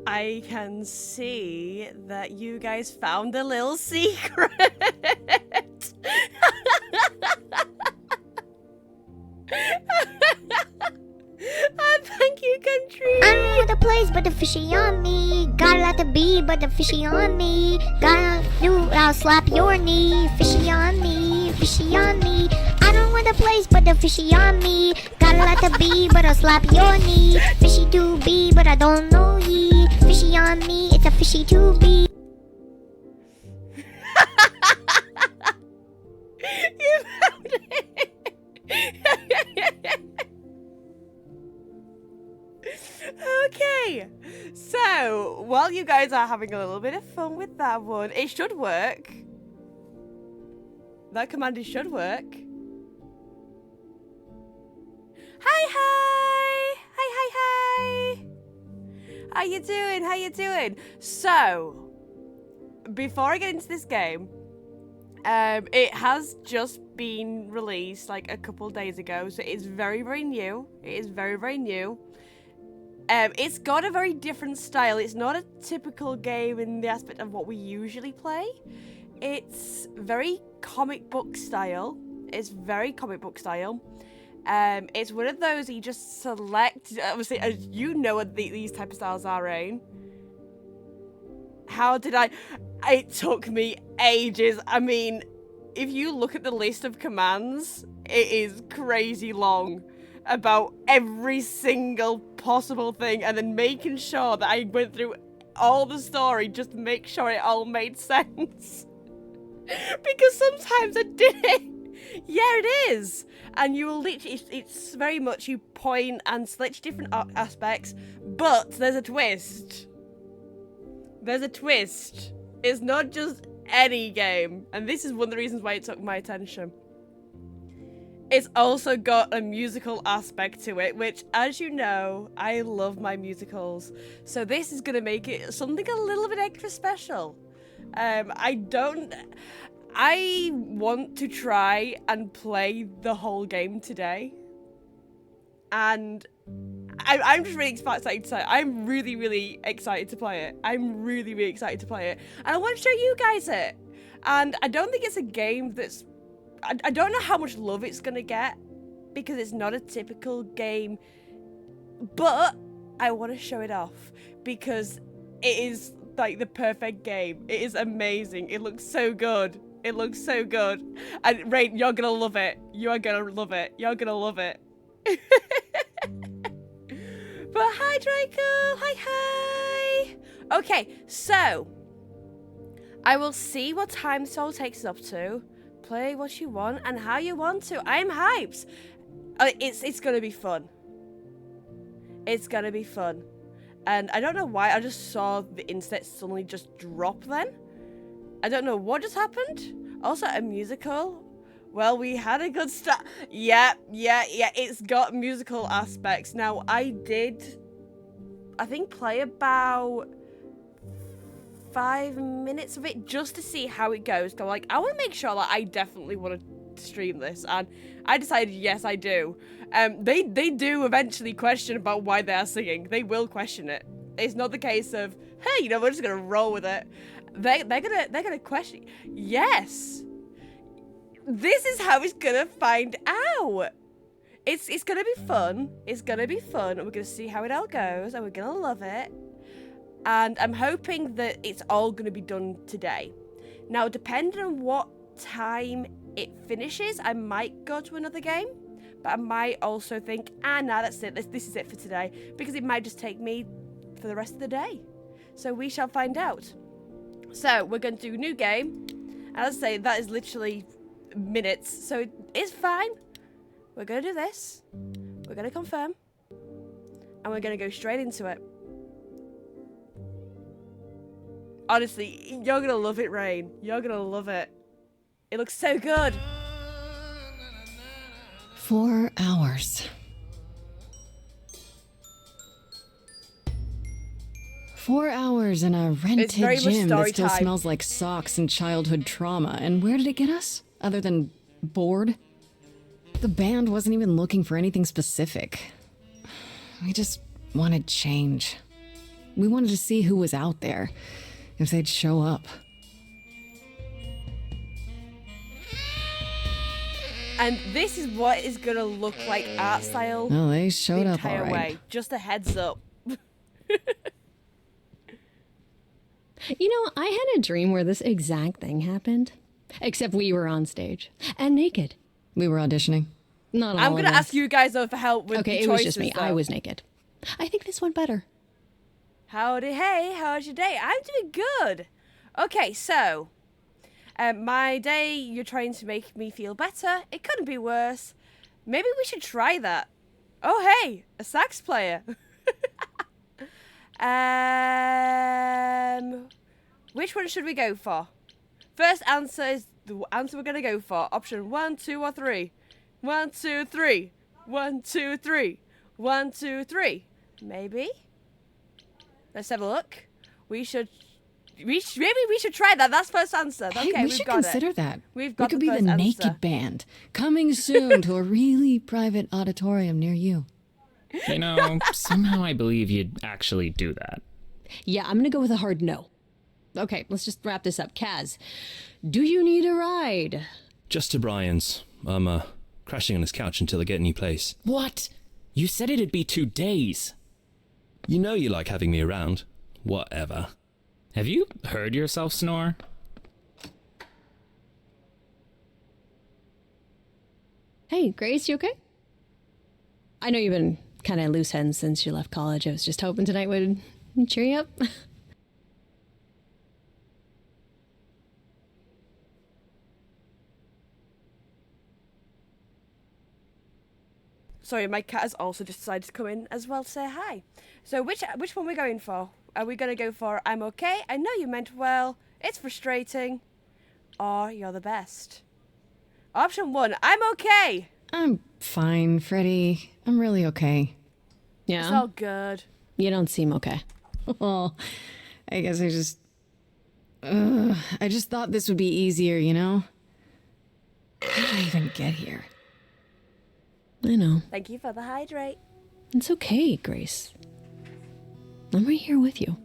I can see that you guys found a little secret. Thank you, country. I don't know the place, but the fishy on me. Got a lot to be, but the fishy on me. Gotta do, I'll slap your knee. Fishy on me, fishy on me. I don't know the place, but the fishy on me. Got a lot to be, but I'll slap your knee. Fishy to be, but I don't know ye. Fishy on me, it's a fishy to be. You found it. Okay, so while you guys are having a little bit of fun with that one, it should work. That command should work. Hi, hi! Hi, hi, hi! How you doing? How you doing? So, before I get into this game, it has just been released like a couple days ago, so it's very, very new. It is very, very new. It's got a very different style. It's not a typical game in the aspect of what we usually play. It's very comic book style. It's very comic book style. It's one of those you just select. Obviously, as you know what these type of styles are, Rain. How did I? It took me ages. I mean, if you look at the list of commands, it is crazy long about every single possible thing, and then making sure that I went through all the story just to make sure it all made sense. Because sometimes I didn't. Yeah, it is. And you will literally, it's very much you point and select different aspects, but there's a twist. There's a twist. It's not just any game, and this is one of the reasons why it took my attention. It's also got a musical aspect to it, which, as you know, I love my musicals. So this is going to make it something a little bit extra special. I want to try and play the whole game today. And I'm just really excited to say I'm really, really excited to play it. I'm really, really excited to play it. And I want to show you guys it. And I don't think it's a game that's... I don't know how much love it's going to get, because it's not a typical game, but I want to show it off because it is like the perfect game. It is amazing. It looks so good. It looks so good. And Rain, you're going to love it. You are going to love it. You're going to love it. But hi, Draco. Hi, hi. Okay, so I will see what time Soul takes us up to. Play what you want and how you want to. I'm hyped. It's gonna be fun. It's gonna be fun. And I don't know why I just saw the internet suddenly just drop then. I don't know what just happened. Also a musical. Well, we had a good start. Yeah. It's got musical aspects. Now I think play about 5 minutes of it just to see how it goes. So like, I want to make sure that I definitely want to stream this, and I decided yes, I do. They do eventually question about why they are singing. They will question it. It's not the case of, hey, you know, we're just gonna roll with it. They're gonna question. Yes, this is how it's gonna find out. It's gonna be fun. It's gonna be fun, and we're gonna see how it all goes, and we're gonna love it. And I'm hoping that it's all going to be done today. Now, depending on what time it finishes, I might go to another game. But I might also think, nah, that's it. This is it for today. Because it might just take me for the rest of the day. So we shall find out. So we're going to do a new game. And as I say, that is literally minutes. So it's fine. We're going to do this. We're going to confirm. And we're going to go straight into it. Honestly, you're gonna love it, Rain. You're gonna love it. It looks so good. 4 hours. 4 hours in a rented gym that still smells like socks and childhood trauma. And where did it get us? Other than bored? The band wasn't even looking for anything specific. We just wanted change. We wanted to see who was out there, if they'd show up. And this is what it's gonna look like art style. Oh, they showed the up all entire right. way. Just a heads up. You know, I had a dream where this exact thing happened. Except we were on stage. And naked. We were auditioning. Not all I'm of gonna us. ask you guys though for help with Okay, the it was choices, just me. though. I was naked. I think this went better. Howdy, hey, how's your day? I'm doing good. Okay, so, my day, you're trying to make me feel better. It couldn't be worse. Maybe we should try that. Oh, hey, a sax player. Which one should we go for? First answer is the answer we're gonna go for. Option 1, 2, or 3. 1, 2, 3. 1, 2, 3. 1, 2, 3. Maybe. Let's have a look. Maybe we should try that. That's first answer. Hey, Okay, we we've should got consider it. that. We've got we could the be the first answer. Naked Band, coming soon to a really private auditorium near you. You know, somehow I believe you'd actually do that. Yeah, I'm gonna go with a hard no. Okay, let's just wrap this up. Kaz, do you need a ride? Just to Brian's. I'm crashing on his couch until I get a new place. What? You said it'd be 2 days. You know you like having me around. Whatever. Have you heard yourself snore? Hey, Grace, you okay? I know you've been kind of loose ends since you left college. I was just hoping tonight would cheer you up. Sorry, my cat has also just decided to come in as well to say hi. So which one are we going for? Are we going to go for I'm okay, I know you meant well, it's frustrating, or you're the best? Option 1, I'm okay. I'm fine, Freddie. I'm really okay. Yeah? It's all good. You don't seem okay. Well, I guess I just thought this would be easier, you know? How did I even get here? I know. Thank you for the hydrate. It's okay, Grace. I'm right here with you.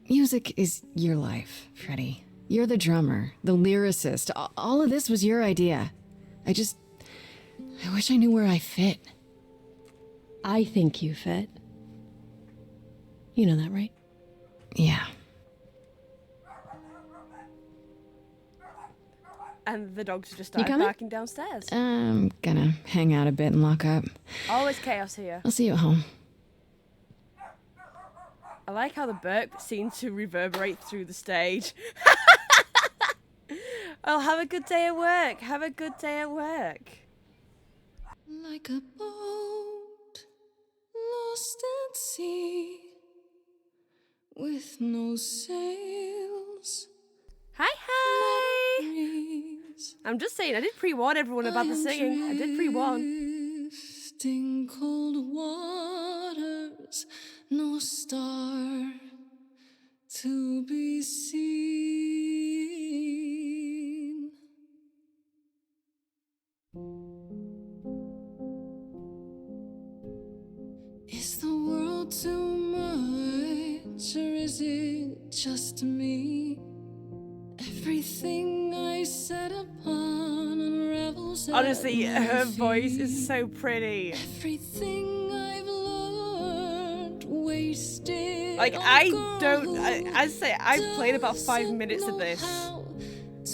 Music is your life, Freddie. You're the drummer, the lyricist. All of this was your idea. I wish I knew where I fit. I think you fit. You know that, right? Yeah. And the dogs just started coming? barking downstairs. I'm gonna hang out a bit and lock up. Always chaos here. I'll see you at home. I like how the burp seemed to reverberate through the stage. Oh, have a good day at work. Have a good day at work. Like a boat lost at sea with no sails. Hi, hi. I'm just saying, I did pre-warn everyone about the singing. I did pre-warn. Drifting cold waters, no star to be seen. Is the world too much, or is it just me? Everything I set upon unravels. Honestly, her voice is so pretty. Everything I've learned wasted. Like, I've played about 5 minutes of this.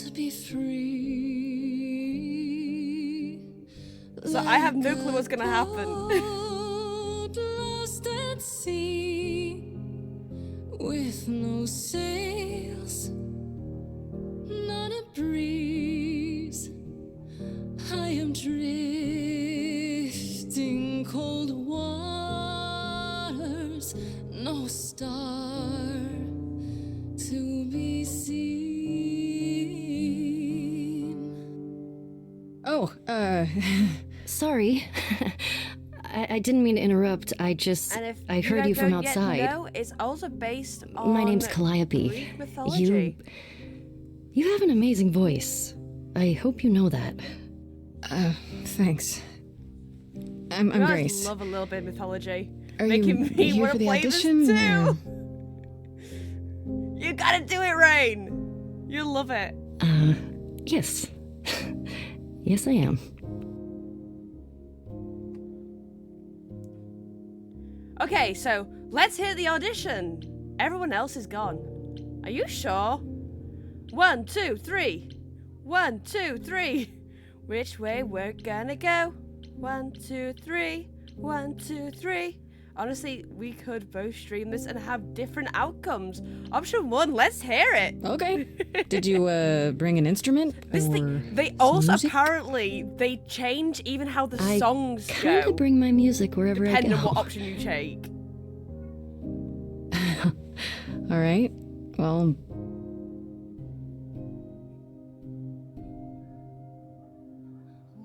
To be free. So I have no clue what's gonna happen. Lost at sea with no sails, not a breeze. I am drifting cold waters, no star to be seen. Oh, Sorry. I didn't mean to interrupt. I heard you from outside. No, it's also based on My name's Calliope. Greek mythology. You have an amazing voice. I hope you know that. Thanks. I'm I Grace. love a little bit of mythology. Are making you me here want for to the play audition? this too. or- You gotta do it, Rain. You'll love it. Yes. Yes, I am. Okay, so let's hear the audition. Everyone else is gone. Are you sure? 1, 2, 3. 1, 2, 3. Which way we're gonna go? 1, 2, 3. 1, 2, 3. Honestly, we could both stream this and have different outcomes. Option 1, let's hear it. Okay. Did you bring an instrument? This or thing, they some also music? apparently they change even how the I songs kind go, of bring my music wherever depending I on go. what option you take. All right. Well,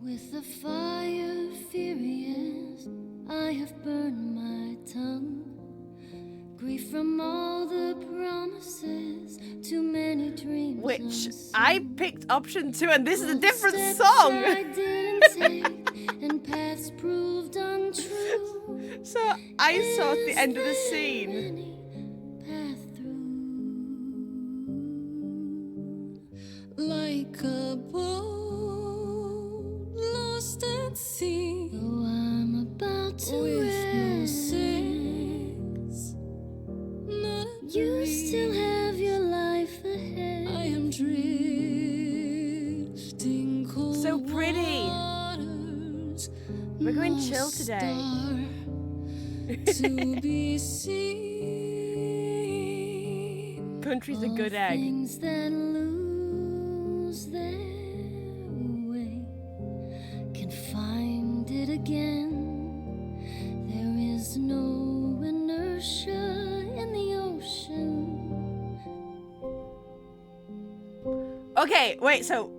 With the fire furious, I have burned my tongue. Grief from all the promises, too many dreams. Which unsung. I picked option 2, and this is a different Steps song. I didn't take, and paths proved untrue. So I saw at the end of the scene. Any path through. Like a boat lost at sea, Though I'm about to with no rest, sails, not a you breeze. still have your life ahead. I am drifting cold So pretty. waters, We're going no chill today. star to be seen. Country's a All good egg. Things that lose their way can find it again. There is no inertia in the ocean. Okay, wait, so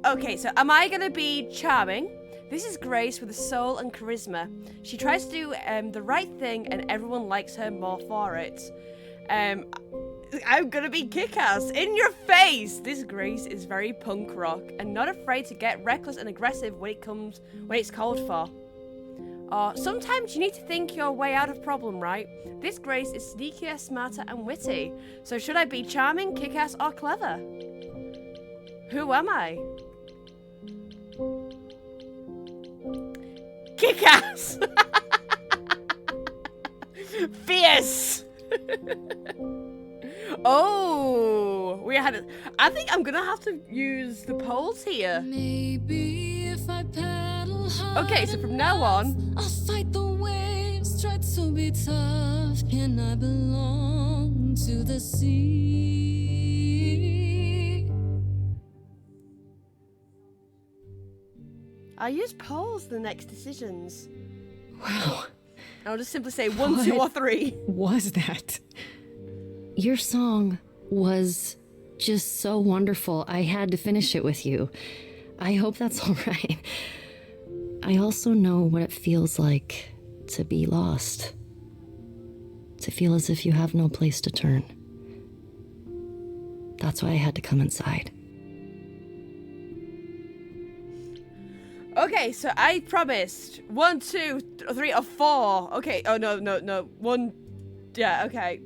am I gonna be charming? This is Grace with a soul and charisma. She tries to do the right thing and everyone likes her more for it. I'm gonna be kick-ass. In your face! This Grace is very punk rock and not afraid to get reckless and aggressive when it's called for. Sometimes you need to think your way out of problem, right? This Grace is sneakier, smarter, and witty. So should I be charming, kick-ass, or clever? Who am I? Kick-ass! Fierce! Oh, I think I'm gonna have to use the polls here. Maybe if I paddle hard Okay, so from now on, enough, I'll fight the waves, try to be tough. Can I belong to the sea? I'll use polls the next decisions. wow. I'll just simply say 1, 2, or 3. Was that? Your song was just so wonderful. I had to finish it with you. I hope that's all right. I also know what it feels like to be lost. To feel as if you have no place to turn. That's why I had to come inside. Okay, so I promised 1, 2, 3, or 4. Okay, oh no, 1. Yeah, okay.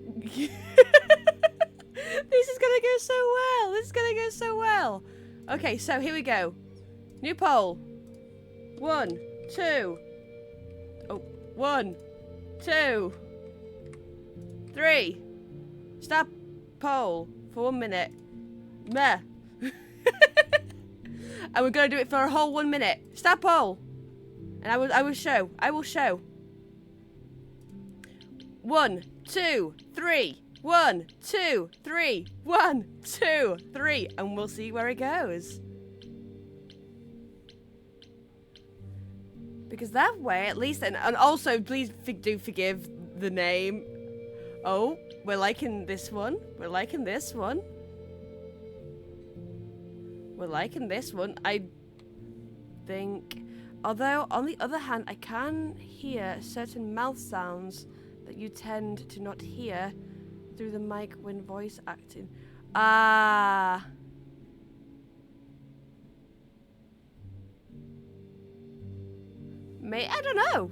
This is gonna go so well. Okay, so here we go. New poll. 1, 2. Oh, 1, 2, 3. Stop poll for 1 minute. Meh. And we're gonna do it for a whole 1 minute. Stop poll. And I will show. 1, 2, 3. 1, 2, 3. 1, 2, 3. And we'll see where it goes. Because that way, at least, and also please do forgive the name. Oh, we're liking this one. We're liking this one. We're liking this one, I think. Although, on the other hand, I can hear certain mouth sounds that you tend to not hear through the mic when voice acting. Ah. I don't know.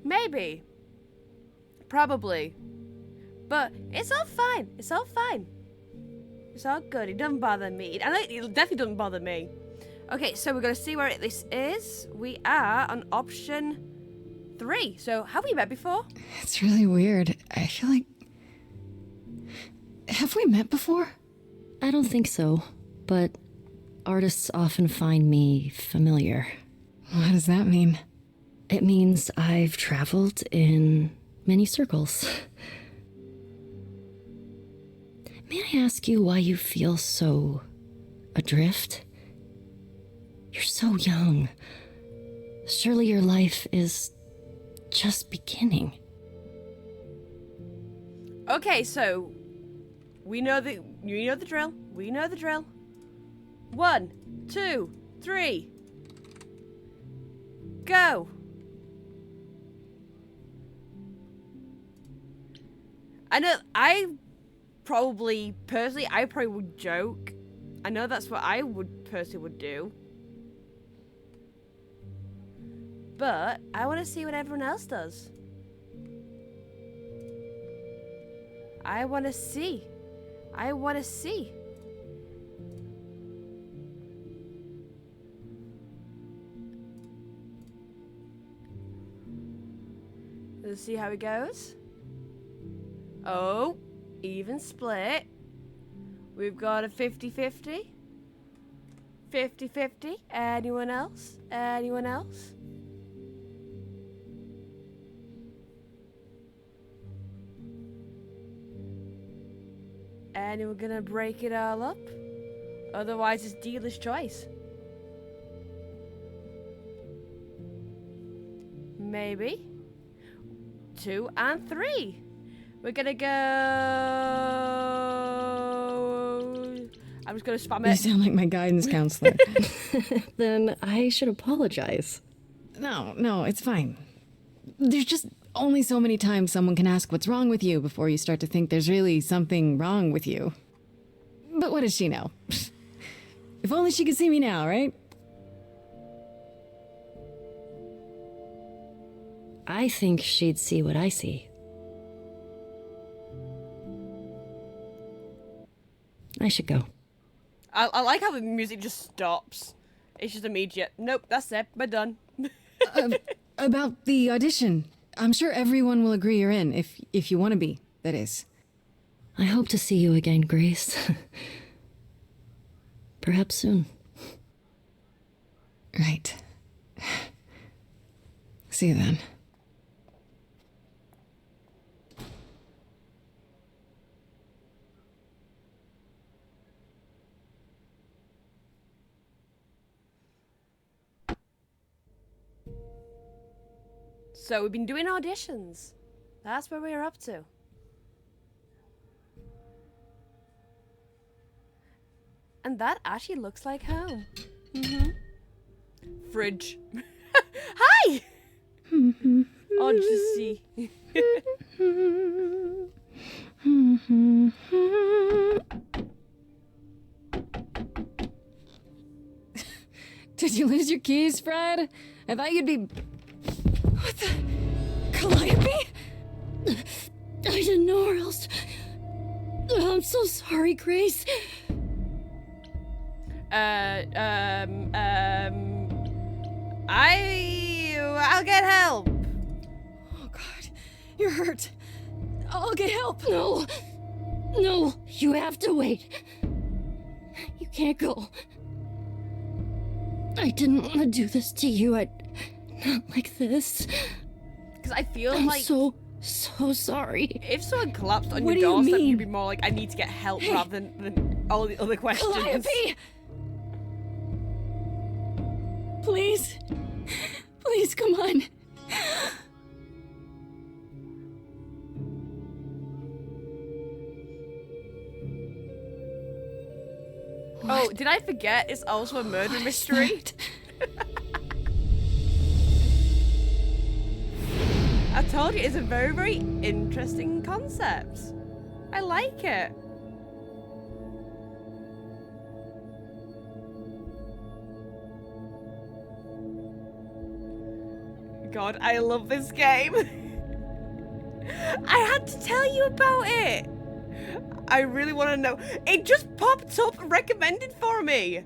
Maybe. Probably. But it's all fine. It's all fine. It's all good. It doesn't bother me. And it definitely doesn't bother me. Okay, so we're going to see where this is. We are on option 3. So, have we met before? It's really weird. I feel like... Have we met before? I don't think so, but artists often find me familiar. What does that mean? It means I've traveled in many circles. May I ask you why you feel so adrift? You're so young. Surely your life is just beginning. Okay, so you know the drill. We know the drill. 1, 2, 3. Go. I know I probably would joke. I know that's what I personally would do. But I want to see what everyone else does. I want to see. Let's see how it goes. Oh, even split. We've got a 50-50. 50-50. Anyone else? Anyone else? And we're gonna break it all up. Otherwise, it's dealer's choice. Maybe. 2 and 3. We're gonna go. I'm just gonna spam it. You sound like my guidance counselor. Then I should apologize. No, it's fine. There's just only so many times someone can ask what's wrong with you before you start to think there's really something wrong with you. But what does she know? If only she could see me now, right? I think she'd see what I see. I should go. I like how the music just stops. It's just immediate. Nope, that's it. We're done. About the audition. I'm sure everyone will agree you're in, if you want to be, that is. I hope to see you again, Grace. Perhaps soon. Right. See you then. So we've been doing auditions. That's where we're up to. And that actually looks like home. Fridge. Hi! Odyssey. Did you lose your keys, Fred? I thought you'd be... What the... Calliope? I didn't know where else. I'm so sorry, Grace. I'll get help. Oh, God. You're hurt. I'll get help. No, you have to wait. You can't go. I didn't want to do this to you. Not like this. Because I feel I'm like... so sorry. If someone collapsed on What your do you doorstep, mean? you'd be more like, I need to get help rather than all the other questions. Calliope! Please. Please, come on. Oh, did I forget? It's also a murder mystery. I told you, it's a very, very interesting concept. I like it. God, I love this game. I had to tell you about it. I really want to know. It just popped up recommended for me.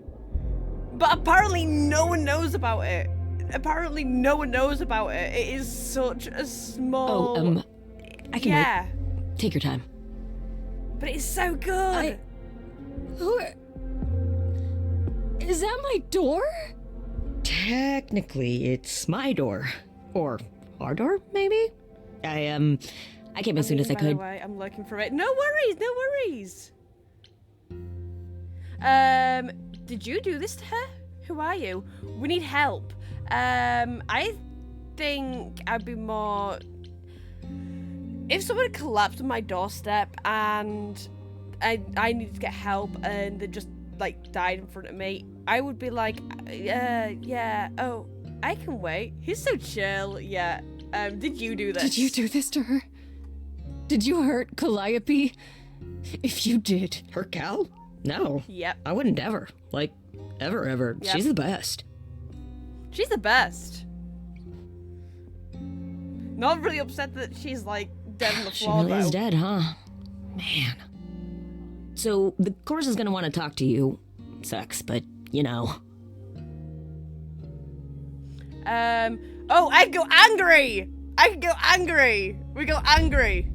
But apparently no one knows about it. Apparently no one knows about it. It is such a small... Oh, I can yeah. wait. Take your time. But it's so good. Is that my door? Technically, it's my door. Or our door, maybe? I came as soon as I By the could. way, I'm looking for it. No worries, no worries. Did you do this to her? Who are you? We need help. I think I'd be more... If someone had collapsed on my doorstep and I needed to get help and they just, like, died in front of me, I would be like, yeah, oh, I can wait. He's so chill, yeah. Did you do this? Did you do this to her? Did you hurt Calliope? If you did. Her Cal? No. Yep. I wouldn't ever. Like, ever. Yep. She's the best. She's the best. Not really upset that she's, like, dead on the She floor, really is though. dead, huh? Man. So, the chorus is gonna want to talk to you. Sucks, but, you know. Oh, I can go angry! I can go angry! We go angry.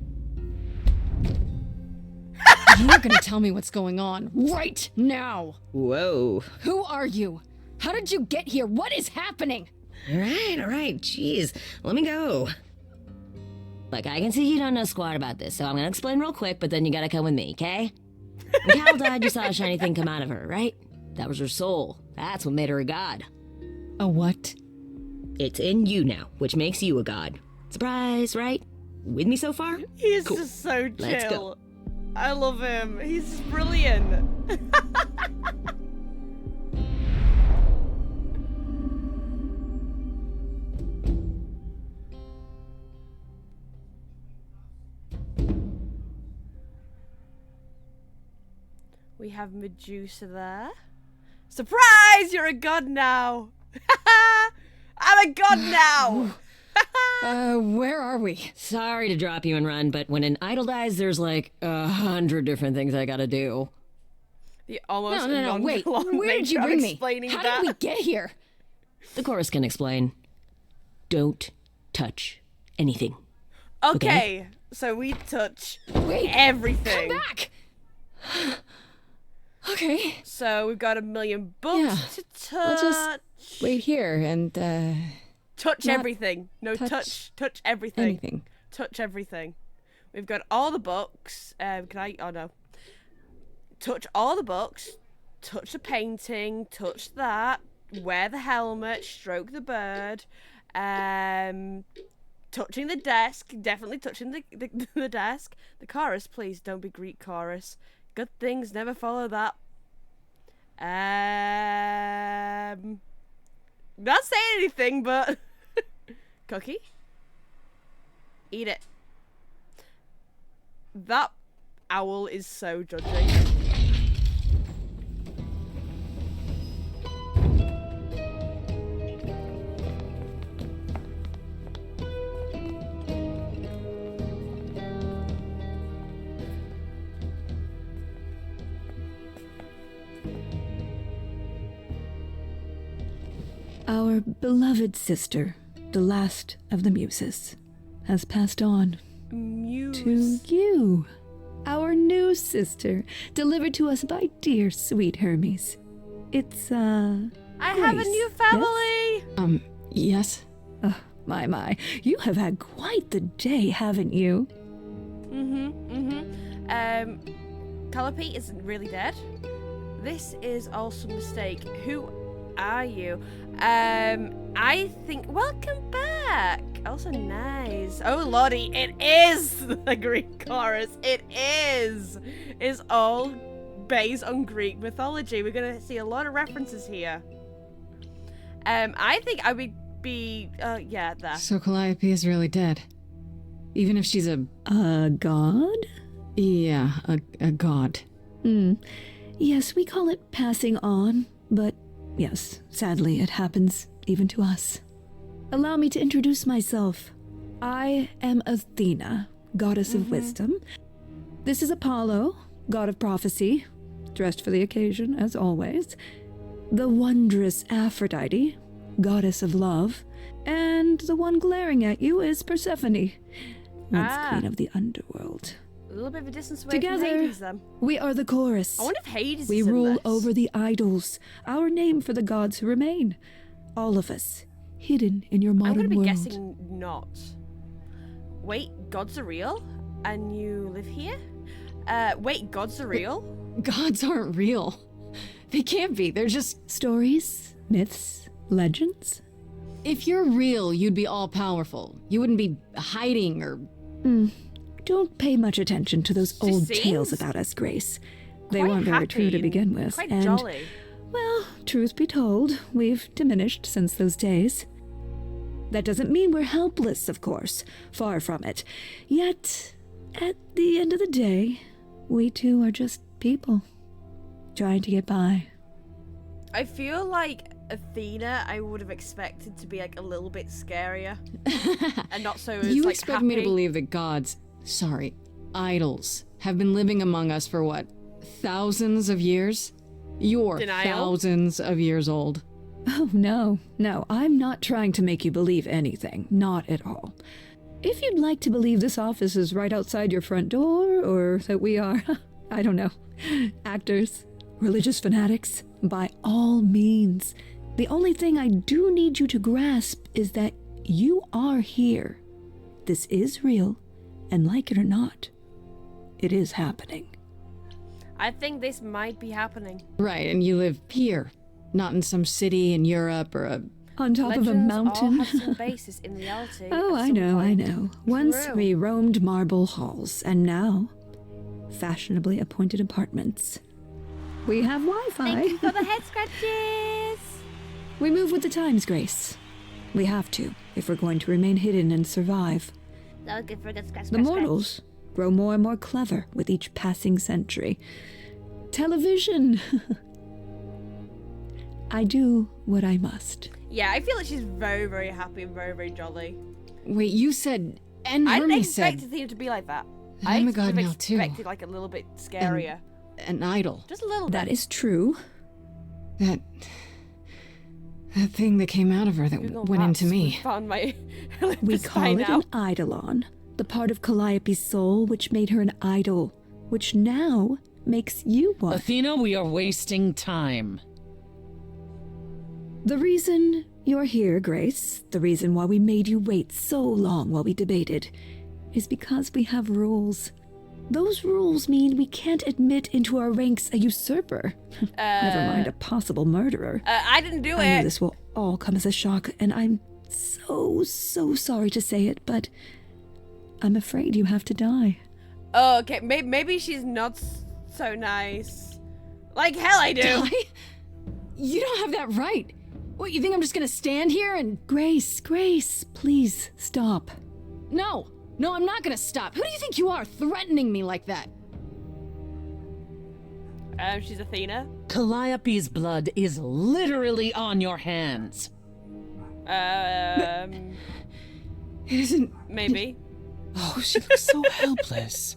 You're gonna tell me what's going on right now. Whoa. Who are you? How did you get here? What is happening? All right. Jeez. Let me go. Look, I can see you don't know squat about this, so I'm gonna explain real quick, but then you gotta come with me, okay? When Cal died, you saw a shiny thing come out of her, right? That was her soul. That's what made her a god. A what? It's in you now, which makes you a god. Surprise, right? With me so far? He's Cool. just so chill. Let's go. I love him. He's brilliant. We have Medusa there. Surprise! You're a god now. I'm a god now. Where are we? Sorry to drop you and run, but when an idol dies, there's like 100 different things I gotta do. The almost No, wait. nonchalant Where did you nature of bring me? explaining How that. did we get here? The chorus can explain. Don't touch anything. Okay, so we touch everything. Come back! Okay. So we've got 1,000,000 books to touch. We'll just wait here and, touch not everything. No, touch touch everything. anything. Touch everything. We've got all the books. Can I? Oh no. Touch all the books. Touch the painting. Touch that. Wear the helmet. Stroke the bird. Touching the desk. Definitely touching the desk. The chorus, please don't be Greek chorus. Good things never follow that. Not saying anything, but cookie. Eat it. That owl is so judging. Our beloved sister, the last of the Muses, has passed on to you, our new sister, delivered to us by dear sweet Hermes. It's, I have a Grace, new family! Yes? Oh, my. You have had quite the day, haven't you? Calliope isn't really dead. This is also a mistake. Who are you? I think... Welcome back! Also nice. Oh, lordy, it is the Greek chorus. It is! It's all based on Greek mythology. We're gonna see a lot of references here. I think I would be... yeah, there. So Calliope is really dead. Even if she's a god? Yeah, a god. Yes, we call it passing on, but yes, sadly it happens even to us. Allow me to introduce myself. I am Athena, goddess of wisdom. This is Apollo, god of prophecy, dressed for the occasion, as always. The wondrous Aphrodite, goddess of love. And the one glaring at you is Persephone, once queen of the underworld. A little bit of a distance away Together, from Hades, then. we are the chorus. I wonder if Hades We is in rule this. over the idols, our name for the gods who remain. All of us, hidden in your I'm modern gonna be world. guessing not. Wait, gods are real? And you live here? Wait, gods are real? Gods aren't real. They can't be. They're just. Stories, myths, legends. If you're real, you'd be all powerful. You wouldn't be hiding or. Don't pay much attention to those She old seems tales about us, Grace. They quite weren't very true to happy begin and with. Quite and, jolly. well, truth be told, we've diminished since those days. That doesn't mean we're helpless, of course. Far from it. Yet, at the end of the day, we too are just people. Trying to get by. I feel like Athena, I would have expected to be like a little bit scarier. And not so You like, expect me to happy. believe that idols, have been living among us for what? Thousands of years? You're Denial? thousands of years old. Oh, no. I'm not trying to make you believe anything. Not at all. If you'd like to believe this office is right outside your front door, or that we are, I don't know, actors, religious fanatics, by all means. The only thing I do need you to grasp is that you are here. This is real, and like it or not, it is happening. I think this might be happening. Right, and you live here, not in some city in Europe or a. On top of a Legends mountain. all have some basis in reality. Oh, at I some know. point. Once True. we roamed marble halls, and now, fashionably appointed apartments. We have Wi-Fi. Thank you for the head scratches. We move with the times, Grace. We have to, if we're going to remain hidden and survive. That was good for a good scratch, The scratch, mortals grow more and more clever with each passing century. Television! I do what I must. Yeah, I feel like she's very, very happy and very, very jolly. Wait, you said. And I didn't Hermes expect said. Athena to be like that. And I I'm a god would have now, too. expected like a little bit scarier. An idol. Just a little That bit. is true. That thing that came out of her that Google went Maps, into we me. found my We Olympus call by it now. an eidolon, the part of Calliope's soul which made her an idol, which now makes you one. Athena, we are wasting time. The reason you're here, Grace, the reason why we made you wait so long while we debated, is because we have rules. Those rules mean we can't admit into our ranks a usurper. Never mind a possible murderer. I didn't do I know it. this will all come as a shock, and I'm so sorry to say it, but I'm afraid you have to die. Oh, okay. Maybe she's not so nice. Like hell I do. Die? You don't have that right. What, you think I'm just gonna stand here and. Grace, please stop. No, I'm not gonna stop. Who do you think you are, threatening me like that? She's Athena. Calliope's blood is literally on your hands. It isn't. Maybe. Oh, she looks so helpless.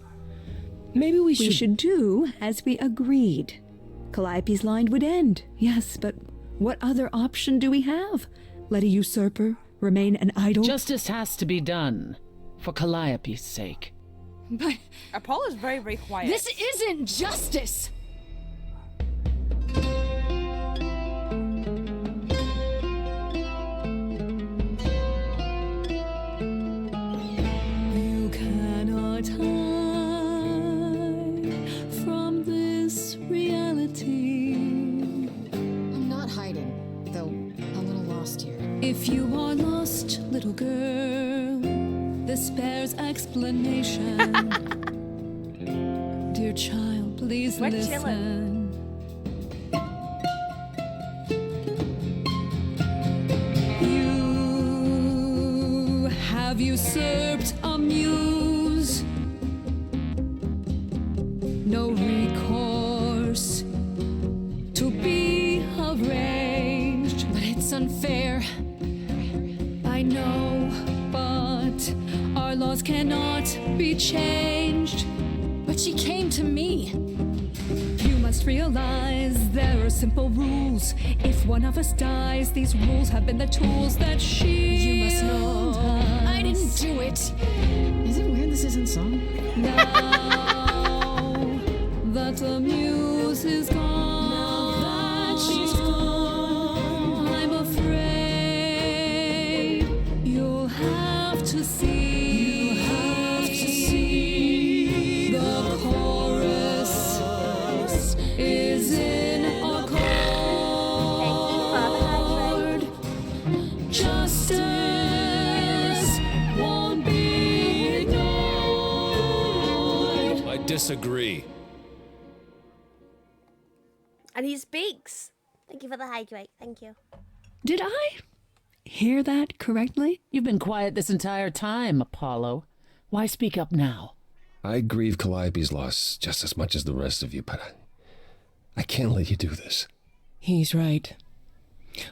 Maybe we We should do as we agreed. Calliope's line would end, yes, but what other option do we have? Let a usurper remain an idol? Justice has to be done, for Calliope's sake. But Apollo's very, very quiet. this isn't justice! You cannot hide from this reality. I'm not hiding, though a little lost here. If you are lost, little girl, this bears explanation. Dear child, please We're listen. chilling. You have usurped a muse. No recourse to be arranged. But it's unfair. I know, but are our laws cannot be changed. But she came to me. You must realize there are simple rules. If one of us dies, these rules have been the tools that You must know us. I didn't do it. Is it weird this isn't song? Now that the muse is gone, I'm afraid you'll have to see. The chorus is in accord. Justice won't be ignored. I disagree. And he speaks. Thank you for the hydrate. Thank you. Did I hear that correctly? You've been quiet this entire time, Apollo. Why speak up now? I grieve Calliope's loss just as much as the rest of you, but I can't let you do this. He's right.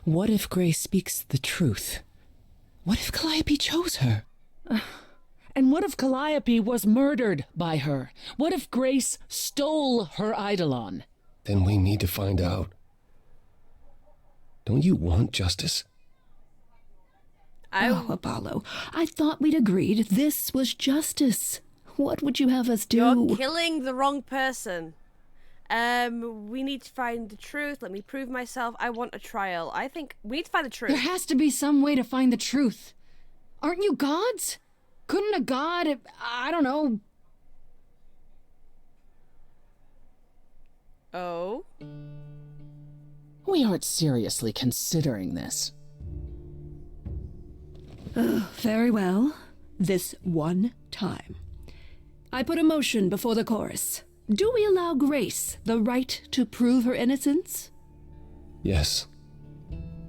What if Grace speaks the truth? What if Calliope chose her? And what if Calliope was murdered by her? What if Grace stole her Eidolon? Then we need to find out. Don't you want justice? Oh, Apollo, I thought we'd agreed this was justice. What would you have us do? You're killing the wrong person. We need to find the truth. Let me prove myself. I want a trial. I think we need to find the truth. There has to be some way to find the truth. Aren't you gods? Couldn't a god, I don't know... Oh? We aren't seriously considering this. Very well. This one time. I put a motion before the chorus. Do we allow Grace the right to prove her innocence? Yes.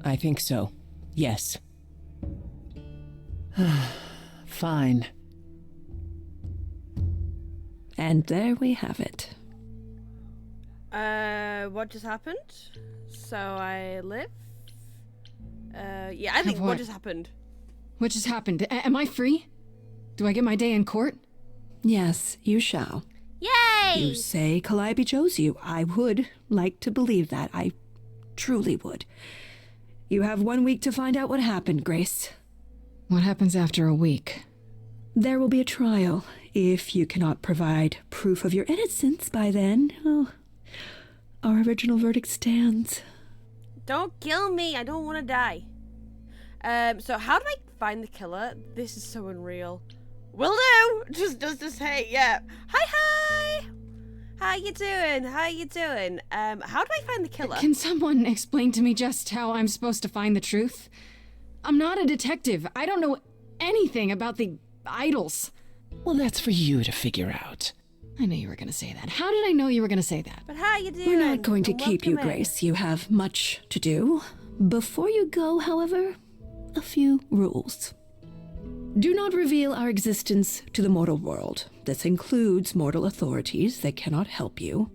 I think so. Yes. Fine. And there we have it. What just happened? So I live? Yeah, I think Have what? what just happened? What just happened? Am I free? Do I get my day in court? Yes, you shall. Yay! You say Calliope chose you. I would like to believe that. I truly would. You have 1 week to find out what happened, Grace. What happens after a week? There will be a trial. If you cannot provide proof of your innocence by then, our original verdict stands. Don't kill me. I don't want to die. So how do I find the killer? This is so unreal. Will do. Just hey, yeah. Hi. How you doing? How you doing? How do I find the killer? Can someone explain to me just how I'm supposed to find the truth? I'm not a detective. I don't know anything about the idols. Well, that's for you to figure out. I knew you were going to say that. How did I know you were going to say that? But how you doing? We're not going to keep you, Welcome in. Grace. You have much to do. Before you go, however, a few rules. Do not reveal our existence to the mortal world. This includes mortal authorities. They cannot help you.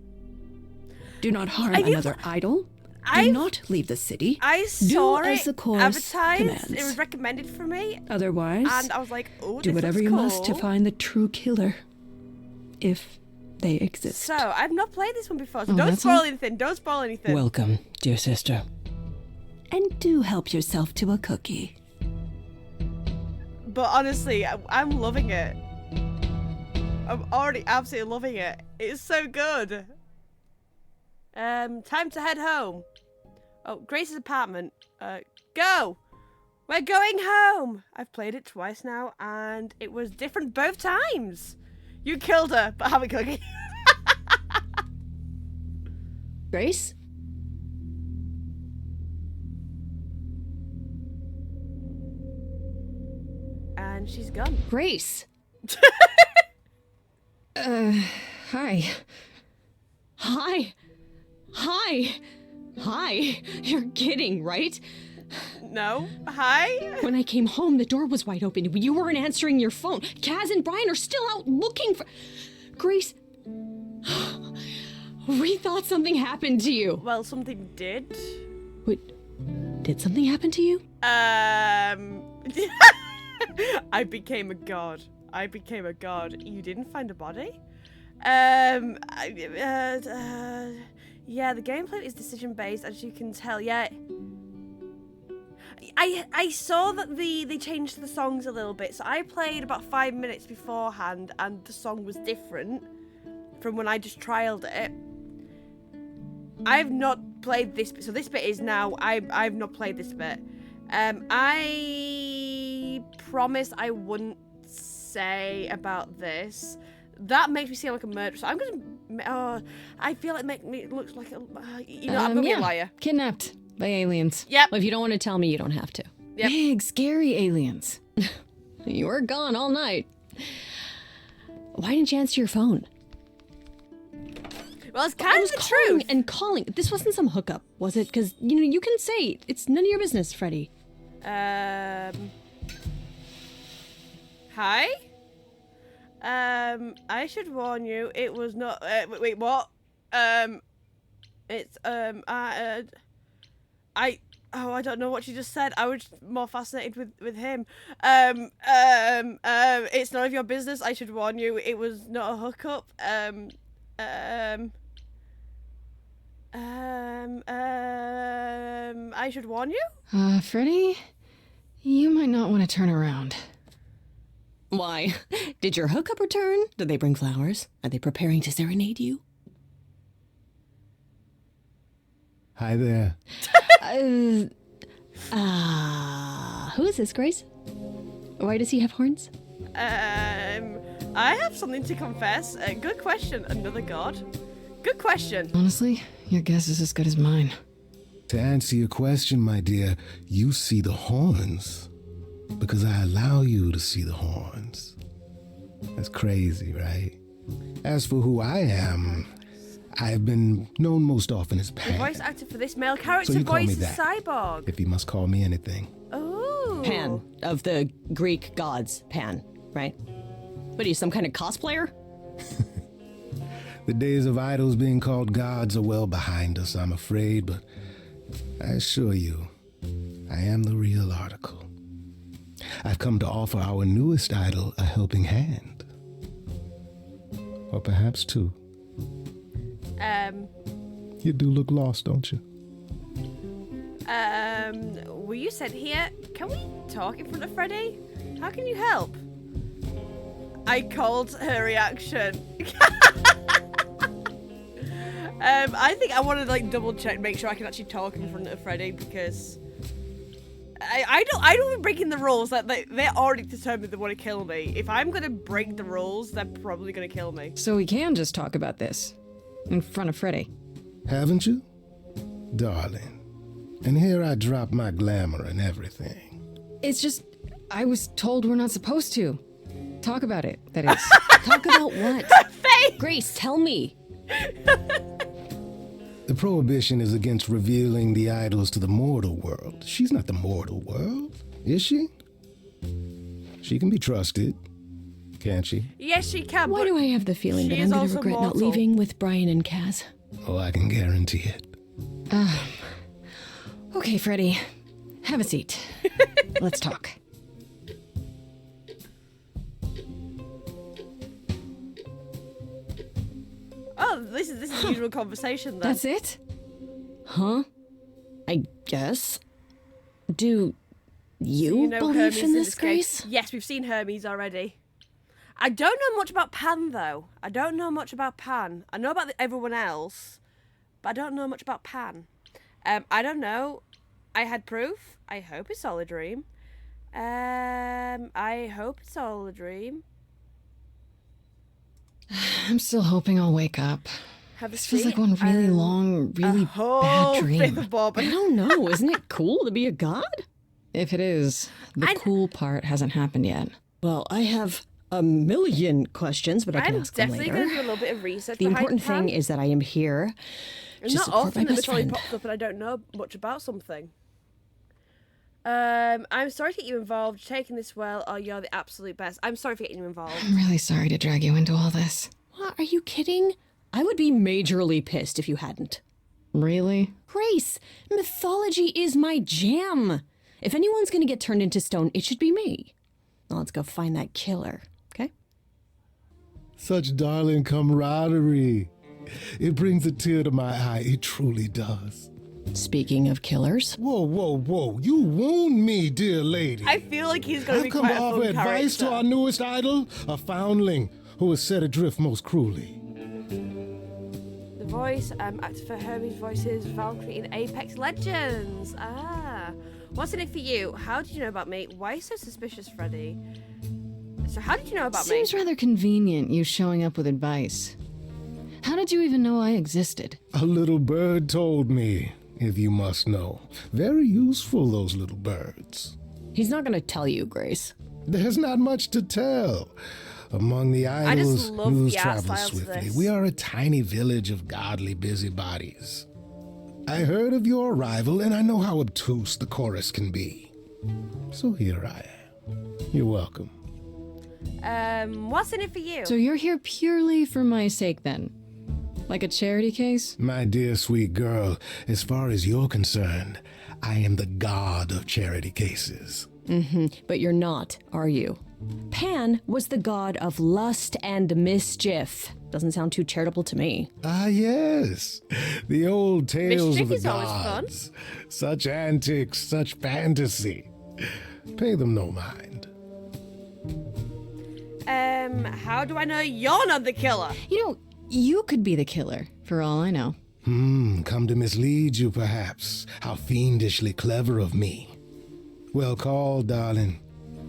Do not harm another idol. Do not leave the city. I saw do as it the chorus advertised. commands. It was recommended for me. Otherwise, And I was like, oh, do this whatever looks you must to cool. find the true killer, if they exist. So, I've not played this one before, so Oh, don't that's spoil all? anything. Don't spoil anything. Welcome, dear sister. And do help yourself to a cookie. But honestly, I'm loving it. I'm already absolutely loving it. It's so good. Time to head home. Oh, Grace's apartment. Go! We're going home! I've played it twice now, and it was different both times. You killed her, but have a cookie. Grace? And she's gone. Grace! Hi. Hi! Hi! Hi! You're kidding, right? No. Hi? When I came home, the door was wide open. You weren't answering your phone. Kaz and Brian are still out looking for... Grace... We thought something happened to you. Well, something did. Wait, did something happen to you? I became a god. I became a god. You didn't find a body? Yeah, the gameplay is decision-based, as you can tell. Yeah. I saw that they changed the songs a little bit, so I played about 5 minutes beforehand, and the song was different from when I just trialed it. I've not played this bit, so this bit is now. I've not played this bit. I promised I wouldn't say about this. That makes me seem like a murderer. So I'm gonna. I feel like make me look like a. I'm gonna be a liar. Kidnapped by aliens. Yep. Well, if you don't want to tell me, you don't have to. Yep. Big, scary aliens. You were gone all night. Why didn't you answer your phone? Well, it's kind of the calling truth. and calling. This wasn't some hookup, was it? Because, you can say it's none of your business, Freddy. Hi? I should warn you, it was not, wait, what? It's, I don't know what you just said. I was more fascinated with him. It's none of your business. I should warn you, it was not a hookup. I should warn you? Freddy? You might not want to turn around. Why? Did your hookup return? Did they bring flowers? Are they preparing to serenade you? Hi there. Who is this, Grace? Why does he have horns? I have something to confess. Good question. Another god. Good question. Honestly, your guess is as good as mine. To answer your question, my dear, you see the horns because I allow you to see the horns. That's crazy, right? As for who I am, I've been known most often as The Pan. voice actor for this male character So you call me voices that. Cyborg. If you must call me anything. Ooh. Pan, of the Greek gods, Pan, right? What are you, some kind of cosplayer? The days of idols being called gods are well behind us, I'm afraid, but I assure you, I am the real article. I've come to offer our newest idol a helping hand. Or perhaps two. You do look lost, don't you? Were you sent here? Can we talk in front of Freddy? How can you help? I called her reaction. I think I want to double check, make sure I can actually talk in front of Freddy because I don't be breaking the rules. That they're already determined they want to kill me. If I'm gonna break the rules, they're probably gonna kill me. So we can just talk about this in front of Freddy. Haven't you? Darling. And here I drop my glamour and everything. It's just, I was told we're not supposed to. Talk about it, that is. Talk about what? Grace, tell me. The prohibition is against revealing the idols to the mortal world. She's not the mortal world, is she? She can be trusted, can't she? Yes, she can. Why do I have the feeling that she I'm is going to also regret not mortal. leaving with Brian and Kaz? Oh, I can guarantee it. Okay, Freddy. Have a seat. Let's talk. Oh, this is the usual conversation then. That's it? Huh? I guess. Do you, So you know believe Hermes in this, case? Grace? Yes, we've seen Hermes already. I don't know much about Pan, though. I don't know much about Pan. I know about everyone else, but I don't know much about Pan. I don't know. I had proof. I hope it's all a dream. I hope it's all a dream. I'm still hoping I'll wake up. Have a This feels seat. like one really long, really a whole bad dream. fifth of Bob. I don't know. Isn't it cool to be a god? If it is, the cool part hasn't happened yet. Well, I have a million questions, but I can I'm ask them definitely later. going to do a little bit of research. The behind important thing Pan. is that I am here It's to not support often my that this best probably friend. pops up and I don't know much about something. I'm sorry to get you involved. Taking this well, oh, you're the absolute best. I'm sorry for getting you involved. I'm really sorry to drag you into all this. What? Are you kidding? I would be majorly pissed if you hadn't. Really? Grace, mythology is my jam. If anyone's going to get turned into stone, it should be me. Now let's go find that killer, okay? Such darling camaraderie. It brings a tear to my eye. It truly does. Speaking of killers. Whoa, whoa, whoa. You wound me, dear lady. I feel like he's going to be I've come quite to a offer fun advice character. to our newest idol, a foundling who was set adrift most cruelly. The voice, acted for Hermes Voices, Valkyrie in Apex Legends. Ah. What's in it for you? How did you know about me? Why are you so suspicious, Freddy? So how did you know about Seems me? rather convenient, you showing up with advice. How did you even know I existed? A little bird told me, if you must know. Very useful, those little birds. He's not going to tell you, Grace. There's not much to tell. Among the I just idols, love news the art travels style to swiftly. this. We are a tiny village of godly busybodies. I heard of your arrival, and I know how obtuse the chorus can be. So here I am. You're welcome. What's in it for you? So you're here purely for my sake then? Like a charity case? My dear sweet girl, as far as you're concerned, I am the god of charity cases. But you're not, are you? Pan was the god of lust and mischief. Doesn't sound too charitable to me. Ah, yes. The old tales Mischief of the is always fun. gods. Such antics, such fantasy. Pay them no mind. How do I know you're not the killer? You know, you could be the killer, for all I know. Come to mislead you, perhaps. How fiendishly clever of me. Well called, darling.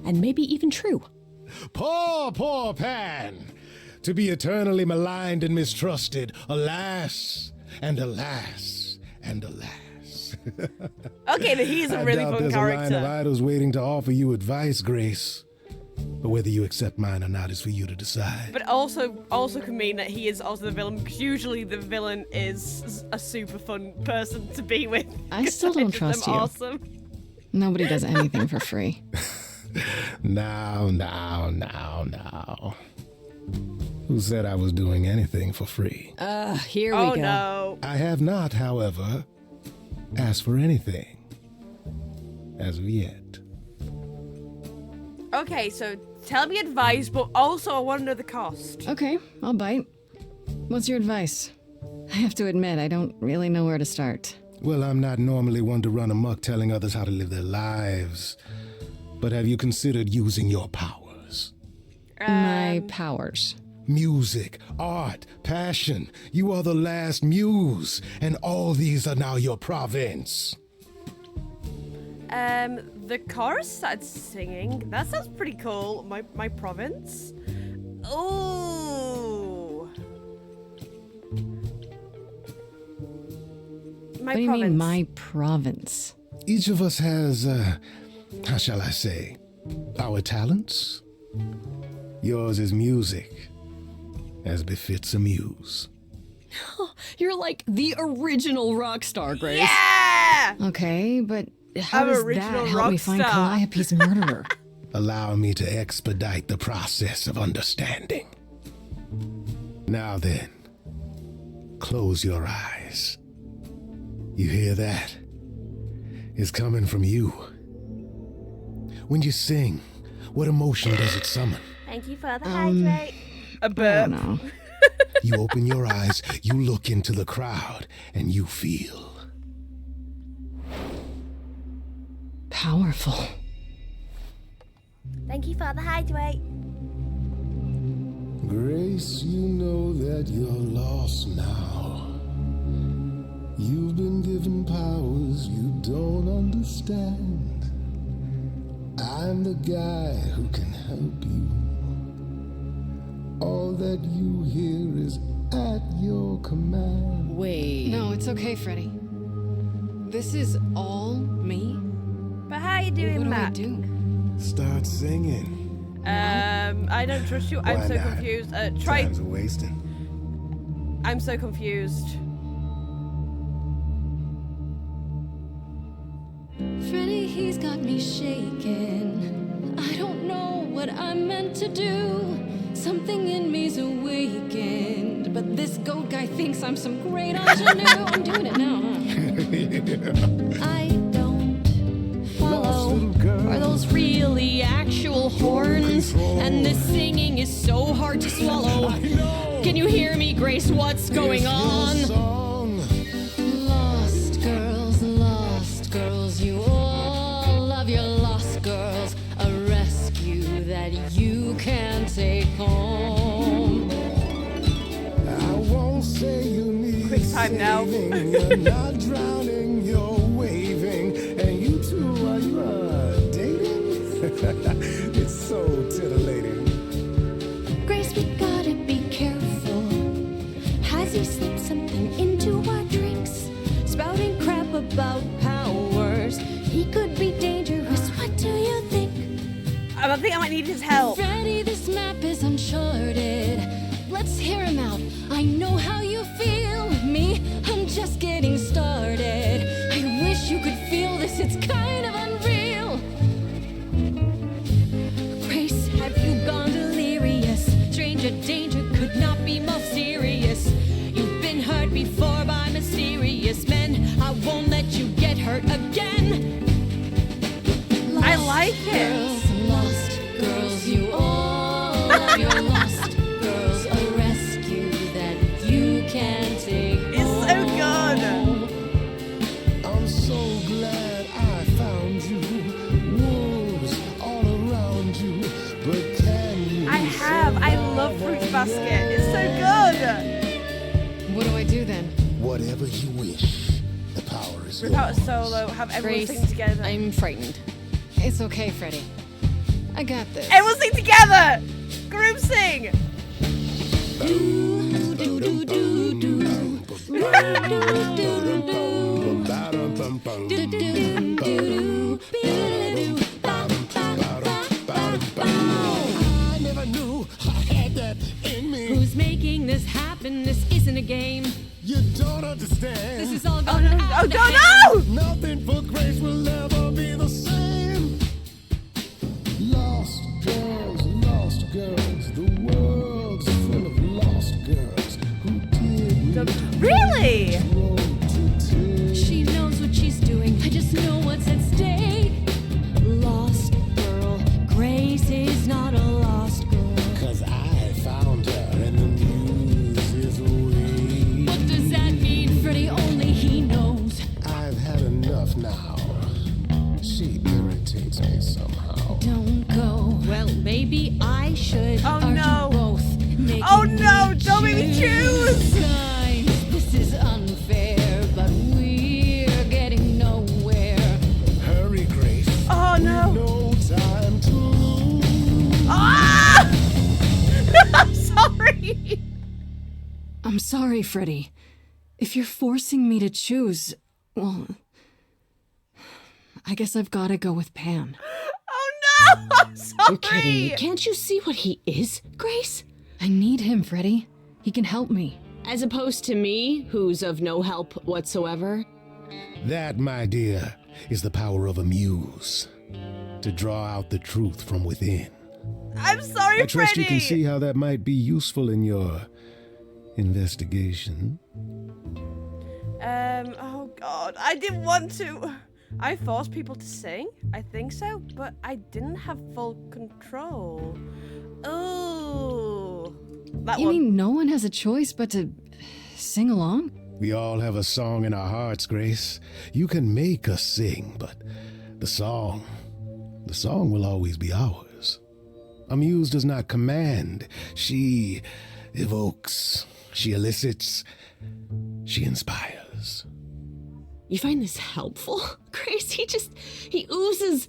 And maybe even true. Poor, poor Pan! To be eternally maligned and mistrusted. Alas, and alas, and alas. Okay, but he's a really I doubt fun there's a line of character. idols waiting to offer you advice, Grace. But whether you accept mine or not is for you to decide. But also can mean that he is also the villain, because usually the villain is a super fun person to be with. I still don't trust you. Awesome. Nobody does anything for free. Now. Who said I was doing anything for free? Here we Oh go. no. I have not, however, asked for anything. As of yet. Okay, so tell me advice, but also I want to know the cost. Okay, I'll bite. What's your advice? I have to admit, I don't really know where to start. Well, I'm not normally one to run amok telling others how to live their lives. But have you considered using your powers? My powers. Music, art, passion. You are the last muse, and all these are now your province. The chorus started singing. That sounds pretty cool. My province. Ooh. My What do you province. mean, my province? Each of us has, how shall I say, our talents. Yours is music, as befits a muse. You're like the original rock star, Grace. Yeah! Okay, but how I'm does original that help rock me find star. Calliope's murderer? Allow me to expedite the process of understanding. Now then, close your eyes. You hear that? It's coming from you. When you sing, what emotion does it summon? Thank you for the hydrate. A burp. No. You open your eyes, you look into the crowd, and you feel. Powerful. Thank you for the hydrate. Grace, you know that you're lost now. You've been given powers you don't understand. I'm the guy who can help you. All that you hear is at your command. Wait. No, it's okay, Freddy. This is all me? But how you doing, What do I Matt? do? Start singing. I don't trust you. I'm Why so not? confused. Try. Time's a wasting. I'm so confused. Freddy, he's got me shaking. I don't know what I'm meant to do. Something in me's awakened. But this goat guy thinks I'm some great ingenue. I'm doing it now, huh? I don't follow. Are those really actual horns? And this singing is so hard to swallow. Grace, what's going on? Lost girls, you all love your lost girls. A rescue that you can take home. I won't say you need Quick time now. saving. You're not drowning, you're waving. And you two, are you dating? It's so titillating. Grace, we gotta be careful. Has he slipped something into our drinks? Spouting crap about powers. He could be dangerous. What do you think? I think I might need his help. Freddy, this map is uncharted. Let's hear him out. I know how you feel. Me, I'm just getting started. I wish you could feel this. It's kind of unreal. Grace, have you gone delirious? Stranger danger could not be more serious. You've been hurt before by mysterious men. I won't let you get hurt again. I like it. Lost girls, you all love your lost girls. A rescue that you can take It's so good. I'm so glad I found you. Wolves all around you. But can you I love Fruits Basket. It's so good. What do I do then? whatever you wish? The power is Rip out a yours. solo, have everyone Grace, sing together. I'm frightened. It's okay, Freddy. I got this. Everyone sing together! Group sing! I never knew I had that in me. Who's making this happen? This isn't a game. You don't understand. This is all Oh gone no, out oh of no, hand. no! Nothing for Grace will ever be the same. Lost girls, the world's full of lost girls who did Really? She knows what she's doing. I just know what's at stake. Lost girl. Grace is not a lost girl. 'Cause I found her and the news is away. What does that mean? Freddy, only he knows. I've had enough now. She irritates me somehow. Don't go. Well, maybe I should. Oh, Are no. you both making Oh no, don't make me choose! Guys, this is unfair, but we're getting nowhere. Hurry, Grace. Oh no. No time to lose. Ah! I'm sorry! I'm sorry, Freddy. If you're forcing me to choose, well, I guess I've got to go with Pan. Oh no! I'm sorry! You're kidding me. Can't you see what he is, Grace? I need him, Freddy. He can help me. As opposed to me, who's of no help whatsoever. That, my dear, is the power of a muse. To draw out the truth from within. I'm sorry, I trust Freddy! you can see how that might be useful in your investigation. Oh god, I didn't want to. I forced people to sing, I think so, but I didn't have full control. Oh, that You one. mean no one has a choice but to sing along? We all have a song in our hearts, Grace. You can make us sing, but the song will always be ours. A muse does not command. She evokes, she elicits, she inspires. You find this helpful, Grace? He oozes.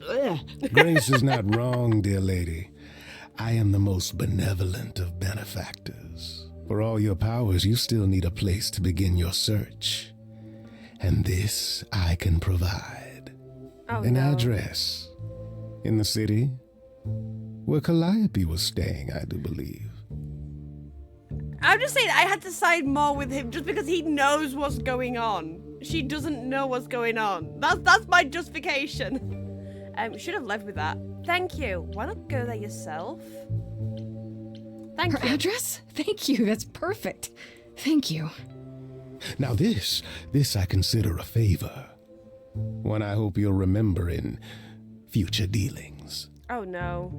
Ugh. Grace is not wrong, dear lady. I am the most benevolent of benefactors. For all your powers, you still need a place to begin your search. And this I can provide. Oh, An no. address in the city where Calliope was staying, I do believe. I'm just saying I had to side more with him just because he knows what's going on. She doesn't know what's going on. That's my justification. Should have led with that. Thank you. Why not go there yourself? Thank Her you. address? Thank you. That's perfect. Thank you. Now this I consider a favor. One I hope you'll remember in future dealings. Oh no.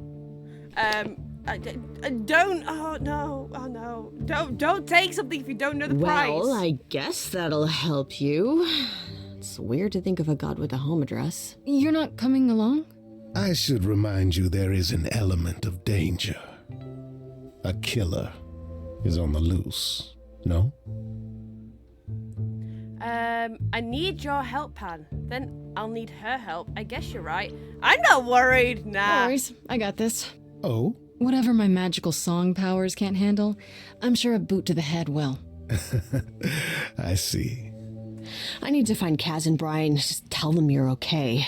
Don't. Oh no. Oh no. Don't take something if you don't know the price. Well, I guess that'll help you. It's weird to think of a god with a home address. You're not coming along? I should remind you there is an element of danger. A killer is on the loose, no? I need your help, Pan. Then I'll need her help. I guess you're right. I'm not worried. Nah. No worries. I got this. Oh? Whatever my magical song powers can't handle, I'm sure a boot to the head will. I see. I need to find Kaz and Brian. Just tell them you're okay.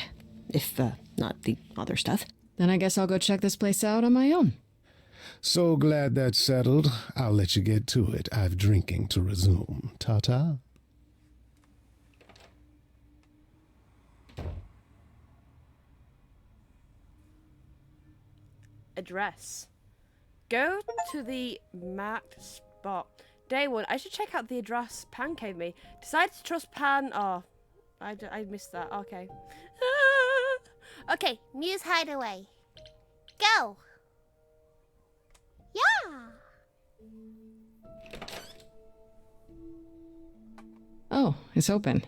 If, not the other stuff. Then I guess I'll go check this place out on my own. So glad that's settled. I'll let you get to it. I've drinking to resume. Ta-ta. Address. Go to the marked spot. Day 1. I should check out the address Pan gave me. Decide to trust Pan. Oh, I missed that. Okay. Okay, Muse Hideaway. Go! Yeah! Oh, it's open.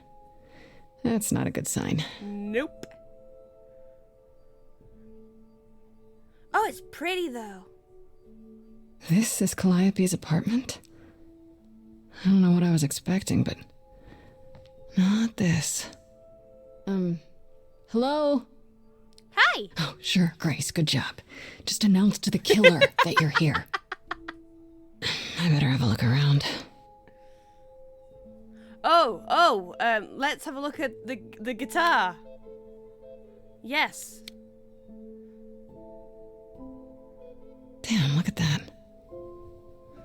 That's not a good sign. Nope. Oh, it's pretty though. This is Calliope's apartment? I don't know what I was expecting, but not this. Hello? Hi! Oh, sure, Grace, good job. Just announce to the killer that you're here. I better have a look around. Let's have a look at the guitar. Yes. Damn, look at that.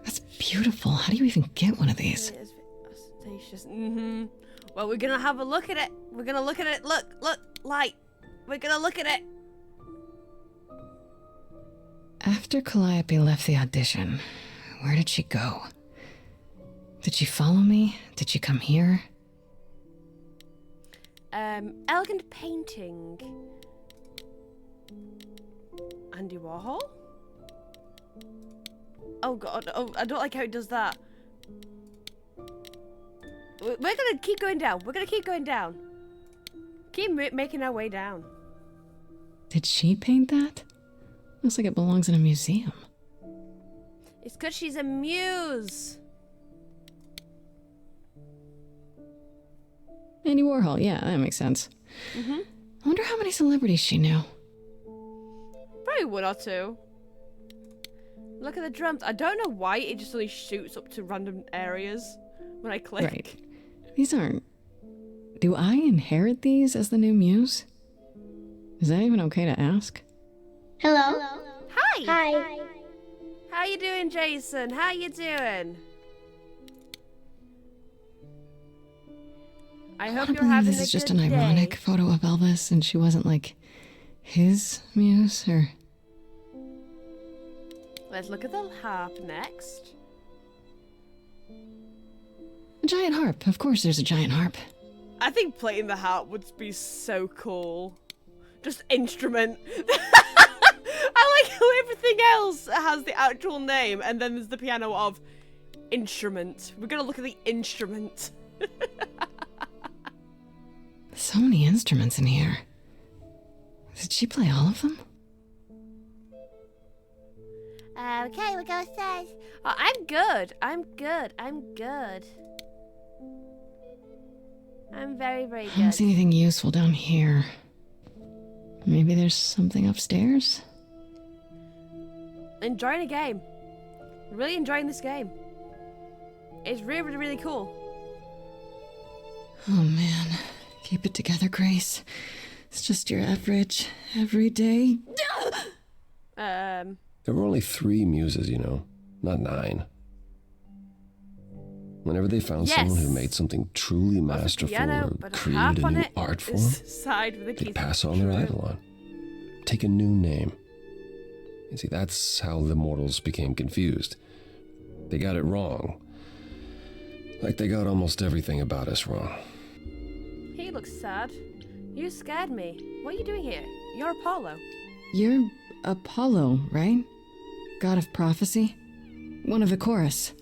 That's beautiful. How do you even get one of these? It is ostentatious. Mm-hmm. Well, we're gonna have a look at it. We're gonna look at it. Look, light. We're gonna look at it. After Calliope left the audition, where did she go? Did she follow me? Did she come here? Elegant painting. Andy Warhol? Oh god, oh, I don't like how it does that. We're gonna keep going down. We're gonna keep going down. Keep making our way down. Did she paint that? Looks like it belongs in a museum. It's because she's a muse. Andy Warhol, yeah, that makes sense. Mm-hmm. I wonder how many celebrities she knew. Probably 1 or 2. Look at the drums. I don't know why it just really shoots up to random areas when I click. Right. These aren't... Do I inherit these as the new muse? Is that even okay to ask? Hello? Hi! Hi. How you doing, Jason? How you doing? I hope you're having this is just a an good ironic day. photo of Elvis and she wasn't like his muse or... Let's look at the harp next. A giant harp. Of course there's a giant harp. I think playing the harp would be so cool. Just instrument. I like how everything else has the actual name and then there's the piano of instrument. We're gonna look at the instrument. So many instruments in here. Did she play all of them? Okay, we'll go upstairs. Oh, I'm good. I'm good. I'm good. I'm very, very I don't good. see anything useful down here. Maybe there's something upstairs? Enjoying the game. Really enjoying this game. It's really, really, really cool. Oh man. Keep it together, Grace. It's just your average, everyday... There were only 3 muses, you know, not 9. Whenever they found someone who made something truly masterful piano, or but a created harp a on new it art form, is side with a they'd keys. pass on their idol on. Take a new name. You see, that's how the mortals became confused. They got it wrong. Like they got almost everything about us wrong. He looks sad. You scared me. What are you doing here? You're Apollo. You're Apollo, right? god of prophecy? One of the chorus.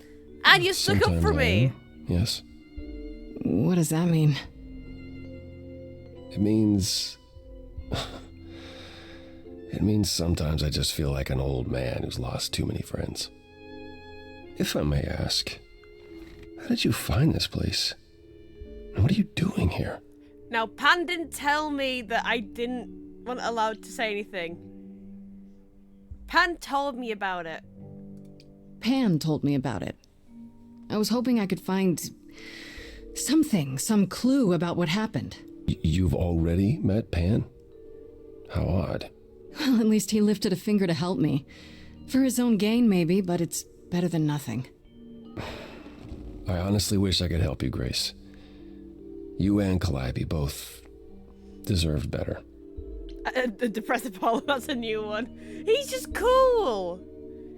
And you stuck up for me. Yes. What does that mean? It means... It means sometimes I just feel like an old man who's lost too many friends. If I may ask, how did you find this place? And what are you doing here? Now, Pan didn't tell me that I wasn't allowed to say anything. Pan told me about it. Pan told me about it. I was hoping I could find some clue about what happened. You've already met Pan? How odd. Well, at least he lifted a finger to help me. For his own gain, maybe, but it's better than nothing. I honestly wish I could help you, Grace. You and Calliope both deserved better. The Depressed Apollo, that's a new one. He's just cool.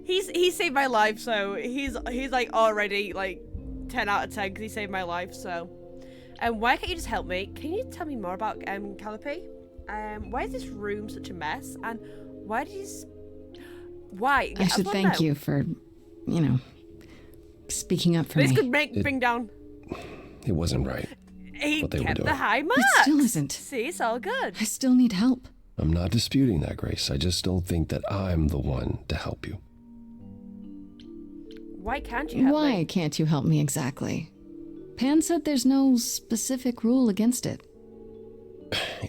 He saved my life, so he's like already like 10 out of 10 because he saved my life. So, why can't you just help me? Can you tell me more about Calliope? Why is this room such a mess? And why did you? Why? I should thank you for, speaking up for me. This could bring down. It wasn't right. He what they were kept doing. the high marks. It still isn't. See, it's all good. I still need help. I'm not disputing that, Grace. I just don't think that I'm the one to help you. Why can't you help me? Why can't you help me exactly? Pan said there's no specific rule against it.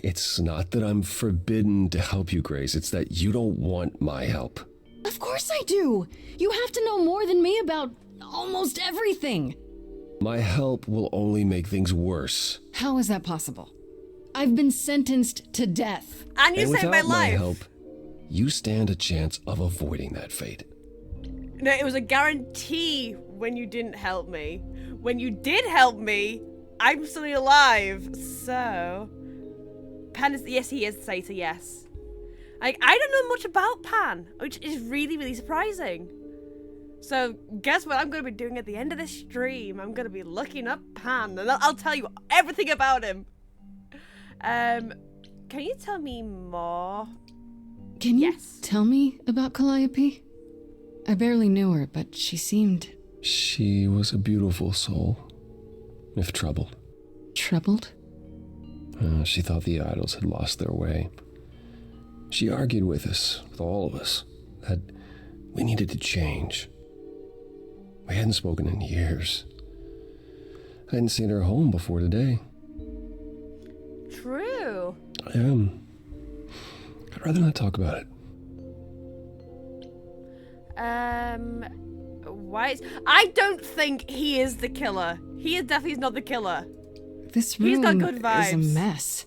It's not that I'm forbidden to help you, Grace. It's that you don't want my help. Of course I do. You have to know more than me about almost everything. My help will only make things worse. How is that possible? I've been sentenced to death. And you saved my without my life. help, you stand a chance of avoiding that fate. No, it was a guarantee when you didn't help me. When you did help me, I'm still alive. So, Pan is, yes, he is Sata, yes. Like, I don't know much about Pan, which is really, really surprising. So, guess what I'm going to be doing at the end of this stream? I'm going to be looking up Pan, and I'll tell you everything about him. Can you tell me more? Can you tell me about Calliope? I barely knew her, but she seemed... She was a beautiful soul, if troubled. Troubled? She thought the idols had lost their way. She argued with us, with all of us, that we needed to change. We hadn't spoken in years. I hadn't seen her home before today. True. I'd rather not talk about it. Why? I don't think he is the killer. He is definitely not the killer. This room He's got good vibes. is a mess.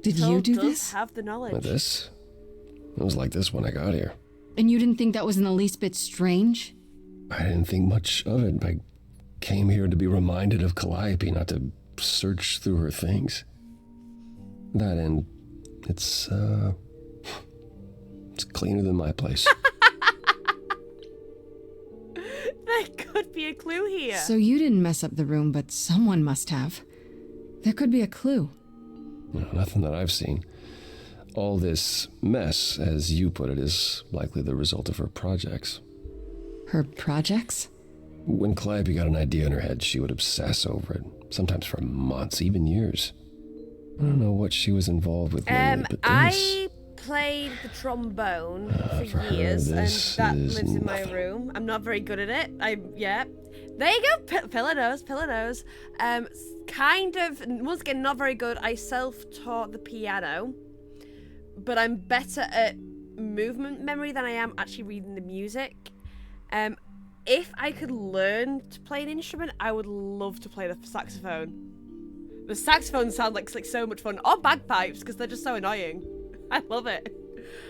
Did Phil you do does this? Have the knowledge. But this? It was like this when I got here. And you didn't think that was in the least bit strange? I didn't think much of it. I came here to be reminded of Calliope, not to search through her things. That and it's cleaner than my place. There could be a clue here. So you didn't mess up the room, but someone must have. There could be a clue. No, nothing that I've seen. All this mess, as you put it, is likely the result of her projects. Her projects? When Calliope got an idea in her head, she would obsess over it, sometimes for months, even years. I don't know what she was involved with lately, but this... I played the trombone for years, and that lives in my room. I'm not very good at it. Yeah. There you go, pillar nose. Kind of, once again, not very good. I self-taught the piano, but I'm better at movement memory than I am actually reading the music. If I could learn to play an instrument, I would love to play the saxophone. The saxophone sounds like so much fun. Or bagpipes, because they're just so annoying. I love it.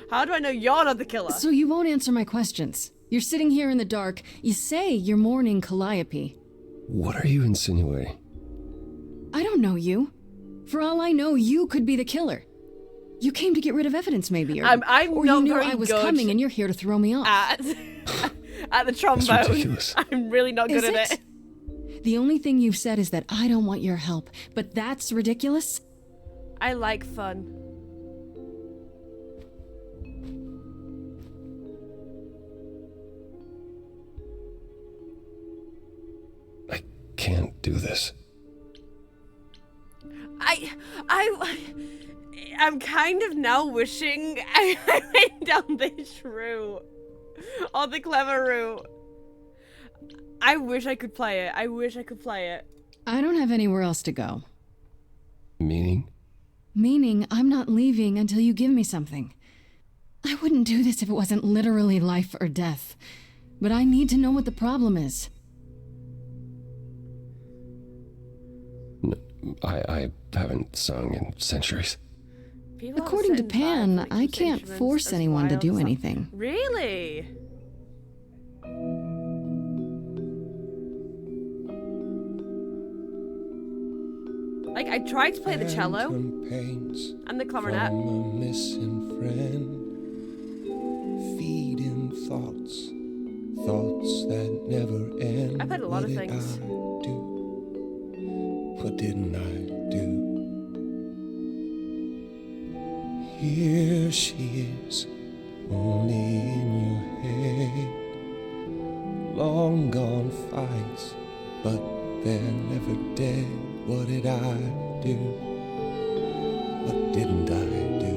How do I know you're not the killer? So you won't answer my questions. You're sitting here in the dark. You say you're mourning Calliope. What are you insinuating? I don't know you. For all I know, you could be the killer. You came to get rid of evidence, maybe, or I'm or not you knew very I was good coming and you're here to throw me off. At the trombone. I'm really not good at it. The only thing you've said is that I don't want your help, but that's ridiculous? I like fun. can't do this. I'm kind of now wishing I went down this route. Or the clever route. I wish I could play it. I wish I could play it. I don't have anywhere else to go. Meaning? Meaning I'm not leaving until you give me something. I wouldn't do this if it wasn't literally life or death. But I need to know what the problem is. I haven't sung in centuries. People According to have Pan, like I can't instruments force as anyone to wild do as- anything. Really? Like, I tried to play the cello and the clarinet. From a missing friend, feeding thoughts that never end. I played a lot of What did things. I do? What didn't I do? Here she is, only in your head. Long gone fights, but they're never dead. What did I do? What didn't I do?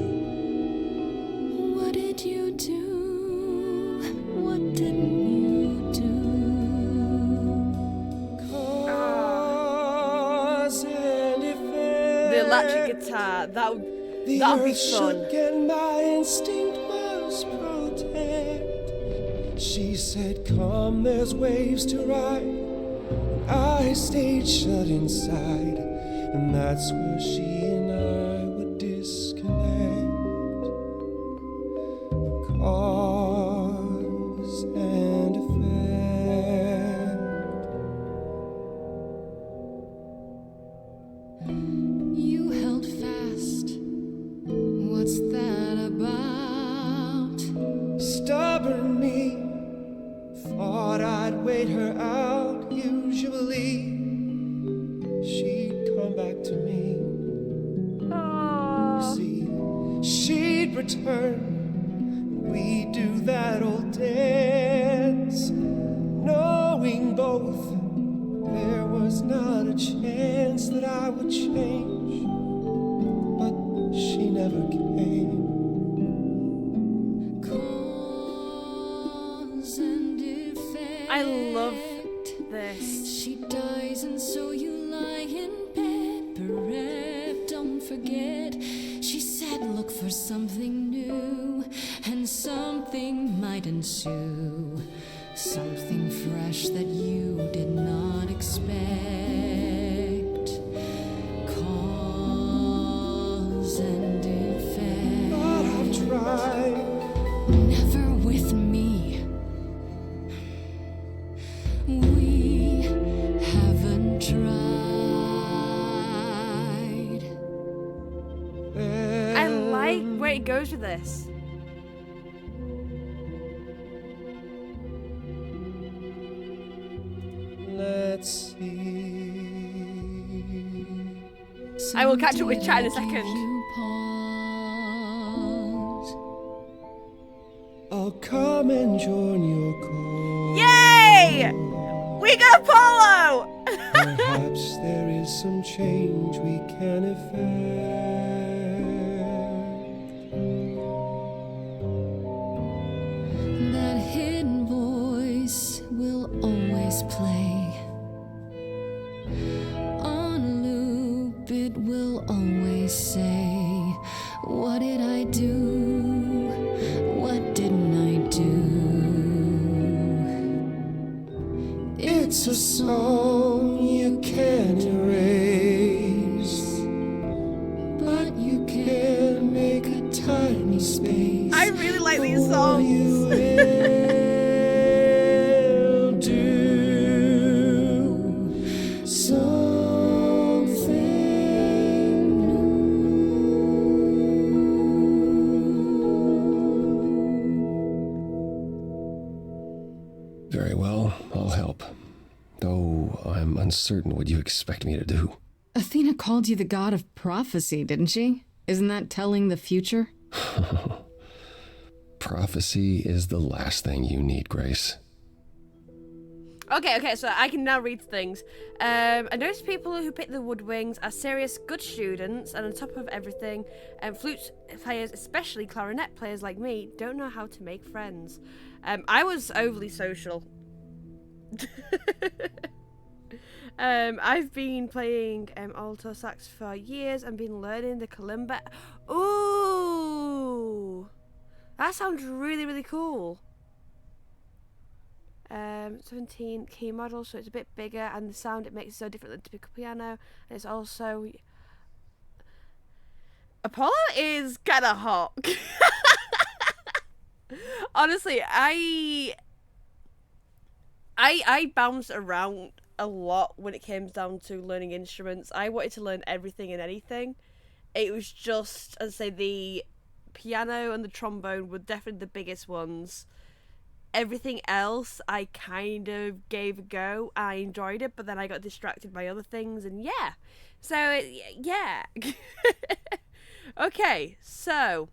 What did you do? What didn't you do? Cause and effect. The electric guitar, that'll be fun. Shook and my instinct must protect. She said, come, there's waves to ride. I stayed shut inside, and that's where she and I would disconnect. Cause and effect. You held fast. What's that about? Stubborn me, thought I'd wait her out. Usually, she'd come back to me. You see, she'd return. We'd do that old dance, knowing both there was not a chance that I would change. But she never came. Cause and effect. I love this. She dies and so you lie in bed, bereft, don't forget. She said look for something new, and something might ensue. Something fresh that you did not expect. Cause and effect. But I've tried. Never with me. We haven't tried. I like where it goes with this. Let's see. I will catch up with chat in a second. I'll come and join your call. Yay! We got Apollo! Perhaps there is some change we can effect. That hidden voice will always play. On loop, it will always say, what did I do? What didn't I do? It's a song you can't erase, but you can make a tiny space. I really like these songs. You will do something Very well, I'll help. Though I'm uncertain what you expect me to do. Athena called you the god of prophecy, didn't she? Isn't that telling the future? Prophecy is the last thing you need, Grace. Okay, so I can now read things. I noticed people who pick the woodwings are serious, good students, and on top of everything, flute players, especially clarinet players like me, don't know how to make friends. I was overly social. I've been playing alto sax for years and been learning the kalimba. Ooh, that sounds really, really cool. 17 key model, so it's a bit bigger, and the sound it makes is so different than typical piano. And it's also Apollo is kind of hot. Honestly, I bounced around a lot when it came down to learning instruments. I wanted to learn everything and anything. It was just, as I say, the piano and the trombone were definitely the biggest ones. Everything else I kind of gave a go. I enjoyed it, but then I got distracted by other things, and yeah. So, yeah. Okay, so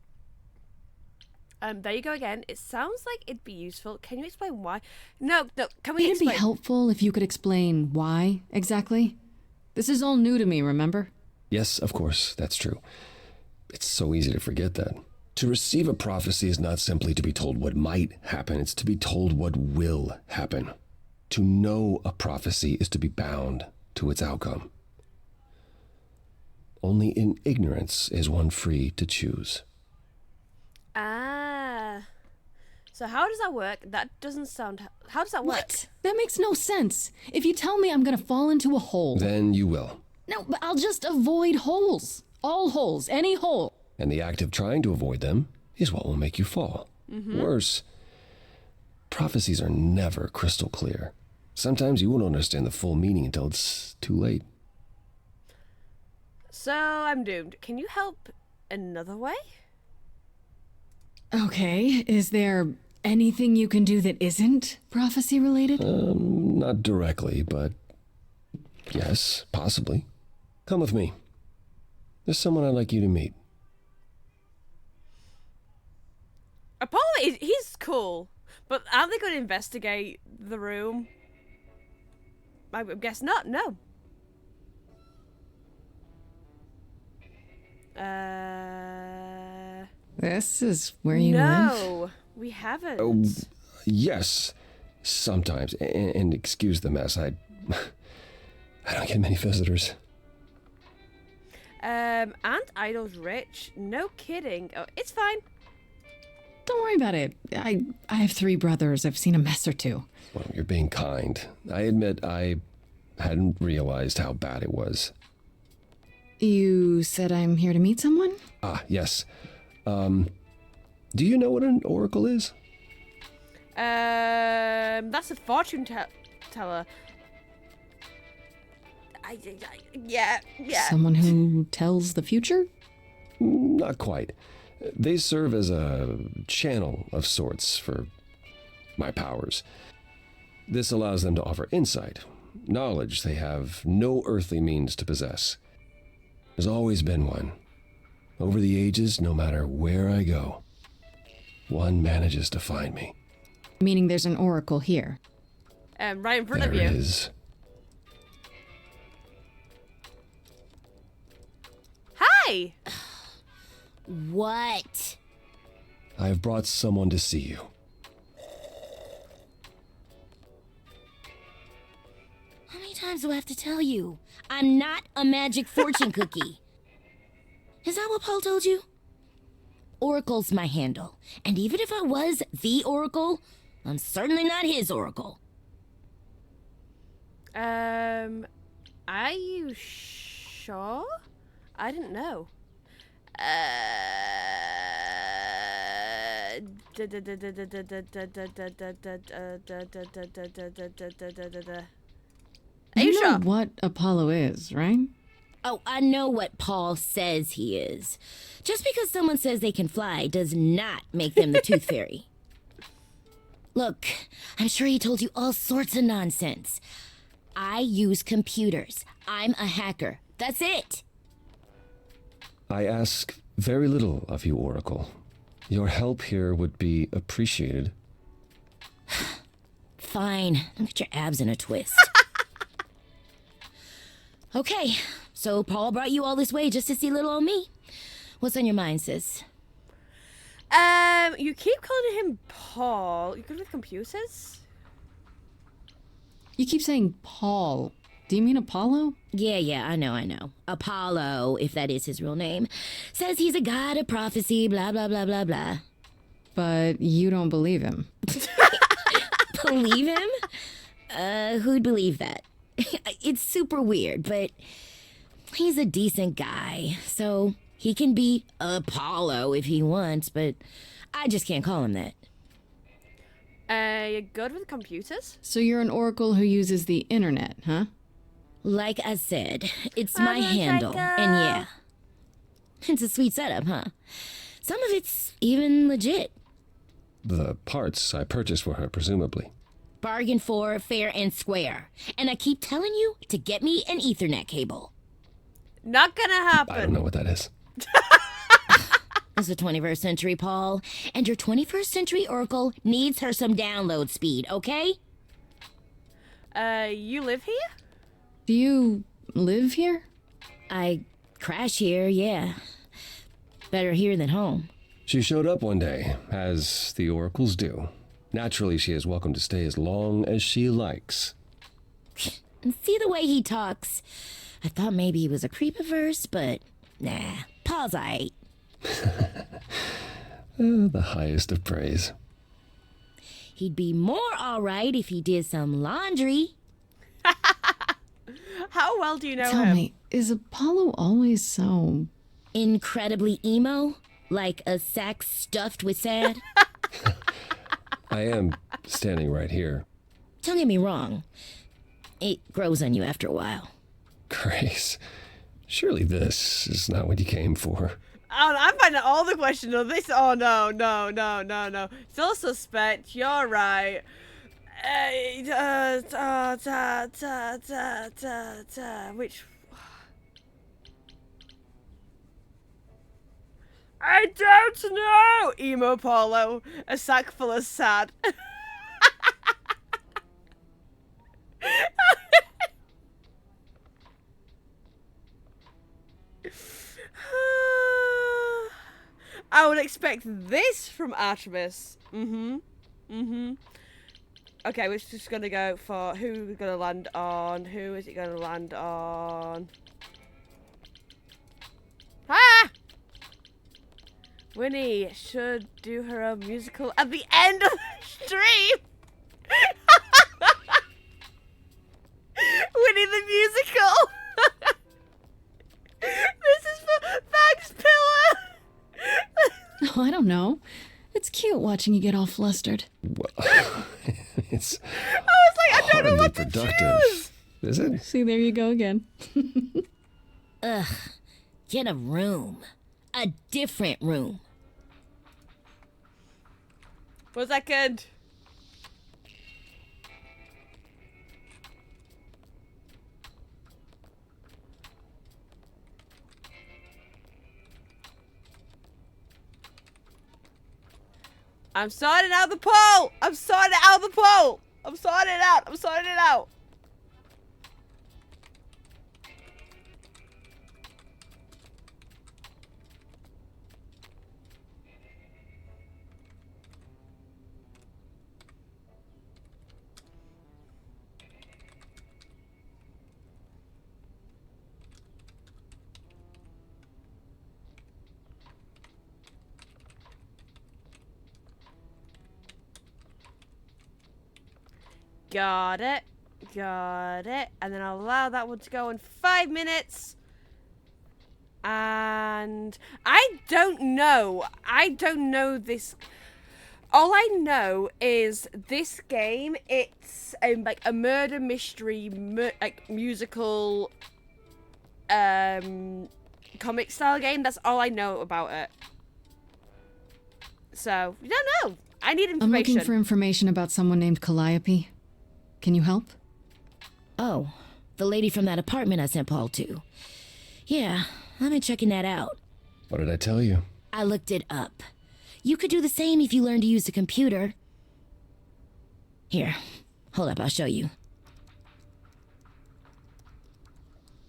there you go again. It sounds like it'd be useful. Can you explain why? No, can we It'd explain? be helpful if you could explain why, exactly. This is all new to me, remember? Yes, of course, that's true. It's so easy to forget that. To receive a prophecy is not simply to be told what might happen, it's to be told what will happen. To know a prophecy is to be bound to its outcome. Only in ignorance is one free to choose. Ah. So how does that work? That doesn't sound... How does that work? What? That makes no sense. If you tell me I'm gonna fall into a hole... Then you will. No, but I'll just avoid holes. All holes, any hole. And the act of trying to avoid them is what will make you fall. Mm-hmm. Worse, prophecies are never crystal clear. Sometimes you won't understand the full meaning until it's too late. So I'm doomed. Can you help another way? Okay, is there anything you can do that isn't prophecy related? Not directly, but yes, possibly. Come with me. There's someone I'd like you to meet. Apollo, he's cool, but aren't they going to investigate the room? I guess not, no. This is where you live? No, we haven't. Oh, yes, sometimes. And excuse the mess, I don't get many visitors. Aunt Idol's rich. No kidding. Oh, it's fine. Don't worry about it. I have 3 brothers. I've seen a mess or two. Well, you're being kind. I admit I hadn't realized how bad it was. You said I'm here to meet someone? Ah, yes. Do you know what an oracle is? That's a fortune teller. Yeah. Someone who tells the future? Not quite. They serve as a channel of sorts for my powers. This allows them to offer insight, knowledge they have no earthly means to possess. There's always been one. Over the ages, no matter where I go, one manages to find me. Meaning there's an oracle here. Right in front of you. There is. Hi! What? I have brought someone to see you. How many times do I have to tell you? I'm not a magic fortune cookie. Is that what Paul told you? Oracle's my handle. And even if I was the Oracle, I'm certainly not his Oracle. Are you sure? I didn't know. Are you know sure? what Apollo is, right? Oh, I know what Paul says he is. Just because someone says they can fly does not make them the Tooth Fairy. Look, I'm sure he told you all sorts of nonsense. I use computers. I'm a hacker. That's it. I ask very little of you, Oracle. Your help here would be appreciated. Fine. Don't get your abs in a twist. Okay, so Paul brought you all this way just to see little old me. What's on your mind, sis? You keep calling him Paul. You good with computers? You keep saying Paul. Do you mean Apollo? Yeah, I know. Apollo, if that is his real name, says he's a god of prophecy, blah, blah, blah, blah, blah. But you don't believe him. Believe him? Who'd believe that? It's super weird, but he's a decent guy, so he can be Apollo if he wants, but I just can't call him that. You're good with computers? So you're an oracle who uses the internet, huh? Like I said, it's my handle, and yeah. It's a sweet setup, huh? Some of it's even legit. The parts I purchased for her, presumably. Bargain for, fair and square. And I keep telling you to get me an Ethernet cable. Not gonna happen. I don't know what that is. It's the 21st century, Paul. And your 21st century Oracle needs her some download speed, okay? You live here? Do you live here? I crash here, yeah. Better here than home. She showed up one day, as the oracles do. Naturally, she is welcome to stay as long as she likes. And see the way he talks. I thought maybe he was a creepiverse, but nah, Paul's aight. The highest of praise. He'd be more alright if he did some laundry. How well do you know Tell him? me, is Apollo always so... incredibly emo? Like a sack stuffed with sad? I am standing right here. Don't get me wrong. It grows on you after a while. Grace, surely this is not what you came for. I'm finding all the questions of this. Oh, no. Still suspect. You're right. Which... I don't know! Emo Polo. A sack full of sad. I would expect this from Artemis. Okay, we're just gonna go for who we're gonna land on. Who is it gonna land on? Ah! Winnie should do her own musical at the end of the stream. Winnie the musical. This is for Thanks Pillar. Oh, I don't know. It's cute watching you get all flustered. Well, it's I was like, I don't know hardly what to productive, choose. is it? See, there you go again. Ugh. Get a room. A different room. 1 second. I'm sorting out the poll. I'm sorting out the poll. I'm sorting it out. I'm sorting it out. Got it. Got it. And then I'll allow that one to go in 5 minutes. And I don't know. I don't know this. All I know is this game, it's like a murder mystery, like musical, comic style game. That's all I know about it. So, I don't know. I need information. I'm looking for information about someone named Calliope. Can you help? Oh, the lady from that apartment I sent Paul to. Yeah, I've been checking that out. What did I tell you? I looked it up. You could do the same if you learned to use the computer. Here, Hold up, I'll show you.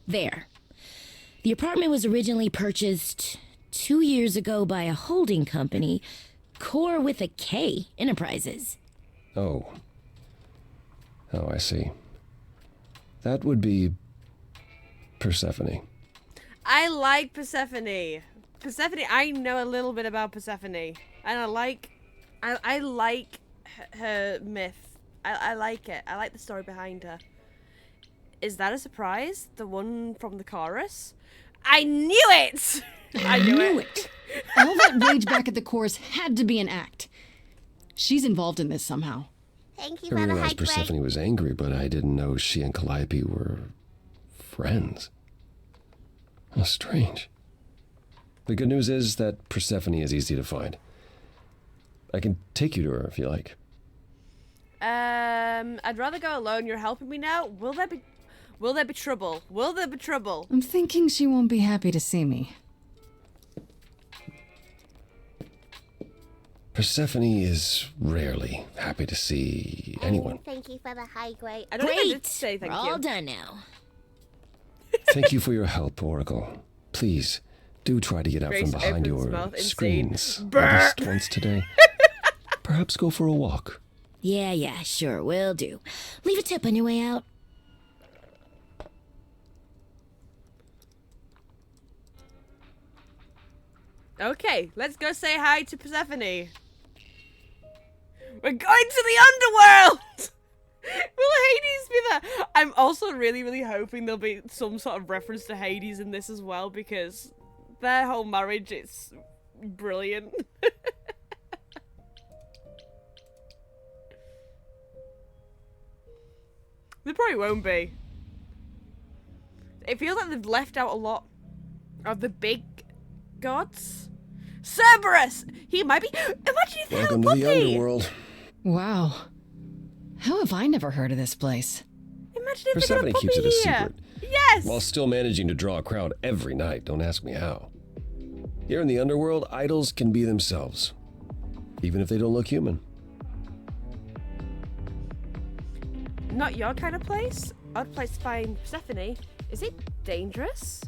There. The apartment was originally purchased 2 years ago by a holding company, Core with a K Enterprises. Oh. Oh, I see. That would be Persephone. I like Persephone. Persephone, I know a little bit about Persephone. And I like her myth. I like it. I like the story behind her. Is that a surprise? The one from the chorus? I knew it! I knew it. All that rage back at the chorus had to be an act. She's involved in this somehow. Thank you I for the high realized grade. Persephone was angry, but I didn't know she and Calliope were friends. How strange. The good news is that Persephone is easy to find. I can take you to her if you like. I'd rather go alone. You're helping me now. Will there be trouble? Will there be trouble? I'm thinking she won't be happy to see me. Persephone is rarely happy to see anyone. Thank you for the high grade. I don't think I did Great. say thank We're you. all done now. Thank you for your help, Oracle. Please, do try to get out Grace from behind opens your mouth in scene. screens Brr. at least once today. Perhaps go for a walk. Yeah, sure, will do. Leave a tip on your way out. Okay, let's go say hi to Persephone. We're going to the underworld! Will Hades be there? I'm also really, really hoping there'll be some sort of reference to Hades in this as well, because their whole marriage is brilliant. There probably won't be. It feels like they've left out a lot of the big gods. Cerberus! He might be. Imagine if they had a Welcome to the puppy! underworld. Wow. How have I never heard of this place? Imagine if Persephone they had a keeps it puppy a here. secret. Yes! While still managing to draw a crowd every night. Don't ask me how. Here in the underworld, idols can be themselves, even if they don't look human. Not your kind of place? Odd place to find Persephone. Is it dangerous?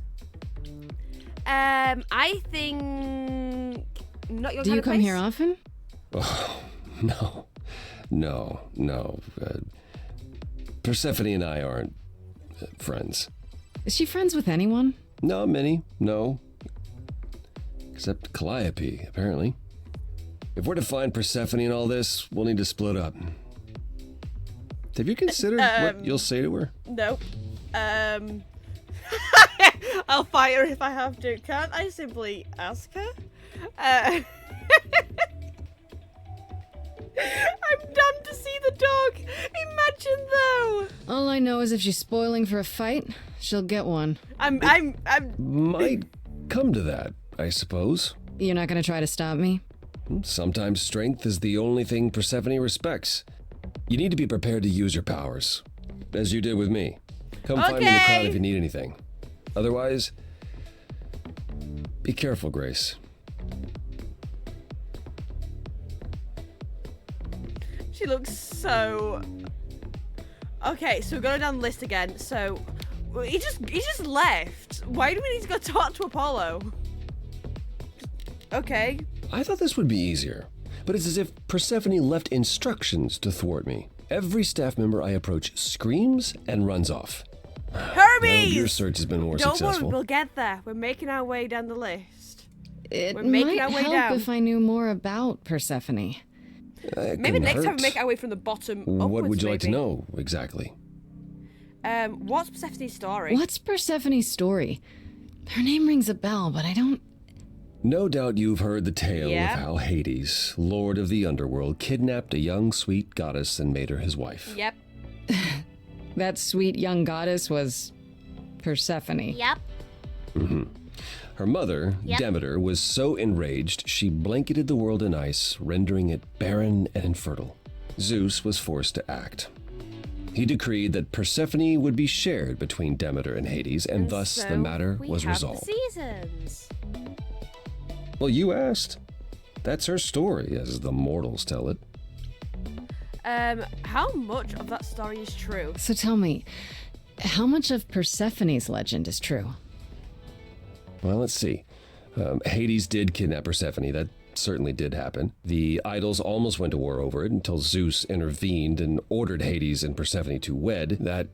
I think not your Do kind you of come place. here often? Oh, no. Persephone and I aren't friends. Is she friends with anyone? Not many, no. Except Calliope, apparently. If we're to find Persephone in all this, we'll need to split up. Have you considered what you'll say to her? No. I'll fight her if I have to. Can't I simply ask her? I'm done to see the dog. Imagine though. All I know is if she's spoiling for a fight, she'll get one. I'm. Might come to that, I suppose. You're not gonna try to stop me? Sometimes strength is the only thing Persephone respects. You need to be prepared to use your powers, as you did with me. Come find me in the crowd if you need anything. Otherwise, be careful, Grace. She looks so. Okay, so we're going down the list again. So he just left. Why do we need to go talk to Apollo? Okay. I thought this would be easier, but it's as if Persephone left instructions to thwart me. Every staff member I approach screams and runs off. Hermes! Your search has been more Don't successful. worry, we'll get there. We're making our way down the list. It We're making might our way help down. if I knew more about Persephone. Maybe next time we make our way from the bottom upwards. What would you like to maybe. know exactly? What's Persephone's story? What's Persephone's story? Her name rings a bell, but I don't... No doubt you've heard the tale Yeah. of how Hades, lord of the underworld, kidnapped a young sweet goddess and made her his wife. Yep. That sweet young goddess was Persephone. Yep. Mm-hmm. Her mother, Yep. Demeter, was so enraged she blanketed the world in ice, rendering it barren and infertile. Zeus was forced to act. He decreed that Persephone would be shared between Demeter and Hades, and thus So the matter we was have resolved. The seasons. Well, you asked. That's her story, as the mortals tell it. How much of that story is true? So tell me, how much of Persephone's legend is true? Well, let's see. Hades did kidnap Persephone. That certainly did happen. The idols almost went to war over it until Zeus intervened and ordered Hades and Persephone to wed. That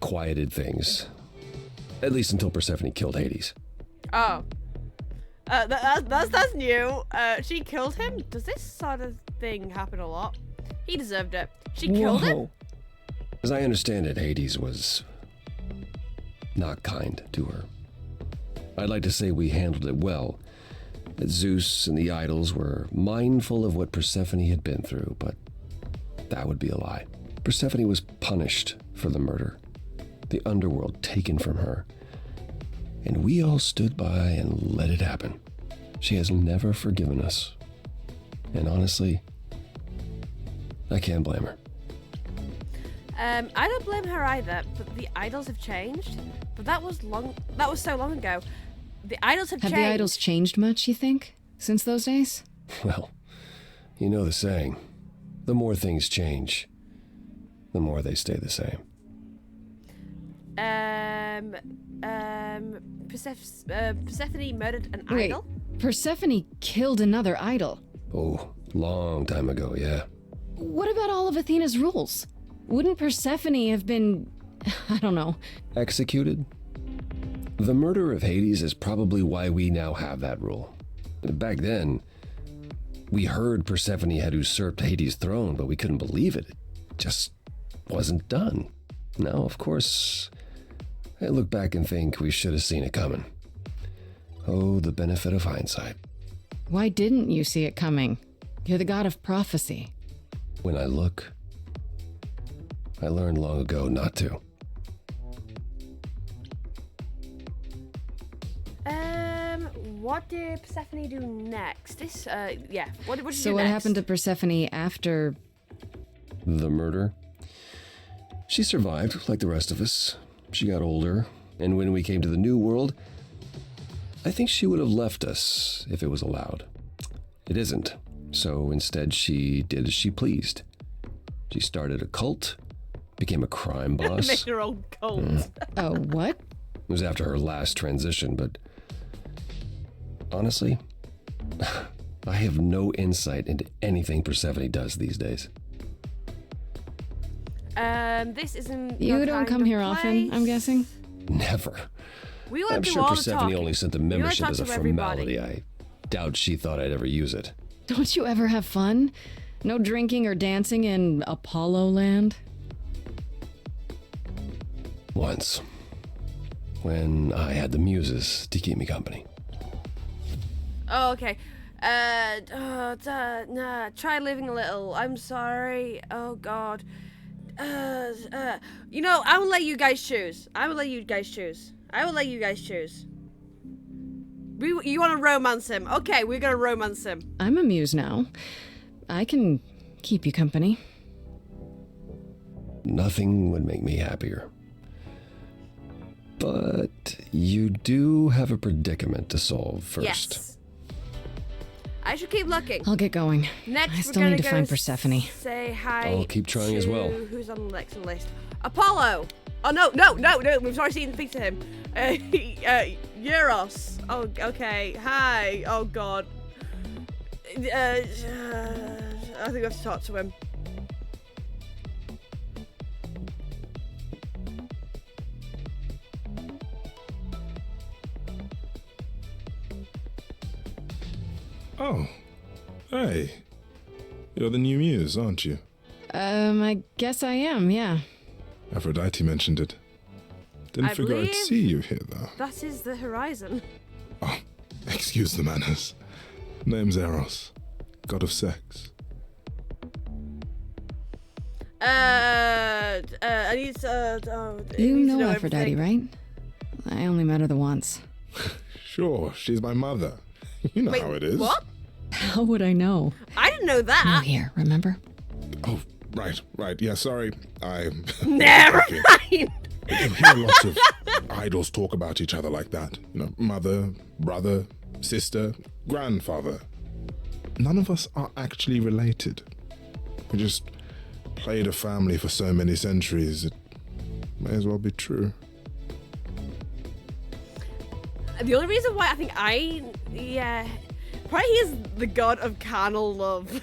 quieted things. At least until Persephone killed Hades. Oh. That's new. She killed him? Does this sort of thing happen a lot? He deserved it. She killed him? As I understand it, Hades was not kind to her. I'd like to say we handled it well, that Zeus and the idols were mindful of what Persephone had been through, but that would be a lie. Persephone was punished for the murder, the underworld taken from her, and we all stood by and let it happen. She has never forgiven us, and honestly, I can't blame her. I don't blame her either, but the idols have changed. But that was so long ago. The idols have changed. Have the idols changed much, you think, since those days? Well, you know the saying, the more things change, the more they stay the same. Persephone murdered an idol? Wait, Persephone killed another idol? Oh, long time ago, yeah. What about all of Athena's rules? Wouldn't Persephone have been, I don't know, executed? The murder of Hades is probably why we now have that rule. Back then, we heard Persephone had usurped Hades' throne, but we couldn't believe it. It just wasn't done. Now, of course, I look back and think we should have seen it coming. Oh, the benefit of hindsight. Why didn't you see it coming? You're the god of prophecy. When I look, I learned long ago not to. What did Persephone do next? What did she do next? So what happened to Persephone after the murder? She survived, like the rest of us. She got older, and when we came to the New World, I think she would have left us if it was allowed. It isn't, so instead she did as she pleased. She started a cult, became a crime boss. Make her own cult. Oh, what? It was after her last transition, but honestly, I have no insight into anything Persephone does these days. This isn't. You don't come here often, I'm guessing? Never. We want I'm to do sure all the Persephone talking. only sent the We wanna membership talk as a to everybody. formality. I doubt she thought I'd ever use it. Don't you ever have fun? No drinking or dancing in Apollo Land? Once. When I had the muses to keep me company. Oh, okay. Try living a little. I'm sorry. Oh, God. You know, I will let you guys choose. You want to romance him? Okay, we're gonna romance him. I'm a muse now. I can keep you company. Nothing would make me happier. But you do have a predicament to solve first. Yes. I should keep looking. I'll get going. Next, I we're still gonna need to go find Persephone. Say hi. I'll keep trying as well. Who's on the next list? Apollo. Oh no! We've already seen speak to him. Euros. Oh, okay. Hi. Oh God. I think we have to talk to him. Oh, hey. You're the new muse, aren't you? I guess I am, yeah. Aphrodite mentioned it. Didn't I figure I'd believe see you here, though. That is the horizon. Excuse the manners. Name's Eros, god of sex. I need to. You need to know Aphrodite, everything. right? I only met her the once. Sure, she's my mother. You know Wait, how it is. What? How would I know? I didn't know that. No, here, remember? Oh, right. Yeah, sorry. Never mind. You hear lots of idols talk about each other like that. You know, mother, brother, sister, grandfather. None of us are actually related. We're just played a family for so many centuries, it may as well be true. The only reason why I think probably he is the god of carnal love.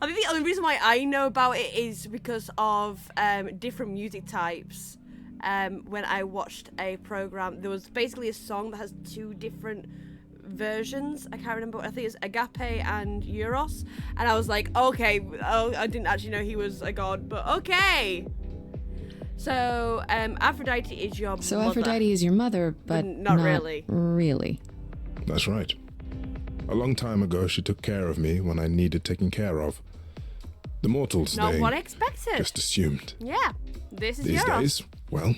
I think the only reason why I know about it is because of different music types. When I watched a program, there was basically a song that has two different versions. I can't remember. I think it's Agape and Euros. And I was like, okay, I didn't actually know he was a god, but okay. So Aphrodite is your mother. So Aphrodite is your mother, but not really. Really. That's right. A long time ago, she took care of me when I needed taking care of. The mortals, Not they what I expected. just assumed. Yeah, this is These Euros. days, well,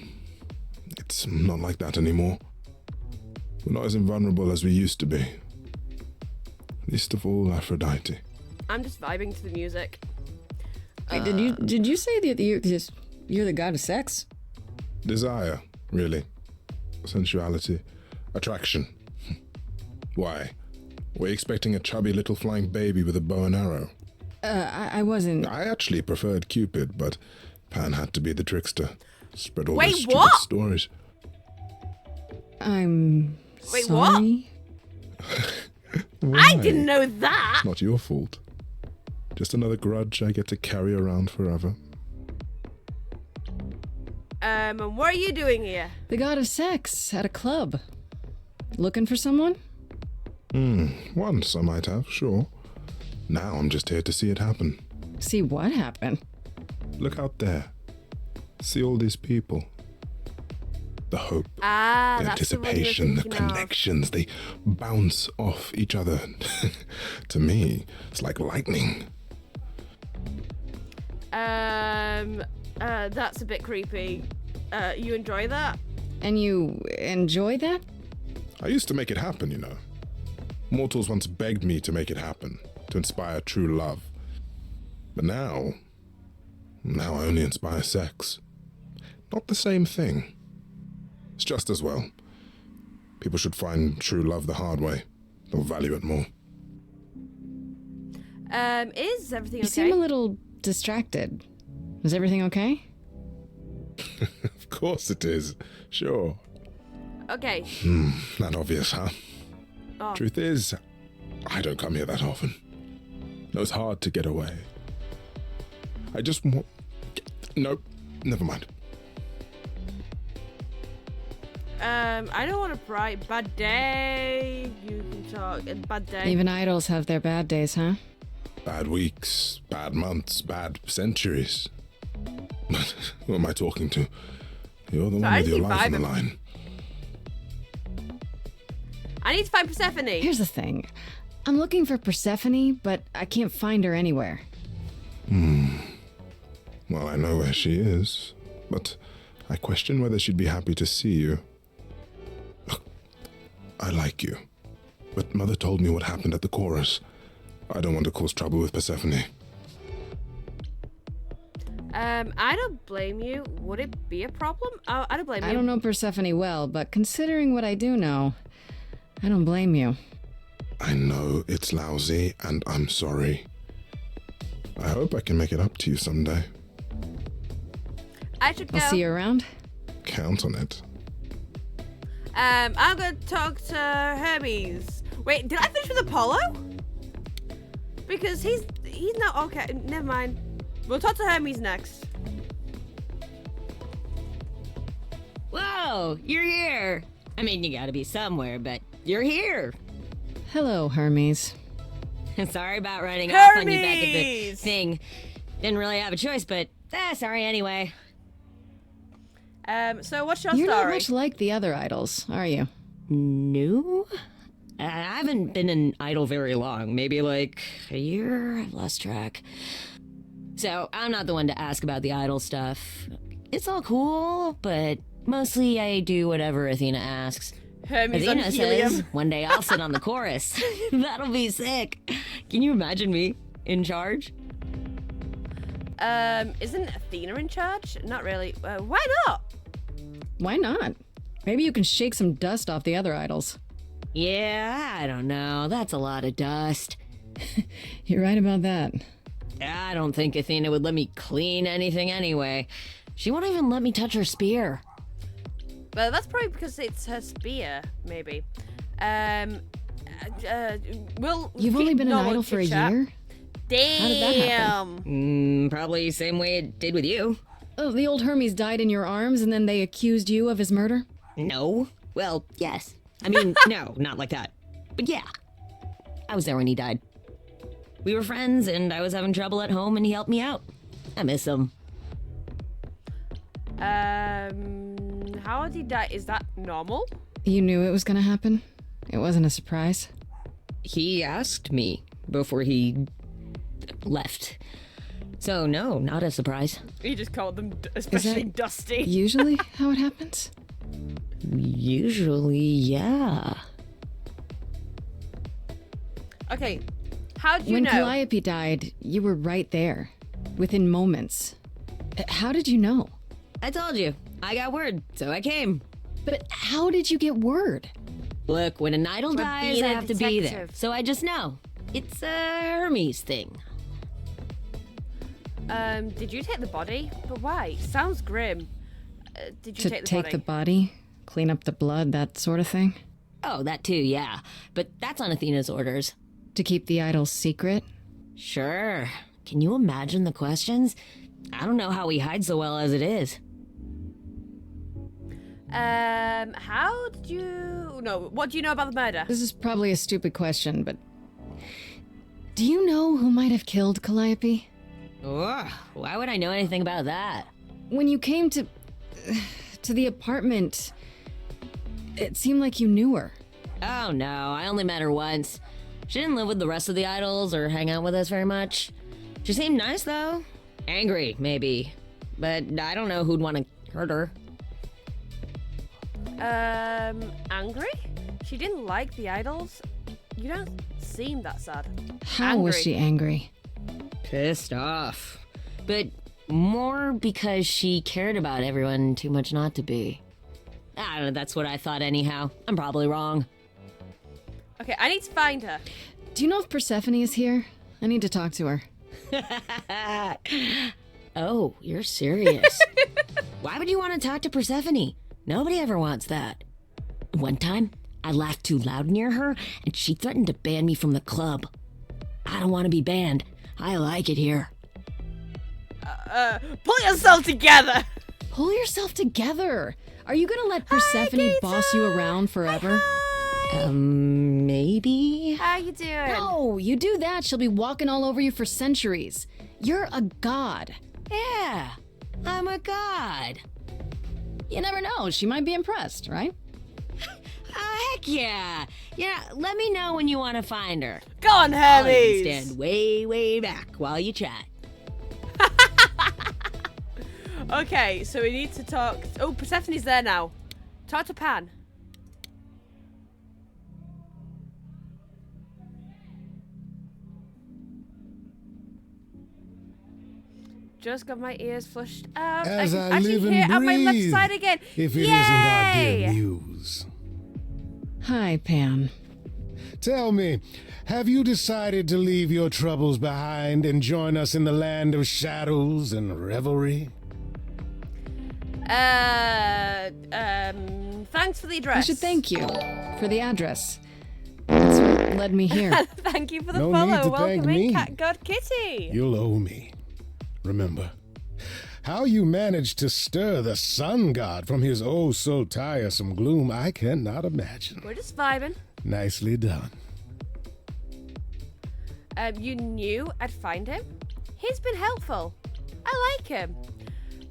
it's not like that anymore. We're not as invulnerable as we used to be. Least of all, Aphrodite. I'm just vibing to the music. Wait, did you say that you're the god of sex? Desire, really. Sensuality. Attraction. Why? Were you expecting a chubby little flying baby with a bow and arrow? I wasn't. I actually preferred Cupid, but Pan had to be the trickster. Spread all Wait, those stupid what? stories. I'm Wait, sorry. I didn't know that. Not your fault. Just another grudge I get to carry around forever. And what are you doing here? The god of sex at a club. Looking for someone? Once I might have, sure. Now I'm just here to see it happen. See what happened? Look out there. See all these people. The hope, the That's the one you're anticipation, the thinking of. connections, they bounce off each other. To me, it's like lightning. That's a bit creepy. You enjoy that? And you enjoy that? I used to make it happen, you know. Mortals once begged me to make it happen, to inspire true love. But now I only inspire sex. Not the same thing. It's just as well. People should find true love the hard way. They'll value it more. Is everything You okay? seem a little distracted. Is everything okay? Of course it is. Sure. Okay. Not obvious, huh? Oh. Truth is, I don't come here that often. No, it's hard to get away. I just want... Nope, never mind. I don't want to pry. Bad day. You can talk. Bad day. Even idols have their bad days, huh? Bad weeks, bad months, bad centuries. But who am I talking to? You're the one with your life on the line. I need to find Persephone. Here's the thing. I'm looking for Persephone, but I can't find her anywhere. Well, I know where she is, but I question whether she'd be happy to see you. Look, I like you, but Mother told me what happened at the chorus. I don't want to cause trouble with Persephone. I don't blame you. Would it be a problem? Oh, I don't blame you. I don't know Persephone well, but considering what I do know, I don't blame you. I know it's lousy, and I'm sorry. I hope I can make it up to you someday. I should go. I'll see you around. Count on it. I'm gonna talk to Hermes. Wait, did I finish with Apollo? Because he's not okay. Never mind. We'll talk to Hermes next. Whoa, you're here. I mean, you gotta be somewhere, but you're here. Hello, Hermes. Sorry about running off on you back at the Hermes! thing. Didn't really have a choice, but sorry anyway. So what's your You're not story? much like the other idols, are you? No? I haven't been an idol very long. Maybe like a year? I've lost track. So I'm not the one to ask about the idol stuff. It's all cool, but mostly I do whatever Athena asks. Hermes on Athena helium. says one day I'll sit on the chorus. That'll be sick. Can you imagine me in charge? Isn't Athena in charge? Not really. Why not? Why not? Maybe you can shake some dust off the other idols. Yeah, I don't know. That's a lot of dust. You're right about that. I don't think Athena would let me clean anything anyway. She won't even let me touch her spear. Well, that's probably because it's her spear, maybe. Well, You've only been an idol for a year? Damn. How did that happen? Probably same way it did with you. Oh, the old Hermes died in your arms and then they accused you of his murder? No. Well, yes. I mean, no, not like that. But yeah. I was there when he died. We were friends and I was having trouble at home and he helped me out. I miss him. How did he die? Is that normal? You knew it was gonna happen? It wasn't a surprise? He asked me before he left. So no, not a surprise. He just called them especially Dusty. Usually how it happens? Usually, yeah. Okay, how did you when know? When Calliope died, you were right there, within moments. How did you know? I told you. I got word, so I came. But how did you get word? Look, when an idol For dies, being I a have to be there. detective. So I just know. It's a Hermes thing. Did you take the body? But why? Sounds grim. Did you To take the take body? the body? Clean up the blood, that sort of thing? Oh, that too, yeah. But that's on Athena's orders. To keep the idol's secret? Sure. Can you imagine the questions? I don't know how we hide so well as it is. How did you... No, what do you know about the murder? This is probably a stupid question, but... Do you know who might have killed Calliope? Ugh, why would I know anything about that? When you came to the apartment, it seemed like you knew her. Oh no, I only met her once. She didn't live with the rest of the idols or hang out with us very much. She seemed nice though. Angry, maybe. But I don't know who'd want to hurt her. Angry? She didn't like the idols? You don't seem that sad. How was she angry? Pissed off. But more because she cared about everyone too much not to be. I don't know, that's what I thought anyhow. I'm probably wrong. Okay, I need to find her. Do you know if Persephone is here? I need to talk to her. Oh, you're serious. Why would you want to talk to Persephone? Nobody ever wants that. One time, I laughed too loud near her, and she threatened to ban me from the club. I don't want to be banned. I like it here. Pull yourself together! Pull yourself together! Are you gonna let Persephone boss you around forever? Maybe? How you doing? No, you do that, she'll be walking all over you for centuries. You're a god. Yeah, I'm a god. You never know, she might be impressed, right? Heck yeah. Yeah, let me know when you want to find her. Go on, I'll Hermes! even stand way, way back while you chat. Okay, so we need to talk... Oh, Persephone's there now. Talk to Pan. Just got my ears flushed out. As can I actually live and hear out my left breathe, side again. if it Yay! isn't our dear muse. Hi, Pan. Tell me, have you decided to leave your troubles behind and join us in the land of shadows and revelry? Thanks for the address. I should thank you for the address. That's what led me here. Thank you for the No follow. need to Welcome thank in, me. Cat God Kitty. You'll owe me. Remember, how you managed to stir the sun god from his oh so tiresome gloom, I cannot imagine. We're just vibing. Nicely done. You knew I'd find him. He's been helpful. I like him.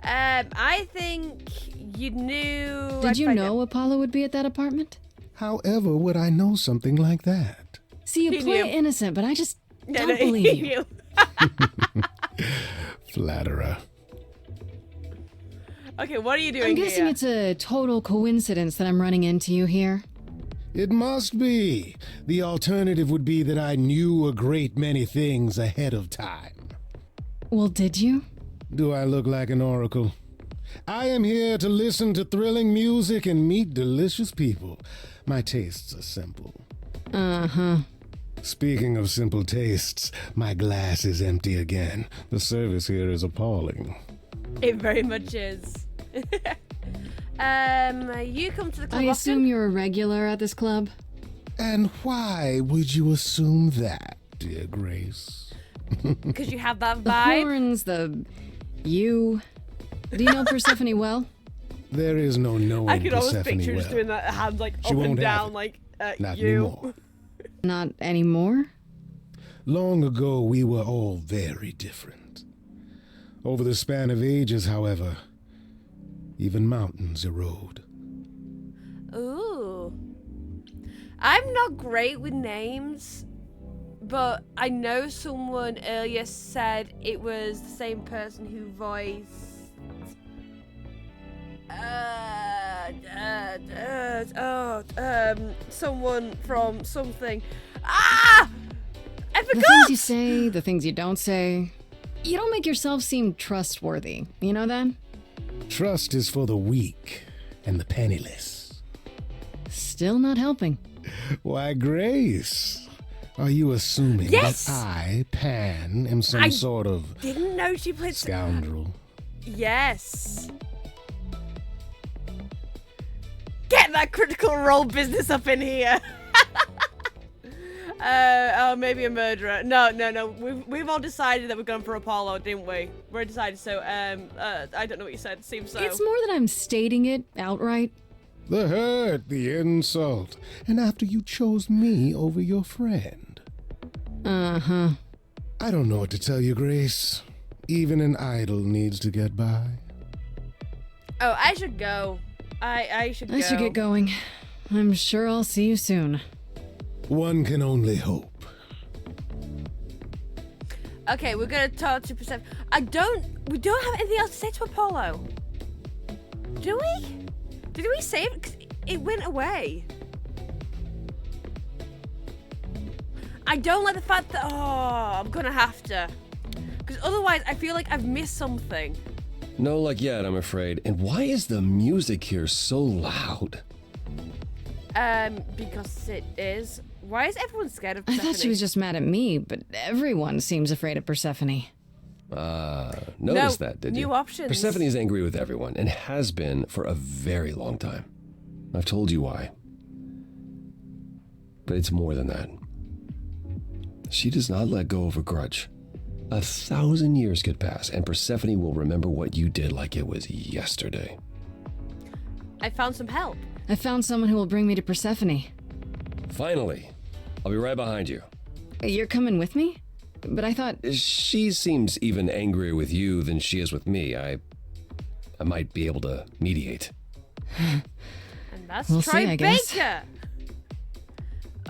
I think you knew. Did you know Apollo would be at that apartment? However would I know something like that? See, you He play knew. innocent, but I just No, don't no, believe he you. knew. Flatterer. Okay, what are you doing I'm guessing here? it's a total coincidence that I'm running into you here. It must be. The alternative would be that I knew a great many things ahead of time. Well, did you? Do I look like an oracle? I am here to listen to thrilling music and meet delicious people. My tastes are simple. Uh-huh. Speaking of simple tastes, my glass is empty again. The service here is appalling. It very much is. You come to the club I often? assume you're a regular at this club? And why would you assume that, dear Grace? Because you have that The vibe. horns, you. Do you know Persephone well? There is no knowing I could almost Persephone picture well. just doing that hands like She up and won't have down, it. like Not you. anymore. Not anymore? Long ago, we were all very different. Over the span of ages, however, even mountains erode. Ooh. I'm not great with names, but I know someone earlier said it was the same person who voiced someone from something. I forgot. The things you say, the things you don't say. You don't make yourself seem trustworthy. You know that? Trust is for the weak and the penniless. Still not helping. Why, Grace, are you assuming Yes! that I, Pan, am some I sort of Didn't know she played. scoundrel? Yes. Get that Critical Role business up in here. Oh, maybe a murderer. No. We've all decided that we're going for Apollo, didn't we? We're decided. So, I don't know what you said. Seems so. It's more that I'm stating it outright. The hurt, the insult, and after you chose me over your friend. Uh-huh. I don't know what to tell you, Grace. Even an idol needs to get by. Oh, I should go. I should go. I should get going. I'm sure I'll see you soon. One can only hope. Okay, we're gonna talk to Persephone. We don't have anything else to say to Apollo. Do we? Did we save it? 'Cause it went away. I don't like the fact that, I'm gonna have to. Because otherwise I feel like I've missed something. No luck yet, I'm afraid. And why is the music here so loud? Because it is. Why is everyone scared of I Persephone? thought she was just mad at me, but everyone seems afraid of Persephone. Noticed that, did you? new options. Persephone is angry with everyone and has been for a very long time. I've told you why. But it's more than that. She does not let go of a grudge. 1,000 years could pass, and Persephone will remember what you did like it was yesterday. I found some help. I found someone who will bring me to Persephone. Finally, I'll be right behind you. You're coming with me? But I thought... She seems even angrier with you than she is with me. I might be able to mediate. And that's We'll see, I guess. Baker.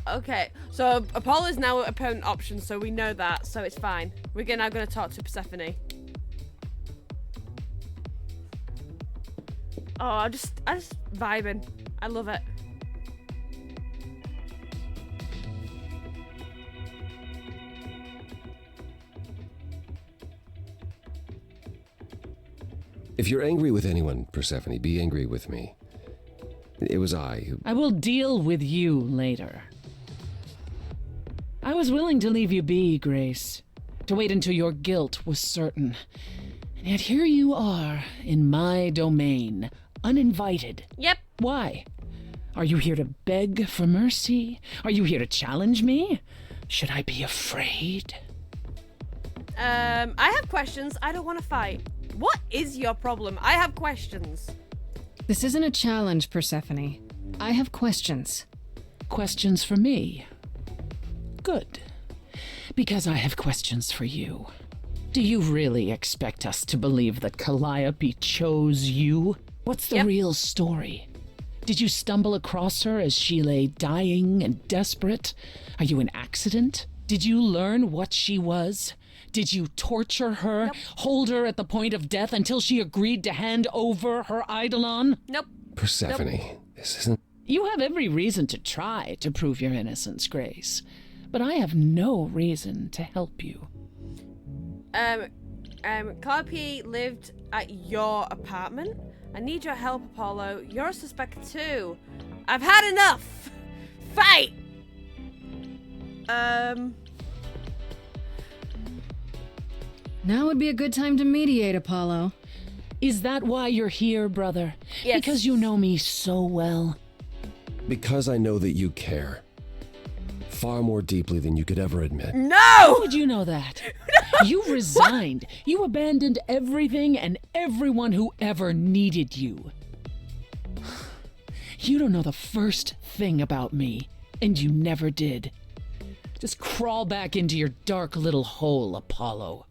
Okay, so Apollo is now opponent option, so we know that, so it's fine. We're now going to talk to Persephone. Oh, I just vibing. I love it. If you're angry with anyone, Persephone, be angry with me. It was I who... I will deal with you later. I was willing to leave you be, Grace, to wait until your guilt was certain. And yet here you are, in my domain, uninvited. Yep. Why? Are you here to beg for mercy? Are you here to challenge me? Should I be afraid? I have questions. I don't want to fight. What is your problem? I have questions. This isn't a challenge, Persephone. I have questions. Questions for me? Good. Because I have questions for you. Do you really expect us to believe that Calliope chose you? What's the real story? Did you stumble across her as she lay dying and desperate? Are you an accident? Did you learn what she was? Did you torture her, hold her at the point of death until she agreed to hand over her eidolon? Nope. Persephone, this isn't... You have every reason to try to prove your innocence, Grace. But I have no reason to help you. Calliope lived at your apartment. I need your help, Apollo. You're a suspect too. I've had enough. Fight! Now would be a good time to mediate, Apollo. Is that why you're here, brother? Yes. Because you know me so well. Because I know that you care. Far more deeply than you could ever admit. No! How would you know that? You resigned. You abandoned everything and everyone who ever needed you. You don't know the first thing about me, and you never did. Just crawl back into your dark little hole, Apollo.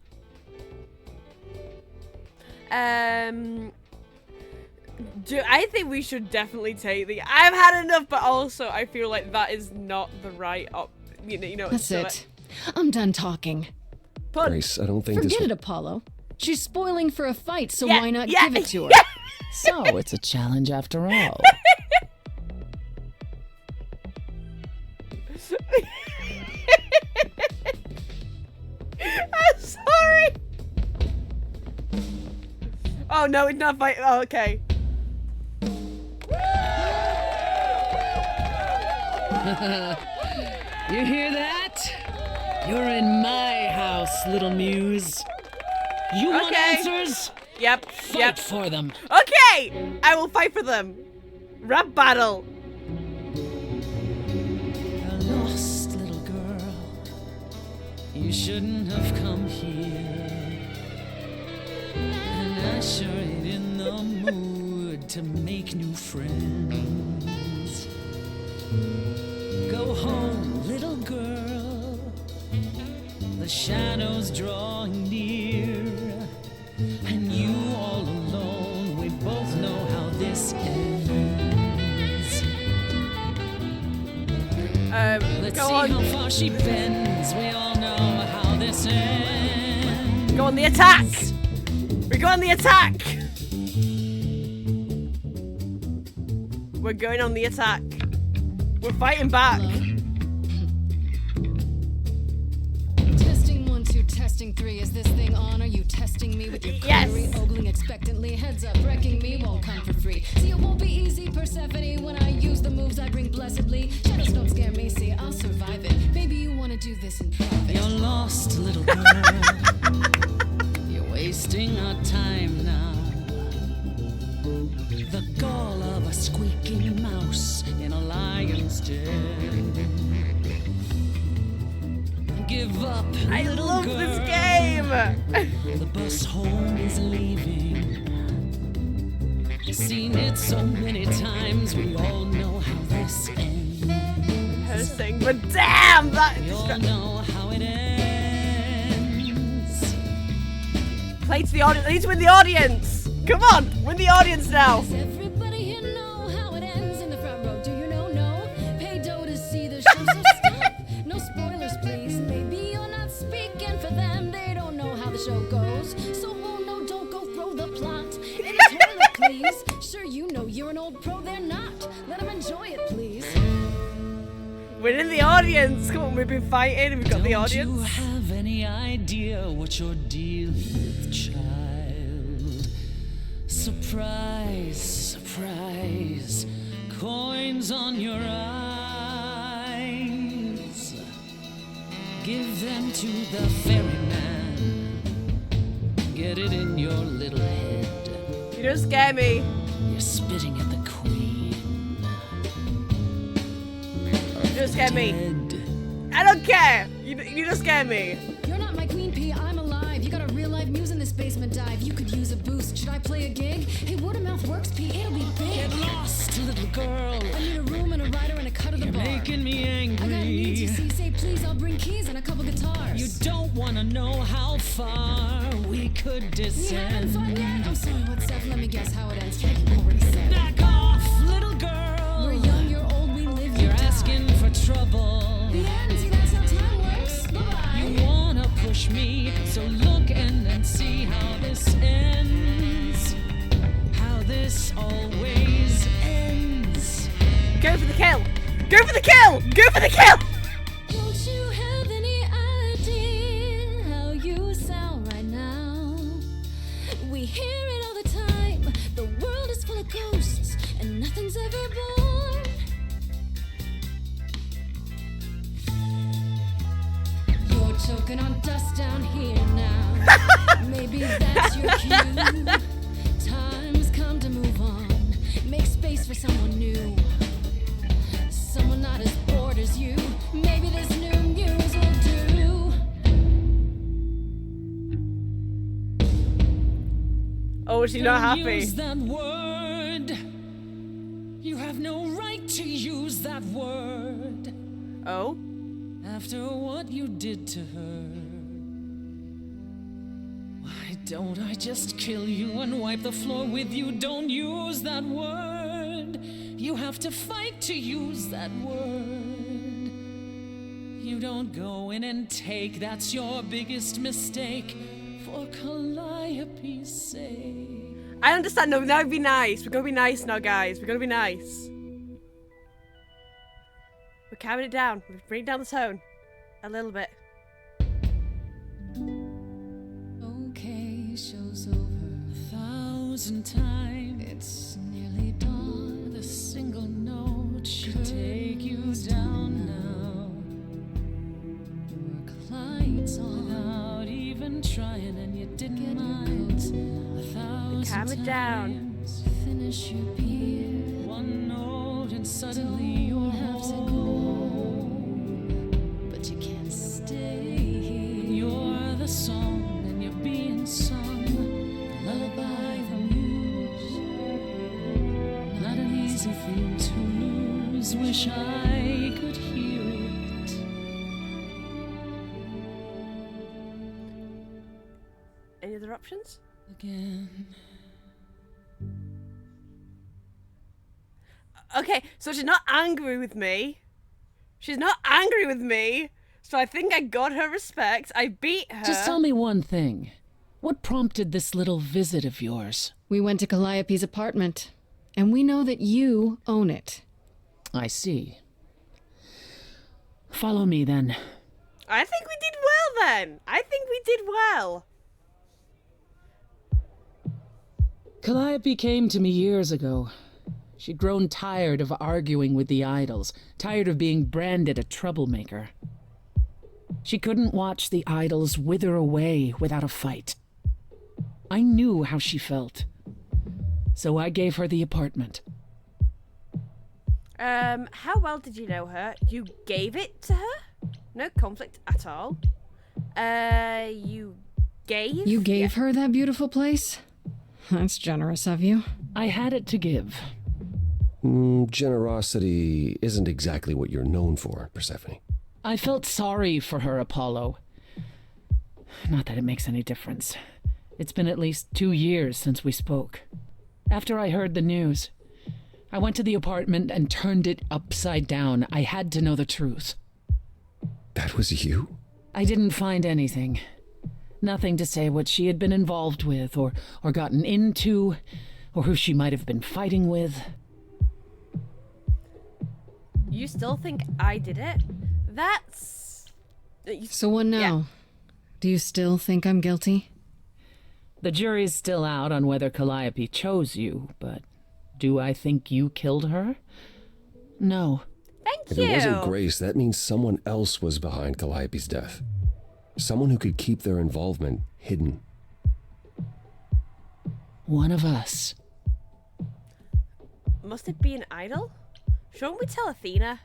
I think we should definitely take the. I've had enough, but also I feel like that is not the right you know. That's so it. I'm done talking. Grace, I don't think Forget this. it, Apollo. She's spoiling for a fight, so Yeah, why not yeah, give it to her? yeah. So it's a challenge after all. I'm sorry. Oh no, it's not fight. Oh, okay. You hear that? You're in my house, little muse. You want Okay. answers? Yep. Fight Yep. for them. Okay, I will fight for them. Rap battle. A lost little girl. You shouldn't have come here. And I sure ain't in the mood to make new friends. Go home, little girl. The shadows drawing near. And you all alone, we both know how this ends. Let's Go see on. how far she bends. We all know how this ends. Go on the attack. We go on the attack. We're going on the attack. We're fighting back. Testing 1, 2, testing 3. Is this thing on? Are you testing me with your Yes. query? Ogling expectantly. Heads up, wrecking me won't come for free. See, it won't be easy, Persephone. When I use the moves I bring blessedly. Shadows don't scare me. See, I'll survive it. Maybe you want to do this in private. You're lost, little girl. You're wasting our time now. The gall of a squeaking mouse in a lion's den. Give up, I little love girl. this game. The bus home is leaving. Seen it so many times, we all know how this ends. Her sing, but damn that. We all know how it ends. Play to the audience. I need to win the audience. Come on, win the audience now. Does everybody here know how it ends in the front row? Do you know? No. Pay dough to see the show, so stop. No spoilers, please. Maybe you're not speaking for them. They don't know how the show goes. So, oh no, don't go throw the plot in the toilet, please. Sure, you know you're an old pro. They're not. Let them enjoy it, please. Winning the audience. Come on, we've been fighting and we've got the Don't you audience. have any idea what you're dealing with, child? Surprise, surprise, coins on your eyes. Give them to the ferryman. Get it in your little head. You don't scare me. You're spitting at the queen. You don't scare me. I don't care. You don't scare me. You're not my queen pea, I'm alive. You got a real life muse in this basement dive. You could use a boost. Should I play a gig? Hey, word of mouth works, P. It'll be big. Get lost, little girl. I need a room and a rider and a cut of the You're bar. making me angry. I got needs, you see. Say please, I'll bring keys and a couple guitars. You don't want to know how far we could We haven't descend. fought yet. I'm sorry, what's up? Let me guess how it ends. Yeah, you already said. Back off, little girl. We're young, you're old, we live, you You're die. asking for trouble. The end, see, that's how time works. Bye-bye. You wanna push me, so look and then see how this ends. How this always ends. Go for the kill. Go for the kill. Go for the kill. Don't you have any idea how you sound right now? We hear it all the time. The world is full of ghosts, and nothing's ever born. believe that's your cue. Time's come to move on. Make space for someone new. Someone not as bored as you. Maybe this new muse will do. Oh, she's not Don't happy. Use that word. You have no right to use that word. Oh? After what you did to her. Why don't I just kill you and wipe the floor with you? Don't use that word. You have to fight to use that word. You don't go in and take. That's your biggest mistake. For Calliope's sake. I understand. No, now be nice. We're gonna be nice now, guys. We're gonna be nice. We're calming it down. We're bringing down the tone a little bit. Okay, show's over 1,000 times. It's nearly dawn. The single note should take you down now. Work lights on. Without even trying, and you didn't mind. 1,000 Calm it down. times. Finish your beer. One note and suddenly you're Don't have to go home, but you can't stay here. You're the song and you're being sung. Lullaby from muse. Not an easy thing to lose. Wish I could hear it. Any other options? Again. Okay, so she's not angry with me. She's not angry with me. So I think I got her respect. I beat her. Just tell me one thing. What prompted this little visit of yours? We went to Calliope's apartment, and we know that you own it. I see. Follow me then. I think we did well then. I think we did well. Calliope came to me years ago. She'd grown tired of arguing with the idols, tired of being branded a troublemaker. She couldn't watch the idols wither away without a fight. I knew how she felt. So I gave her the apartment. How well did you know her? You gave it to her? No conflict at all. You gave? You gave her that beautiful place? That's generous of you. I had it to give. Generosity isn't exactly what you're known for, Persephone. I felt sorry for her, Apollo. Not that it makes any difference. It's been at least 2 years since we spoke. After I heard the news, I went to the apartment and turned it upside down. I had to know the truth. That was you? I didn't find anything. Nothing to say what she had been involved with, or gotten into, or who she might have been fighting with. You still think I did it? That's... So what now? Yeah. Do you still think I'm guilty? The jury's still out on whether Calliope chose you, but do I think you killed her? No. Thank If you. it wasn't Grace, that means someone else was behind Calliope's death. Someone who could keep their involvement hidden. One of us. Must it be an idol? Shouldn't we tell Athena?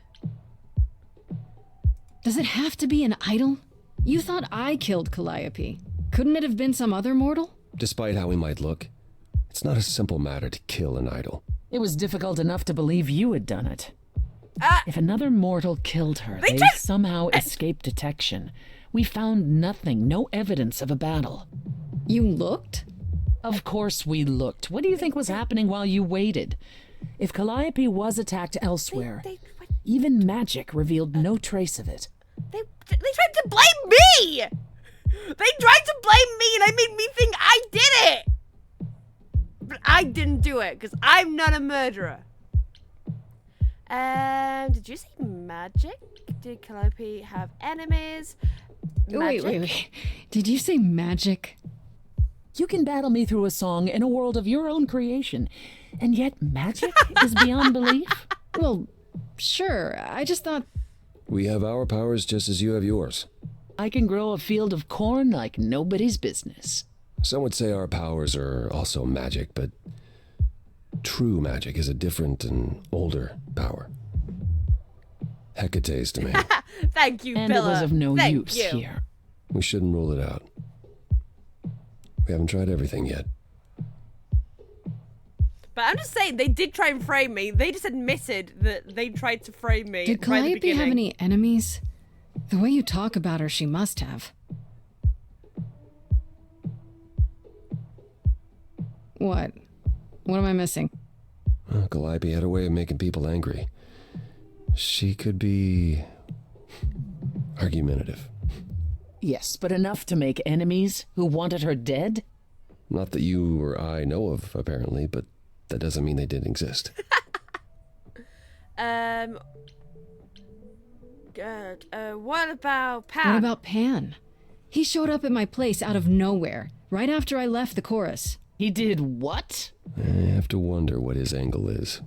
Does it have to be an idol? You thought I killed Calliope. Couldn't it have been some other mortal? Despite how he might look, it's not a simple matter to kill an idol. It was difficult enough to believe you had done it. If another mortal killed her, they somehow escaped detection. We found nothing, no evidence of a battle. You looked? Of course we looked. What do you think was happening while you waited? If Calliope was attacked elsewhere, even magic revealed no trace of it. They tried to blame me! They tried to blame me and they made me think I did it! But I didn't do it, because I'm not a murderer. Did you say magic? Did Calliope have enemies? Wait. Did you say magic? You can battle me through a song in a world of your own creation, and yet magic is beyond belief? Well, sure. I just thought... We have our powers just as you have yours. I can grow a field of corn like nobody's business. Some would say our powers are also magic, but true magic is a different and older power. Hecate's domain. Thank you, And Billa. it was of no Thank use you. here. We shouldn't rule it out. We haven't tried everything yet. But I'm just saying, they did try and frame me. They just admitted that they tried to frame me. Did right at the Calliope beginning. have any enemies? The way you talk about her, she must have. What? What am I missing? Calliope had a way of making people angry. She could be argumentative. Yes, but enough to make enemies who wanted her dead? Not that you or I know of, apparently, but that doesn't mean they didn't exist. Good. What about Pat? What about Pan? He showed up at my place out of nowhere, right after I left the chorus. He did what? I have to wonder what his angle is.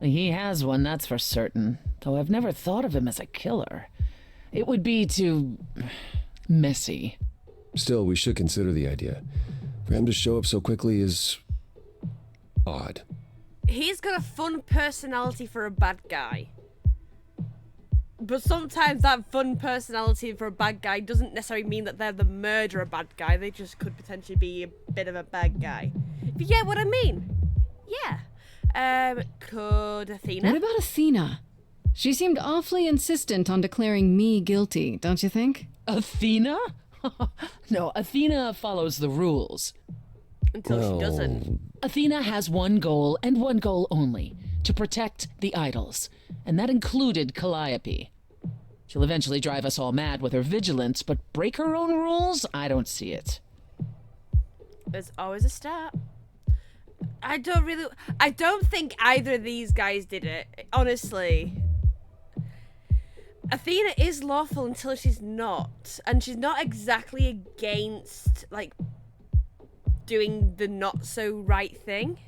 He has one, that's for certain. Though I've never thought of him as a killer. It would be too messy. Still, we should consider the idea. For him to show up so quickly is odd. He's got a fun personality for a bad guy. But sometimes that fun personality for a bad guy doesn't necessarily mean that they're the murderer bad guy. They just could potentially be a bit of a bad guy. If you get what I mean. Yeah. Could Athena? What about Athena? She seemed awfully insistent on declaring me guilty, don't you think? Athena? No, Athena follows the rules. Until she doesn't. Athena has one goal, and one goal only. To protect the idols. And that included Calliope. She'll eventually drive us all mad with her vigilance, but break her own rules? I don't see it. There's always a start. I don't think either of these guys did it, honestly. Athena is lawful until she's not. And she's not exactly against, like, doing the not so right thing.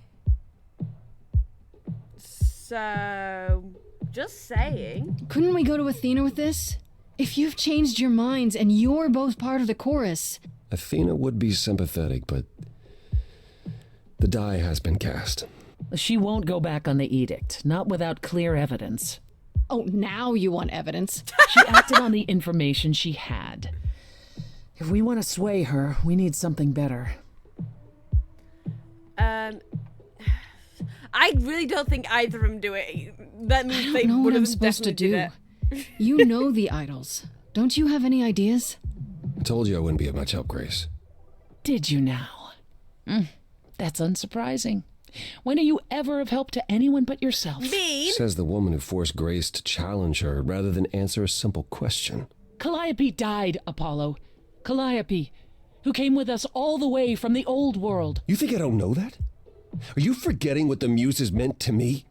So, just saying. Couldn't we go to Athena with this? If you've changed your minds and you're both part of the chorus. Athena would be sympathetic, but the die has been cast. She won't go back on the edict, not without clear evidence. Oh, now you want evidence. She acted on the information she had. If we want to sway her, we need something better. I really don't think either of them do it. That means they know would what I'm have supposed to definitely do. did it. You know the idols. Don't you have any ideas? I told you I wouldn't be of much help, Grace. Did you now? That's unsurprising. When are you ever of help to anyone but yourself? Me? Says the woman who forced Grace to challenge her rather than answer a simple question. Calliope died, Apollo. Calliope, who came with us all the way from the old world. You think I don't know that? Are you forgetting what the Muses meant to me?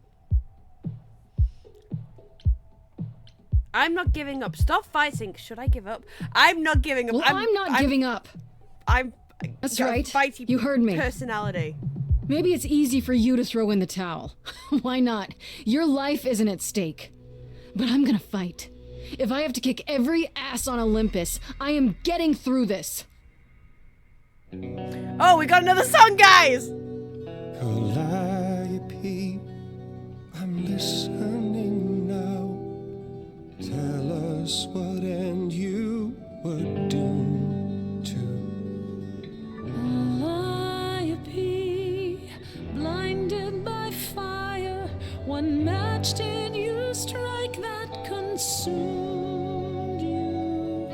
I'm not giving up. Stop fighting. Should I give up? I'm not giving up. Well, I'm not giving up. That's got a right. Fighty You heard me. Personality. Maybe it's easy for you to throw in the towel. Why not? Your life isn't at stake. But I'm gonna fight. If I have to kick every ass on Olympus, I am getting through this. Oh, we got another song, guys! Calliope, I'm listening now. Tell us what end you were doomed to. Calliope, blinded by fire, one match did you strike that consumed you.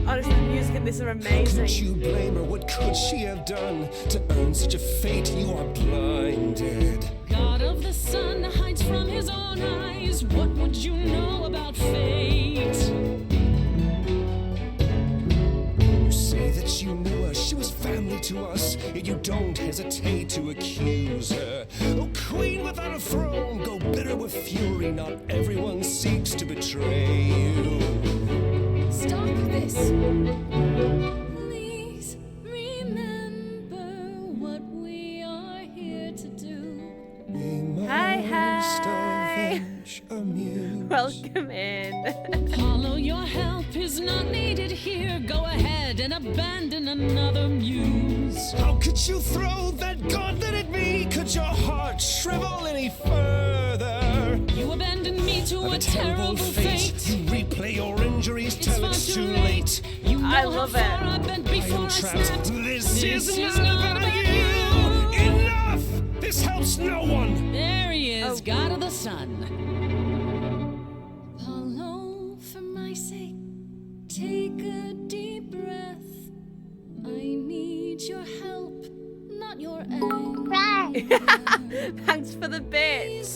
Honestly, the music in this are amazing. Couldn't you blame her? What could she have done to earn such a fate? You are blinded. God of the sun hides from his own eyes. What would you know about fate? You say that you knew her, she was family to us, yet you don't hesitate to accuse her. Oh, queen without a throne, go bitter with fury. Not everyone seeks to betray you. Stop this. Please remember what we are here to do. Hi, hi. Welcome in. Apollo Apollo, your help is not needed here. Go ahead and abandon another muse. How could you throw that gauntlet at me? Could your heart shrivel any further? You abandoned me to a terrible fate. You replay your injuries It's till far it's too too late. late. You know I love how far it. I've been before I trapped. snapped. This is not about you. Enough! This helps no one. There he is, God of the Sun. Apollo, for my sake, take a deep breath. I need your help, not your anger. Thanks for the bits.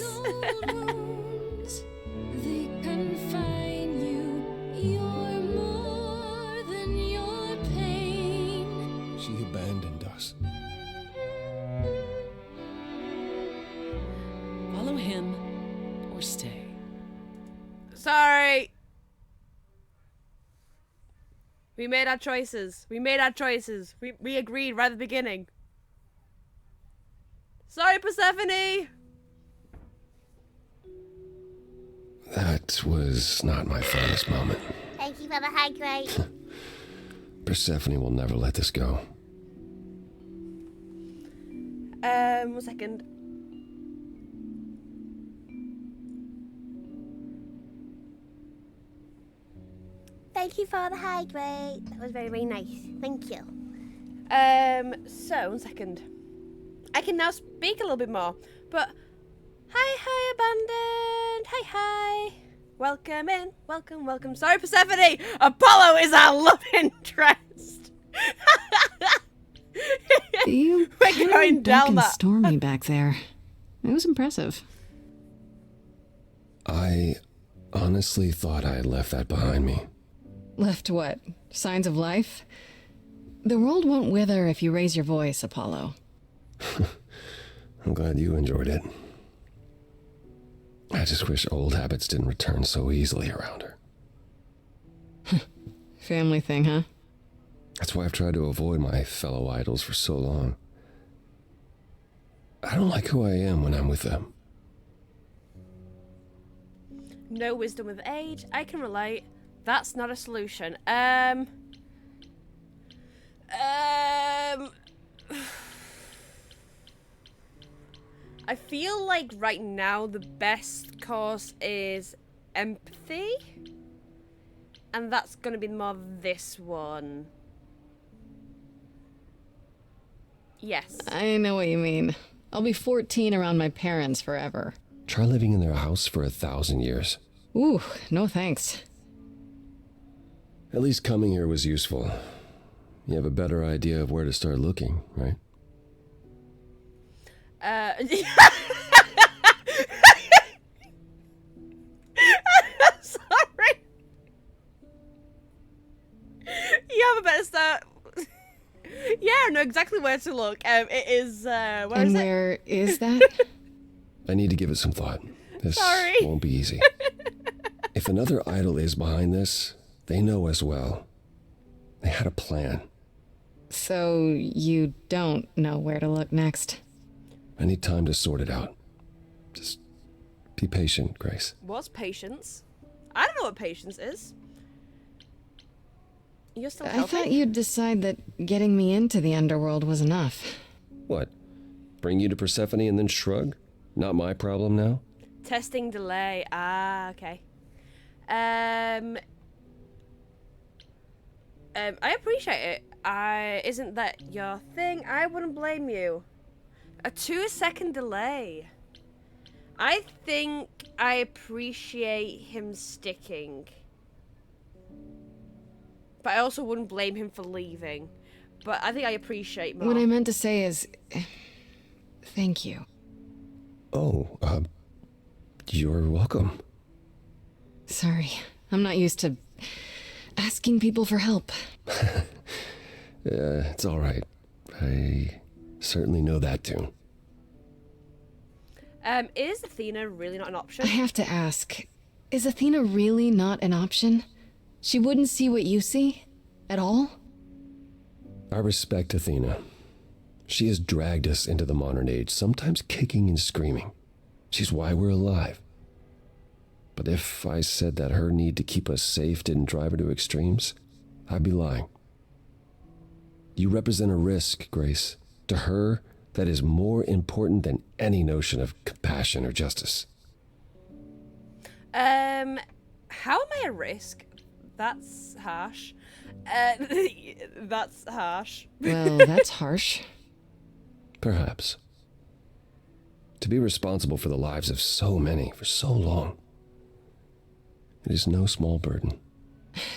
They confine you. You're more than your pain. She abandoned us. Follow him or stay. Sorry. We made our choices. We made our choices. We agreed right at the beginning. Sorry, Persephone. That was not my finest moment. Thank you for the high grade. Persephone will never let this go. 1 second. Thank you for the high grade. That was very, very nice. Thank you. So 1 second. I can now speak a little bit more. But hi, abandoned. Hi. Welcome in. Welcome. Sorry, Persephone. Apollo is our love interest. You We're kinda going went down dark and that. stormy back there. It was impressive. I honestly thought I had left that behind me. Left what? Signs of life? The world won't wither if you raise your voice, Apollo. I'm glad you enjoyed it. I just wish old habits didn't return so easily around her. Family thing, huh? That's why I've tried to avoid my fellow idols for so long. I don't like who I am when I'm with them. No wisdom with age. I can relate. That's not a solution. I feel like right now the best course is empathy. And that's going to be more of this one. Yes. I know what you mean. I'll be 14 around my parents forever. Try living in their house for 1,000 years. Ooh, no thanks. At least coming here was useful. You have a better idea of where to start looking, right? Sorry. You have a better start. Yeah, I know exactly where to look. It is, where is that? I need to give it some thought. This Sorry. won't be easy. If another idol is behind this, they know as well. They had a plan. So you don't know where to look next? I need time to sort it out. Just be patient, Grace. What's patience? I don't know what patience is. You're still I helping? thought you'd decide that getting me into the underworld was enough. What? Bring you to Persephone and then shrug? Not my problem now? Testing delay. Ah, okay. I appreciate it. Isn't that your thing? I wouldn't blame you. A 2-second delay. I think I appreciate him sticking. But I also wouldn't blame him for leaving. But I think I appreciate more. What I meant to say is... thank you. Oh, you're welcome. Sorry, I'm not used to asking people for help. It's all right. I certainly know that tune. Is Athena really not an option? I have to ask, is Athena really not an option? She wouldn't see what you see? At all? I respect Athena. She has dragged us into the modern age, sometimes kicking and screaming. She's why we're alive. But if I said that her need to keep us safe didn't drive her to extremes, I'd be lying. You represent a risk, Grace. To her, that is more important than any notion of compassion or justice. How am I a risk? That's harsh. That's harsh. Well, that's harsh. Perhaps. To be responsible for the lives of so many for so long, it is no small burden.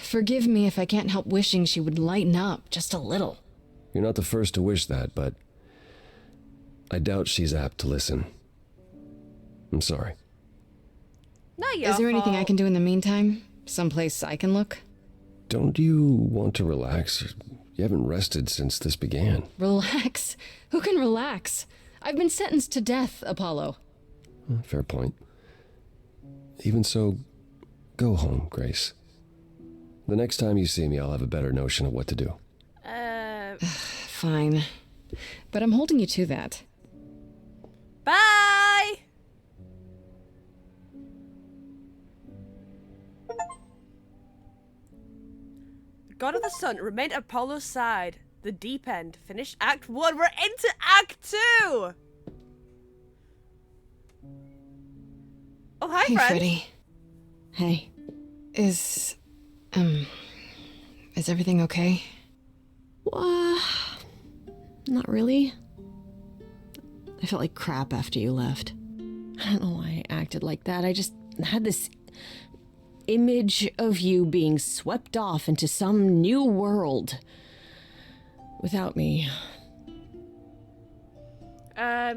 Forgive me if I can't help wishing she would lighten up just a little. You're not the first to wish that, but I doubt she's apt to listen. I'm sorry. Not your Is there anything I fault. can do in the meantime? Someplace I can look? Don't you want to relax? You haven't rested since this began. Relax? Who can relax? I've been sentenced to death, Apollo. Fair point. Even so, go home, Grace. The next time you see me, I'll have a better notion of what to do. Fine. But I'm holding you to that. Bye! God of the Sun remained at Apollo's side. The deep end. Finished Act 1. We're into Act 2! Oh, hi, Hey, friend. Freddy. Hey. Is everything okay? Not really. I felt like crap after you left. I don't know why I acted like that. I just had this image of you being swept off into some new world without me.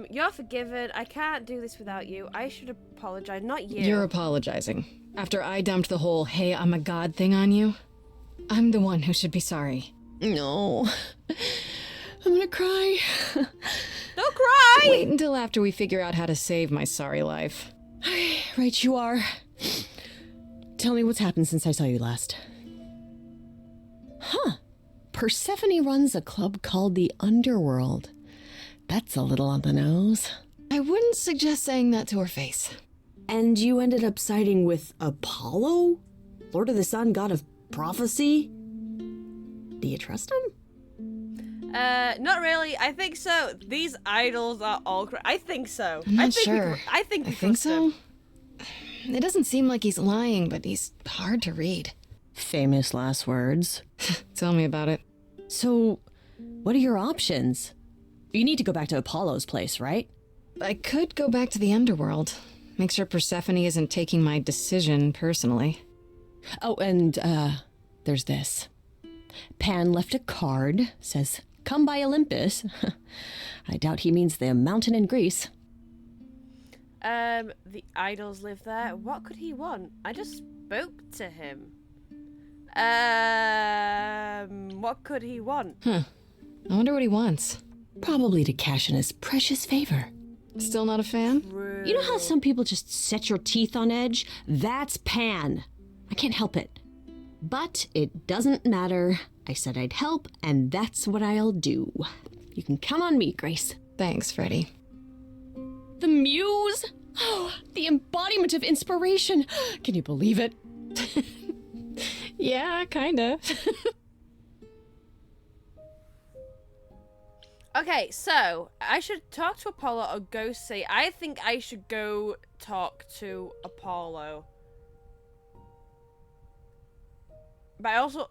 You're forgiven. I can't do this without you. I should apologize, not you. You're apologizing. After I dumped the whole hey, I'm a god thing on you, I'm the one who should be sorry. No. I'm gonna cry. Don't cry! Wait until after we figure out how to save my sorry life. Right you are. Tell me what's happened since I saw you last. Huh. Persephone runs a club called the Underworld. That's a little on the nose. I wouldn't suggest saying that to her face. And you ended up siding with Apollo? Lord of the Sun, god of prophecy? Do you trust him? Not really. I think so. These idols are all I think so. I'm not I think sure. I think we I think trust so. him. It doesn't seem like he's lying, but he's hard to read. Famous last words. Tell me about it. So, what are your options? You need to go back to Apollo's place, right? I could go back to the underworld. Make sure Persephone isn't taking my decision personally. Oh, and, there's this. Pan left a card, says, "Come by Olympus." I doubt he means the mountain in Greece. The idols live there. What could he want? I just spoke to him. What could he want? Huh. I wonder what he wants. Probably to cash in his precious favor. Still not a fan? You know how some people just set your teeth on edge? That's Pan. I can't help it. But it doesn't matter. I said I'd help, and that's what I'll do. You can count on me, Grace. Thanks, Freddy. The muse? Oh, the embodiment of inspiration. Can you believe it? Yeah, kinda. Okay, so I should talk to Apollo or go see. I think I should go talk to Apollo. But I also,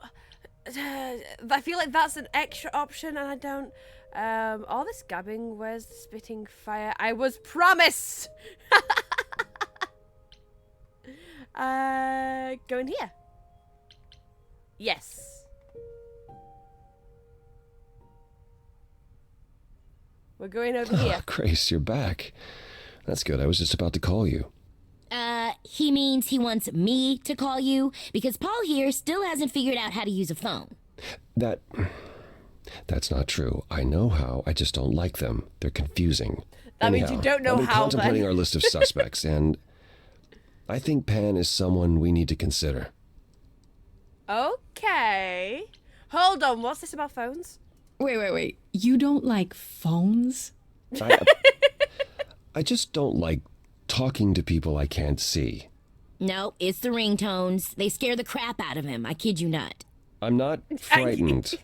I feel like that's an extra option, and I don't. All this gabbing, where's the spitting fire? I was promised. Go in here. Yes. We're going over here. Grace, you're back. That's good. I was just about to call you. He means he wants me to call you because Paul here still hasn't figured out how to use a phone. That's not true. I know how. I just don't like them. They're confusing. That means you don't know I've been how, contemplating then. our list of suspects, and I think Pan is someone we need to consider. Okay. Hold on. What's this about phones? Wait. You don't like phones? I just don't like talking to people I can't see. No, it's the ringtones. They scare the crap out of him. I kid you not. I'm not frightened.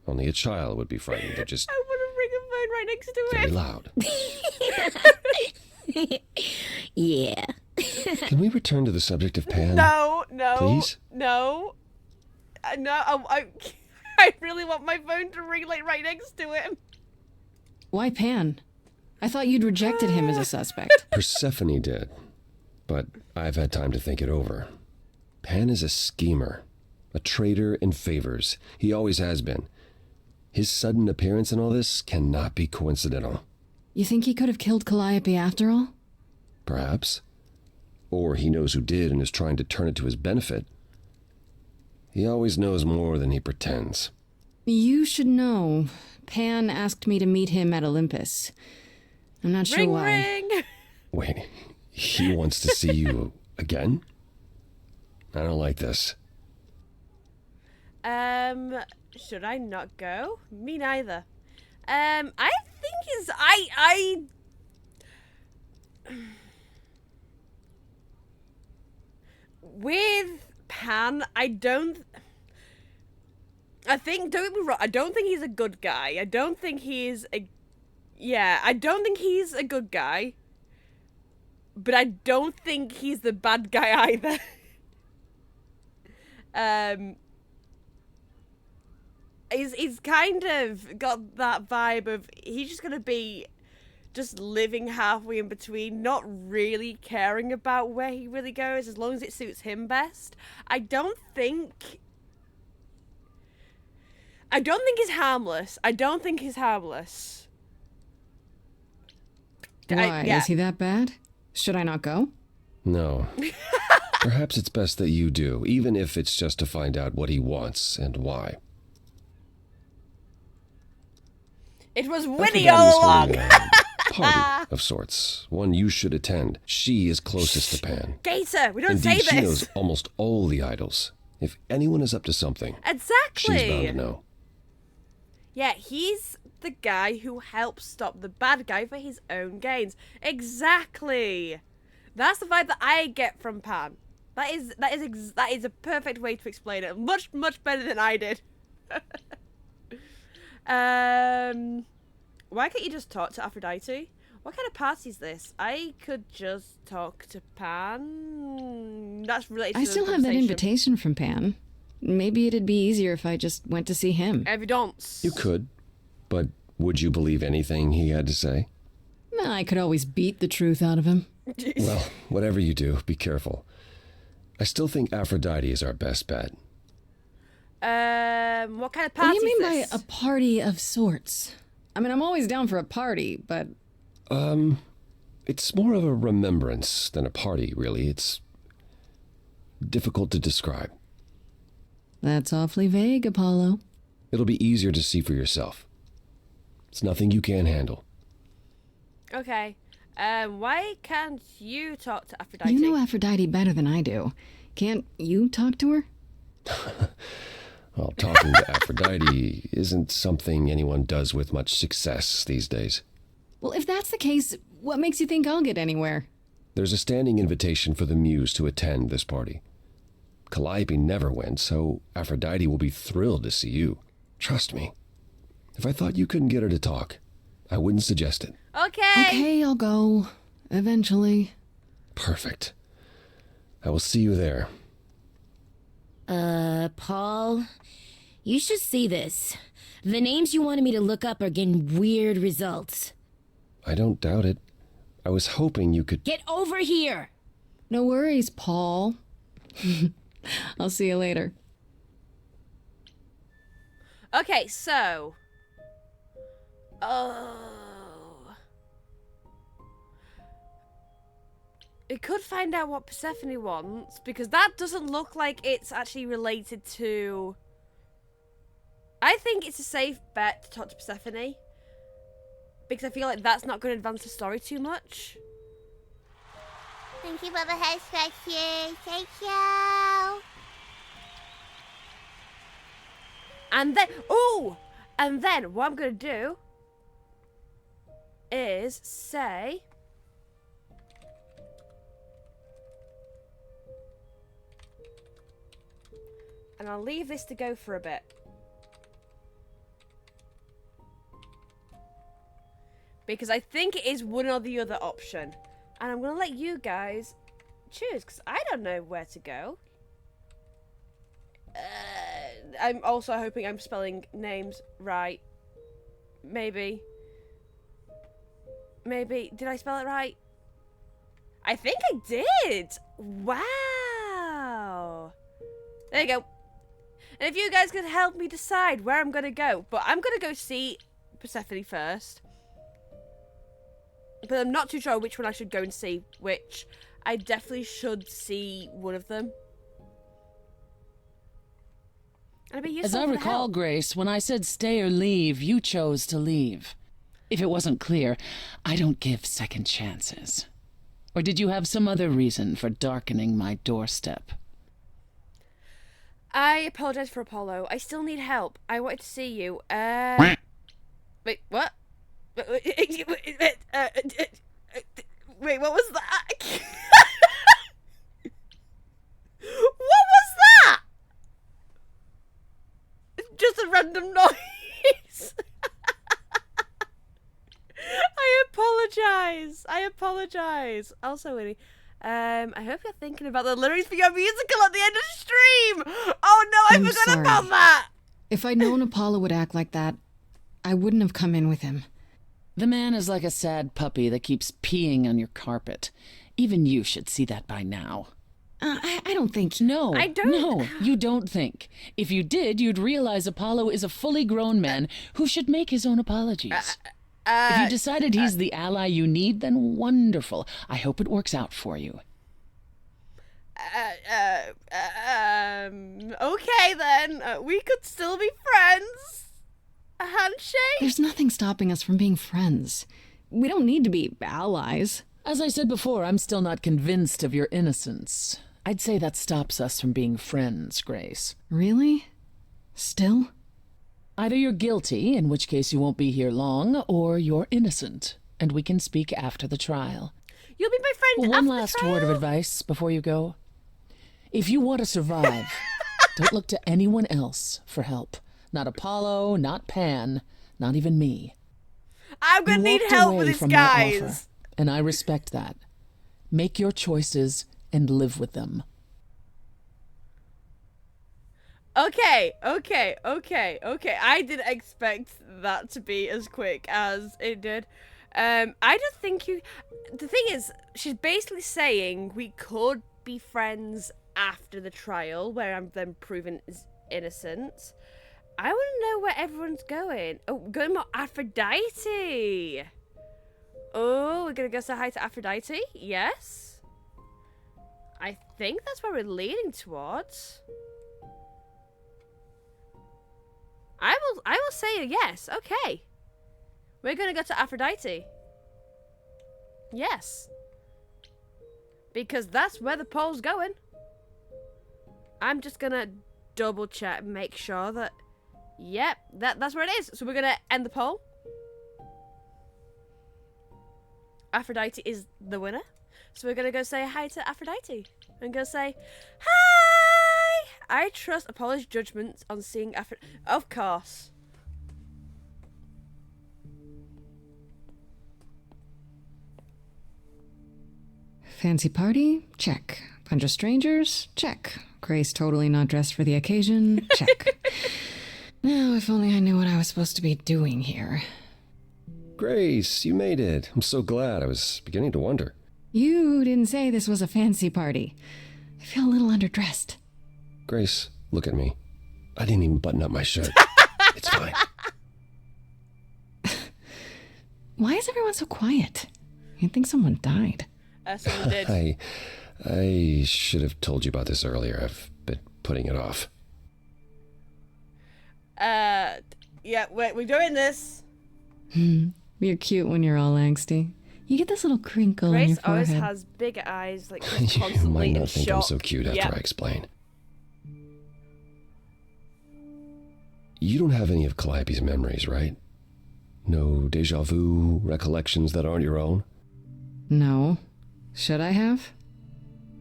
Only a child would be frightened. They're just I want to bring a phone right next to him. very loud. Yeah. Can we return to the subject of Pan? No. Please? No. I really want my phone to ring like right next to him. Why Pan? I thought you'd rejected him as a suspect. Persephone did. But I've had time to think it over. Pan is a schemer. A traitor in favors. He always has been. His sudden appearance in all this cannot be coincidental. You think he could have killed Calliope after all? Perhaps. Or he knows who did and is trying to turn it to his benefit. He always knows more than he pretends. You should know. Pan asked me to meet him at Olympus. I'm not sure why. Ring. Wait, he wants to see you again? I don't like this. Should I not go? Me neither. I think is with Pan, don't get me wrong, I don't think he's a good guy. I don't think he's a good guy. But I don't think he's the bad guy either. He's kind of got that vibe of he's just gonna be just living halfway in between, not really caring about where he really goes as long as it suits him best. I don't think he's harmless. Why? Yeah. Is he that bad? Should I not go? No. Perhaps it's best that you do, even if it's just to find out what he wants and why. It was Winnie all along. Party of sorts, one you should attend. She is closest to Pan. Gator, we don't Indeed, say this. she knows almost all the idols. If anyone is up to something, Exactly. she's bound to know. Yeah, he's the guy who helps stop the bad guy for his own gains. Exactly. That's the vibe that I get from Pan. That is a perfect way to explain it. Much better than I did. Why can't you just talk to Aphrodite? What kind of party is this? I could just talk to Pan. That's related to I the still have that conversation. invitation from Pan. Maybe it'd be easier if I just went to see him. Evidence. You could, but would you believe anything he had to say? I could always beat the truth out of him. Well, whatever you do, be careful. I still think Aphrodite is our best bet. What kind of What party do you mean is this? by a party of sorts? I mean, I'm always down for a party, but... It's more of a remembrance than a party, really. It's difficult to describe. That's awfully vague, Apollo. It'll be easier to see for yourself. It's nothing you can't handle. Okay. Why can't you talk to Aphrodite? You know Aphrodite better than I do. Can't you talk to her? Well, talking to Aphrodite isn't something anyone does with much success these days. Well, if that's the case, what makes you think I'll get anywhere? There's a standing invitation for the Muse to attend this party. Calliope never went, so Aphrodite will be thrilled to see you. Trust me. If I thought you couldn't get her to talk, I wouldn't suggest it. Okay, I'll go. Eventually. Perfect. I will see you there. Paul, you should see this. The names you wanted me to look up are getting weird results. I don't doubt it. I was hoping you could... Get over here! No worries, Paul. I'll see you later. Okay, so... It could find out what Persephone wants, because that doesn't look like it's actually related to... I think it's a safe bet to talk to Persephone, because I feel like that's not going to advance the story too much. Thank you for the head scratches. Thank you. And then what I'm going to do is say... And I'll leave this to go for a bit. Because I think it is one or the other option. And I'm going to let you guys choose, because I don't know where to go. I'm also hoping I'm spelling names right. Maybe. Did I spell it right? I think I did. Wow. There you go. And if you guys could help me decide where I'm going to go. But I'm going to go see Persephone first. But I'm not too sure which one I should go and see. Which I definitely should see one of them. And it'd be useful As I for the recall, help. Grace, when I said stay or leave, you chose to leave. If it wasn't clear, I don't give second chances. Or did you have some other reason for darkening my doorstep? I apologize for Apollo. I still need help. I wanted to see you. Wait, what? Wait, what was that? What was that? Just a random noise. I apologize. Also, Winnie, I hope you're thinking about the lyrics for your musical at the end of the stream. Oh no, I forgot sorry. about that. If I'd known Apollo would act like that, I wouldn't have come in with him. The man is like a sad puppy that keeps peeing on your carpet. Even you should see that by now. I don't think... No, I don't- No, you don't think. If you did, you'd realize Apollo is a fully grown man who should make his own apologies. If you decided he's the ally you need, then wonderful. I hope it works out for you. Okay then. We could still be friends. A handshake? There's nothing stopping us from being friends. We don't need to be allies. As I said before, I'm still not convinced of your innocence. I'd say that stops us from being friends, Grace. Really? Still? Either you're guilty, in which case you won't be here long, or you're innocent, and we can speak after the trial. You'll be my friend One after last the trial? word of advice before you go. If you want to survive, don't look to anyone else for help. Not Apollo, not Pan, not even me. I'm gonna You need walked help away with this, from my offer, guys. and I respect that. Make your choices and live with them. Okay. I didn't expect that to be as quick as it did. I don't think you... The thing is, she's basically saying we could be friends after the trial, where I'm then proven innocent. I want to know where everyone's going. Oh, going more Aphrodite. Oh, we're going to go say hi to Aphrodite? Yes. I think that's where we're leading towards. I will say a yes. Okay. We're going to go to Aphrodite. Yes. Because that's where the poll's going. I'm just going to double check and make sure that... Yep, that's where it is. So we're going to end the poll. Aphrodite is the winner. So we're going to go say hi to Aphrodite. And go say, hi! I trust Apollo's judgment on seeing Aphrodite. Of course. Fancy party? Check. Bunch of strangers? Check. Grace totally not dressed for the occasion? Check. Now, if only I knew what I was supposed to be doing here. Grace, you made it. I'm so glad. I was beginning to wonder. You didn't say this was a fancy party. I feel a little underdressed. Grace, look at me. I didn't even button up my shirt. It's fine. Why is everyone so quiet? You'd think someone died. Someone did. I should have told you about this earlier. I've been putting it off. Yeah, we're doing this. You're cute when you're all angsty. You get this little crinkle on your Grace always forehead. has bigger eyes, like You constantly might in not think I'm shock. so cute after Yep. I explain. You don't have any of Calliope's memories, right? No deja vu recollections that aren't your own? No. Should I have?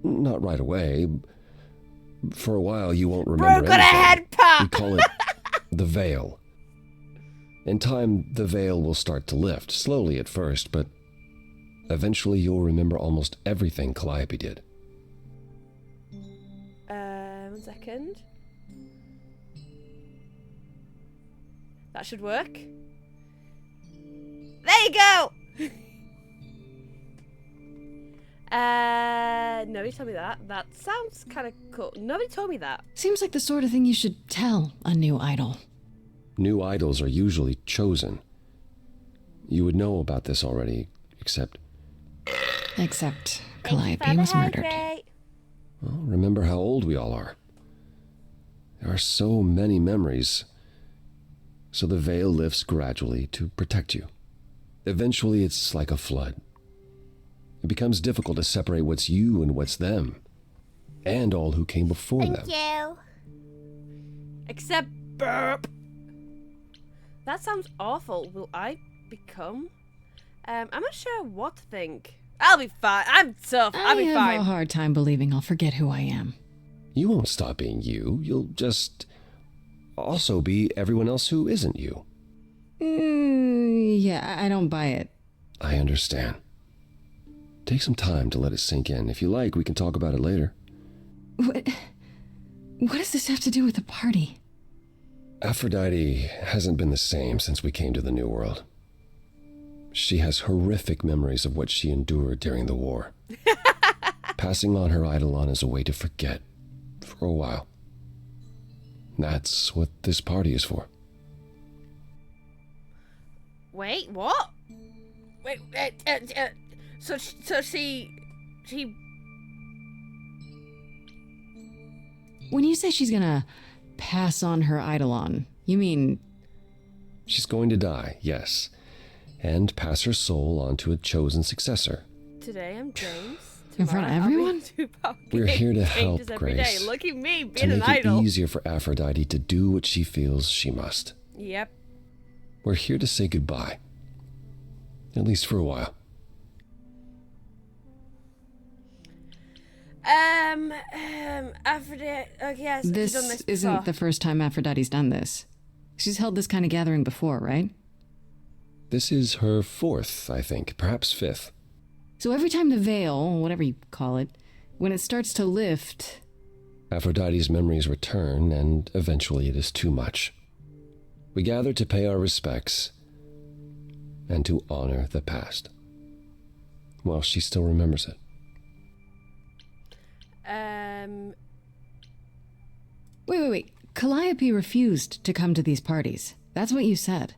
Not right away. For a while, you won't remember Bro got a anything. head pop! We call it the veil. In time, the veil will start to lift, slowly at first, but eventually you'll remember almost everything Calliope did. 1 second. That should work. There you go! Nobody told me that. That sounds kind of cool. Nobody told me that. Seems like the sort of thing you should tell a new idol. New idols are usually chosen. You would know about this already, except Calliope was murdered. well, remember how old we all are. There are so many memories. So the veil lifts gradually to protect you. Eventually, it's like a flood. It becomes difficult to separate what's you and what's them, and all who came before them. Thank you. Except burp. That sounds awful. Will I become? I'm not sure what to think. I'll be fine. I'm tough. I'll be I fine. have a hard time believing I'll forget who I am. You won't stop being you. You'll just also be everyone else who isn't you. Yeah, I don't buy it. I understand. Take some time to let it sink in. If you like, we can talk about it later. What does this have to do with the party? Aphrodite hasn't been the same since we came to the New World. She has horrific memories of what she endured during the war. Passing on her Eidolon is a way to forget, for a while. That's what this party is for. Wait, what? Wait, so she... When you say she's gonna pass on her Eidolon, you mean... She's going to die, yes, and pass her soul on to a chosen successor. Today I'm James. In front of Tomorrow I'll be everyone? Tupac. We're here to help, Changes every day. Grace. Look at me To being an make it idol. easier for Aphrodite to do what she feels she must. Yep. We're here to say goodbye. At least for a while. Aphrodite. Yes, she's This done this isn't before. the first time Aphrodite's done this. She's held this kind of gathering before, right? This is her fourth, I think, perhaps fifth. So every time the veil, whatever you call it, when it starts to lift... Aphrodite's memories return, and eventually it is too much. We gather to pay our respects and to honor the past. Well, she still remembers it. Wait. Calliope refused to come to these parties. That's what you said.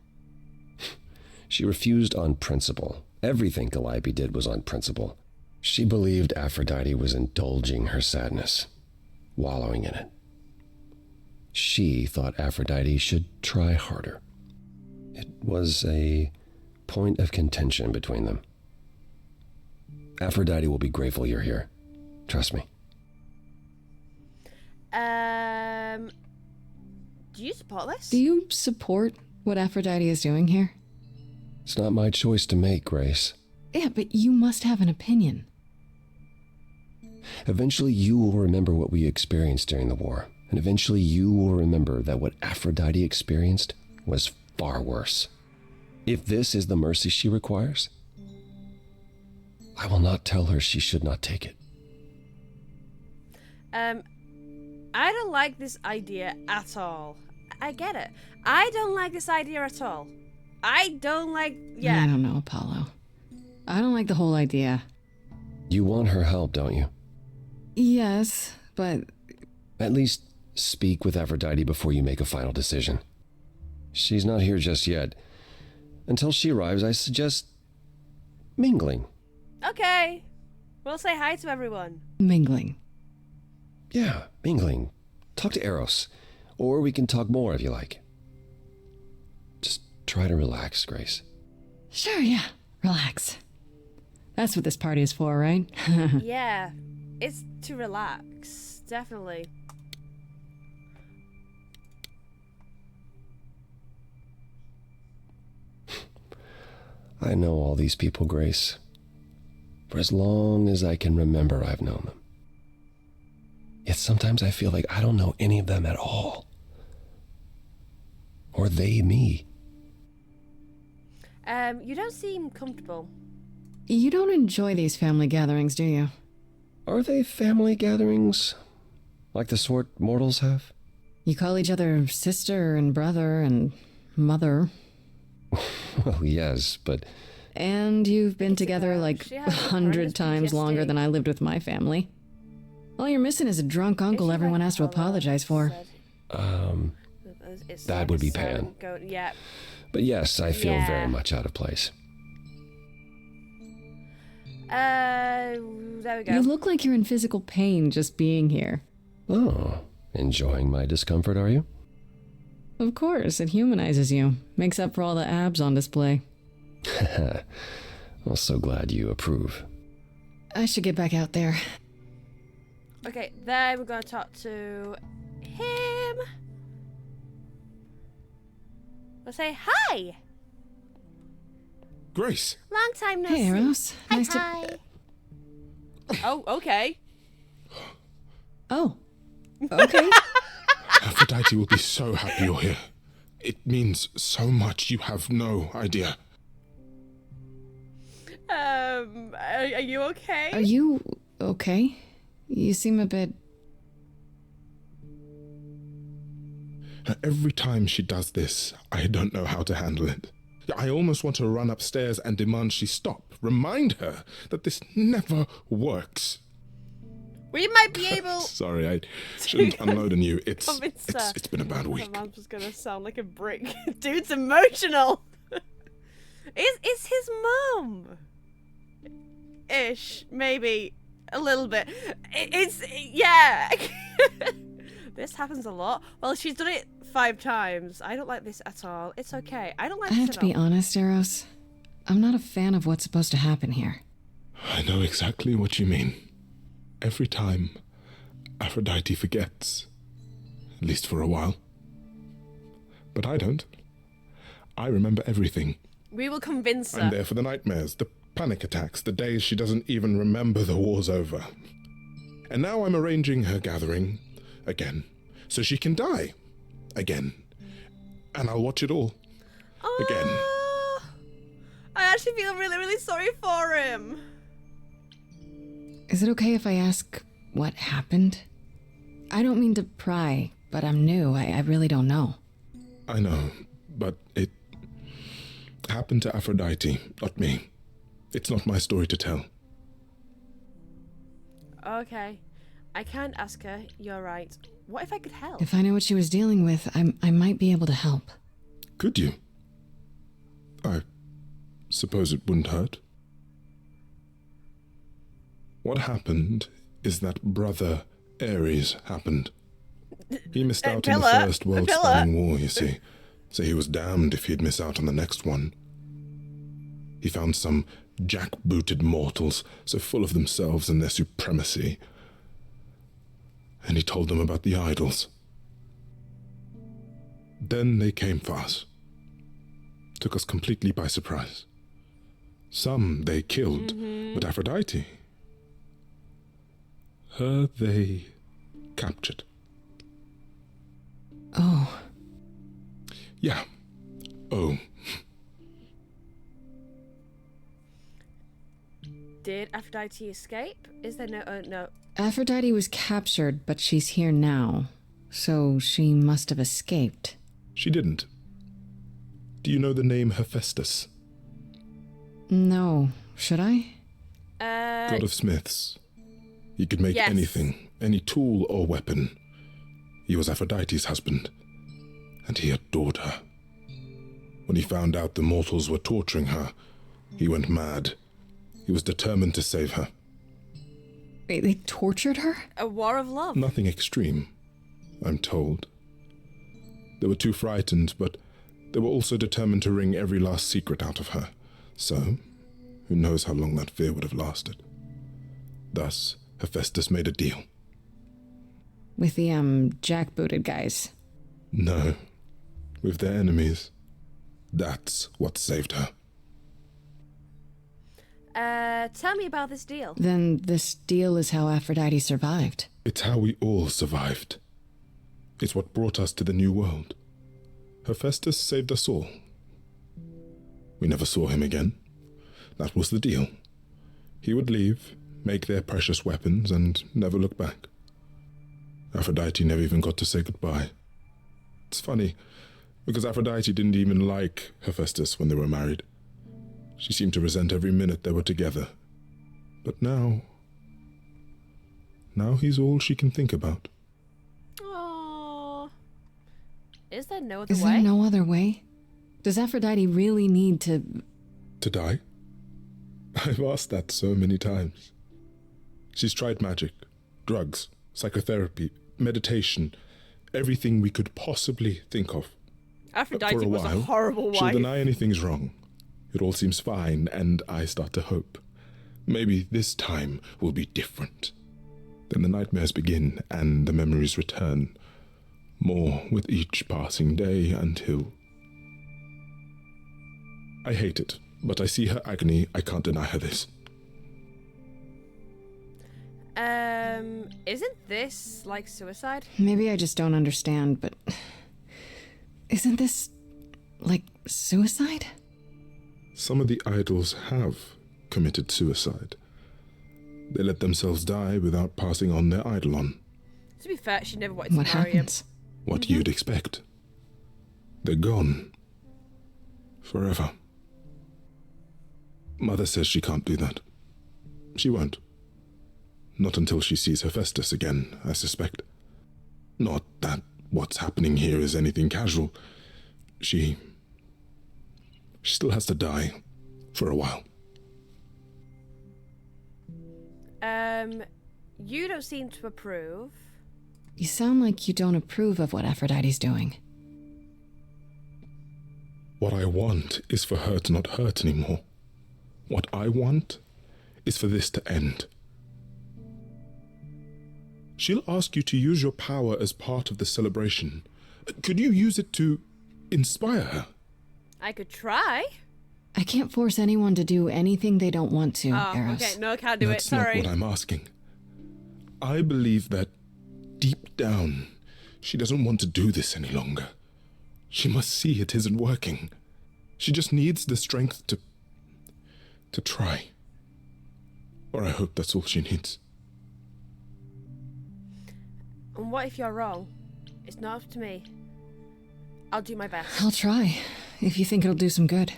She refused on principle. Everything Calliope did was on principle. She believed Aphrodite was indulging her sadness, wallowing in it. She thought Aphrodite should try harder. It was a point of contention between them. Aphrodite will be grateful you're here. Trust me. Do you support this? Do you support what Aphrodite is doing here? It's not my choice to make, Grace. Yeah, but you must have an opinion. Eventually you will remember what we experienced during the war, and eventually you will remember that what Aphrodite experienced was far worse. If this is the mercy she requires, I will not tell her she should not take it. I don't like this idea at all. I get it. I don't like this idea at all. I don't like... Yeah. I don't know, Apollo. I don't like the whole idea. You want her help, don't you? Yes, but... At least speak with Aphrodite before you make a final decision. She's not here just yet. Until she arrives, I suggest mingling. Okay. We'll say hi to everyone. Mingling. Yeah, mingling. Talk to Eros. Or we can talk more if you like. Just try to relax, Grace. Sure, yeah. Relax. That's what this party is for, right? Yeah. It's to relax. Definitely. I know all these people, Grace. For as long as I can remember, I've known them. Yet sometimes I feel like I don't know any of them at all. Or they me. You don't seem comfortable. You don't enjoy these family gatherings, do you? Are they family gatherings? Like the sort mortals have? You call each other sister and brother and mother. Well, yes, but... And you've been together like 100 times longer than I lived with my family. All you're missing is a drunk uncle everyone has to apologize for. That would be Pan. Yeah. But yes, I feel very much out of place. There we go. You look like you're in physical pain just being here. Oh, enjoying my discomfort, are you? Of course, it humanizes you. Makes up for all the abs on display. I'm so glad you approve. I should get back out there. Okay, then we're going to talk to him. We'll say hi. Grace. Long time no Hey, see. Eros. Nice Hi. Oh, okay. Oh. Okay. Aphrodite will be so happy you're here. It means so much, you have no idea. Are you okay? Are you okay? You seem a bit... Every time she does this, I don't know how to handle it. I almost want to run upstairs and demand she stop. Remind her that this never works. We might be able... Sorry, I shouldn't unload on you. It's been a bad week. My man's just gonna sound like a brick. Dude's emotional. It's his mum. Ish, maybe a little bit. Yeah. This happens a lot. Well, she's done it 5 times. I don't like this at all. It's okay. I don't like I this have at to be all. honest, Eros. I'm not a fan of what's supposed to happen here. I know exactly what you mean. Every time, Aphrodite forgets. At least for a while. But I don't. I remember everything. We will convince her. I'm there for the nightmares, the panic attacks, the days she doesn't even remember the war's over. And now I'm arranging her gathering again, so she can die again. And I'll watch it all again. I actually feel really, really sorry for him. Is it okay if I ask what happened? I don't mean to pry, but I'm new. I really don't know. I know, but it happened to Aphrodite, not me. It's not my story to tell. Okay. I can't ask her. You're right. What if I could help? If I knew what she was dealing with, I might be able to help. Could you? I suppose it wouldn't hurt. What happened is that Brother Ares happened. He missed out on the first world-spanning war, you see, so he was damned if he'd miss out on the next one. He found some jackbooted mortals so full of themselves and their supremacy, and he told them about the idols. Then they came for us. Took us completely by surprise. Some they killed, but Aphrodite, her they captured. Oh. Yeah. Oh. Did Aphrodite escape? Is there no... Aphrodite was captured, but she's here now. So she must have escaped. She didn't. Do you know the name Hephaestus? No. Should I? God of smiths. He could make Yes. anything, any tool or weapon. He was Aphrodite's husband, and he adored her. When he found out the mortals were torturing her, he went mad. He was determined to save her. Wait, they tortured her? A war of love. Nothing extreme, I'm told. They were too frightened, but they were also determined to wring every last secret out of her. So, who knows how long that fear would have lasted. Thus, Hephaestus made a deal. With the, jackbooted guys. No, with their enemies. That's what saved her. Tell me about this deal. Then this deal is how Aphrodite survived. It's how we all survived. It's what brought us to the new world. Hephaestus saved us all. We never saw him again. That was the deal. He would leave, make their precious weapons, and never look back. Aphrodite never even got to say goodbye. It's funny, because Aphrodite didn't even like Hephaestus when they were married. She seemed to resent every minute they were together. But now he's all she can think about. Aww. Is there no other Is way? there no other way? Does Aphrodite really need to... To die? I've asked that so many times. She's tried magic, drugs, psychotherapy, meditation, everything we could possibly think of. Aphrodite For a was while, a horrible she'll wife. deny anything's wrong. It all seems fine, and I start to hope. Maybe this time will be different. Then the nightmares begin, and the memories return. More with each passing day until... I hate it, but I see her agony. I can't deny her this. Isn't this like suicide? Maybe I just don't understand, but... Isn't this... like suicide? Some of the idols have committed suicide. They let themselves die without passing on their eidolon. To be fair, she never wanted to What marry happens? What you'd expect. They're gone. Forever. Mother says she can't do that. She won't. Not until she sees Hephaestus again, I suspect. Not that what's happening here is anything casual. She still has to die for a while. You don't seem to approve. You sound like you don't approve of what Aphrodite's doing. What I want is for her to not hurt anymore. What I want is for this to end. She'll ask you to use your power as part of the celebration. Could you use it to inspire her? I could try. I can't force anyone to do anything they don't want to, Oh, Eros. okay. No, I can't do That's it. Sorry. not what I'm asking. I believe that deep down, she doesn't want to do this any longer. She must see it isn't working. She just needs the strength to try. Or I hope that's all she needs. And what if you're wrong? It's not up to me. I'll do my best. I'll try, if you think it'll do some good.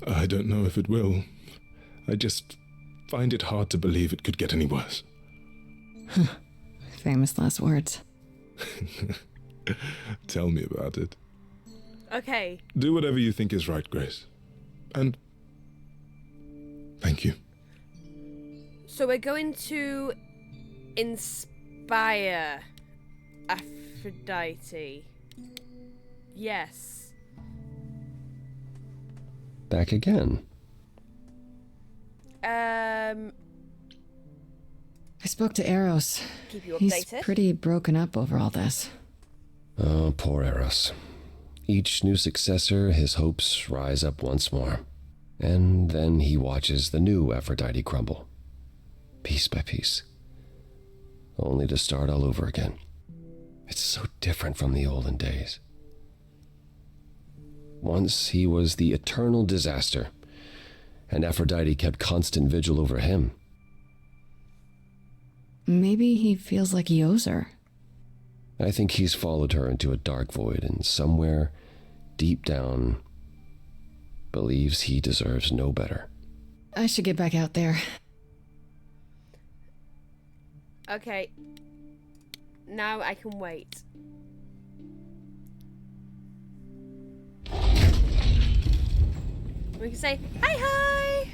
I don't know if it will. I just find it hard to believe it could get any worse. Famous last words. Tell me about it. Okay. Do whatever you think is right, Grace. And thank you. So we're going to inspire Aphrodite. Yes. Back again. I spoke to Eros. Keep you He's updated. pretty broken up over all this. Oh, poor Eros. Each new successor, his hopes rise up once more. And then he watches the new Aphrodite crumble, piece by piece, only to start all over again. It's so different from the olden days. Once he was the eternal disaster, and Aphrodite kept constant vigil over him. Maybe he feels like he owes her. I think he's followed her into a dark void, and somewhere, deep down, believes he deserves no better. I should get back out there. Okay. Now I can wait. We can say, hi hi!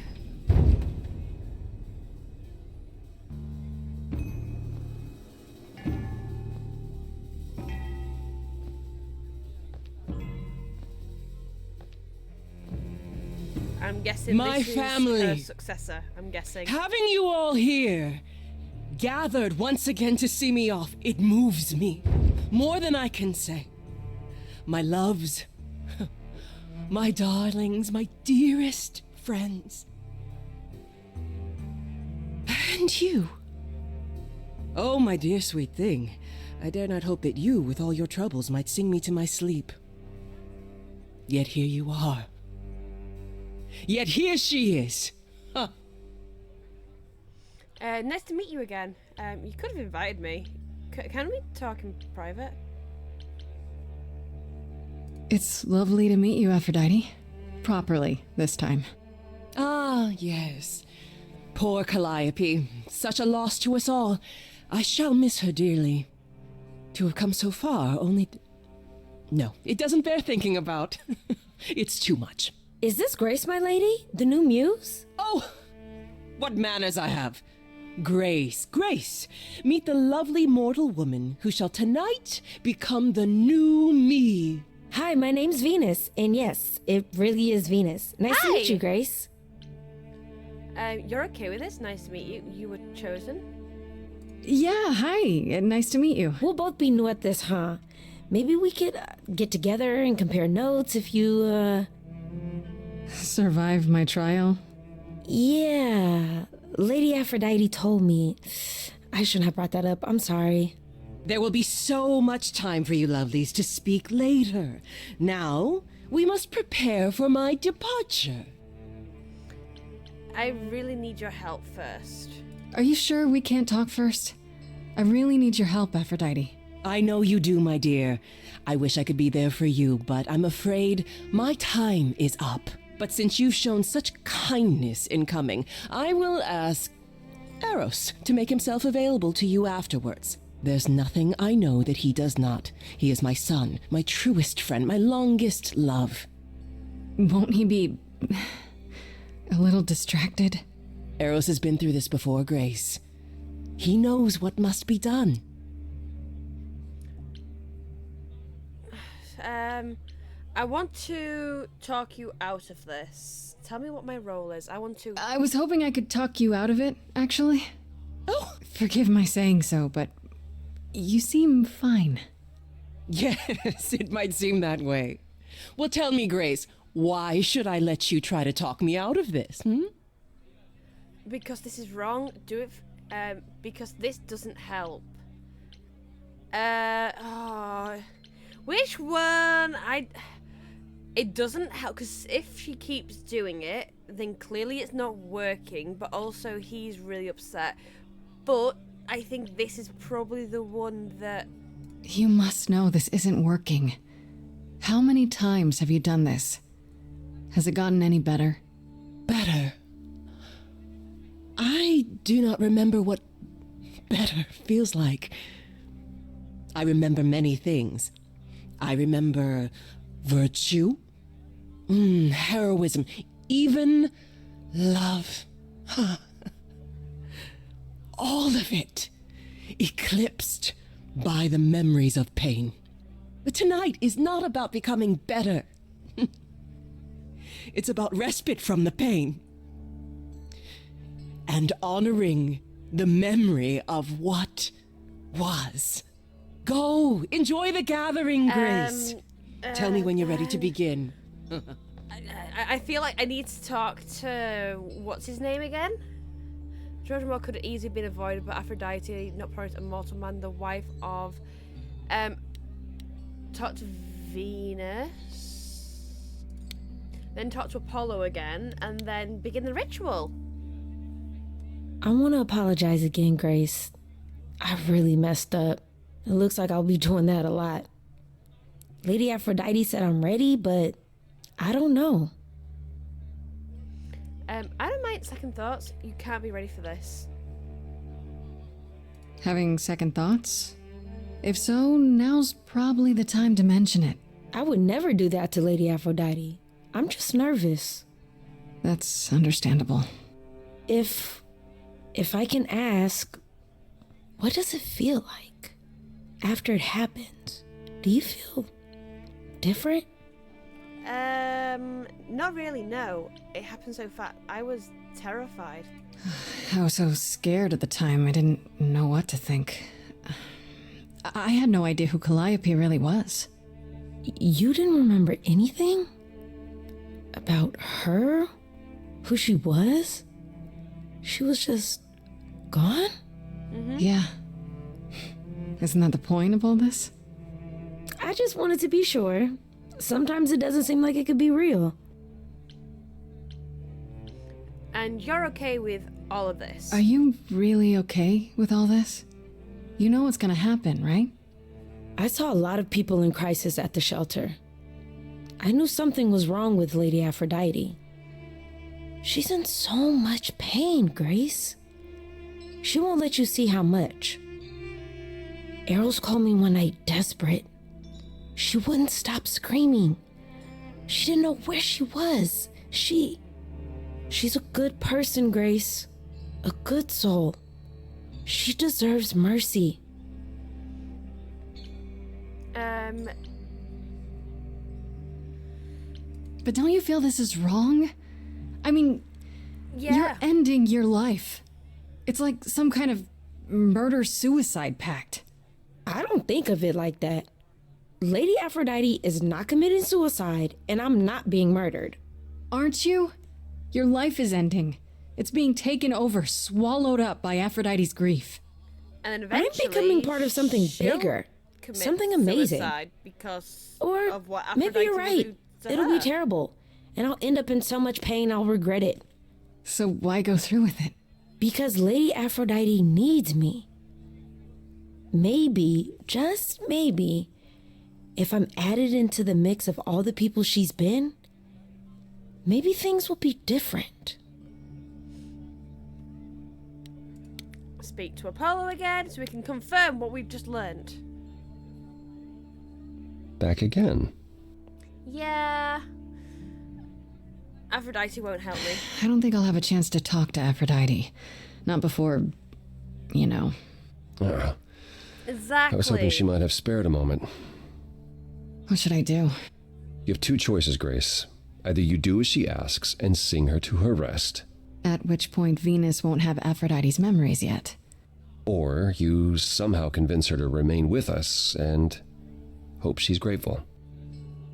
I'm guessing My this family. is her successor. I'm guessing. Having you all here, gathered once again to see me off, it moves me. More than I can say. My loves, my darlings, my dearest friends. And you? Oh, my dear sweet thing. I dare not hope that you, with all your troubles, might sing me to my sleep. Yet here you are. Yet here she is. Huh. Nice to meet you again. You could have invited me. Can we talk in private? It's lovely to meet you, Aphrodite. Properly, this time. Ah, yes. Poor Calliope. Such a loss to us all. I shall miss her dearly. To have come so far, only... No, it doesn't bear thinking about. It's too much. Is this Grace, my lady? The new muse? Oh, what manners I have. Grace, Grace, meet the lovely mortal woman who shall tonight become the new me. Hi, my name's Venus, and yes, it really is Venus. Nice to meet you, Grace. You're okay with this? Nice to meet you. You were chosen? Yeah, hi. Nice to meet you. We'll both be new at this, huh? Maybe we could get together and compare notes if you, Survive my trial? Yeah. Lady Aphrodite told me. I shouldn't have brought that up. I'm sorry. There will be so much time for you lovelies to speak later. Now, we must prepare for my departure. I really need your help first. Are you sure we can't talk first? I really need your help, Aphrodite. I know you do, my dear. I wish I could be there for you, but I'm afraid my time is up. But since you've shown such kindness in coming, I will ask Eros to make himself available to you afterwards. There's nothing I know that he does not. He is my son, my truest friend, my longest love. Won't he be a little distracted? Eros has been through this before, Grace. He knows what must be done. I want to talk you out of this. Tell me what my role is. I was hoping I could talk you out of it, actually. Oh! Forgive my saying so, but you seem fine. Yes, it might seem that way. Well, tell me, Grace, why should I let you try to talk me out of this, Because this is wrong. Do it, because this doesn't help. Which one? It doesn't help, because if she keeps doing it, then clearly it's not working, but also he's really upset. But I think this is probably the one that... You must know this isn't working. How many times have you done this? Has it gotten any better? Better? I do not remember what better feels like. I remember many things. I remember virtue, heroism, even love. All of it eclipsed by the memories of pain. But tonight is not about becoming better. It's about respite from the pain and honoring the memory of what was. Go, enjoy the gathering, Grace. Tell me when you're ready to begin. I feel like I need to talk to... What's his name again? George Moore could have easily been avoided, but Aphrodite, not promised a mortal man, the wife of... talk to Venus. Then talk to Apollo again, and then begin the ritual. I want to apologize again, Grace. I really messed up. It looks like I'll be doing that a lot. Lady Aphrodite said I'm ready, but I don't know. I don't mind second thoughts. You can't be ready for this. Having second thoughts? If so, now's probably the time to mention it. I would never do that to Lady Aphrodite. I'm just nervous. That's understandable. If I can ask, what does it feel like after it happens? Do you feel different? Not really, no. It happened so fast. I was terrified. I was so scared at the time, I didn't know what to think. I had no idea who Calliope really was. You didn't remember anything? About her? Who she was? She was just gone? Yeah. Isn't that the point of all this? I just wanted to be sure. Sometimes it doesn't seem like it could be real. And you're okay with all of this? Are you really okay with all this? You know what's gonna happen, right? I saw a lot of people in crisis at the shelter. I knew something was wrong with Lady Aphrodite. She's in so much pain, Grace. She won't let you see how much. Eros called me one night desperate. She wouldn't stop screaming. She didn't know where she was. She's a good person, Grace. A good soul. She deserves mercy. But don't you feel this is wrong? I mean, you're ending your life. It's like some kind of murder-suicide pact. I don't think of it like that. Lady Aphrodite is not committing suicide, and I'm not being murdered. Aren't you? Your life is ending. It's being taken over, swallowed up by Aphrodite's grief. And then eventually, I'm becoming part of something bigger. Something amazing. Because or of what Aphrodite maybe you're right. will do to It'll her. be terrible. And I'll end up in so much pain I'll regret it. So why go through with it? Because Lady Aphrodite needs me. Maybe, just maybe, if I'm added into the mix of all the people she's been, maybe things will be different. Speak to Apollo again so we can confirm what we've just learned. Back again. Yeah. Aphrodite won't help me. I don't think I'll have a chance to talk to Aphrodite. Not before, you know. Exactly. I was hoping she might have spared a moment. What should I do? You have two choices, Grace. Either you do as she asks and sing her to her rest, At which point Venus won't have Aphrodite's memories yet. or you somehow convince her to remain with us and hope she's grateful.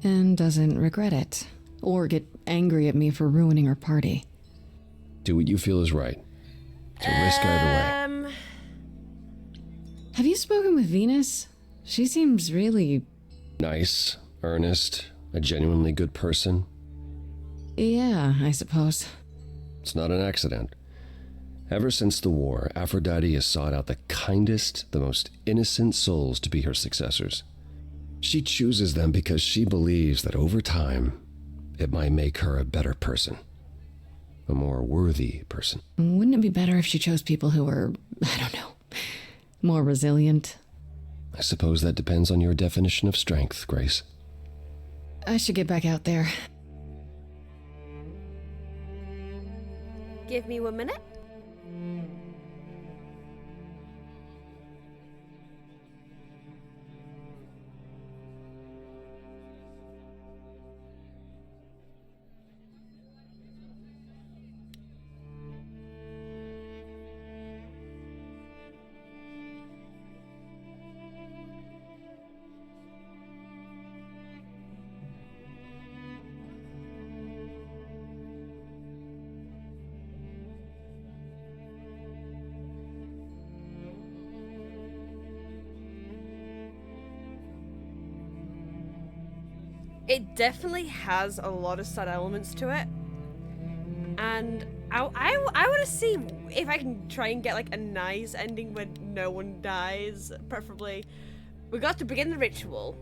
And doesn't regret it. Or get angry at me for ruining her party. Do what you feel is right. It's a risk either way. Have you spoken with Venus? She seems really... Nice, earnest, a genuinely good person. Yeah, I suppose. It's not an accident. Ever since the war, Aphrodite has sought out the kindest, the most innocent souls to be her successors. She chooses them because she believes that over time, it might make her a better person. A more worthy person. Wouldn't it be better if she chose people who were, I don't know, more resilient? I suppose that depends on your definition of strength, Grace. I should get back out there. Give me 1 minute. It definitely has a lot of sad elements to it. And I want to see if I can try and get like a nice ending where no one dies, preferably. We got to begin the ritual,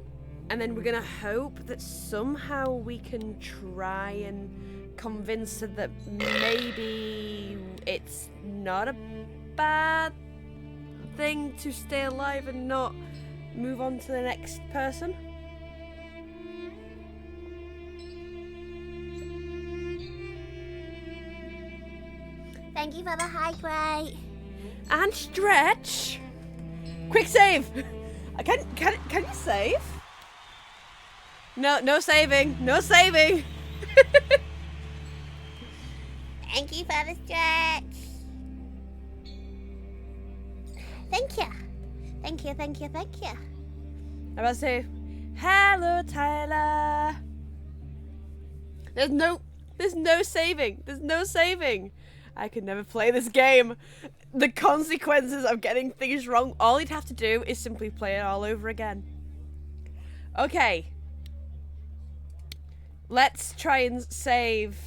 and then we're gonna hope that somehow we can try and convince her that maybe it's not a bad thing to stay alive and not move on to the next person. Thank you for the highlight. And stretch. Quick save. Can you save? No saving. No saving. Thank you for the stretch. Thank you. Thank you, thank you, thank you. I'm about to say, hello, Tyler. There's no saving. There's no saving. I could never play this game. the consequences of getting things wrong, all he'd have to do is simply play it all over again. Okay. Let's try and save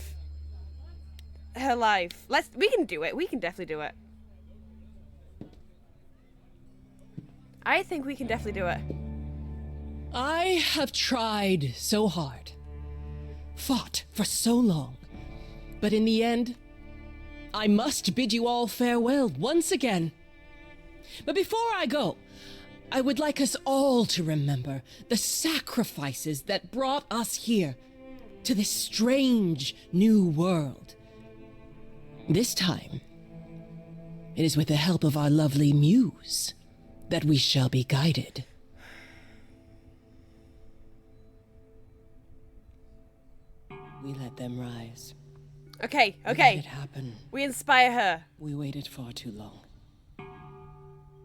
her life. We can do it. We can definitely do it. I think we can definitely do it. I have tried so hard, fought for so long, but in the end, I must bid you all farewell once again. But before I go, I would like us all to remember the sacrifices that brought us here to this strange new world. This time, it is with the help of our lovely muse that we shall be guided. We let them rise. Okay, We okay. let it happen. We inspire her. We waited far too long.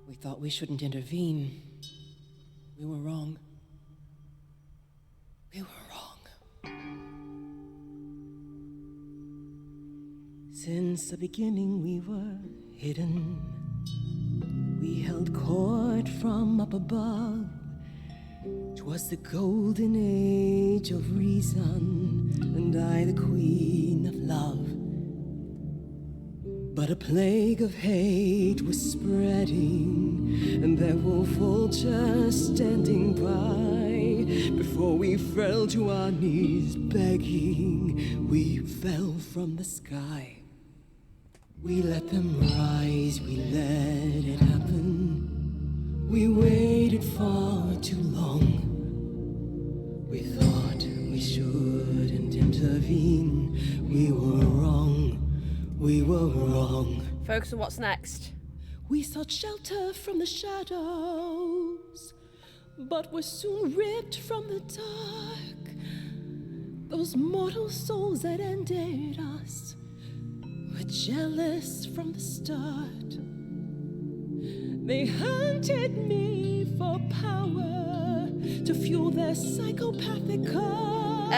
We thought we shouldn't intervene. We were wrong. We were wrong. Since the beginning we were hidden. We held court from up above. 'Twas the golden age of reason, and I the queen of love. But a plague of hate was spreading, and there were vultures standing by. Before we fell to our knees begging, we fell from the sky. We let them rise, we let it happen. We waited far too long. We thought we shouldn't intervene. We were wrong. We were wrong. Focus on what's next. We sought shelter from the shadows, but were soon ripped from the dark. Those mortal souls that ended us were jealous from the start. They hunted me for power to fuel their psychopathic cause.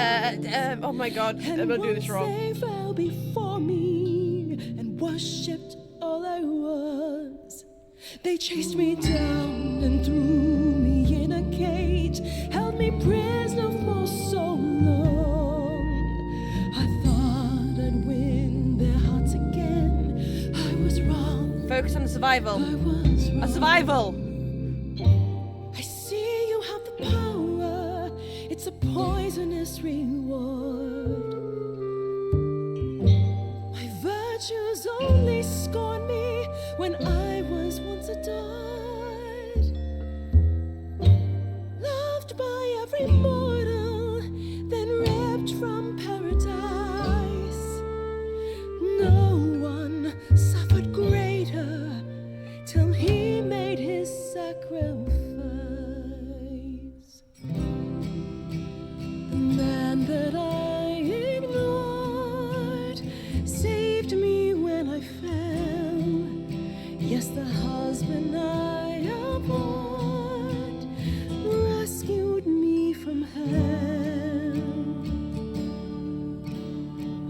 Oh my god, I'm gonna do this wrong. They fell before me and worshipped all I was. They chased me down and threw me in a cage, held me prisoner for so long. I thought I'd win their hearts again. I was wrong. Focus on the survival. I was wrong. A survival. I see you have the power. It's a poisonous reward. My virtues only scorn me when I was once adored. Loved by every mortal, then ripped from paradise. No one suffered greater till he made his sacrifice. The man that I ignored saved me when I fell. Yes, the husband I abhorred rescued me from hell.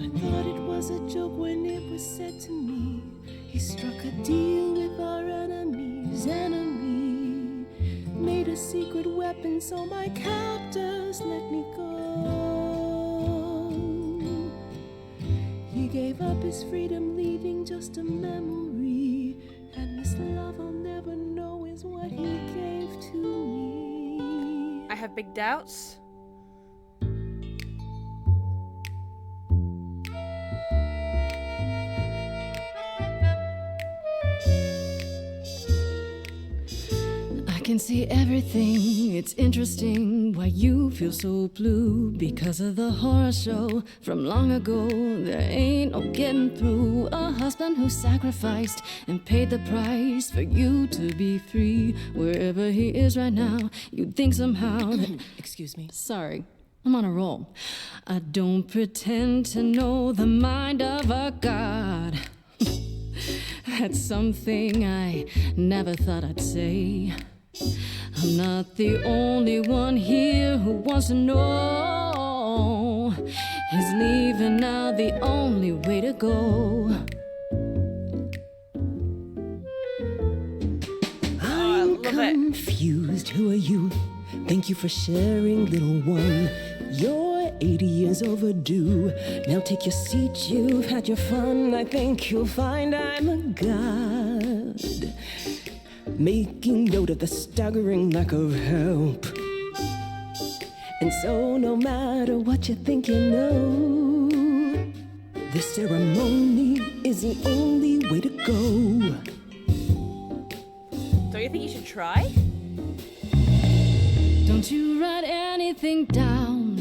I thought it was a joke when it was said to me, he struck a deal with our enemy's enemy, made a secret weapon so my captors let me go. He gave up his freedom, leaving just a memory, and this love I'll never know is what he gave to me. I have big doubts. I can see everything, it's interesting why you feel so blue. Because of the horror show from long ago, there ain't no getting through. A husband who sacrificed and paid the price for you to be free. Wherever he is right now, you'd think somehow that... Excuse me. Sorry, I'm on a roll. I don't pretend to know the mind of a god. That's something I never thought I'd say. I'm not the only one here who wants to know. Is leaving now the only way to go? Just who are you? Thank you for sharing, little one. You're 80 years overdue. Now take your seat, you've had your fun. I think you'll find I'm a god. Making note of the staggering lack of help. And so no matter what you think you know, this ceremony is the only way to go. Don't you think you should try? Don't you write anything down?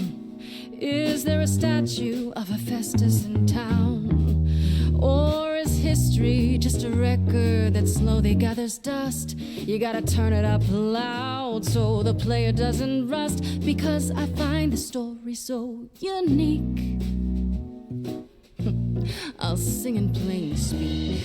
Is there a statue of Hephaestus in town? Or is history just a record that slowly gathers dust? You gotta turn it up loud so the player doesn't rust. Because I find the story so unique, I'll sing in plain speak.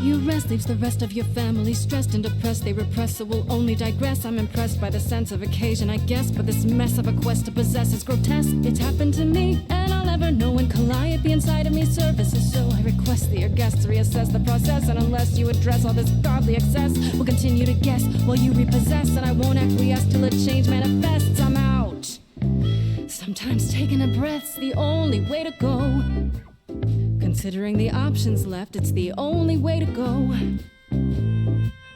Your rest leaves the rest of your family stressed and depressed. They repress, so will only digress. I'm impressed by the sense of occasion, I guess. But this mess of a quest to possess is grotesque. It's happened to me, and I'll never know when Calliope inside of me surfaces. So I request that your guests reassess the process. And unless you address all this godly excess, we'll continue to guess while you repossess. And I won't acquiesce till a change manifests. I'm out. Sometimes taking a breath's the only way to go. Considering the options left, it's the only way to go.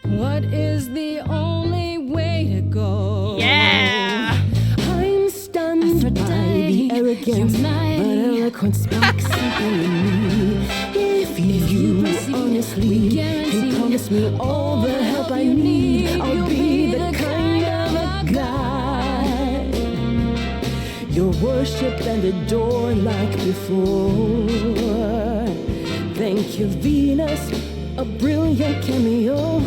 What is the only way to go? Yeah! I'm stunned by the arrogance, but eloquence sparks something in me. If you honestly can promise me all the help I need, I'll be the kind of a god you'll worship and adore like before. Thank you, Venus, a brilliant cameo.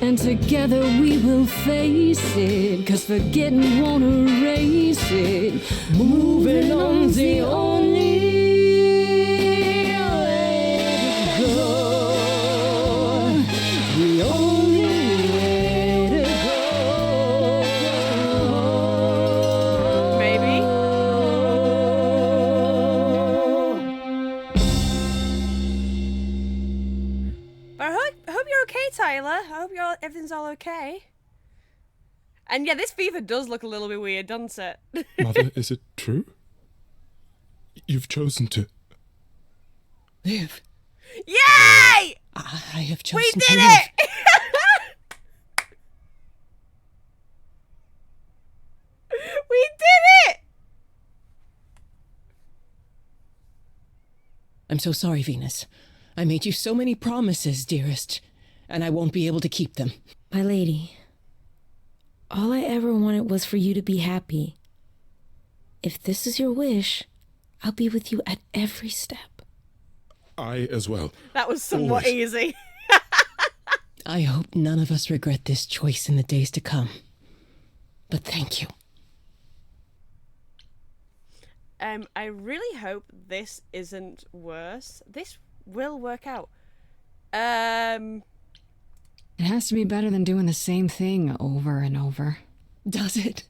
And together we will face it, 'cause forgetting won't erase it. Moving on's the only way to go. The only way to go. Maybe. But I hope you're okay, Tyler. I hope everything's all okay. And yeah, this fever does look a little bit weird, doesn't it? Mother, is it true? You've chosen to live. Yay! I have chosen We to did live. it! We did it! I'm so sorry, Venus. I made you so many promises, dearest, and I won't be able to keep them. My lady, all I ever wanted was for you to be happy. If this is your wish, I'll be with you at every step. I as well. That was somewhat easy. I hope none of us regret this choice in the days to come. But thank you. I really hope this isn't worse. This will work out. It has to be better than doing the same thing over and over. Does it?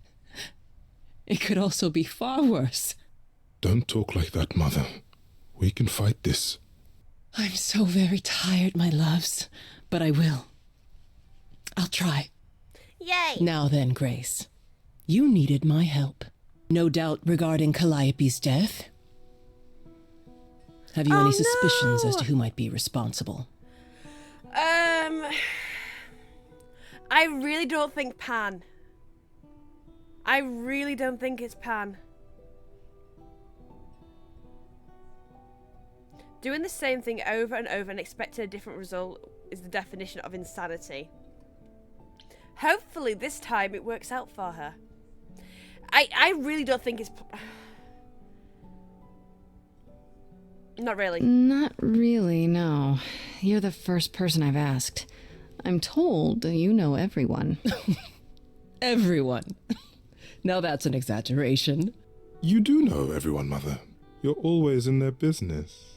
It could also be far worse. Don't talk like that, Mother. We can fight this. I'm so very tired, my loves, but I will. I'll try. Yay! Now then, Grace. You needed my help. No doubt regarding Calliope's death. Have you any suspicions as to who might be responsible? I really don't think Pan. I really don't think it's Pan. Doing the same thing over and over and expecting a different result is the definition of insanity. Hopefully this time it works out for her. I really don't think it's... Not really. Not really, no. You're the first person I've asked. I'm told you know everyone. Everyone? Now that's an exaggeration. You do know everyone, Mother. You're always in their business.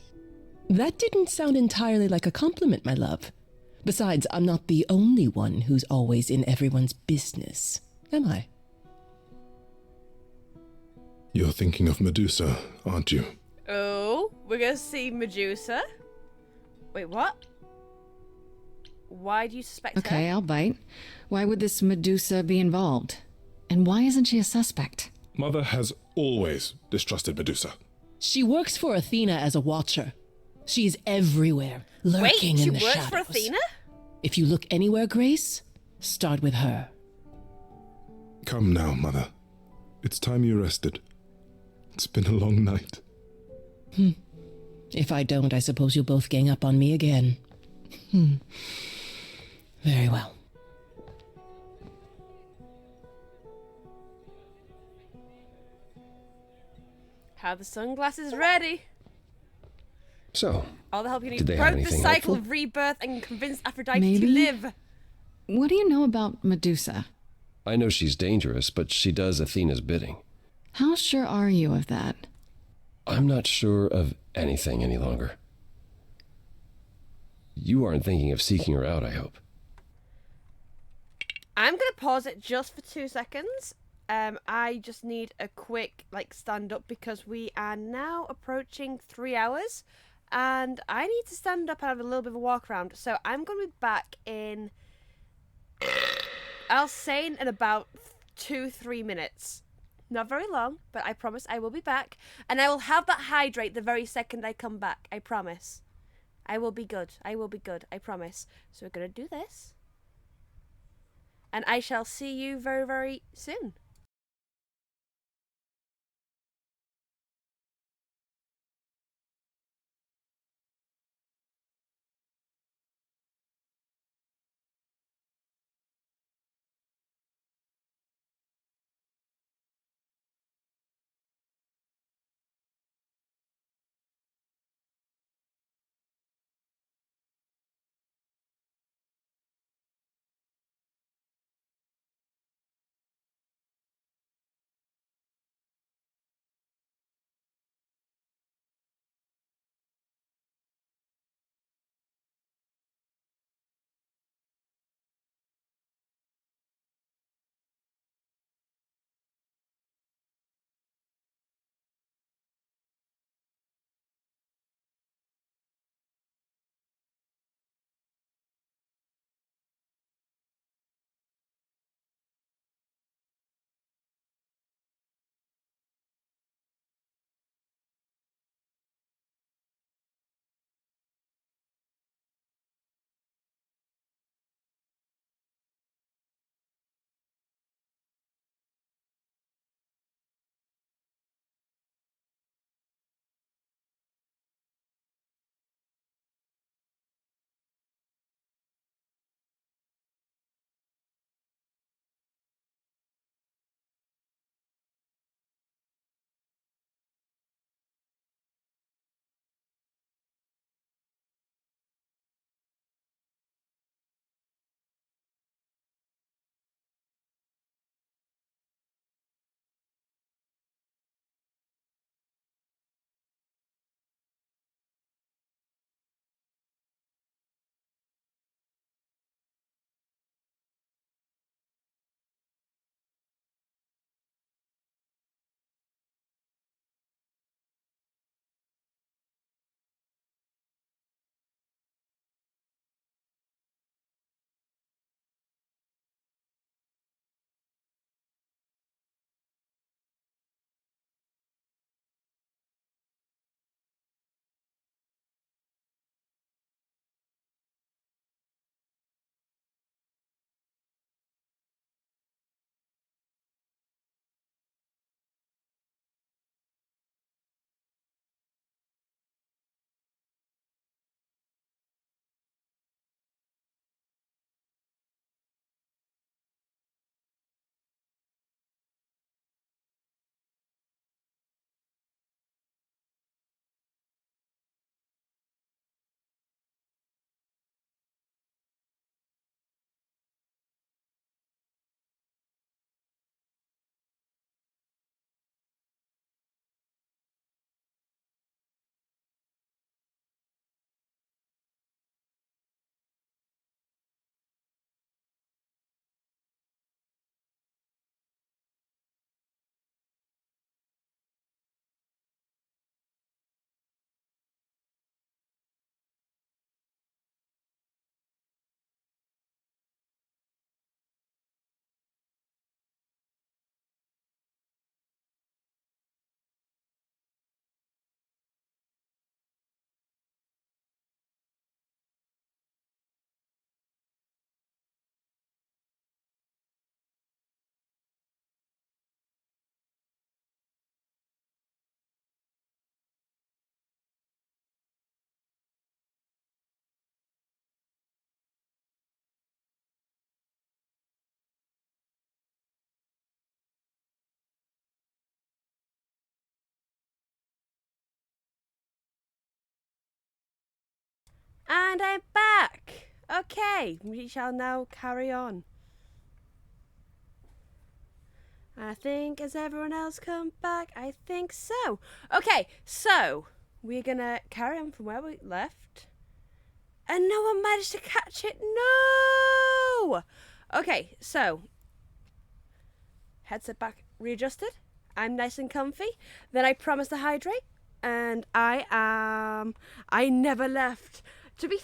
That didn't sound entirely like a compliment, my love. Besides, I'm not the only one who's always in everyone's business, am I? You're thinking of Medusa, aren't you? Oh, we're gonna see Medusa. Wait, what? Why do you suspect her? Okay, I'll bite. Why would this Medusa be involved? And why isn't she a suspect? Mother has always distrusted Medusa. She works for Athena as a watcher. She's everywhere, lurking in the shadows. Wait, she works for Athena? If you look anywhere, Grace, start with her. Come now, Mother. It's time you rested. It's been a long night. If I don't, I suppose you'll both gang up on me again. Very well. Have the sunglasses ready. So, All the help you need did to they have broke the anything cycle helpful? of rebirth and convince Aphrodite Maybe. to live. What do you know about Medusa? I know she's dangerous, but she does Athena's bidding. How sure are you of that? I'm not sure of anything any longer. You aren't thinking of seeking her out, I hope. I'm going to pause it just for 2 seconds. I just need a quick, stand up because we are now approaching 3 hours. And I need to stand up and have a little bit of a walk around. So I'm going to be back in, I'll say in about 2-3 minutes. Not very long, but I promise I will be back. And I will have that hydrate the very second I come back. I promise. I will be good. I will be good. I promise. So we're going to do this. And I shall see you very, very soon. And I'm back. Okay, we shall now carry on. I think, has everyone else come back? I think so. Okay, so we're gonna carry on from where we left. And no one managed to catch it. No! Okay, so headset back readjusted. I'm nice and comfy. Then I promise to hydrate. And I never left. To be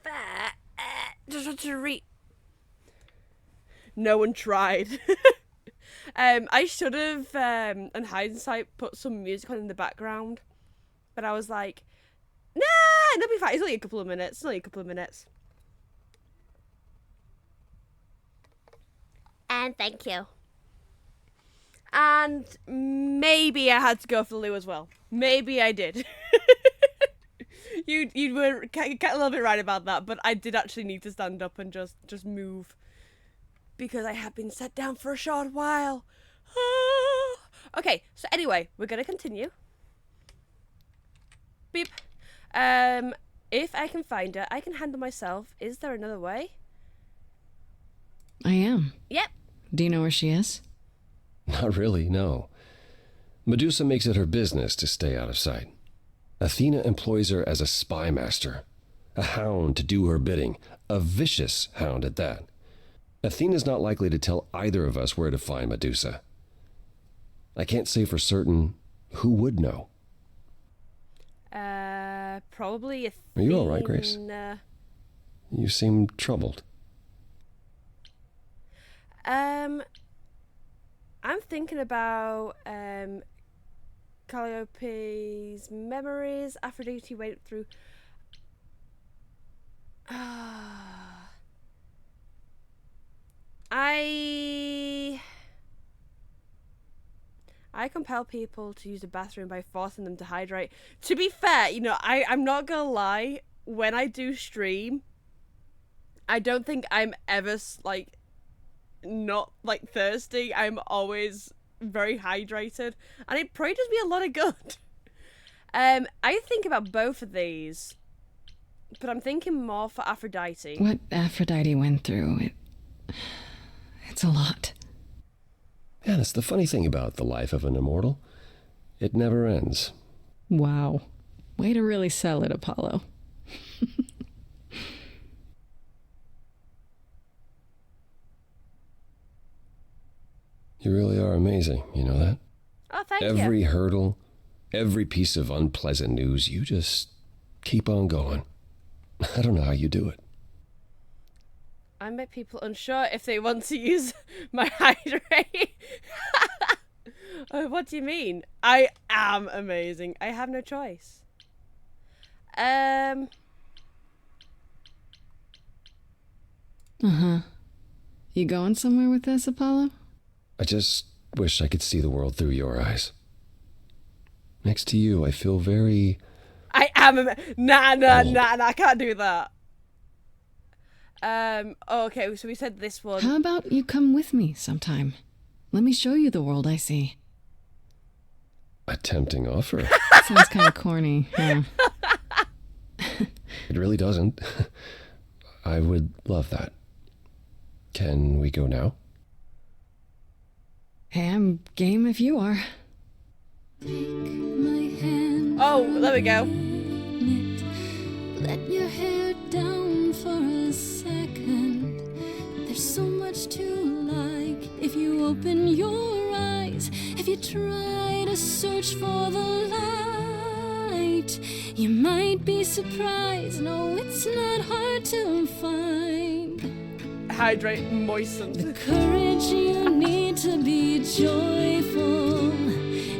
fair, just want to no one tried. I should have, in hindsight, put some music on in the background. But I was like, nah, it'll be fine. It's only a couple of minutes. And thank you. And maybe I had to go for the loo as well. Maybe I did. You were a little bit right about that, but I did actually need to stand up and just move. Because I have been set down for a short while. Okay, so anyway, we're going to continue. Beep. If I can find her, I can handle myself. Is there another way? I am. Yep. Do you know where she is? Not really, no. Medusa makes it her business to stay out of sight. Athena employs her as a spy master, a hound to do her bidding, a vicious hound at that. Athena's not likely to tell either of us where to find Medusa. I can't say for certain who would know. Probably Athena. Are you all right, Grace? You seem troubled. I'm thinking about Calliope's memories. Aphrodite went through. I compel people to use the bathroom by forcing them to hydrate. To be fair, I'm not gonna lie. When I do stream, I don't think I'm ever not thirsty. I'm always very hydrated, and it probably does me a lot of good. I think about both of these, but I'm thinking more for Aphrodite. What Aphrodite went through, it's a lot. Yeah, that's the funny thing about the life of an immortal. It never ends. Wow. Way to really sell it, Apollo. You really are amazing, you know that? Oh, thank you. Every hurdle, every piece of unpleasant news, you just keep on going. I don't know how you do it. I make people unsure if they want to use my hydrate. What do you mean? I am amazing. I have no choice. You going somewhere with this, Apollo? I just wish I could see the world through your eyes. Next to you, I feel very... I am Nah, I can't do that. Okay, so we said this one. How about you come with me sometime? Let me show you the world I see. A tempting offer. Sounds kind of corny, yeah. It really doesn't. I would love that. Can we go now? Hey, I'm game if you are. Oh, there we go. Let your hair down for a second. There's so much to like if you open your eyes. If you try to search for the light, you might be surprised. No, it's not hard to find. Hydrate, moisten. The courage you need to be joyful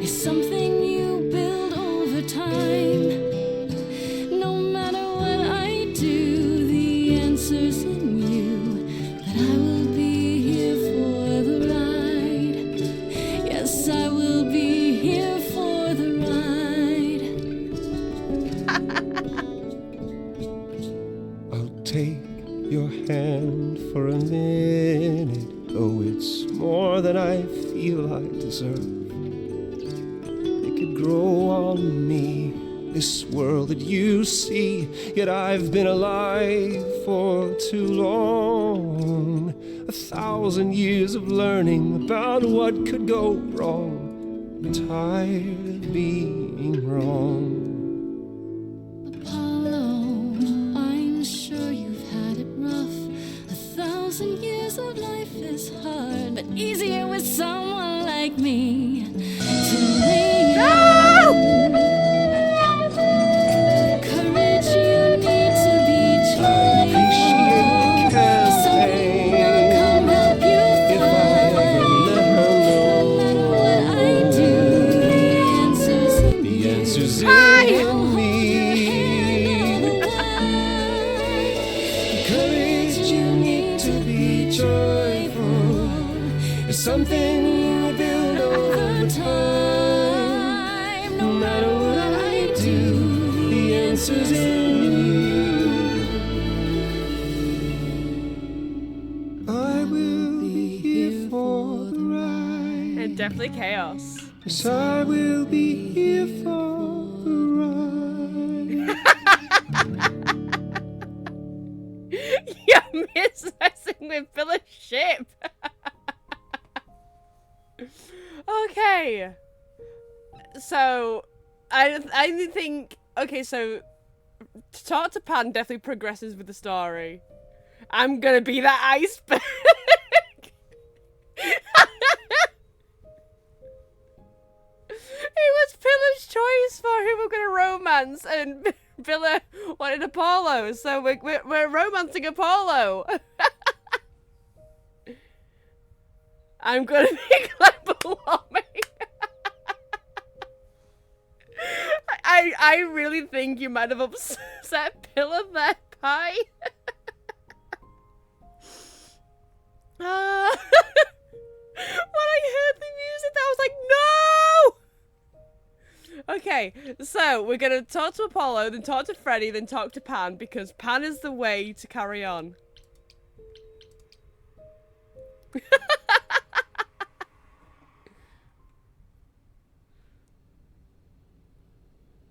is something you build over time. No matter what I do, the answer's in you. But I will be here for the ride. Yes, I will be here for the ride. I'll take your hand for a minute. Oh, it's more than I feel I deserve. It could grow on me this world that you see. Yet I've been alive for too long. 1,000 years of learning about what could go wrong. I'm tired of being wrong. Apollo, I'm sure you've had it rough. 1,000 years of life is hard, but easier with someone like me to lean on. Courage, you need to be joyful. Something will come help you find. No matter what I do, the answer's in me. Courage, you need to be joyful. It's something we build over time. No matter what I do, the answer's in you. I will be here for the ride. And definitely chaos. Yes, I will be here for the ride. You're messing with Phil's ship. Okay. So, I think... Okay, so... To talk to Pan definitely progresses with the story. I'm gonna be that iceberg. It was Pilla's choice for who we're gonna romance, and Pilla wanted Apollo, so we're romancing Apollo. I'm gonna be global warming. I really think you might have upset Pilla there, Pie. When I heard the music, I was like, no! Okay, so we're gonna talk to Apollo, then talk to Freddy, then talk to Pan, because Pan is the way to carry on.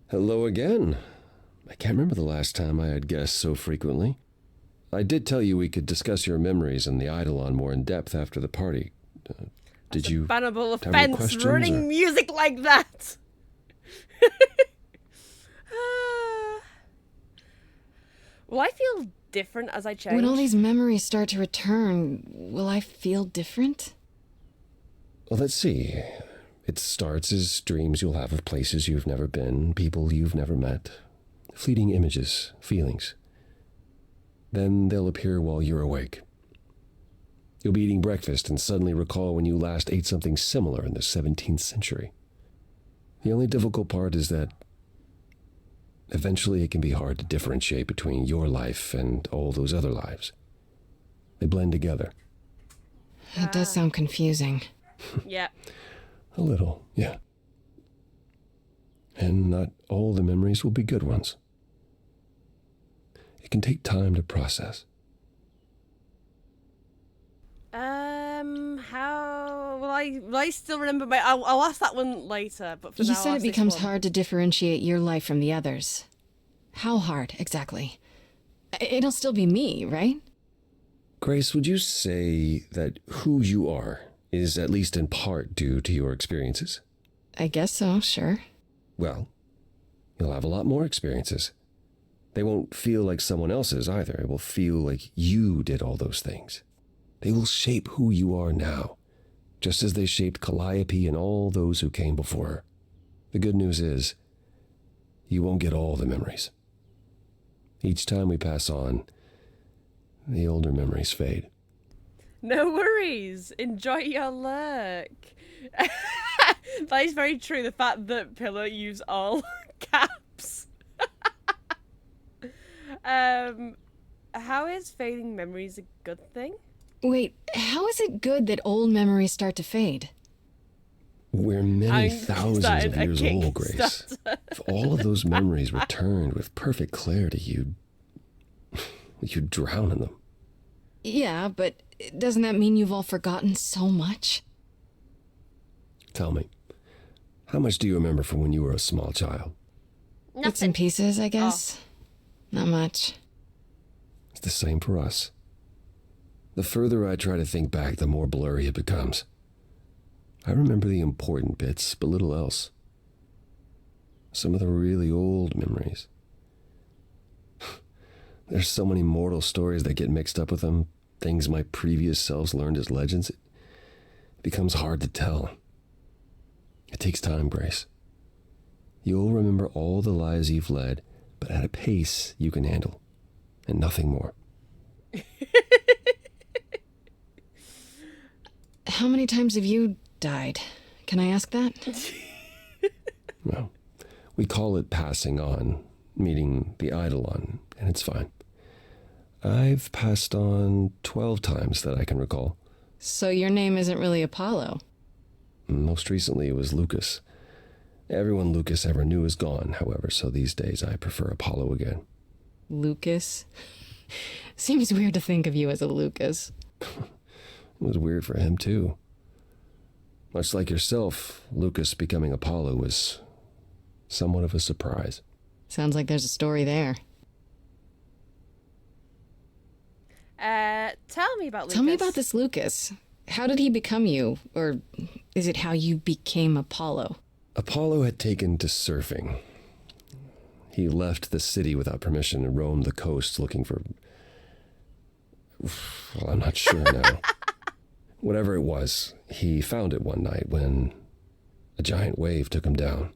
Hello again. I can't remember the last time I had guests so frequently. I did tell you we could discuss your memories and the Eidolon more in depth after the party. Did you Bannable have any offense, questions, running or- music like that. Will I feel different as I change? When all these memories start to return, will I feel different? Well, let's see. It starts as dreams you'll have of places you've never been, people you've never met, fleeting images, feelings. Then they'll appear while you're awake. You'll be eating breakfast and suddenly recall when you last ate something similar in the 17th century. The only difficult part is that eventually it can be hard to differentiate between your life and all those other lives. They blend together. It does sound confusing. Yeah. A little, yeah. And not all the memories will be good ones. It can take time to process. How will I still remember my? I'll ask that one later. But for You now, said I'll it ask this becomes one. hard to differentiate your life from the others. How hard, exactly? It'll still be me, right? Grace, would you say that who you are is at least in part due to your experiences? I guess so, sure. Well, you'll have a lot more experiences. They won't feel like someone else's either. It will feel like you did all those things. They will shape who you are now, just as they shaped Calliope and all those who came before her. The good news is, you won't get all the memories. Each time we pass on, the older memories fade. No worries. Enjoy your lurk. That is very true. The fact that Pillar used all caps. How is fading memories a good thing? Wait, how is it good that old memories start to fade? We're many I'm thousands starting of a years old, Grace. Kickstarter. If all of those memories returned with perfect clarity, you'd drown in them. Yeah, but doesn't that mean you've all forgotten so much? Tell me, how much do you remember from when you were a small child? Bits and pieces, I guess. Not much. It's the same for us. The further I try to think back, the more blurry it becomes. I remember the important bits, but little else. Some of the really old memories. There's so many mortal stories that get mixed up with them, things my previous selves learned as legends. It becomes hard to tell. It takes time, Grace. You'll remember all the lives you've led, but at a pace you can handle, and nothing more. How many times have you died? Can I ask that? Well, we call it passing on, meeting the Eidolon, and it's fine. I've passed on 12 times that I can recall. So your name isn't really Apollo? Most recently it was Lucas. Everyone Lucas ever knew is gone, however, so these days I prefer Apollo again. Lucas? Seems weird to think of you as a Lucas. It was weird for him, too. Much like yourself, Lucas becoming Apollo was somewhat of a surprise. Sounds like there's a story there. Tell me about Lucas. Tell me about this Lucas. How did he become you? Or is it how you became Apollo? Apollo had taken to surfing. He left the city without permission and roamed the coast looking for... Well, I'm not sure now. Whatever it was, he found it one night when a giant wave took him down.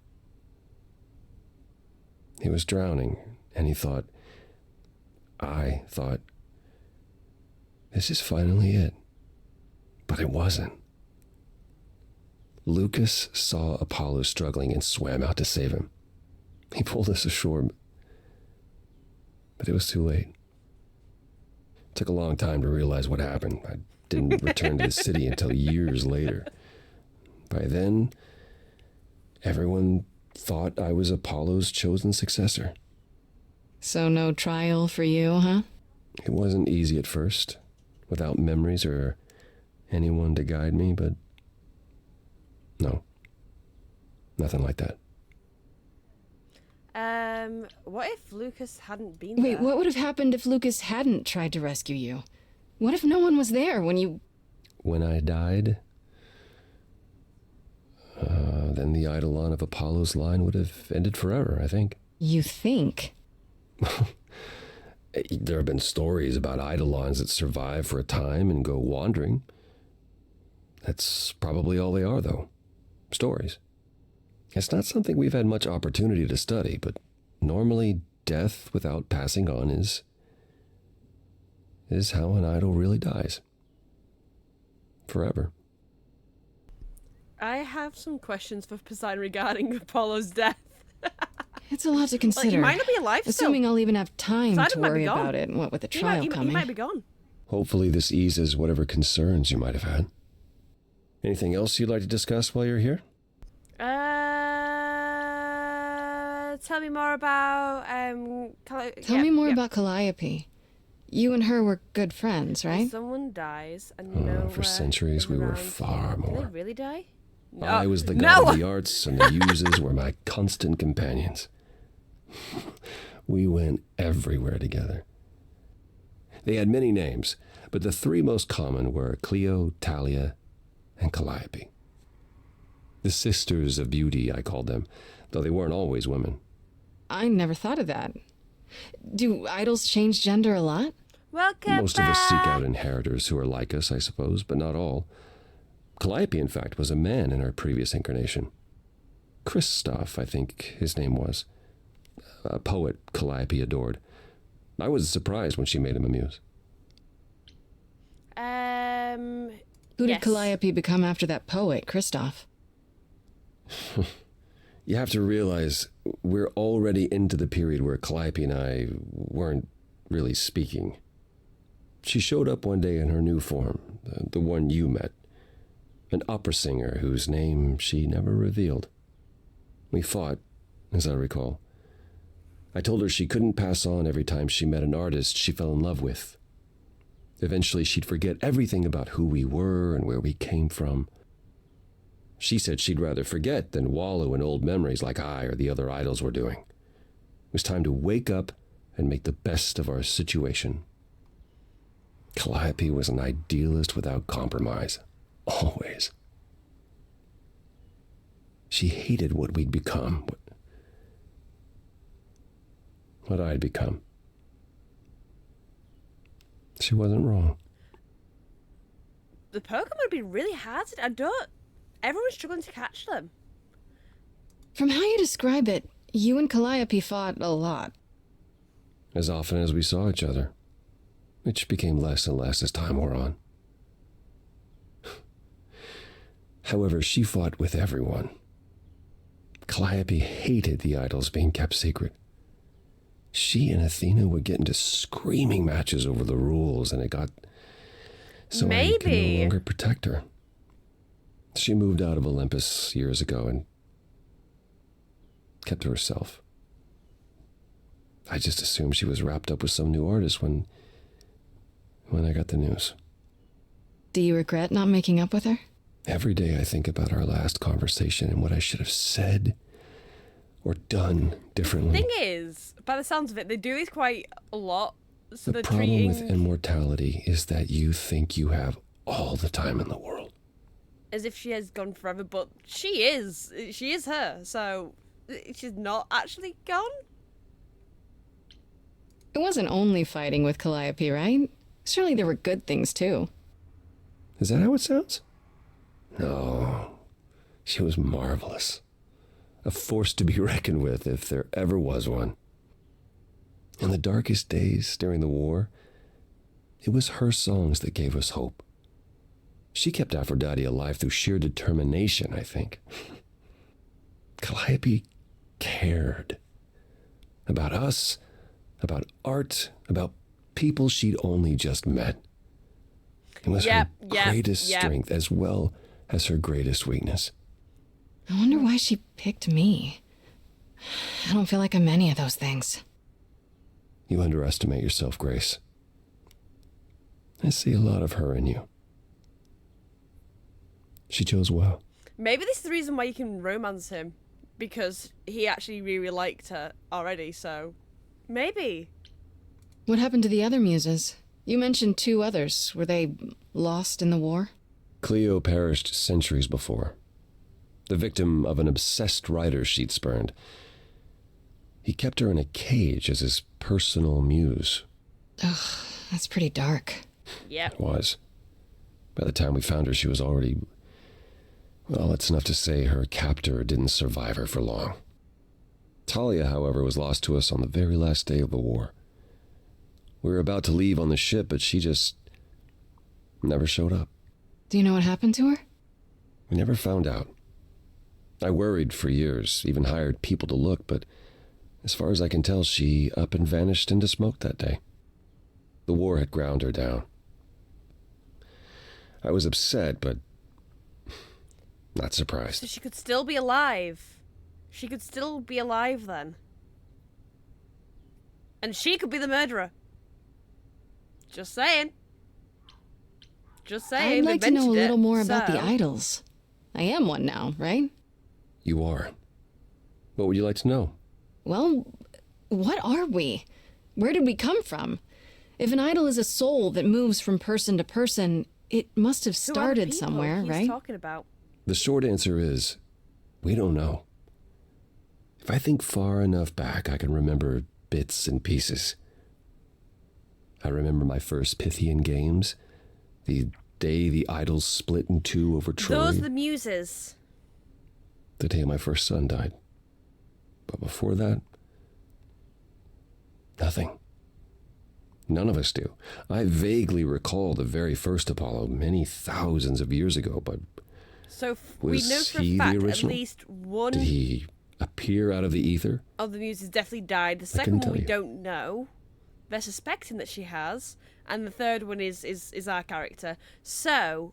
He was drowning, and I thought, this is finally it. But it wasn't. Lucas saw Apollo struggling and swam out to save him. He pulled us ashore, but it was too late. It took a long time to realize what happened. I didn't return to the city until years later. By then, everyone thought I was Apollo's chosen successor. So no trial for you, huh? It wasn't easy at first, without memories or anyone to guide me, but no, nothing like that. What if Lucas hadn't been Wait, there? what would have happened if Lucas hadn't tried to rescue you? What if no one was there when you... When I died, then the Eidolon of Apollo's line would have ended forever, I think. You think? There have been stories about Eidolons that survive for a time and go wandering. That's probably all they are, though. Stories. It's not something we've had much opportunity to study, but normally death without passing on is how an idol really dies. Forever. I have some questions for Poseidon regarding Apollo's death. It's a lot to consider. Like, he might not be alive Assuming still. I'll even have time Poseidon to might be worry gone. about it, what with the trial coming. He might be gone. Hopefully this eases whatever concerns you might have had. Anything else you'd like to discuss while you're here? Tell me more about Tell me more about Calliope. You and her were good friends, right? Someone dies and For centuries we were far Did they more. really die? I was the god of the arts, and the muses were my constant companions. We went everywhere together. They had many names, but the three most common were Clio, Thalia, and Calliope. The Sisters of Beauty, I called them, though they weren't always women. I never thought of that. Do idols change gender a lot? Welcome Most of us seek out inheritors who are like us, I suppose, but not all. Calliope, in fact, was a man in her previous incarnation. Christoph, I think his name was. A poet Calliope adored. I was surprised when she made him a muse. Who did Calliope become after that poet, Christoph? You have to realize we're already into the period where Calliope and I weren't really speaking. She showed up one day in her new form, the one you met. An opera singer whose name she never revealed. We fought, as I recall. I told her she couldn't pass on every time she met an artist she fell in love with. Eventually she'd forget everything about who we were and where we came from. She said she'd rather forget than wallow in old memories like I or the other idols were doing. was time to wake up and make the best of our situation. Calliope was an idealist without compromise. Always. She hated what we'd become. What I'd become. She wasn't wrong. The Pokemon would be really hard to... Everyone's struggling to catch them. From how you describe it, you and Calliope fought a lot. As often as we saw each other, which became less and less as time wore on. However, she fought with everyone. Calliope hated the idols being kept secret. She and Athena would get into screaming matches over the rules, and it got so I could no longer protect her. She moved out of Olympus years ago and kept to herself. I just assumed she was wrapped up with some new artist when I got the news. Do you regret not making up with her? Every day I think about our last conversation and what I should have said or done differently. Thing is, by the sounds of it, they do this quite a lot. So the problem with immortality is that you think you have all the time in the world. As if she has gone forever, but she is her, so she's not actually gone. It wasn't only fighting with Calliope, right? Surely there were good things too. Is that how it sounds? No, she was marvelous. A force to be reckoned with if there ever was one. In the darkest days during the war, it was her songs that gave us hope. She kept Aphrodite alive through sheer determination, I think. Calliope cared. About us, about art, about people she'd only just met. It was her greatest strength as well as her greatest weakness. I wonder why she picked me. I don't feel like I'm any of those things. You underestimate yourself, Grace. I see a lot of her in you. She chose well. Maybe this is the reason why you can romance him. Because he actually really liked her already, so... Maybe. What happened to the other muses? You mentioned 2 others. Were they lost in the war? Cleo perished centuries before. The victim of an obsessed writer she'd spurned. He kept her in a cage as his personal muse. Ugh, that's pretty dark. Yeah. It was. By the time we found her, she was already... Well, it's enough to say her captor didn't survive her for long. Talia, however, was lost to us on the very last day of the war. We were about to leave on the ship, but she just never showed up. Do you know what happened to her? We never found out. I worried for years, even hired people to look, but as far as I can tell, she up and vanished into smoke that day. The war had ground her down. I was upset, but not surprised. So she could still be alive. She could still be alive then. And she could be the murderer. Just saying. Just saying. I'd like to know a little more about the idols. I am one now, right? You are. What would you like to know? Well, what are we? Where did we come from? If an idol is a soul that moves from person to person, it must have started somewhere, right? Talking about? The short answer is, we don't know. If I think far enough back, I can remember bits and pieces. I remember my first Pythian games, the day the idols split in 2 over Troy. Those are the muses. The day my first son died. But before that, nothing. None of us do. I vaguely recall the very first Apollo many thousands of years ago, but so we know for a fact at least one... Did he appear out of the ether? Of the muses definitely died. The second one we don't know. They're suspecting that she has. And the third one is our character. So...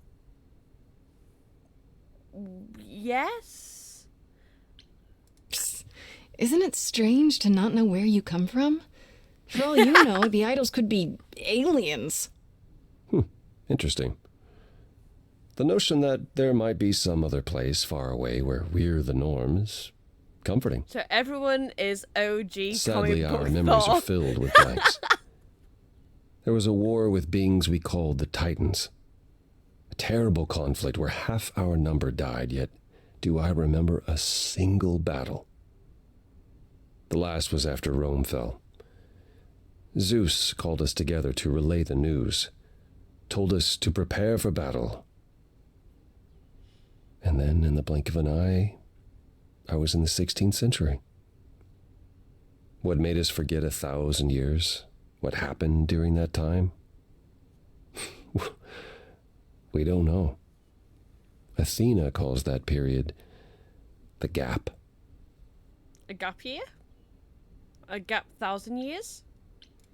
Yes? Isn't it strange to not know where you come from? For all you know, the idols could be aliens. Interesting. The notion that there might be some other place far away where we're the norm is comforting. So everyone is OG Sadly, comic book our memories Thor. are filled with blanks. There was a war with beings we called the Titans. A terrible conflict where half our number died, yet do I remember a single battle. The last was after Rome fell. Zeus called us together to relay the news, told us to prepare for battle. And then, in the blink of an eye, I was in the 16th century. What made us forget 1,000 years? What happened during that time? We don't know. Athena calls that period the gap. A gap year? A gap 1,000 years?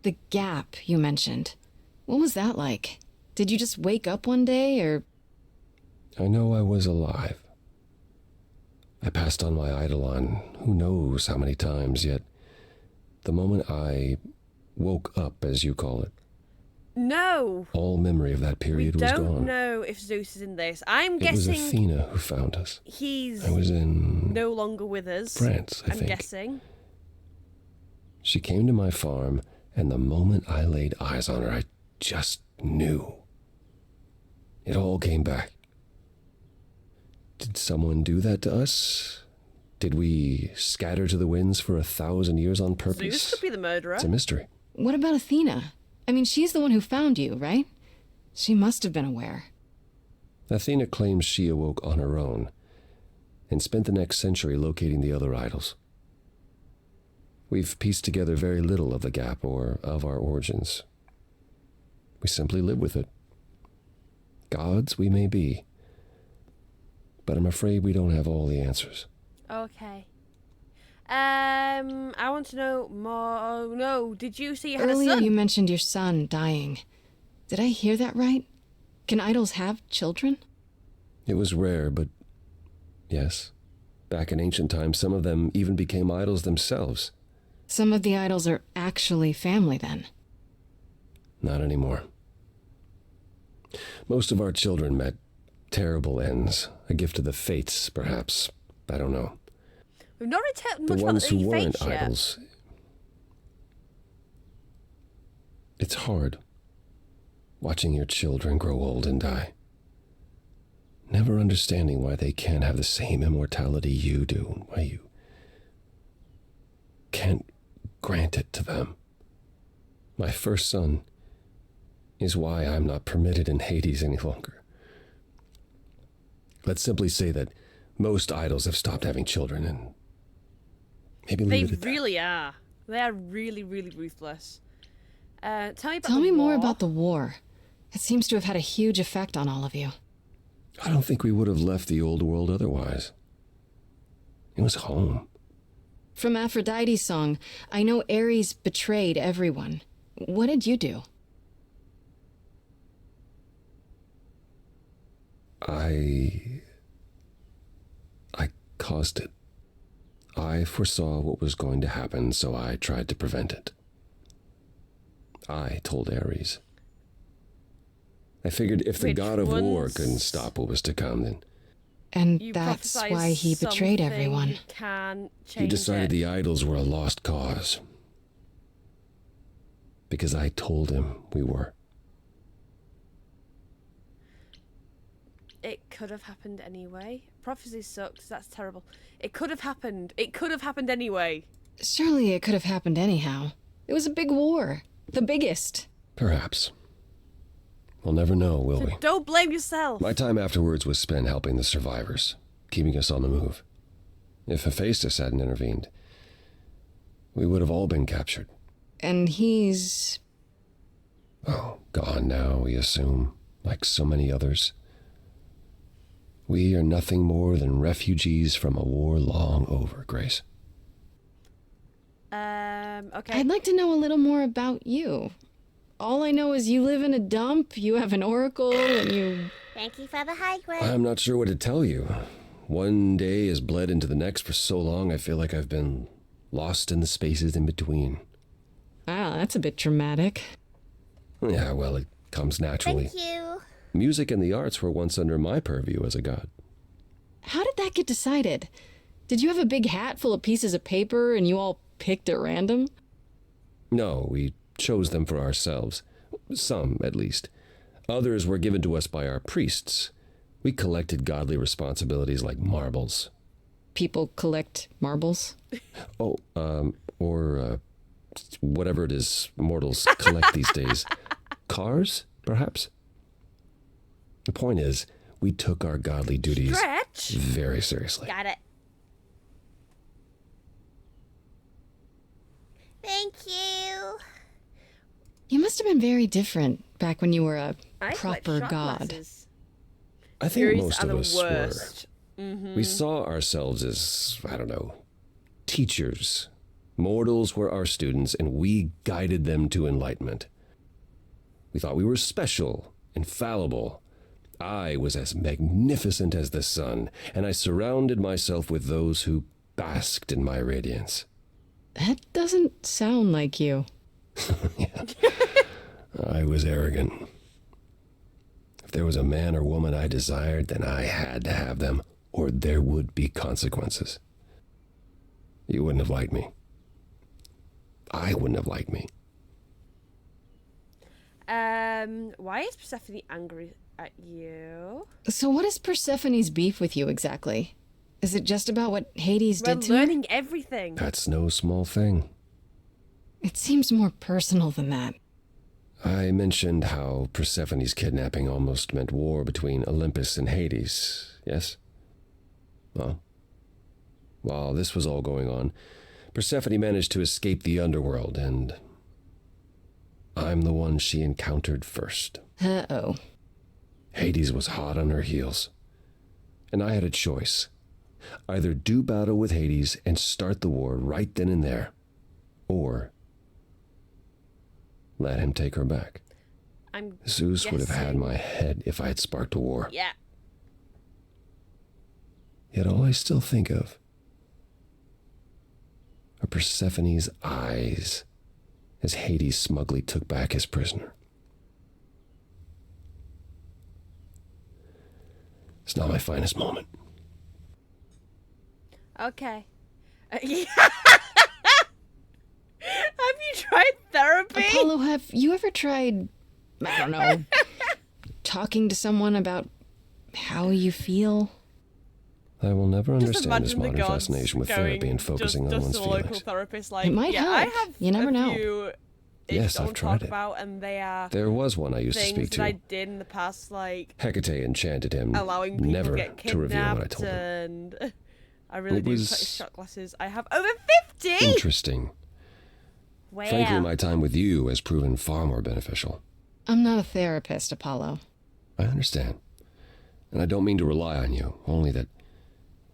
The gap you mentioned. What was that like? Did you just wake up one day, or... I know I was alive. I passed on my Eidolon who knows how many times, yet the moment I woke up, as you call it, No! all memory of that period was Don't gone. know if Zeus is in this. I'm It was guessing Athena who found us. he's I was in no longer with us. France, I I'm think. guessing. She came to my farm, and the moment I laid eyes on her, I just knew. It all came back. Did someone do that to us? Did we scatter to the winds for 1,000 years on purpose? Zeus could be the murderer. It's a mystery. What about Athena? I mean, she's the one who found you, right? She must have been aware. Athena claims she awoke on her own and spent the next century locating the other idols. We've pieced together very little of the gap or of our origins. We simply live with it. Gods we may be, but I'm afraid we don't have all the answers. Okay. I want to know more. Oh, no, did you see you had Earlier a son? you mentioned your son dying. Did I hear that right? Can idols have children? It was rare, but yes. Back in ancient times, some of them even became idols themselves. Some of the idols are actually family, then. Not anymore. Most of our children met terrible ends. A gift of the fates, perhaps. I don't know. We've not really talked The much ones about who the weren't fates yet. idols. It's hard watching your children grow old and die. Never understanding why they can't have the same immortality you do, why you can't grant it to them. My first son is why I'm not permitted in Hades any longer. Let's simply say that most idols have stopped having children, and maybe They leave it at that. really are. They are really, really ruthless. Tell me about Tell the me more war. about the war. It seems to have had a huge effect on all of you. I don't think we would have left the old world otherwise. It was home. From Aphrodite's song, I know Ares betrayed everyone. What did you do? I caused it. I foresaw what was going to happen, so I tried to prevent it. I told Ares. I figured if the Which god of war ones? couldn't stop what was to come, then And You that's prophesied why he betrayed something, everyone. You can change he decided it. the idols were a lost cause. Because I told him we were. It could have happened anyway. Prophecy sucks. That's terrible. It could have happened. It could have happened anyway. Surely it could have happened anyhow. It was a big war. The biggest. Perhaps. We'll never know, will we? Don't blame yourself. My time afterwards was spent helping the survivors, keeping us on the move. If Hephaestus hadn't intervened, we would have all been captured. And he's... Oh, gone now, we assume, like so many others. We are nothing more than refugees from a war long over, Grace. Okay. I'd like to know a little more about you. All I know is you live in a dump, you have an oracle, and you... Thank you for the high grade. I'm not sure what to tell you. One day has bled into the next for so long I feel like I've been lost in the spaces in between. Wow, that's a bit dramatic. Yeah, well, it comes naturally. Thank you. Music and the arts were once under my purview as a god. How did that get decided? Did you have a big hat full of pieces of paper and you all picked at random? No, we chose them for ourselves. Some, at least. Others were given to us by our priests. We collected godly responsibilities like marbles. People collect marbles? Oh, or whatever it is mortals collect these days. Cars, perhaps? The point is, we took our godly duties very seriously. Got it. Thank you. You must have been very different back when you were a I collect proper shot god. glasses. I think Theories most are of the us worst. were. Mhm. We saw ourselves as, I don't know, teachers. Mortals were our students, and we guided them to enlightenment. We thought we were special, infallible. I was as magnificent as the sun, and I surrounded myself with those who basked in my radiance. That doesn't sound like you. I was arrogant. If there was a man or woman I desired, then I had to have them, or there would be consequences. You wouldn't have liked me. I wouldn't have liked me. Why is Persephone angry at you? So what is Persephone's beef with you exactly? Is it just about what Hades We're did to her? learning everything. That's no small thing. It seems more personal than that. I mentioned how Persephone's kidnapping almost meant war between Olympus and Hades, yes? Well, while this was all going on, Persephone managed to escape the underworld, and I'm the one she encountered first. Uh-oh. Hades was hot on her heels, and I had a choice. Either do battle with Hades and start the war right then and there, or let him take her back. Zeus would have had my head if I had sparked a war. Yeah. Yet all I still think of are Persephone's eyes as Hades smugly took back his prisoner. It's not my finest moment. Okay. Yeah. Have you tried therapy? Apollo, have you ever tried, I don't know, talking to someone about how you feel? I will never Just understand this imagine the modern gods fascination with going therapy and focusing on just one's to a local feelings. therapist, like, It might yeah, I help. have You never a know. few Yes, I I've don't tried talk it. about, and they are There was one I used to things speak that to. I did in the past, like Hecate enchanted him allowing people never to get to reveal what I kidnapped, told him. and I really It do was- put shot glasses. I have over 50. Interesting. Wow. Frankly, my time with you has proven far more beneficial. I'm not a therapist, Apollo. I understand. And I don't mean to rely on you, only that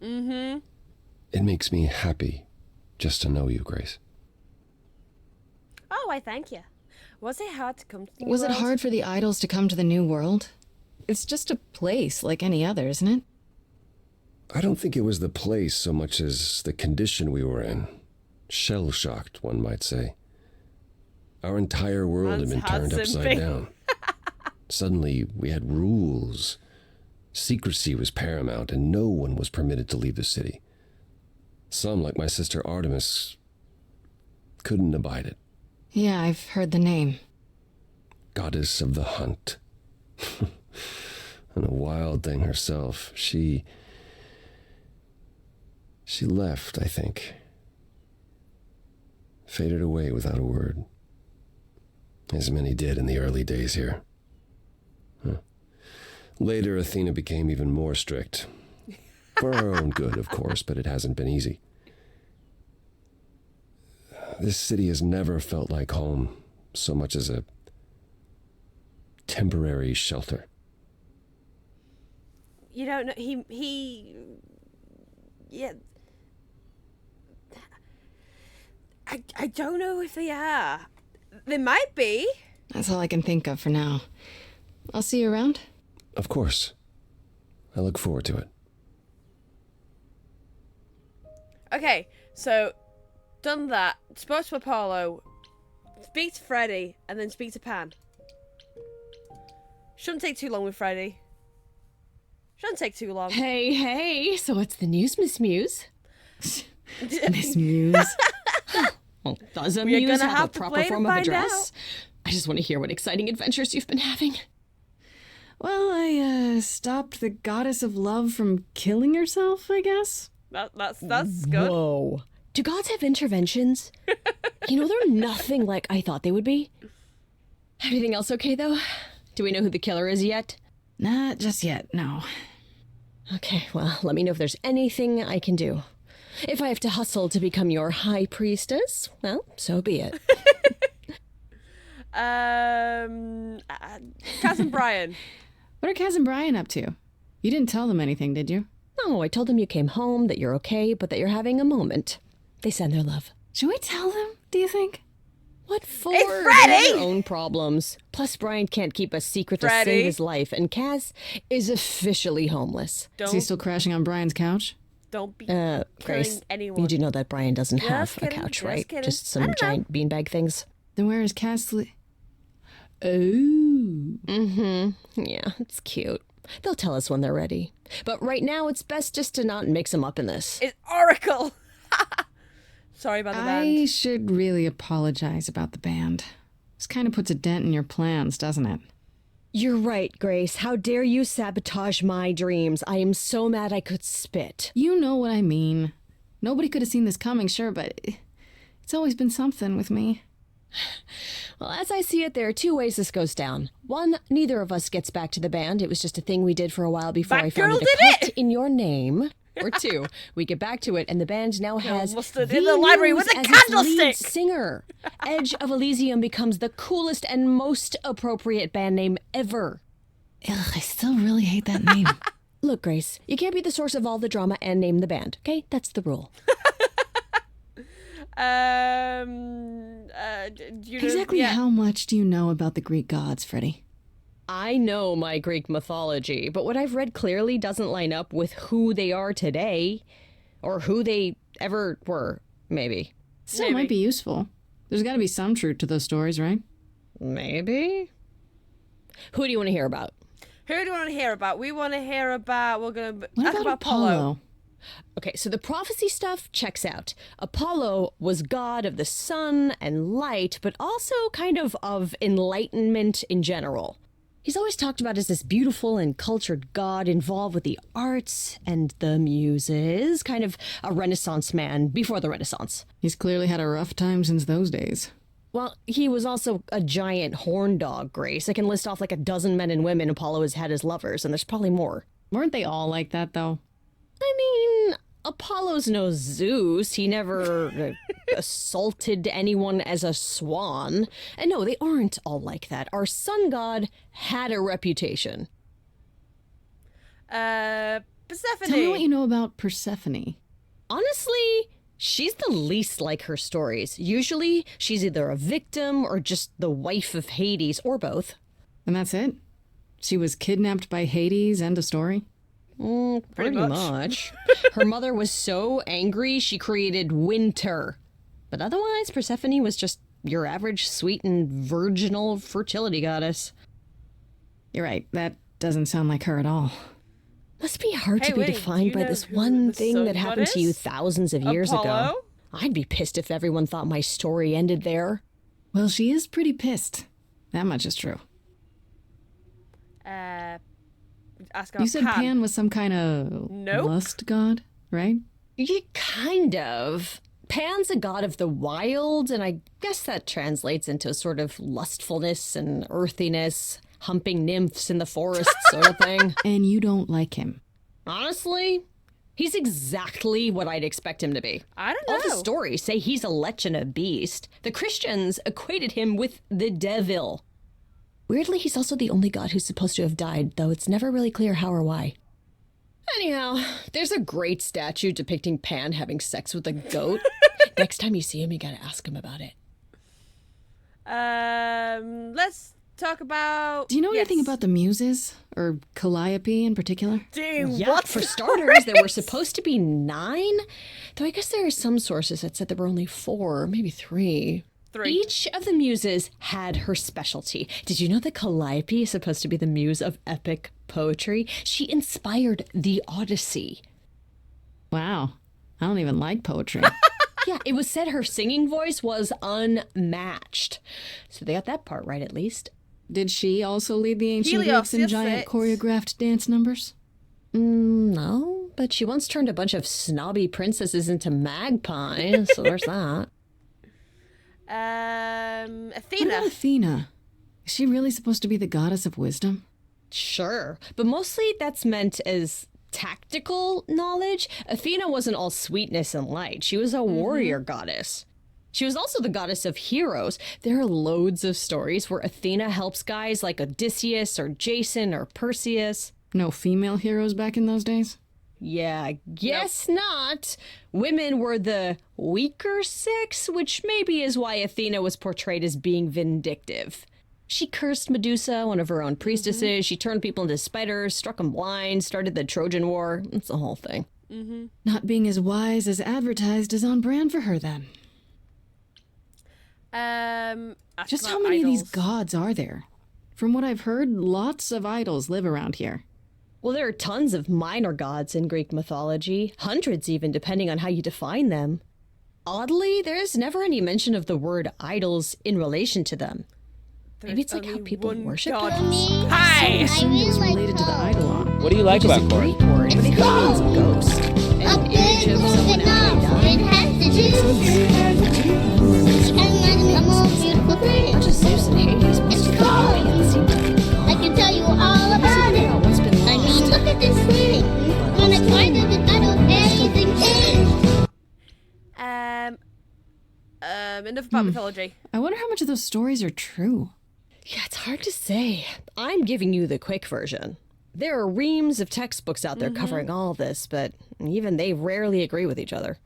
Mm-hmm. it makes me happy just to know you, Grace. Oh, I thank you. Was it hard to come to the Was it world? hard for the idols to come to the new world? It's just a place like any other, isn't it? I don't think it was the place so much as the condition we were in. Shell-shocked, one might say. Our entire world had been turned upside down. Suddenly, we had rules. Secrecy was paramount, and no one was permitted to leave the city. Some, like my sister Artemis, couldn't abide it. Yeah, I've heard the name. Goddess of the hunt. And a wild thing herself. She left, I think. Faded away without a word. As many did in the early days here. Later, Athena became even more strict. For our own good, of course, but it hasn't been easy. This city has never felt like home so much as a temporary shelter. You don't know. Yeah. I don't know if they are. They might be. That's all I can think of for now. I'll see you around. Of course. I look forward to it. Okay, so done that. Spoke to Apollo. Speak to Freddy, and then speak to Pan. Shouldn't take too long with Freddy. Shouldn't take too long. Hey, so what's the news, Miss Muse? Miss Muse. Well, does a We're muse gonna have a have to proper play to form of a find dress? out. I just want to hear what exciting adventures you've been having. Well, I stopped the goddess of love from killing herself, I guess. That's good. Whoa. Do gods have interventions? You know, they're nothing like I thought they would be. Everything else okay, though? Do we know who the killer is yet? Not just yet, no. Okay, well, let me know if there's anything I can do. If I have to hustle to become your high priestess, well, so be it. Kaz and Brian. What are Kaz and Brian up to? You didn't tell them anything, did you? No, I told them you came home, that you're okay, but that you're having a moment. They send their love. Should we tell them, do you think? What for? It's They Freddy! have their own problems. Plus, Brian can't keep a secret to Freddy. save his life, and Kaz is officially homeless. Is he still crashing on Brian's couch? Don't be Grace, killing anyone. you do know that Brian doesn't Just have kidding, a couch, just right? kidding. Just I some don't know. giant beanbag things. Then where is Kaz Oh. Mm-hmm. Yeah, it's cute. They'll tell us when they're ready. But right now, it's best just to not mix them up in this. It's Oracle. Sorry about the band. I should really apologize about the band. This kind of puts a dent in your plans, doesn't it? You're right, Grace. How dare you sabotage my dreams? I am so mad I could spit. You know what I mean. Nobody could have seen this coming, sure, but it's always been something with me. Well, as I see it, there are two ways this goes down. One, neither of us gets back to the band. It was just a thing we did for a while before I found Batgirl it did cut in your name. Or two, we get back to it, and the band now has Mustard in the library with a Muse as its lead candlestick. singer. Edge of Elysium becomes the coolest and most appropriate band name ever. Ugh, I still really hate that name. Look, Grace, you can't be the source of all the drama and name the band, okay? That's the rule. Exactly how much do you know about the Greek gods, Freddy? I know my Greek mythology, but what I've read clearly doesn't line up with who they are today. Or who they ever were, maybe. Still might be useful. There's got to be some truth to those stories, right? Maybe. Who do you want to hear about? Who do you want to hear about? We want to hear about. We're gonna What ask about Apollo. Okay, so the prophecy stuff checks out. Apollo was god of the sun and light, but also kind of enlightenment in general. He's always talked about as this beautiful and cultured god involved with the arts and the muses, kind of a Renaissance man before the Renaissance. He's clearly had a rough time since those days. Well, he was also a giant horn dog, Grace. I can list off like a dozen men and women Apollo has had as lovers, and there's probably more. Weren't they all like that, though? I mean, Apollo's no Zeus. He never assaulted anyone as a swan. And no, they aren't all like that. Our sun god had a reputation. Persephone. Tell me what you know about Persephone. Honestly, she's the least like her stories. Usually, she's either a victim or just the wife of Hades, or both. And that's it? She was kidnapped by Hades, end of story? Pretty much. Her mother was so angry she created winter. But otherwise, Persephone was just your average sweet and virginal fertility goddess. You're right. That doesn't sound like her at all. Must be hard Hey, to be wait, do defined you by know this who one the thing sun that happened to you goddess? thousands of years ago. Apollo? I'd be pissed if everyone thought my story ended there. Well, she is pretty pissed. That much is true. Ask about You said Pan was some kind of lust god, right? Yeah, kind of. Pan's a god of the wild, and I guess that translates into sort of lustfulness and earthiness, humping nymphs in the forest sort of thing. And you don't like him. Honestly, he's exactly what I'd expect him to be. I don't know. All the stories say he's a lech and a beast. The Christians equated him with the devil. Weirdly, he's also the only god who's supposed to have died, though it's never really clear how or why. Anyhow, there's a great statue depicting Pan having sex with a goat. Next time you see him, you gotta ask him about it. Let's talk about. Do you know anything about the Muses? Or Calliope in particular? Yeah, what? For starters, there were supposed to be 9. Though I guess there are some sources that said there were only 4, maybe 3. Each of the muses had her specialty. Did you know that Calliope is supposed to be the muse of epic poetry? She inspired the Odyssey. Wow. I don't even like poetry. Yeah, it was said her singing voice was unmatched. So they got that part right at least. Did she also lead the ancient Helios, Greeks in yes, giant it. choreographed dance numbers? No, but she once turned a bunch of snobby princesses into magpies, so there's that. What Athena. about Athena? Is she really supposed to be the goddess of wisdom? Sure, but mostly that's meant as tactical knowledge. Athena wasn't all sweetness and light. She was a warrior goddess. She was also the goddess of heroes. There are loads of stories where Athena helps guys like Odysseus or Jason or Perseus. No female heroes back in those days? Yeah, I guess not. Women were the weaker sex, which maybe is why Athena was portrayed as being vindictive. She cursed Medusa, one of her own priestesses. She turned people into spiders, struck them blind, started the Trojan War. It's the whole thing. Not being as wise as advertised is on brand for her then. Just how many of these gods are there? From what I've heard, lots of idols live around here. Well, there are tons of minor gods in Greek mythology, hundreds even, depending on how you define them. Oddly, there's never any mention of the word idols in relation to them. Maybe it's like how people worship God. them. Hi! It was related to the Eidolon. What do you like about Corey? Greek word, but it means ghost. An image of someone after they died. Not just Zeus and Hades, but Scorpions. I can tell you all about it. I mean, look at this thing. When I find it, I don't anything is. Enough about mythology. I wonder how much of those stories are true. Yeah, it's hard to say. I'm giving you the quick version. There are reams of textbooks out there covering all this, but even they rarely agree with each other.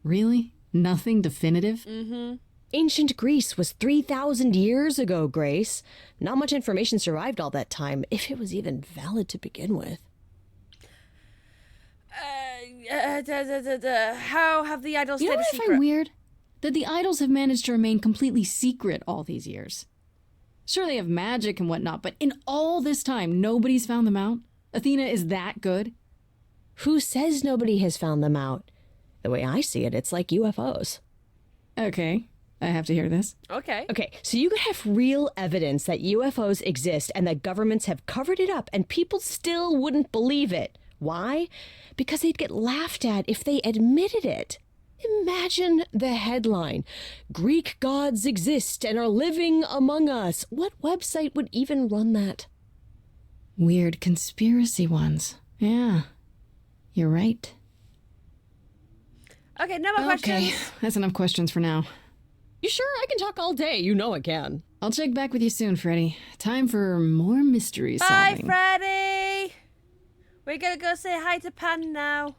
Really? Nothing definitive? Ancient Greece was 3,000 years ago, Grace. Not much information survived all that time, if it was even valid to begin with. How have the idols You know stayed what a I secret? find weird? That the idols have managed to remain completely secret all these years. Sure, they have magic and whatnot, but in all this time, nobody's found them out? Athena is that good? Who says nobody has found them out? The way I see it, it's like UFOs. Okay, I have to hear this. Okay. Okay, so you could have real evidence that UFOs exist and that governments have covered it up and people still wouldn't believe it. Why? Because they'd get laughed at if they admitted it. Imagine the headline, Greek gods exist and are living among us. What website would even run that? Weird conspiracy ones. Yeah, you're right. Okay, no more questions. That's enough questions for now. You sure? I can talk all day. You know I can. I'll check back with you soon, Freddy. Time for more mystery Bye, solving. Freddy! We're gonna go say hi to Pan now.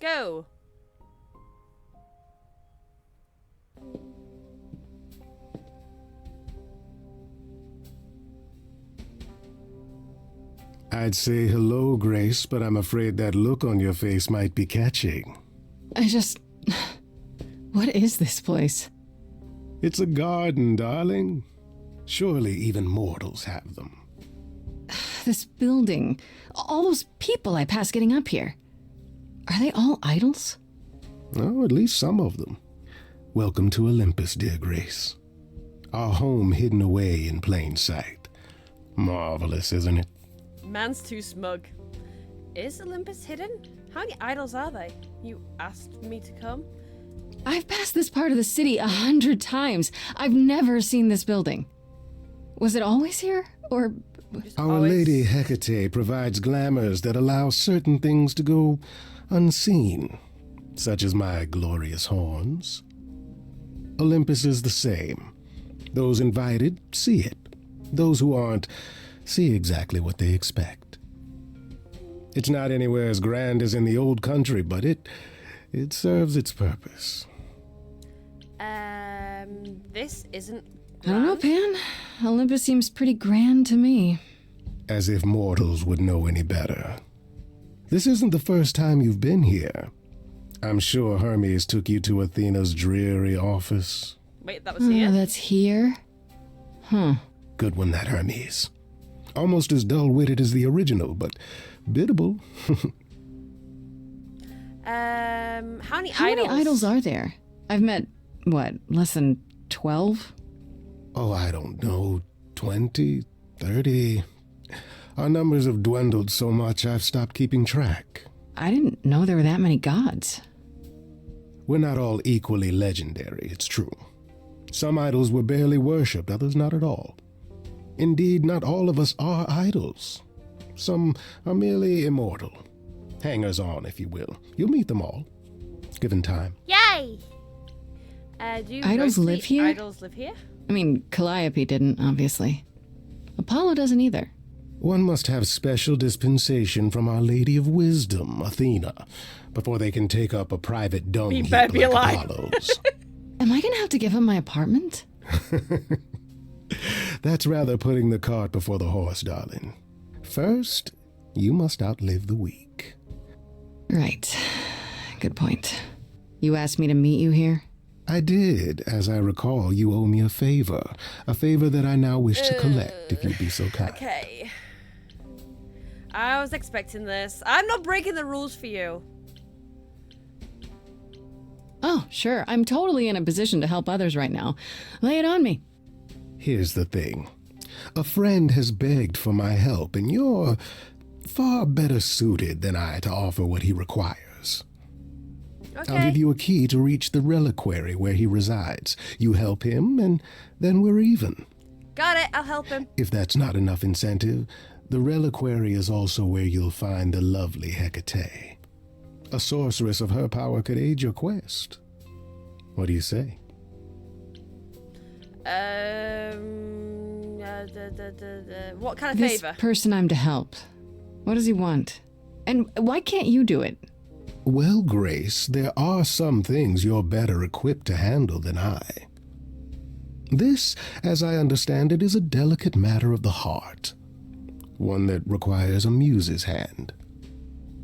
Go. I'd say hello, Grace, but I'm afraid that look on your face might be catching. What is this place? It's a garden, darling. Surely even mortals have them. This building. All those people I pass getting up here. Are they all idols? Oh, at least some of them. Welcome to Olympus, dear Grace. Our home hidden away in plain sight. Marvelous, isn't it? Man's too smug. Is Olympus hidden? How many idols are they? You asked me to come? I've passed this part of the city 100 times. I've never seen this building. Was it always here? Or... Our Lady Hecate provides glamours that allow certain things to go unseen, such as my glorious horns. Olympus is the same. Those invited see it. Those who aren't see exactly what they expect. It's not anywhere as grand as in the old country, but it serves its purpose. This isn't I don't know, Pan. Olympus seems pretty grand to me. As if mortals would know any better. This isn't the first time you've been here. I'm sure Hermes took you to Athena's dreary office. Wait, that was here? That's here? Huh. Good one, that Hermes. Almost as dull-witted as the original, but biddable. How many How idols? many idols are there? I've met, what, less than 12? Oh, I don't know, 20, 30. Our numbers have dwindled so much I've stopped keeping track. I didn't know there were that many gods. We're not all equally legendary, it's true. Some idols were barely worshipped, others not at all. Indeed, not all of us are idols. Some are merely immortal. Hangers-on, if you will. You'll meet them all, given time. Yay! Do Idols mostly live here? Idols live here? I mean, Calliope didn't, obviously. Apollo doesn't either. One must have special dispensation from Our Lady of Wisdom, Athena, before they can take up a private dung You heap better be like alive. Apollo's. Am I gonna have to give him my apartment? That's rather putting the cart before the horse, darling. First, you must outlive the weak. Right. Good point. You asked me to meet you here? I did. As I recall, you owe me a favor that I now wish to collect, if you'd be so kind. Okay. I was expecting this. I'm not breaking the rules for you. Oh, sure. I'm totally in a position to help others right now. Lay it on me. Here's the thing. A friend has begged for my help, and you're far better suited than I to offer what he requires. Okay. I'll give you a key to reach the reliquary where he resides. You help him, and then we're even. Got it. I'll help him. If that's not enough incentive, the reliquary is also where you'll find the lovely Hecate. A sorceress of her power could aid your quest. What do you say? What kind of This favor? person I'm to help. What does he want? And why can't you do it? Well, Grace, there are some things you're better equipped to handle than I. This, as I understand it, is a delicate matter of the heart. One that requires a muse's hand.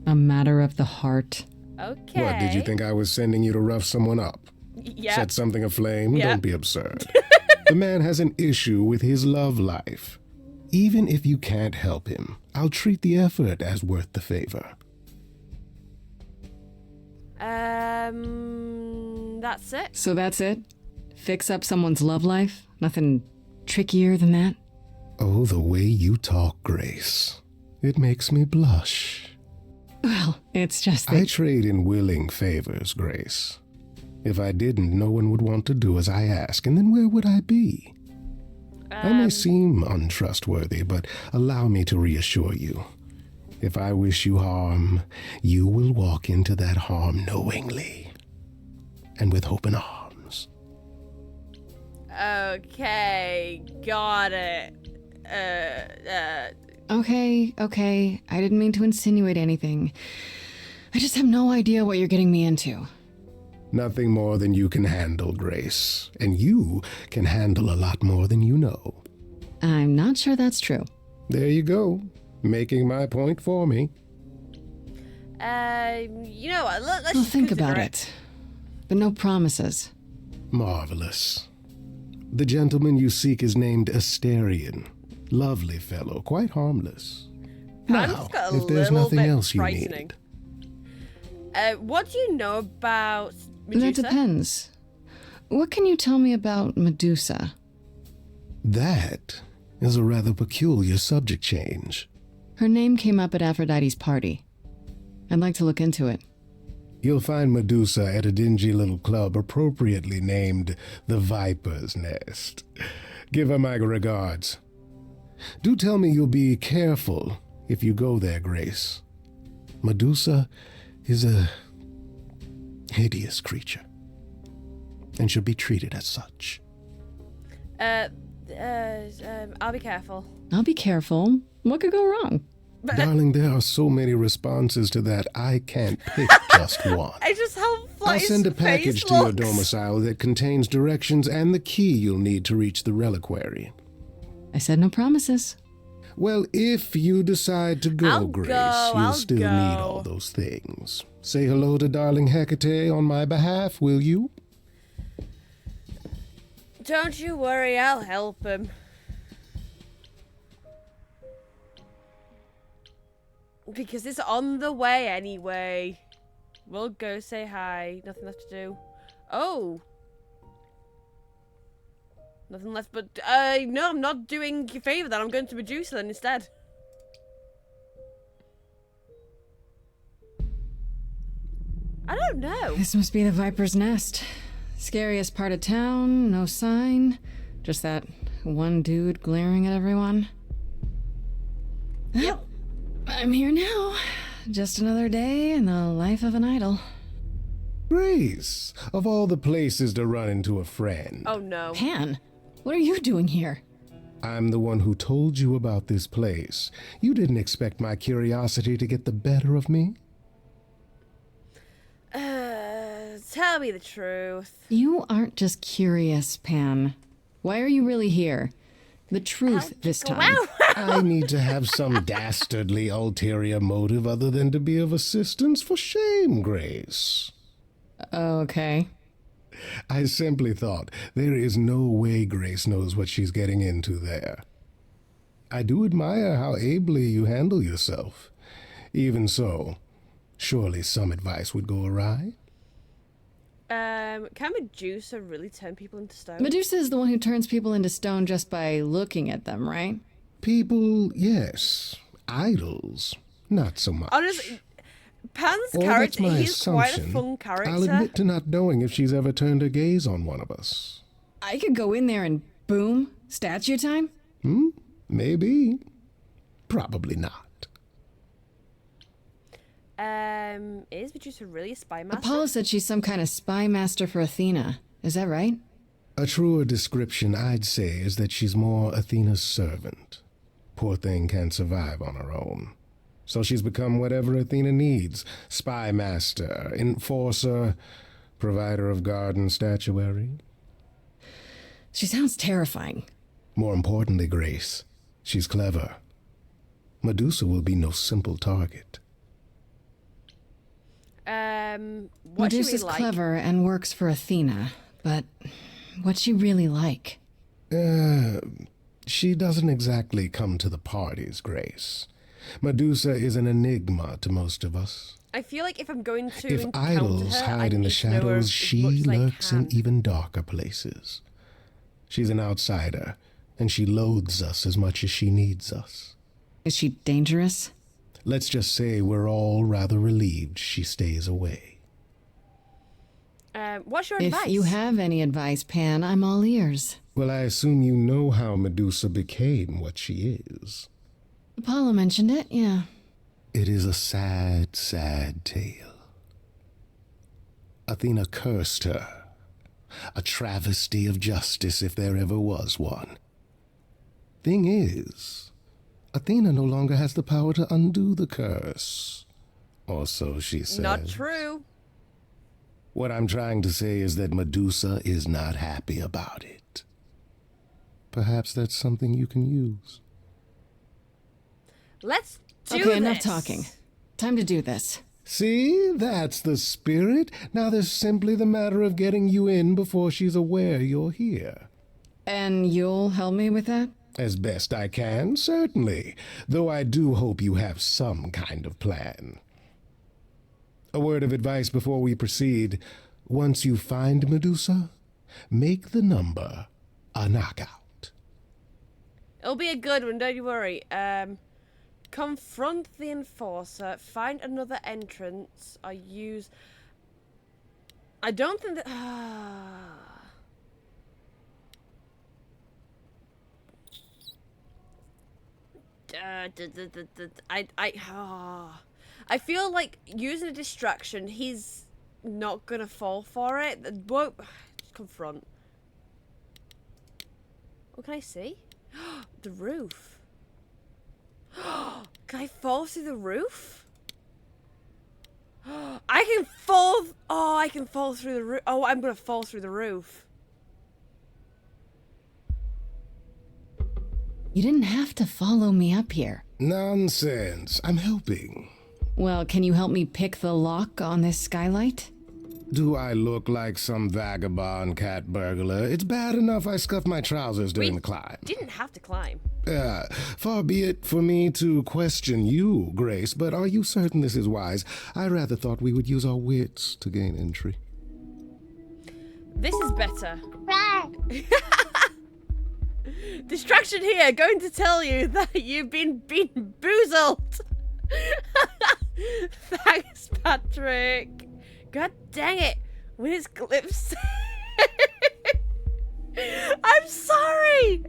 A matter of the heart. Okay. What, did you think I was sending you to rough someone up? Yeah. Set something aflame? Yeah. Don't be absurd. The man has an issue with his love life. Even if you can't help him, I'll treat the effort as worth the favor. That's it. So that's it? Fix up someone's love life? Nothing trickier than that? Oh, the way you talk, Grace. It makes me blush. Well, it's just that... I trade in willing favors, Grace. If I didn't, no one would want to do as I ask, and then where would I be? I may seem untrustworthy, but allow me to reassure you. If I wish you harm, you will walk into that harm knowingly and with open arms. Okay. Got it. Okay. I didn't mean to insinuate anything. I just have no idea what you're getting me into. Nothing more than you can handle, Grace. And you can handle a lot more than you know. I'm not sure that's true. There you go. Making my point for me. You know what? Let's We'll just think consider about it. But no promises. Marvelous. The gentleman you seek is named Asterion. Lovely fellow, quite harmless. Now, got a if there's little nothing bit else you frightening. need. What do you know about Medusa? That depends. What can you tell me about Medusa? That is a rather peculiar subject change. Her name came up at Aphrodite's party. I'd like to look into it. You'll find Medusa at a dingy little club appropriately named the Viper's Nest. Give her my regards. Do tell me you'll be careful if you go there, Grace. Medusa is a hideous creature and should be treated as such. I'll be careful. I'll be careful. What could go wrong? Darling, there are so many responses to that, I can't pick just one. I just how I'll send a package to your domicile that contains directions and the key you'll need to reach the reliquary. I said no promises. Well, if you decide to go, Grace, you'll I'll still need all those things. Say hello to darling Hecate on my behalf, will you? Don't you worry, I'll help him. Because it's on the way anyway. We'll go say hi. Nothing left to do. Oh. Nothing left but... no, I'm not doing you a favour then. I'm going to Medusa then instead. I don't know. This must be the Viper's Nest. Scariest part of town, no sign. Just that one dude glaring at everyone. Yep. I'm here now. Just another day in the life of an idol. Grace, of all the places to run into a friend. Oh no. Pan, what are you doing here? I'm the one who told you about this place. You didn't expect my curiosity to get the better of me? Tell me the truth. You aren't just curious, Pan. Why are you really here? The truth this time. I need to have some dastardly ulterior motive other than to be of assistance. For shame, Grace. Okay. I simply thought there is no way Grace knows what she's getting into there. I do admire how ably you handle yourself. Even so, surely some advice would go awry. Can Medusa really turn people into stone? Medusa is the one who turns people into stone just by looking at them, right? People, yes. Idols, not so much. Honestly, Pan's That's character, my he's quite a assumption. fun character. I'll admit to not knowing if she's ever turned her gaze on one of us. I could go in there and boom, statue time? Maybe. Probably not. Is Medusa really a spy master? Apollo said she's some kind of spy master for Athena. Is that right? A truer description, I'd say, is that she's more Athena's servant. Poor thing can't survive on her own. So she's become whatever Athena needs. Spy master, enforcer, provider of garden statuary. She sounds terrifying. More importantly, Grace, she's clever. Medusa will be no simple target. What's she Medusa's really like? clever and works for Athena, but what's she really like? She doesn't exactly come to the parties, Grace. Medusa is an enigma to most of us. I feel like if I'm going to If encounter idols her, hide I in the need to know her shadows, as she much as I lurks in can. even darker places. She's an outsider, and she loathes us as much as she needs us. Is she dangerous? Let's just say we're all rather relieved she stays away. What's your If advice? you have any advice, Pan, I'm all ears. Well, I assume you know how Medusa became what she is. Apollo mentioned it, yeah. It is a sad, sad tale. Athena cursed her. A travesty of justice if there ever was one. Thing is, Athena no longer has the power to undo the curse. Or so she says. Not true. What I'm trying to say is that Medusa is not happy about it. Perhaps that's something you can use. Let's do Okay, enough this. talking. Time to do this. See, that's the spirit. Now there's simply the matter of getting you in before she's aware you're here. And you'll help me with that? As best I can, certainly. Though I do hope you have some kind of plan. A word of advice before we proceed. Once you find Medusa, make the number a knockout. It'll be a good one, don't you worry. Confront the enforcer, find another entrance, or use... I don't think that... I feel like using a distraction, he's not gonna fall for it. Won't confront. What can I see? The roof. Can I fall through the roof? I can fall. Oh, I can fall through the roof. Oh, I'm gonna fall through the roof. You didn't have to follow me up here. Nonsense. I'm helping. Well, can you help me pick the lock on this skylight? Do I look like some vagabond cat burglar? It's bad enough I scuffed my trousers during the climb. Didn't have to climb. Far be it for me to question you, Grace, but are you certain this is wise? I rather thought we would use our wits to gain entry. This is better. Distraction here, going to tell you that you've been boozled. Thanks, Patrick. God dang it. With his clips. I'm sorry.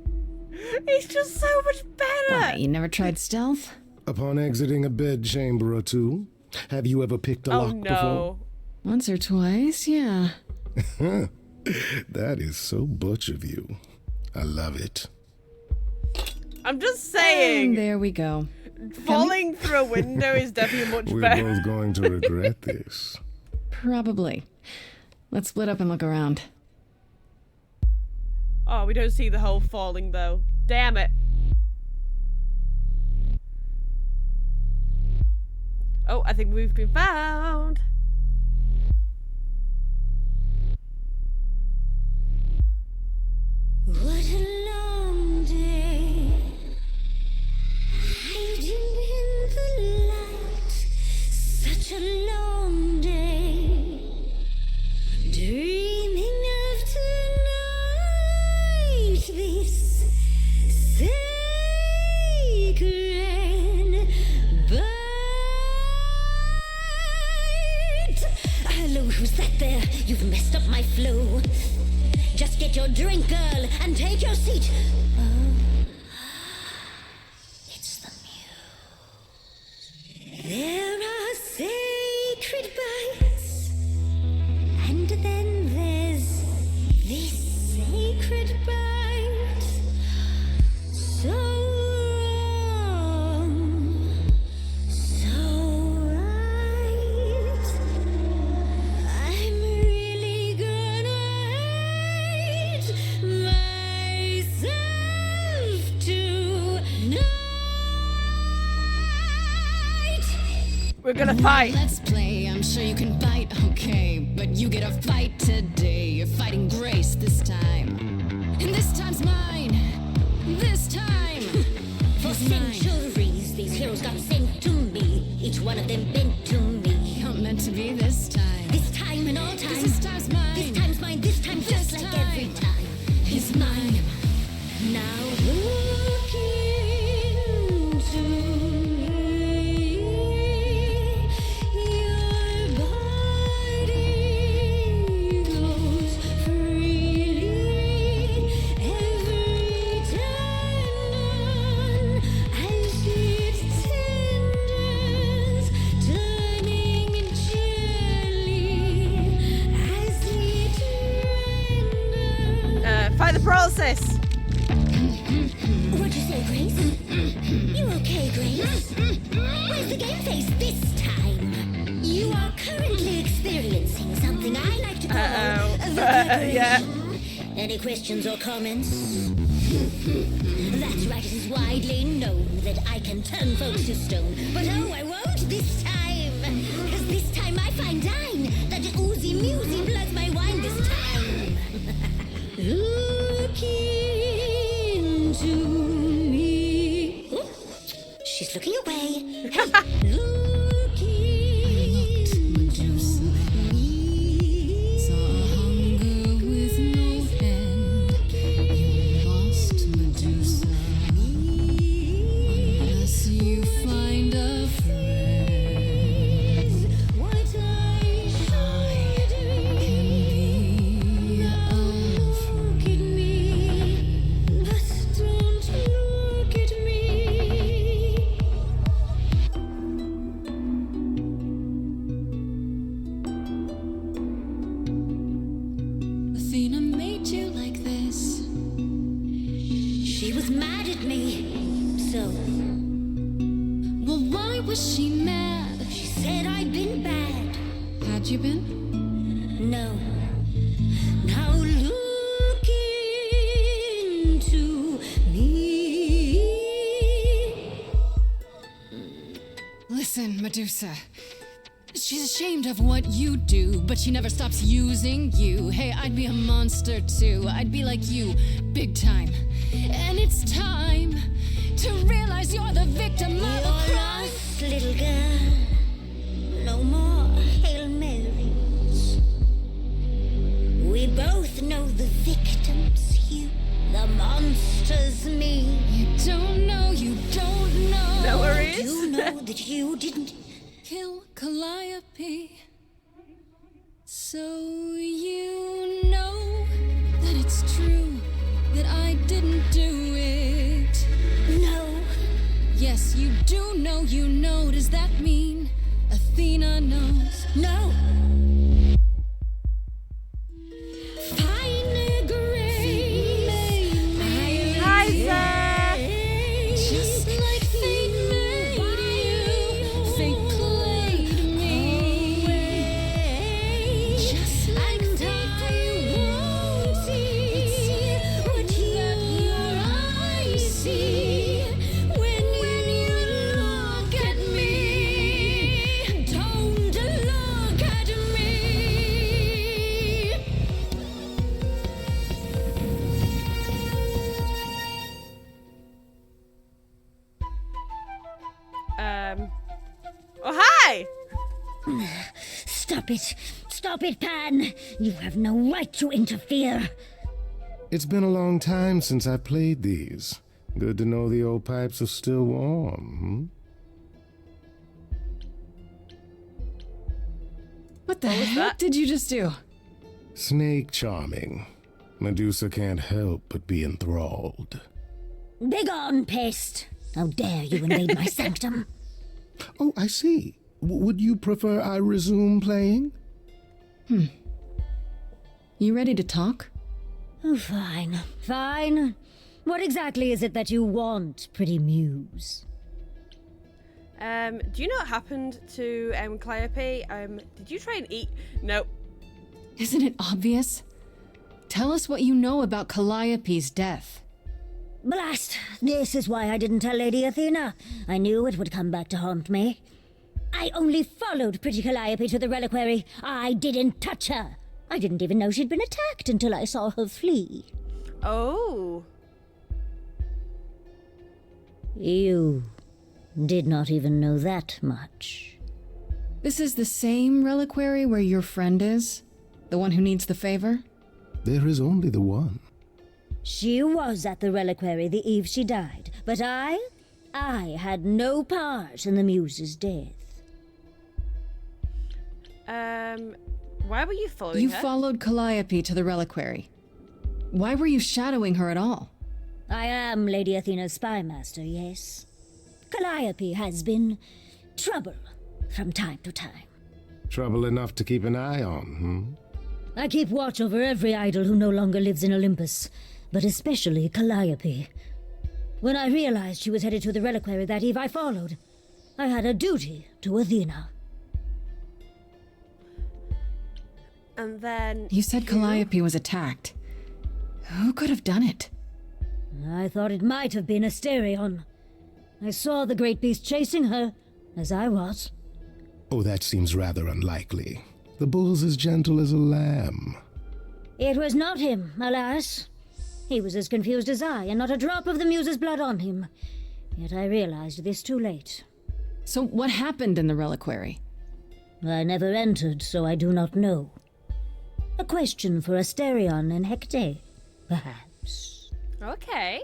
He's just so much better. Why, you never tried stealth? Upon exiting a bedchamber or two, have you ever picked a lock before? Once or twice, yeah. That is so butch of you. I love it. I'm just saying. And there we go. Falling through a window is definitely much We're better. both going to regret this. Probably. Let's split up and look around. Oh, we don't see the whole falling though. Damn it. Oh, I think we've been found. What a long day, hiding in the light. Such a long day, dreaming of tonight. This sacred bite. Hello, who's that there? You've messed up my flow. Just get your drink, girl, and take your seat. Oh, it's the muse. There are sacred bites, and then there's this sacred bite. So wrong, so right. I'm really gonna myself tonight. We're gonna fight. Let's play. I'm sure you can bite, okay. But you get a fight today. You're fighting Grace this time. And this time's mine. This time. For centuries, these heroes got sent to me. Each one of them bent to me. Not meant to be this time. This time and all time. This time's mine. This time's mine. This time just like every time. It's mine. Now look into me. Your body goes freely every time. As it tenders, turning jelly. As it Fight the paralysis. What'd you say, Grace? You okay, Grace? Where's the game face this time? You are currently experiencing something I like to call the yeah. Any questions or comments? That's right, it is widely known that I can turn folks to stone. But oh, I won't this time. Cause this time I find dine that oozy musy bloods my wine this time. Look into me. Ooh, she's looking away. Look into me. Saw hunger with no end. You lost Medusa. Unless you find a friend. What I should can be look at me, but don't look at me. Athena made you like this. She was mad at me, so Well, why was she mad? she said I'd been bad. Had you been? No. Now look into me. Listen, Medusa. She's ashamed of what you do, but she never stops using you. Hey, I'd be a monster too. I'd be like you, big time. And it's time to realize you're the victim of a crime. Lost, little girl. No more Hail Marys. We both know the victim's you, the monster's me. You don't know, you don't know. No worries. You know that you didn't Kill Calliope. So you know that it's true that I didn't do it. know. Yes, you do know, you know. Does that mean Athena knows? No. Fine grace. Hi, Zach. Just like fate made you, fate played me. Just like I won't see what your eyes see when you look at me. Don't look at me. Oh, hi! Stop it. Stop it, Pan. You have no right to interfere. It's been a long time since I played these. Good to know the old pipes are still warm, What the heck did you just do? Snake charming. Medusa can't help but be enthralled. Begone, pest. How dare you invade my sanctum? Oh, I see. Would you prefer I resume playing? You ready to talk? Oh, fine. Fine. What exactly is it that you want, pretty muse? Do you know what happened to Calliope? Did you try and eat? Nope. Isn't it obvious? Tell us what you know about Calliope's death. Blast! This is why I didn't tell Lady Athena. I knew it would come back to haunt me. I only followed pretty Calliope to the reliquary. I didn't touch her. I didn't even know she'd been attacked until I saw her flee. Oh. You did not even know that much. This is the same reliquary where your friend is? The one who needs the favor? There is only the one. She was at the reliquary the eve she died, but I had no part in the muse's death. Why were you following You her? followed Calliope to the reliquary. Why were you shadowing her at all? I am Lady Athena's spy master, yes. Calliope has been trouble from time to time. Trouble enough to keep an eye on, I keep watch over every idol who no longer lives in Olympus, but especially Calliope. When I realized she was headed to the reliquary that eve, I followed. I had a duty to Athena. And then... You said Calliope was attacked. Who could have done it? I thought it might have been Asterion. I saw the great beast chasing her, as I was. Oh, that seems rather unlikely. The bull's as gentle as a lamb. It was not him, alas. He was as confused as I, and not a drop of the muse's blood on him. Yet I realized this too late. So what happened in the reliquary? I never entered, so I do not know. A question for Asterion and Hecate, perhaps. Okay.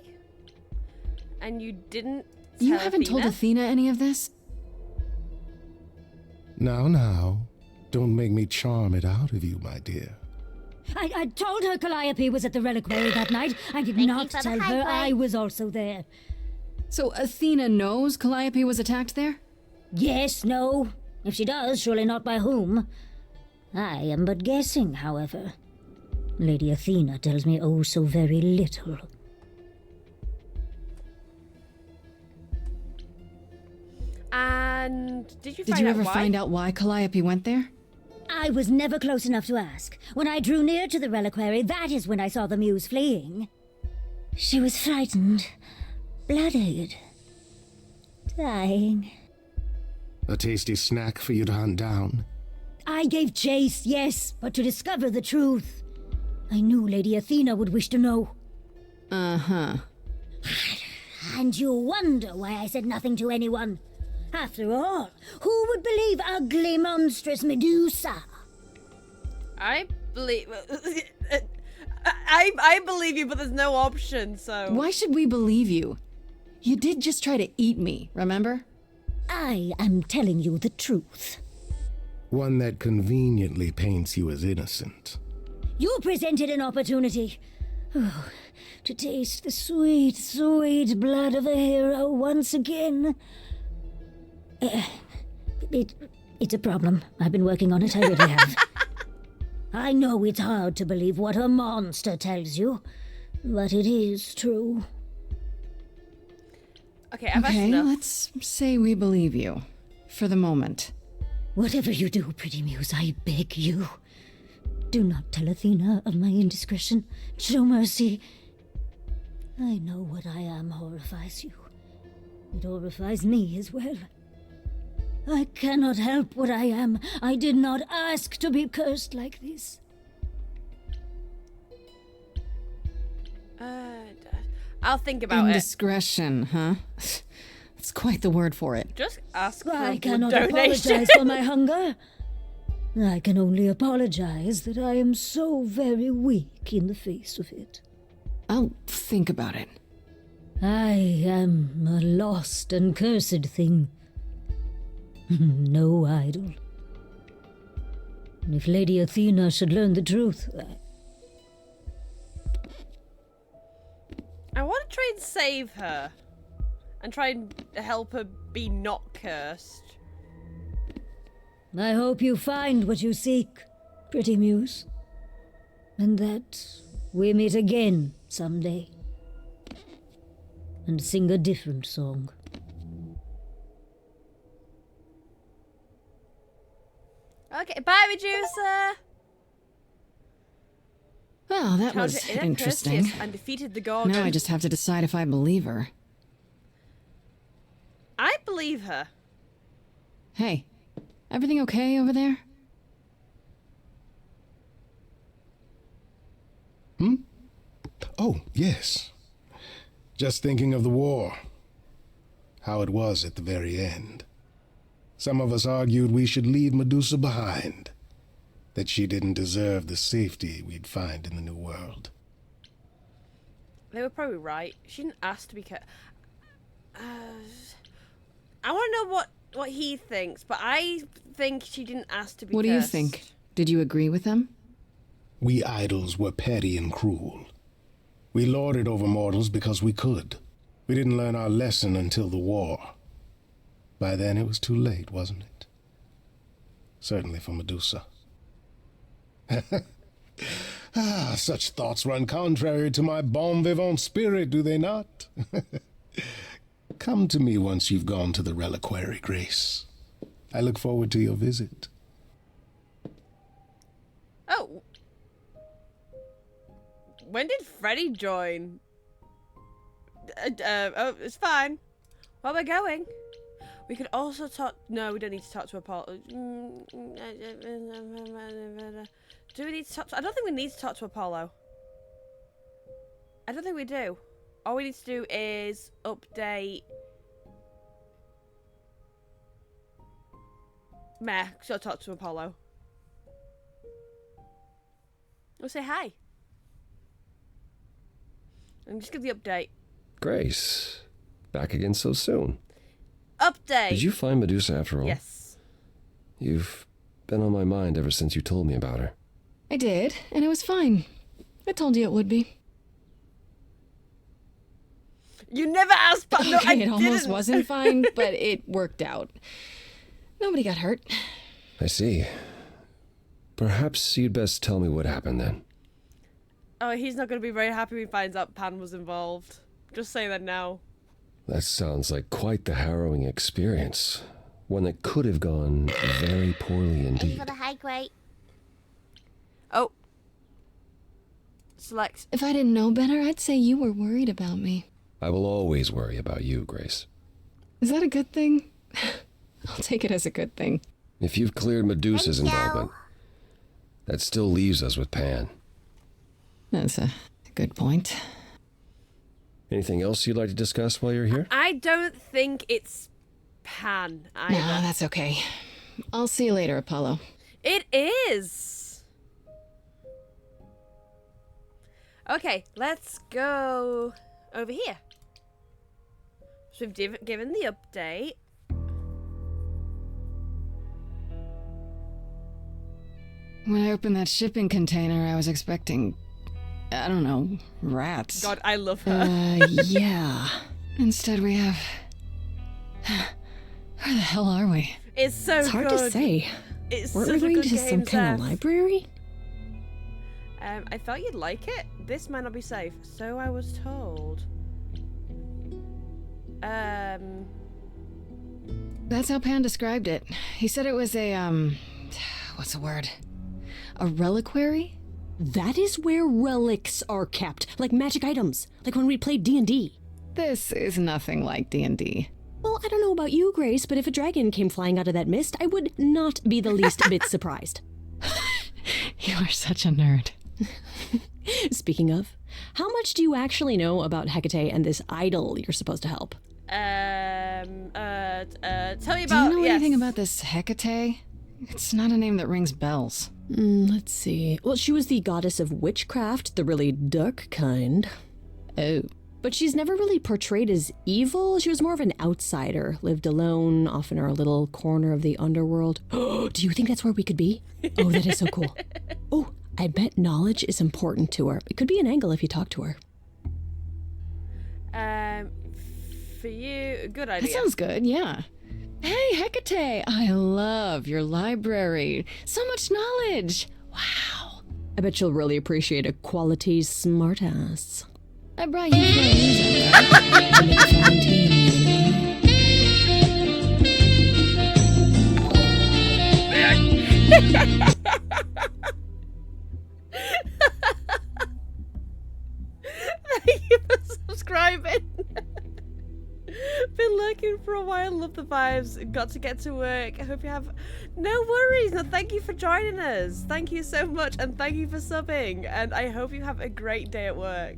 And you didn't You tell haven't told Athena any of this? Now. Don't make me charm it out of you, my dear. I told her Calliope was at the reliquary that night. I did not tell her I was also there. So Athena knows Calliope was attacked there? Yes, no. If she does, surely not by whom. I am but guessing, however. Lady Athena tells me oh so very little. And did you Did find you out ever why? find out why Calliope went there? I was never close enough to ask. When I drew near to the reliquary, that is when I saw the muse fleeing. She was frightened, blooded, dying. A tasty snack for you to hunt down? I gave chase, yes, but to discover the truth. I knew Lady Athena would wish to know. Uh-huh. And you wonder why I said nothing to anyone. After all, who would believe ugly, monstrous Medusa? I believe... I believe you, but there's no option, so... Why should we believe you? You did just try to eat me, remember? I am telling you the truth. One that conveniently paints you as innocent. You presented an opportunity. Oh, to taste the sweet, sweet blood of a hero once again. It's a problem. I've been working on it, I really have. I know it's hard to believe what a monster tells you, but it is true. Okay, I've asked Okay, enough. let's say we believe you. For the moment. Whatever you do, pretty muse, I beg you. Do not tell Athena of my indiscretion. Show mercy. I know what I am horrifies you. It horrifies me as well. I cannot help what I am. I did not ask to be cursed like this. I'll think about it. Indiscretion, huh? That's quite the word for it. Just ask for I a cannot donation. apologize for my hunger. I can only apologize that I am so very weak in the face of it. I'll think about it. I am a lost and cursed thing. No idol. And if Lady Athena should learn the truth, I want to try and save her. And try and help her be not cursed. I hope you find what you seek, pretty muse. And that we meet again someday. And sing a different song. Okay, bye, Medusa! Well, that Charged was her inner interesting. Perseus and defeated the Gorgon. Now I just have to decide if I believe her. I believe her. Hey, everything okay over there? Oh, yes. Just thinking of the war. How it was at the very end. Some of us argued we should leave Medusa behind. That she didn't deserve the safety we'd find in the New World. They were probably right. She didn't ask to be cursed. I want to know what he thinks, but I think she didn't ask to be What do you cursed. think? Did you agree with them? We idols were petty and cruel. We lorded over mortals because we could. We didn't learn our lesson until the war. By then it was too late, wasn't it? Certainly for Medusa. Such thoughts run contrary to my bon vivant spirit, do they not? Come to me once you've gone to the reliquary, Grace. I look forward to your visit. Oh. When did Freddy join? Oh, it's fine. Where we're going. We could also talk... No, we don't need to talk to Apollo. Do we need to talk to... I don't think we need to talk to Apollo. I don't think we do. All we need to do is update... Meh, so talk to Apollo. We'll say hi. And just give the update. Grace, back again so soon. Update! Did you find Medusa after all? Yes. You've been on my mind ever since you told me about her. I did, and it was fine. I told you it would be. You never asked, but no, Okay, I it almost didn't. wasn't fine, but it worked out. Nobody got hurt. I see. Perhaps you'd best tell me what happened then. Oh, he's not going to be very happy when he finds out Pan was involved. Just say that now. That sounds like quite the harrowing experience. One that could have gone very poorly indeed. For the high grade. Oh. Select. If I didn't know better, I'd say you were worried about me. I will always worry about you, Grace. Is that a good thing? I'll take it as a good thing. If you've cleared Medusa's involvement, that still leaves us with Pan. That's a good point. Anything else you'd like to discuss while you're here? I don't think it's Pan either. No, that's okay. I'll see you later, Apollo. It is. Okay, let's go over here. So we've given the update. When I opened that shipping container, I was expecting, I don't know, rats. God, I love her. Yeah. Instead we have... Where the hell are we? It's so It's hard to say. It's Weren't such we a going good to some game, kind of Seth. library? I thought you'd like it. This might not be safe, so I was told. That's how Pan described it. He said it was a, what's the word? A reliquary? That is where relics are kept, like magic items, like when we played D&D. This is nothing like D&D. Well, I don't know about you, Grace, but if a dragon came flying out of that mist, I would not be the least bit surprised. You are such a nerd. Speaking of, how much do you actually know about Hecate and this idol you're supposed to help? Tell me Do you about. know Yes. anything about this Hecate? It's not a name that rings bells. Let's see. Well, she was the goddess of witchcraft, the really dark kind. Oh. But she's never really portrayed as evil. She was more of an outsider, lived alone, off in her little corner of the underworld. Do you think that's where we could be? Oh, that is so cool. Oh, I bet knowledge is important to her. It could be an angle if you talk to her. For you, good idea. That sounds good, yeah. Hey, Hecate! I love your library. So much knowledge. Wow. I bet you'll really appreciate a quality smartass. I brought you Thank you for subscribing. Been lurking for a while. Love the vibes. Got to get to work. I hope you have no worries. No, thank you for joining us. Thank you so much, and thank you for subbing. And I hope you have a great day at work.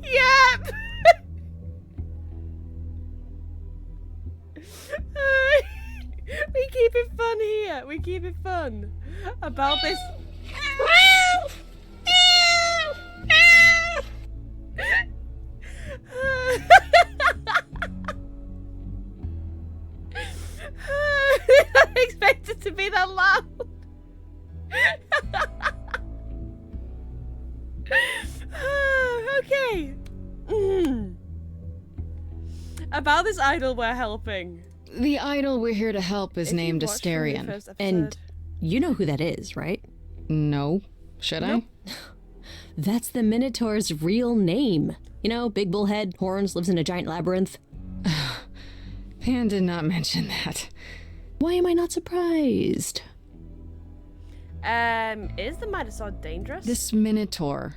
Yep. We keep it fun here. We keep it fun about this. I didn't expect it to be that loud. Okay. About this idol we're helping. The idol we're here to help is named Asterion. And you know who that is, right? No. Should I? That's the Minotaur's real name. You know, big bullhead, horns, lives in a giant labyrinth. Pan did not mention that. Why am I not surprised? Is the Minotaur dangerous? This Minotaur.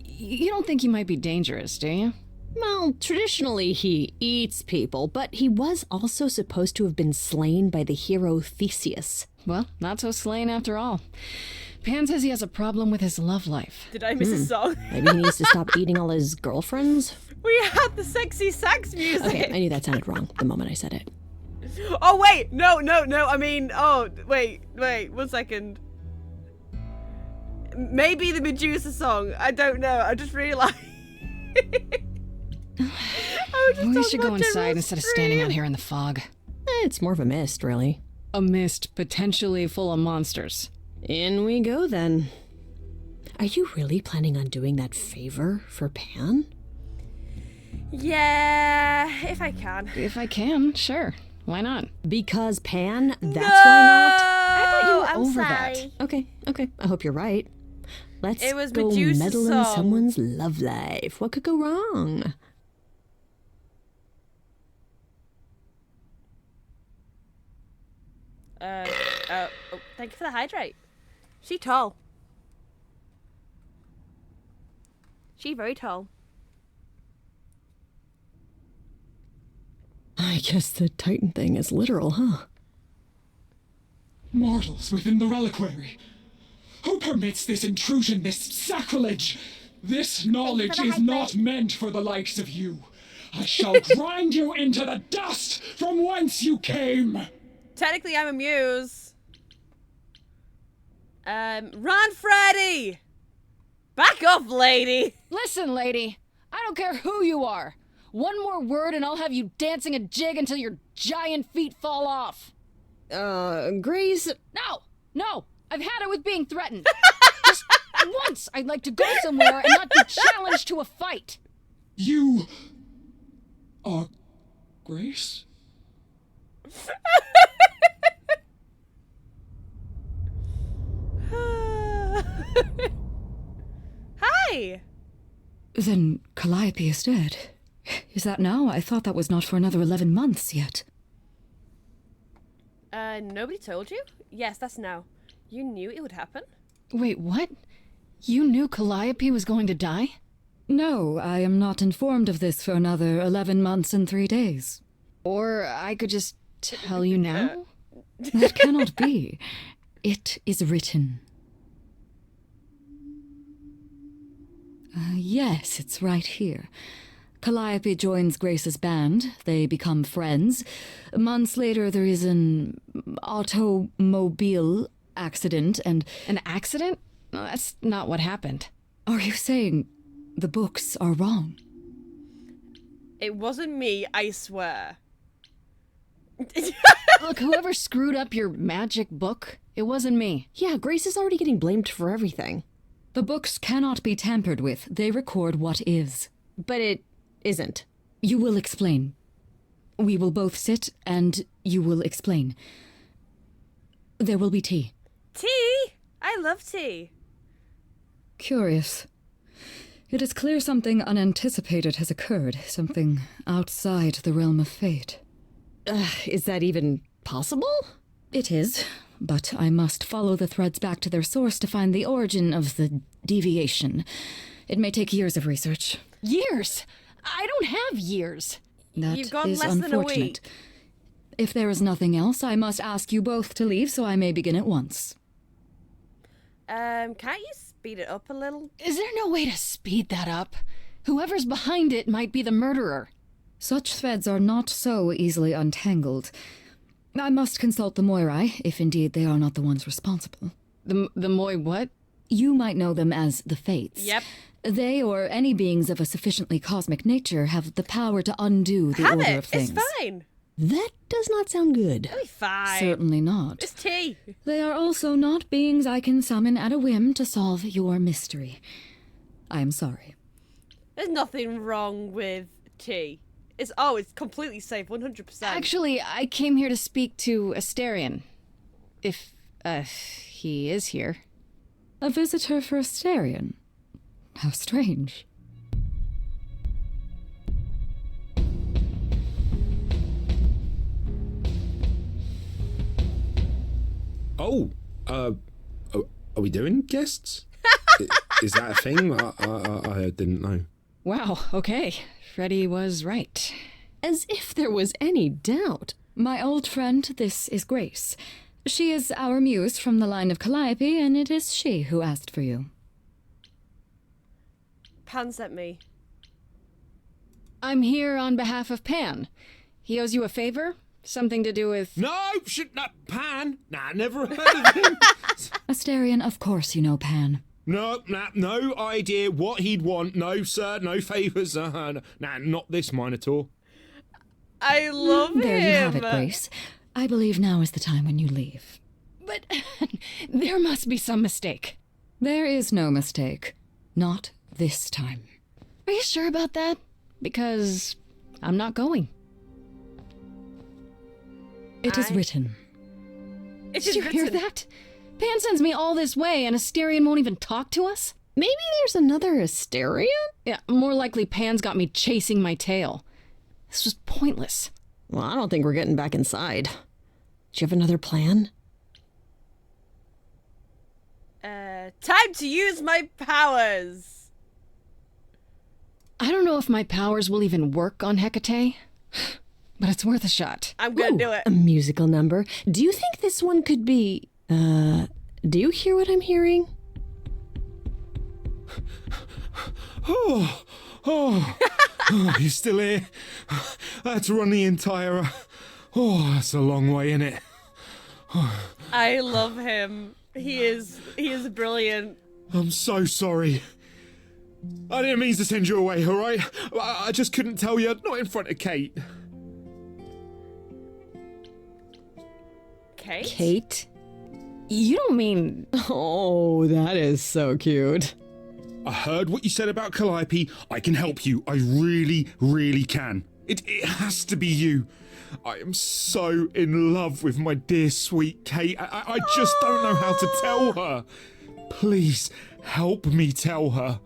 You don't think he might be dangerous, do you? Well, traditionally he eats people, but he was also supposed to have been slain by the hero Theseus. Well, not so slain after all. Pan says he has a problem with his love life. Did I miss a song? Maybe he needs to stop eating all his girlfriends? We had the sexy sax music. Okay, I knew that sounded wrong the moment I said it. Oh, wait. No. I mean, wait. 1 second. Maybe the Medusa song. I don't know. I just realized. We should go inside instead of standing out here in the fog. It's more of a mist, really. A mist potentially full of monsters. In we go, then. Are you really planning on doing that favor for Pan? Yeah, if I can. If I can, sure. Why not? Because Pan? That's why not? I thought you were I'm over sorry. that. Okay. I hope you're right. Let's It was go Medusa's meddle in song. someone's love life. What could go wrong? Thank you for the hydrate. She tall. She very tall. I guess the Titan thing is literal, huh? Mortals within the reliquary. Who permits this intrusion, this sacrilege? This knowledge is not meant for the likes of you. I shall grind you into the dust from whence you came. Technically, I'm a muse. Run, Freddy! Back off, lady! Listen, lady. I don't care who you are. One more word and I'll have you dancing a jig until your giant feet fall off. Grace? No. I've had it with being threatened. Just once I'd like to go somewhere and not be challenged to a fight. You are Grace? Hi! Then Calliope is dead. Is that now? I thought that was not for another 11 months yet. Nobody told you? Yes, that's now. You knew it would happen? Wait, what? You knew Calliope was going to die? No, I am not informed of this for another 11 months and 3 days. Or I could just tell you now? That cannot be. It is written. Yes, it's right here. Calliope joins Grace's band. They become friends. Months later, there is an automobile accident and... An accident? No, that's not what happened. Are you saying the books are wrong? It wasn't me, I swear. Look, whoever screwed up your magic book, it wasn't me. Yeah, Grace is already getting blamed for everything. The books cannot be tampered with. They record what is. But it isn't. You will explain. We will both sit and you will explain. There will be tea. Tea? I love tea. Curious. It is clear something unanticipated has occurred, something outside the realm of fate. Is that even possible? It is, but I must follow the threads back to their source to find the origin of the deviation. It may take years of research. Years? I don't have years. That You've gone is less than a unfortunate. week. If there is nothing else, I must ask you both to leave so I may begin at once. Can't you speed it up a little? Is there no way to speed that up? Whoever's behind it might be the murderer. Such threads are not so easily untangled. I must consult the Moirai, if indeed they are not the ones responsible. The Moi what? You might know them as the Fates. Yep. They, or any beings of a sufficiently cosmic nature, have the power to undo the order of things. It's fine. That does not sound good. It'll be fine. Certainly not. It's tea. They are also not beings I can summon at a whim to solve your mystery. I am sorry. There's nothing wrong with tea. It's completely safe, 100%. Actually, I came here to speak to Asterion. If, he is here. A visitor for Asterion? How strange. Are we doing guests? Is that a thing? I didn't know. Wow, okay. Freddy was right. As if there was any doubt. My old friend, this is Grace. She is our muse from the line of Calliope, and it is she who asked for you. Pan sent me. I'm here on behalf of Pan. He owes you a favor? Something to do with... No, not Pan. Nah, never heard of him. Asterion, of course you know Pan. No idea what he'd want. No, sir, no favours. Nah, not this Minotaur. I love him. There you have it, Grace. I believe now is the time when you leave. But there must be some mistake. There is no mistake. Not this time. Are you sure about that? Because I'm not going. It is written. Did you hear that? Pan sends me all this way and Asterion won't even talk to us? Maybe there's another Asterion? Yeah, more likely Pan's got me chasing my tail. This was pointless. Well, I don't think we're getting back inside. Do you have another plan? Time to use my powers. I don't know if my powers will even work on Hecate, but it's worth a shot. I'm gonna do it. A musical number. Do you think this one could be... do you hear what I'm hearing? Oh, you still here? I had to run the entire... that's a long way, innit? I love him. He is brilliant. I'm so sorry. I didn't mean to send you away, alright? I just couldn't tell you, not in front of Kate. Kate? Kate? You don't mean... Oh, that is so cute. I heard what you said about Calliope. I can help you. I really, really can. It has to be you. I am so in love with my dear sweet Kate. I just don't know how to tell her. Please help me tell her.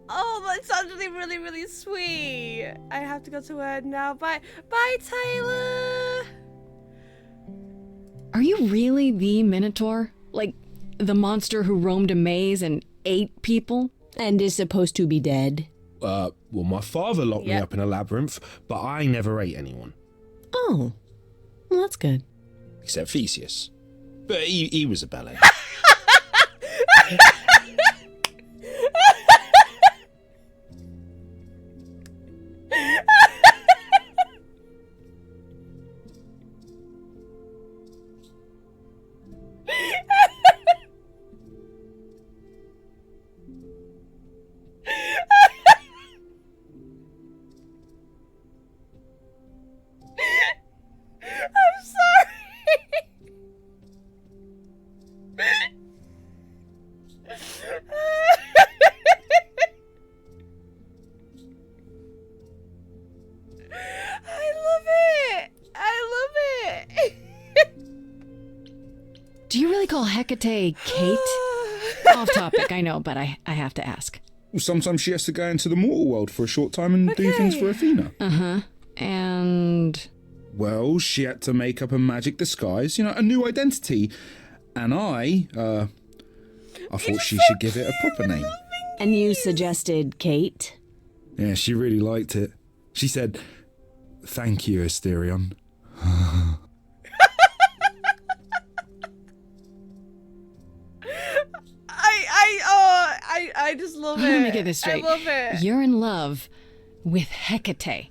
Oh, that's actually really, really sweet. I have to go to work now. Bye, Taylor. Are you really the Minotaur? Like, the monster who roamed a maze and ate people? And is supposed to be dead? Well, my father locked me up in a labyrinth, but I never ate anyone. Oh, well, that's good. Except Theseus. But he was a ballet. Do you really call Hecate Kate? Off topic, I know, but I have to ask. Well, sometimes she has to go into the mortal world for a short time and do things for Athena. Uh-huh. And... Well, she had to make up a magic disguise, a new identity. And I thought she should give it a proper name. And you suggested Kate? Yeah, she really liked it. She said, "Thank you, Asterion." I just love it. Let me get this straight. I love it. You're in love with Hecate.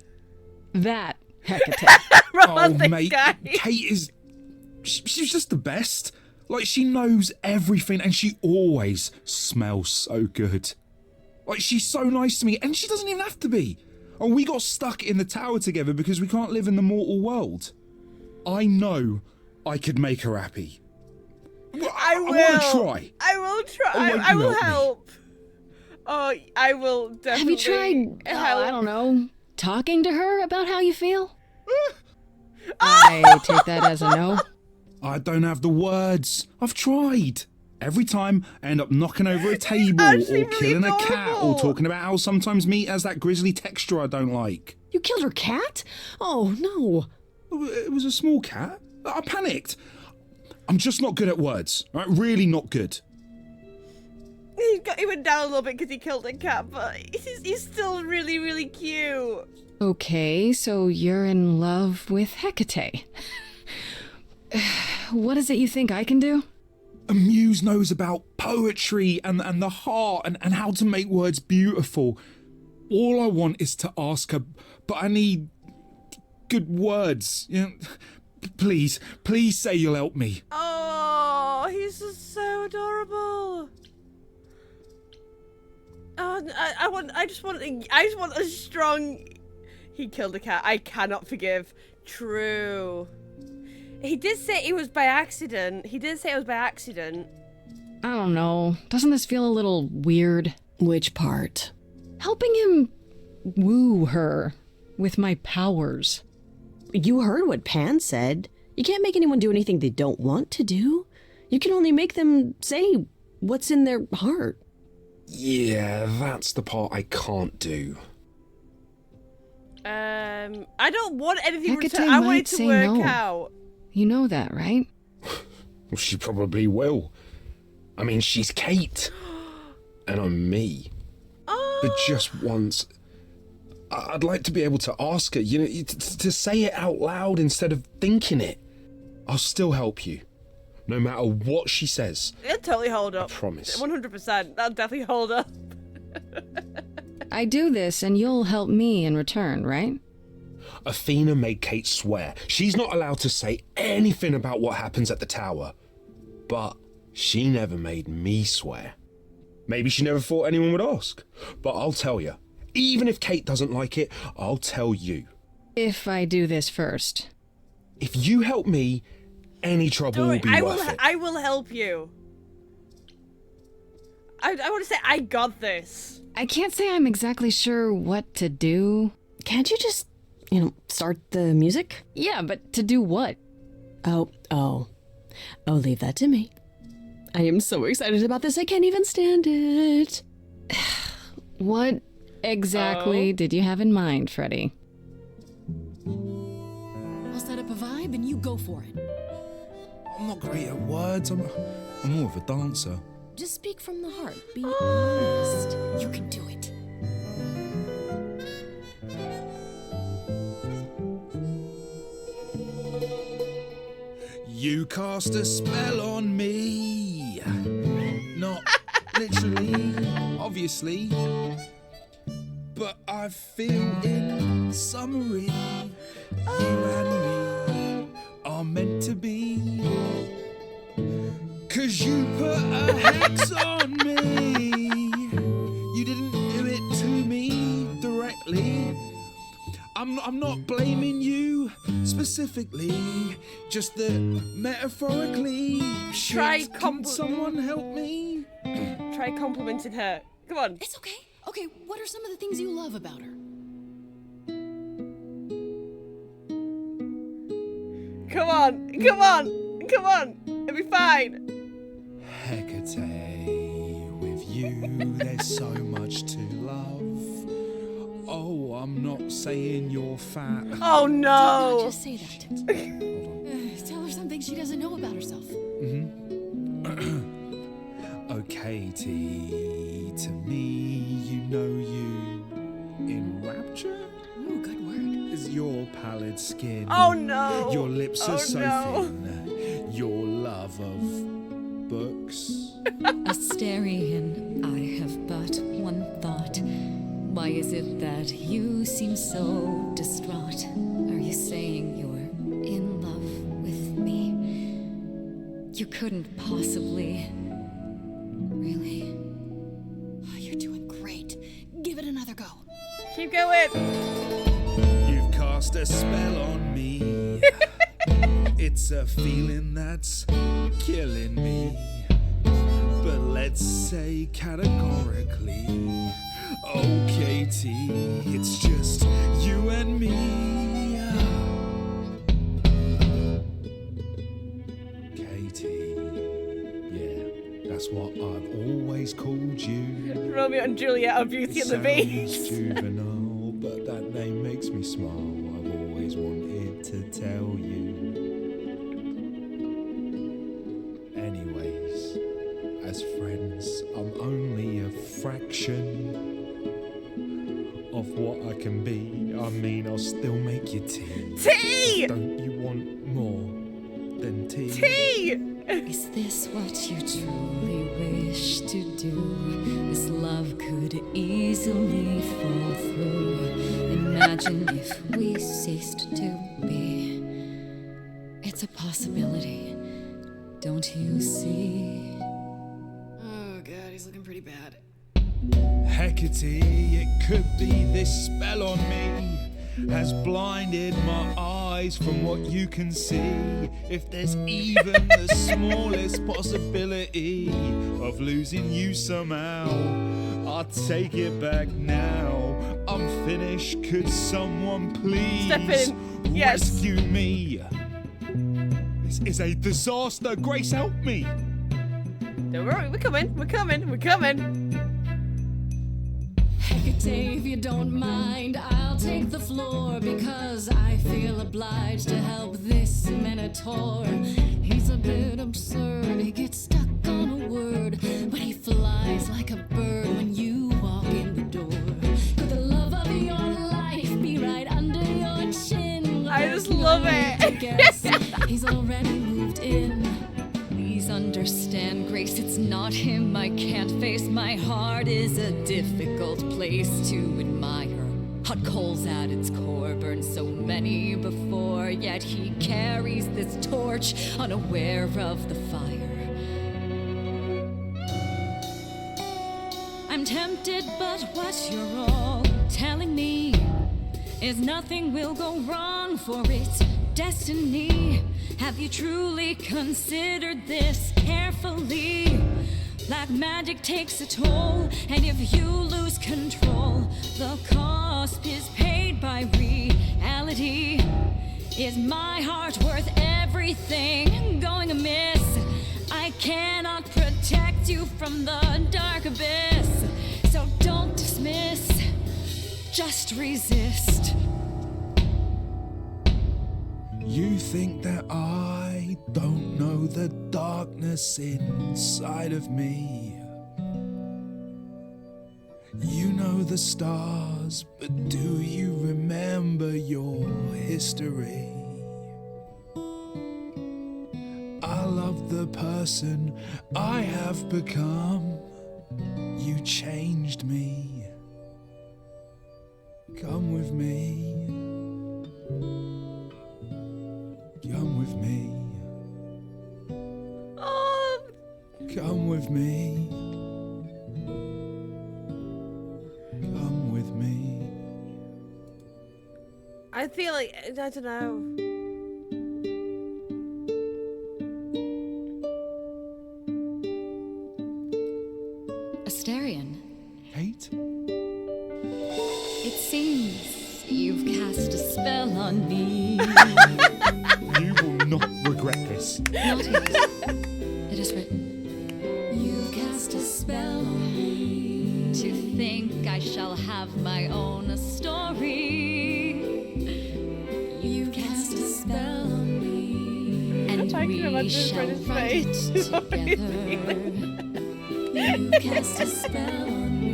That Hecate. Oh, mate, Kate is... She's just the best. Like, she knows everything and she always smells so good. Like, she's so nice to me and she doesn't even have to be. Oh, we got stuck in the tower together because we can't live in the mortal world. I know I could make her happy. Well, I want to try. I will try. Oh, I will help. Oh, I will definitely Have you tried, help. I don't know, talking to her about how you feel? I take that as a no. I don't have the words. I've tried. Every time I end up knocking over a table or killing a cat or talking about how sometimes meat has that grisly texture I don't like. You killed her cat? Oh, no. It was a small cat. I panicked. I'm just not good at words. Right? Really not good. He went down a little bit because he killed a cat, but he's still really, really cute. Okay, so you're in love with Hecate. What is it you think I can do? A muse knows about poetry and the heart and how to make words beautiful. All I want is to ask her, but I need good words. Please say you'll help me. Oh, he's just so adorable. Oh, I just want a strong... He killed a cat. I cannot forgive. True. He did say it was by accident. I don't know. Doesn't this feel a little weird? Which part? Helping him woo her with my powers. You heard what Pan said. You can't make anyone do anything they don't want to do. You can only make them say what's in their heart. Yeah, that's the part I can't do. I don't want anything Hecate returned. I want might it to say work no. out. You know that, right? Well, she probably will. I mean, she's Kate. And I'm me. Oh, but just once, I'd like to be able to ask her, to say it out loud instead of thinking it. I'll still help you, no matter what she says. It'll totally hold up. I promise. 100%. That'll definitely hold up. I do this and you'll help me in return, right? Athena made Kate swear she's not allowed to say anything about what happens at the tower. But she never made me swear. Maybe she never thought anyone would ask. But I'll tell you, even if Kate doesn't like it, I'll tell you. If I do this first. If you help me, any trouble will be worth it. I will help you. I want to say I got this. I can't say I'm exactly sure what to do. Can't you just, start the music? Yeah, but to do what? Oh, leave that to me. I am so excited about this, I can't even stand it. What exactly did you have in mind, Freddie? I'll set up a vibe and you go for it. I'm not great at words. I'm more of a dancer. Just speak from the heart. Be honest. You can do it. You cast a spell on me. Not literally, obviously. But I feel in summary, you and me are meant to be. 'Cause you put a hex on me. You didn't do it to me directly. I'm not blaming you specifically, just that metaphorically. Can someone help me? Try complimenting her. Come on. It's okay. Okay, what are some of the things you love about her? Come on. Come on. Come on. It'll be fine. Hecate, with you there's so much to love. Oh, I'm not saying you're fat. Oh no! Did not just say that. Tell her something she doesn't know about herself. Oh, Katie, to me, you in rapture? Ooh, good word. Is your pallid skin. Oh no! Your lips are so no. thin. Your love of books. Asterian, I have but one thought. Why is it that you seem so distraught? Are you saying you're in love with me? You couldn't possibly. Really? Oh, you're doing great. Give it another go. Keep going. You've cast a spell on me. It's a feeling that's killing me. But let's say categorically, oh Katie, it's just you and me. Katie, yeah, that's what I've always called you. Romeo and Juliet are Beauty and the Beast. Sounds juvenile, but that name makes me smile. I've always wanted to tell you. Anyways, as friends, I'm only a fraction of what I can be. I mean, I'll still make you tea. Tea! Don't you want more than tea? Tea! Is this what you truly wish to do? This love could easily fall through. Imagine if we ceased to be. It's a possibility. Don't you see? Oh god, he's looking pretty bad. Hecate, it could be this spell on me has blinded my eyes from what you can see. If there's even the smallest possibility of losing you somehow, I'll take it back now. I'm finished. Could someone please rescue me? This is a disaster. Grace, help me. Don't worry, we're coming. We're coming. We're coming. Hecate, if you don't mind, I'll take the floor because I feel obliged to help this minotaur. He's a bit absurd, he gets stuck on a word, but he flies like a bird when you walk in the door. love it. Guess he's already moved in. Please understand, Grace, it's not him I can't face. My heart is a difficult place to admire. Hot coals at its core, burned so many before, yet he carries this torch, unaware of the fire. I'm tempted, but what you're all telling me is nothing will go wrong, for it's destiny. Have you truly considered this carefully? Black magic takes a toll, and if you lose control, the cost is paid by reality. Is my heart worth everything going amiss? I cannot protect you from the dark abyss, so don't dismiss, just resist. You think that I don't know the darkness inside of me. You know the stars, but do you remember your history? I love the person I have become. You changed me. Come with me. Come with me. Come with me. Come with me. I feel like, I don't know. Astarion, Kate? it seems you've cast a spell on me. You will not regret this. Not yet. It is written. You've cast a spell on me to think I shall have my own story. You've cast a spell on me, and I can we imagine shall his write face. it together. You cast a spell on me,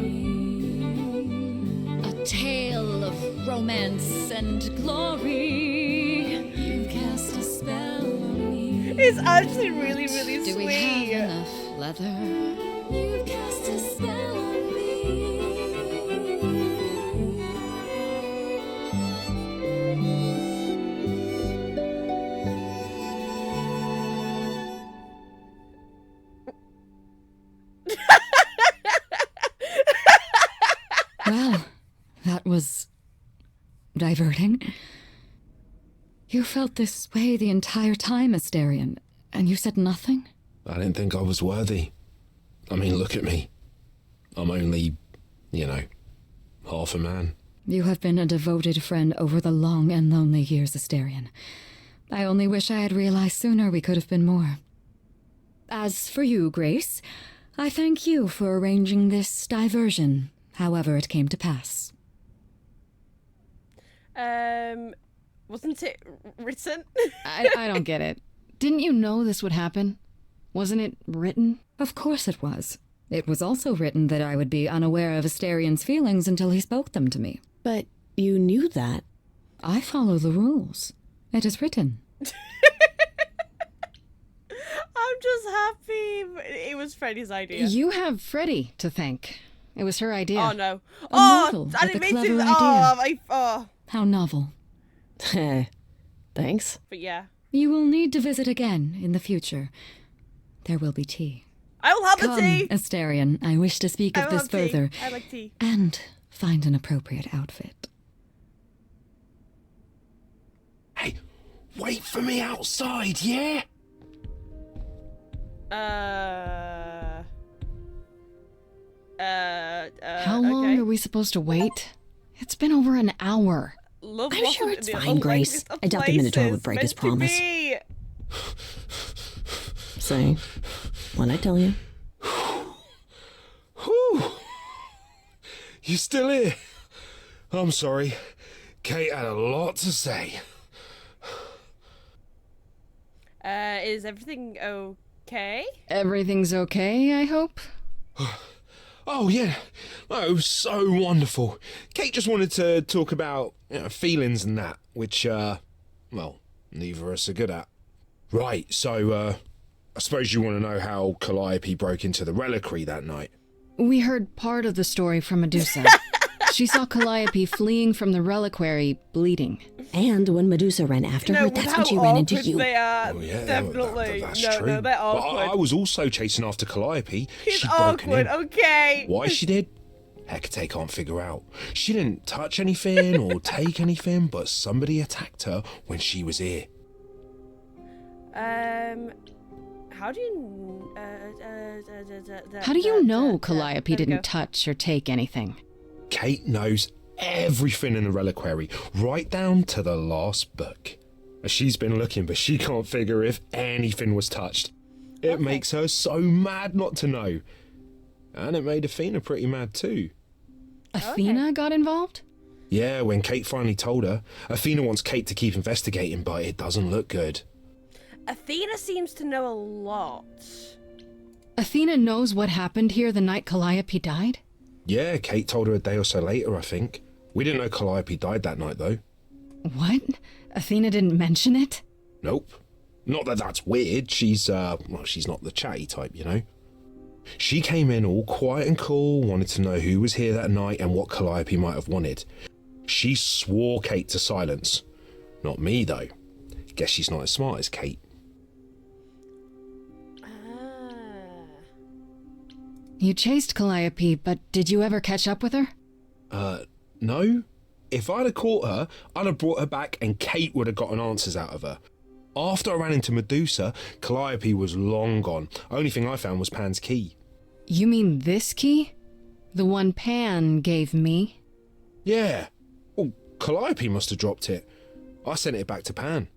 a tale of romance and glory. You cast a spell on me. It's actually really, really Do sweet. we have enough leather? You cast a spell on me. Well, that was diverting. You felt this way the entire time, Astarion, and you said nothing? I didn't think I was worthy. I mean, look at me. I'm only, half a man. You have been a devoted friend over the long and lonely years, Astarion. I only wish I had realized sooner we could have been more. As for you, Grace, I thank you for arranging this diversion, however it came to pass. Wasn't it written? I don't get it. Didn't you know this would happen? Wasn't it written? Of course it was. It was also written that I would be unaware of Astarion's feelings until he spoke them to me. But you knew that. I follow the rules. It is written. I'm just happy it was Freddie's idea. You have Freddie to thank. It was her idea. Oh no. A Oh, novel I with a didn't mean to. clever Oh, idea. oh. How novel. Thanks. But yeah. You will need to visit again in the future. There will be tea. I will have Come, the tea. Astarion, I wish to speak I of will this have tea. further. I like tea. And find an appropriate outfit. Hey, wait for me outside, yeah? How long are we supposed to wait? It's been over an hour. Love I'm sure wasn't it's the fine, Grace. longest of I doubt the Minotaur would places break his meant to promise. be. Say, what'd I tell you? Whew. You still here? I'm sorry. Kate had a lot to say. Is everything okay? Everything's okay, I hope? Oh, yeah. No, it was so wonderful. Kate just wanted to talk about feelings and that, which, well, neither of us are good at. Right, so, I suppose you want to know how Calliope broke into the reliquary that night. We heard part of the story from Medusa. She saw Calliope fleeing from the reliquary, bleeding. And when Medusa ran after her, that's when she ran into you. They are, Oh, yeah, definitely. that's no, true. no, they're But awkward. I was also chasing after Calliope. It's She'd broken awkward, in. okay. Why she did? Hecate can't figure out. She didn't touch anything or take anything, but somebody attacked her when she was here. How do you... How do you know Calliope didn't touch or take anything? Kate knows everything in the reliquary, right down to the last book. She's been looking, but she can't figure if anything was touched. It makes her so mad not to know. And it made Athena pretty mad too. Athena got involved? Yeah, when Kate finally told her, Athena wants Kate to keep investigating, but it doesn't look good. Athena seems to know a lot. Athena knows what happened here the night Calliope died? Yeah, Kate told her a day or so later, I think. We didn't know Calliope died that night, though. What? Athena didn't mention it? Nope. Not that that's weird. She's not the chatty type, you know. She came in all quiet and cool, wanted to know who was here that night and what Calliope might have wanted. She swore Kate to silence. Not me, though. Guess she's not as smart as Kate. You chased Calliope, but did you ever catch up with her? No. If I'd have caught her, I'd have brought her back and Kate would have gotten answers out of her. After I ran into Medusa, Calliope was long gone. Only thing I found was Pan's key. You mean this key? The one Pan gave me? Yeah. Well, Calliope must have dropped it. I sent it back to Pan.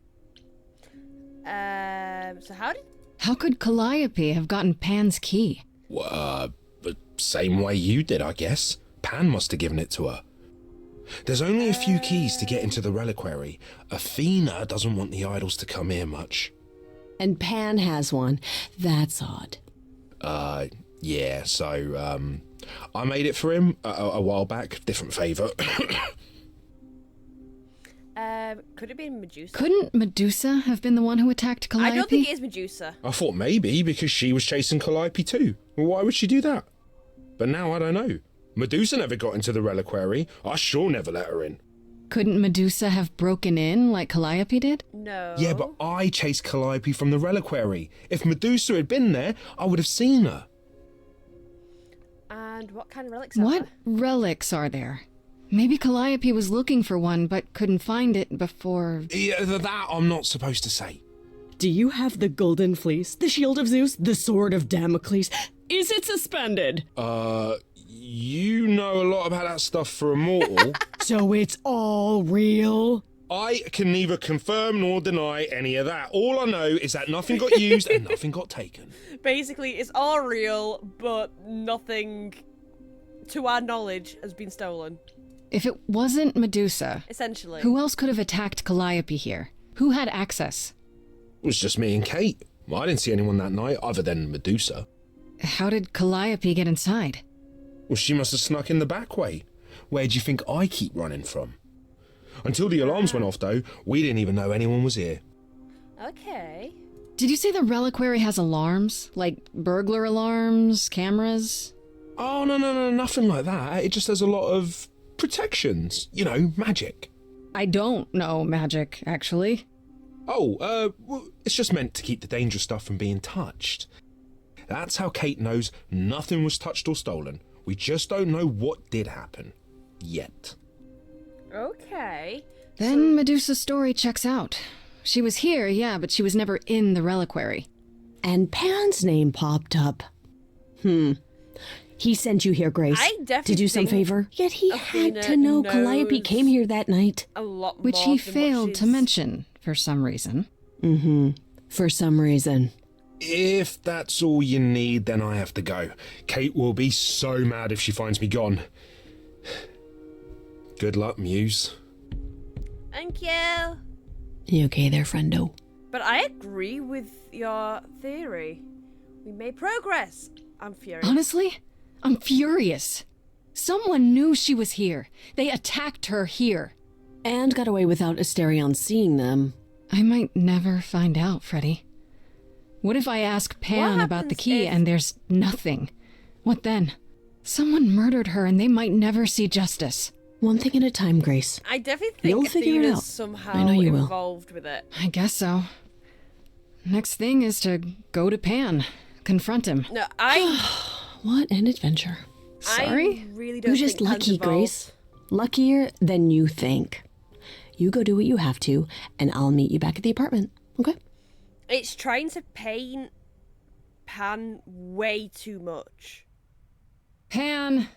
So how did... How could Calliope have gotten Pan's key? The same way you did, I guess. Pan must have given it to her. There's only a few keys to get into the reliquary. Athena doesn't want the idols to come here much. And Pan has one. That's odd. Yeah, so, I made it for him a while back. Different favour. Could it be Medusa? Couldn't Medusa have been the one who attacked Calliope? I don't think it is Medusa. I thought maybe because she was chasing Calliope too. Well, why would she do that? But now I don't know. Medusa never got into the reliquary. I sure never let her in. Couldn't Medusa have broken in like Calliope did? No. Yeah, but I chased Calliope from the reliquary. If Medusa had been there, I would have seen her. And what kind of relics are What there? relics are there? Maybe Calliope was looking for one but couldn't find it before... Yeah, that I'm not supposed to say. Do you have the golden fleece, the shield of Zeus, the sword of Damocles? Is it suspended? You know a lot about that stuff for a mortal. So it's all real? I can neither confirm nor deny any of that. All I know is that nothing got used and nothing got taken. Basically, it's all real, but nothing, to our knowledge, has been stolen. If it wasn't Medusa, Essentially. who else could have attacked Calliope here? Who had access? It was just me and Kate. I didn't see anyone that night other than Medusa. How did Calliope get inside? Well, she must have snuck in the back way. Where do you think I keep running from? Until the alarms went off, though, we didn't even know anyone was here. Okay. Did you say the reliquary has alarms? Like burglar alarms, cameras? Oh, no, nothing like that. It just has a lot of protections. You know, magic. I don't know magic, actually. Oh, well, it's just meant to keep the dangerous stuff from being touched. That's how Kate knows nothing was touched or stolen. We just don't know what did happen. Yet. Okay. Then Medusa's story checks out. She was here, yeah, but she was never in the reliquary. And Pan's name popped up. He sent you here, Grace. I definitely Did you some think favor? Yet he had Athena to know knows Calliope came here that night. A lot Which more he than what failed to she's- mention for some reason. For some reason. If that's all you need, then I have to go. Kate will be so mad if she finds me gone. Good luck, Muse. Thank you. You okay there, friendo? But I agree with your theory. We made progress. I'm furious. Honestly, I'm furious. Someone knew she was here. They attacked her here. And got away without Asterion seeing them. I might never find out, Freddy. What if I ask Pan about the key and there's nothing? What then? Someone murdered her and they might never see justice. One thing at a time, Grace. I definitely think You'll figure it Athena's out. somehow I know you will. involved with it. I guess so. Next thing is to go to Pan, confront him. No, What an adventure. Sorry? I really don't You're just think Pan's lucky, involved. Grace. Luckier than you think. You go do what you have to, and I'll meet you back at the apartment, okay? It's trying to paint Pan way too much. Pan!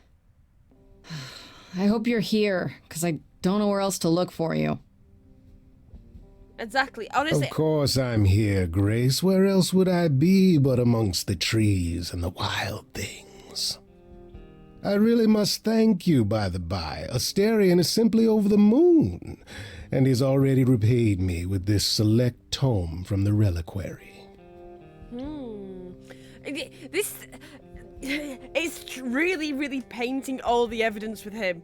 I hope you're here, because I don't know where else to look for you. Exactly. Honestly, Of course I'm here, Grace. Where else would I be but amongst the trees and the wild things? I really must thank you, by the by. Asterion is simply over the moon, and he's already repaid me with this select tome from the reliquary. This it's really, really painting all the evidence with him.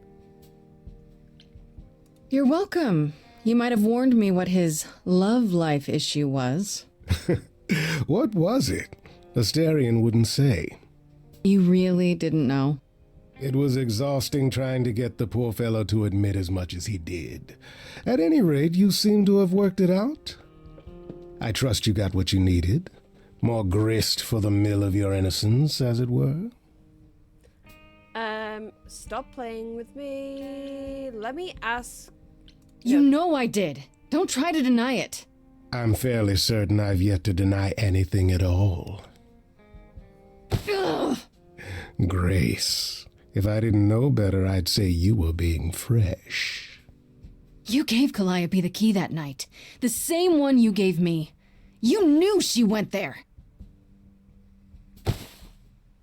You're welcome. You might have warned me what his love life issue was. What was it? Asterion wouldn't say. You really didn't know? It was exhausting trying to get the poor fellow to admit as much as he did. At any rate, you seem to have worked it out. I trust you got what you needed. More grist for the mill of your innocence, as it were. Stop playing with me. Let me ask. You know I did. Don't try to deny it. I'm fairly certain I've yet to deny anything at all. Ugh. Grace, if I didn't know better, I'd say you were being fresh. You gave Calliope the key that night. The same one you gave me. You knew she went there.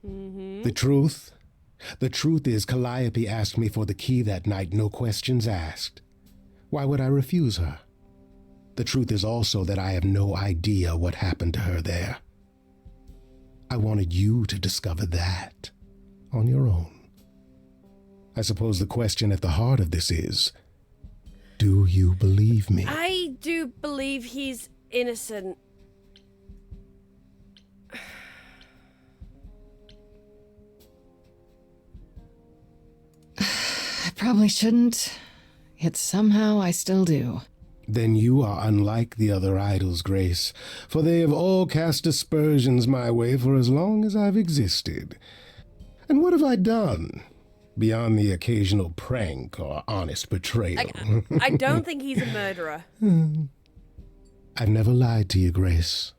The truth? The truth is Calliope asked me for the key that night, no questions asked. Why would I refuse her? The truth is also that I have no idea what happened to her there. I wanted you to discover that on your own. I suppose the question at the heart of this is, do you believe me? I do believe he's innocent. I probably shouldn't, yet somehow I still do. Then you are unlike the other idols, Grace, for they have all cast aspersions my way for as long as I've existed. And what have I done? Beyond the occasional prank or honest betrayal. I don't think he's a murderer. I've never lied to you, Grace,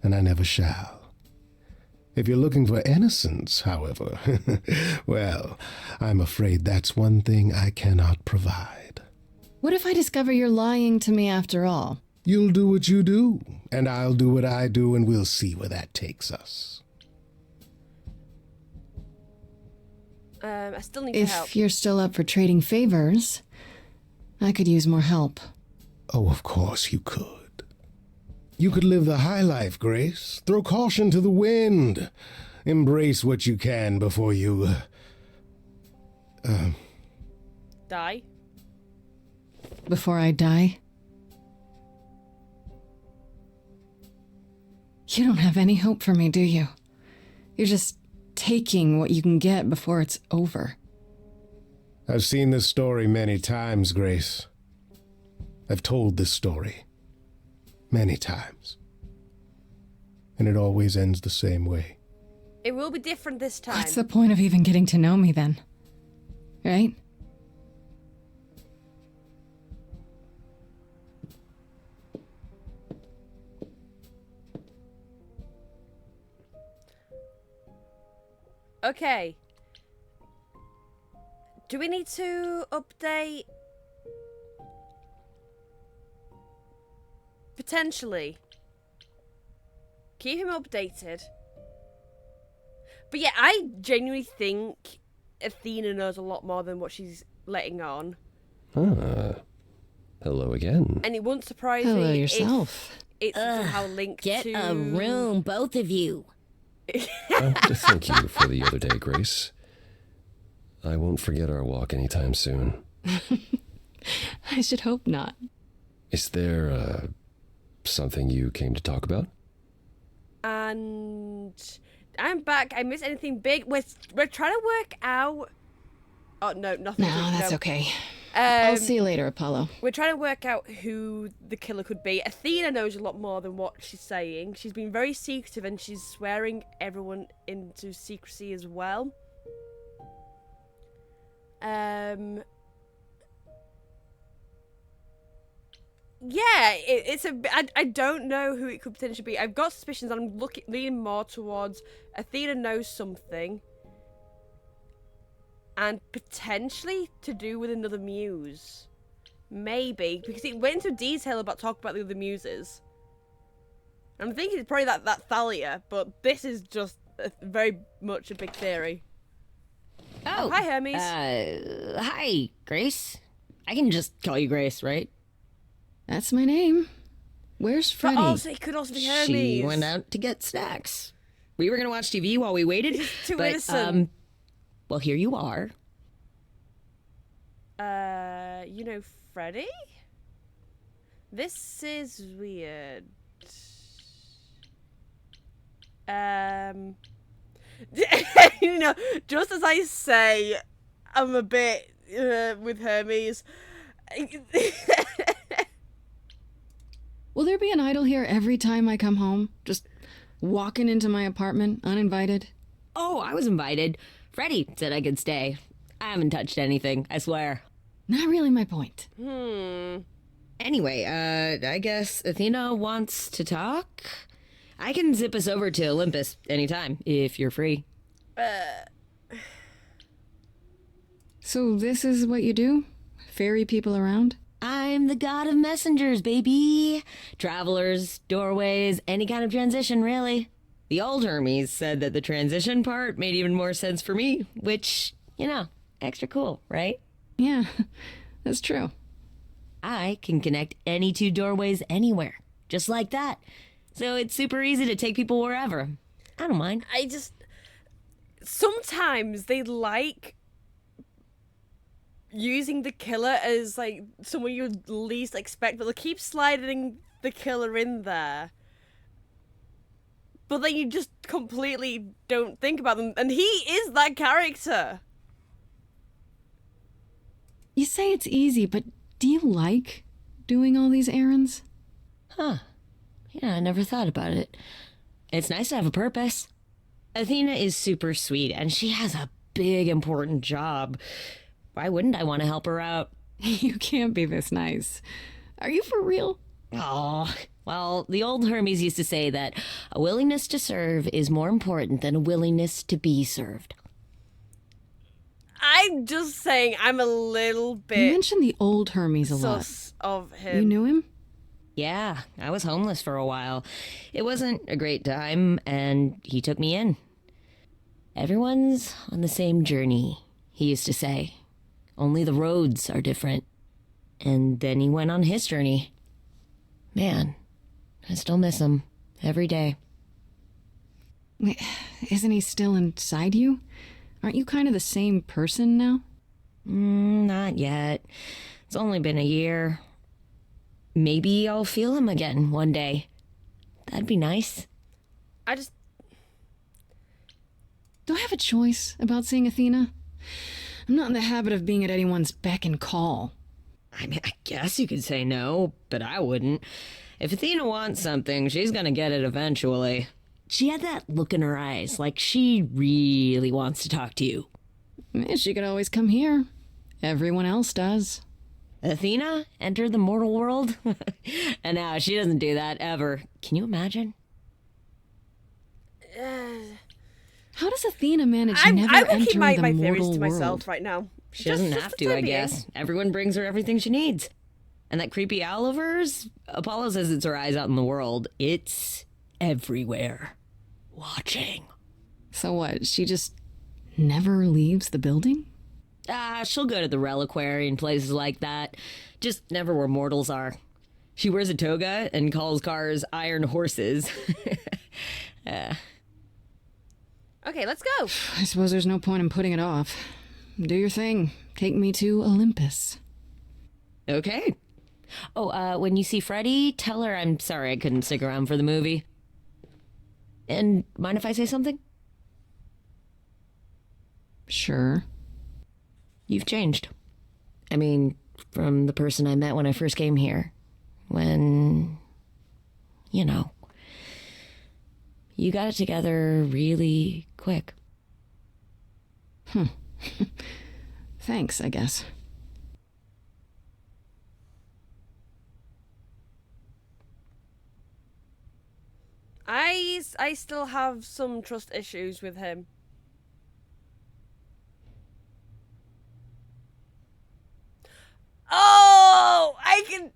and I never shall. If you're looking for innocence, however, well, I'm afraid that's one thing I cannot provide. What if I discover you're lying to me after all? You'll do what you do, and I'll do what I do, and we'll see where that takes us. I still need your help. If you're still up for trading favors, I could use more help. Oh, of course you could. You could live the high life, Grace. Throw caution to the wind. Embrace what you can before you... Die? Before I die? You don't have any hope for me, do you? You're just taking what you can get before it's over. I've seen this story many times, Grace. I've told this story many times. And it always ends the same way. It will be different this time. What's the point of even getting to know me then? Right? Okay. Do we need to update? Potentially. Keep him updated. But yeah, I genuinely think Athena knows a lot more than what she's letting on. Hello again. And it wouldn't surprise Hello me yourself. if it's somehow linked Get to... a room, both of you. To thank you for the other day, Grace. I won't forget our walk anytime soon. I should hope not. Is there something you came to talk about? And I'm back. I missed anything big? We're trying to work out. Oh no, nothing. No, that's no. okay. I'll see you later, Apollo. We're trying to work out who the killer could be. Athena knows a lot more than what she's saying. She's been very secretive and she's swearing everyone into secrecy as well. Yeah, I don't know who it could potentially be. I've got suspicions. I'm leaning more towards Athena knows something. And potentially to do with another muse. Maybe. Because it went into detail about talking about the other muses. I'm thinking it's probably that Thalia, but this is just very much a big theory. Oh, hi, Hermes. Hi, Grace. I can just call you Grace, right? That's my name. Where's Freddy? But also, it could also be Hermes. She went out to get snacks. We were gonna watch TV while we waited. Too but, innocent. Well, here you are. You know Freddy? This is weird. You know, just as I say, I'm a bit with Hermes. Will there be an idol here every time I come home? Just walking into my apartment, uninvited? Oh, I was invited. Freddy said I could stay. I haven't touched anything, I swear. Not really my point. Anyway, I guess Athena wants to talk? I can zip us over to Olympus anytime, if you're free. So this is what you do? Ferry people around? I'm the god of messengers, baby. Travelers, doorways, any kind of transition, really. The old Hermes said that the transition part made even more sense for me, which, you know, extra cool, right? Yeah, that's true. I can connect any two doorways anywhere, just like that. So it's super easy to take people wherever. I don't mind. Sometimes they like using the killer as like someone you least expect, but they keep sliding the killer in there. But then you just completely don't think about them, and he is that character. You say it's easy, but do you like doing all these errands? Huh. Yeah, I never thought about it. It's nice to have a purpose. Athena is super sweet, and she has a big, important job. Why wouldn't I want to help her out? You can't be this nice. Are you for real? Oh, well, the old Hermes used to say that a willingness to serve is more important than a willingness to be served. I'm just saying I'm a little bit... You mentioned the old Hermes a lot. sus of him. You knew him? Yeah, I was homeless for a while. It wasn't a great time, and he took me in. Everyone's on the same journey, he used to say. Only the roads are different. And then he went on his journey. Man, I still miss him every day. Wait, isn't he still inside you? Aren't you kind of the same person now? Not yet. It's only been a year. Maybe I'll feel him again one day. That'd be nice. Do I have a choice about seeing Athena? I'm not in the habit of being at anyone's beck and call. I mean, I guess you could say no, but I wouldn't. If Athena wants something, she's gonna get it eventually. She had that look in her eyes, like she really wants to talk to you. She could always come here. Everyone else does. Athena entered the mortal world? And now she doesn't do that ever. Can you imagine? How does Athena manage I never will entering keep my the theories mortal to myself world? right now. She doesn't have to, I guess. Everyone brings her everything she needs. And that creepy owl of hers? Apollo says it's her eyes out in the world. It's everywhere. Watching. So what, she just never leaves the building? She'll go to the reliquary and places like that. Just never where mortals are. She wears a toga and calls cars iron horses. Okay, let's go. I suppose there's no point in putting it off. Do your thing. Take me to Olympus. Okay. Oh, when you see Freddie, tell her I'm sorry I couldn't stick around for the movie. And mind if I say something? Sure. You've changed. I mean, from the person I met when I first came here. When, you know, you got it together really quick. Thanks, I guess. I still have some trust issues with him.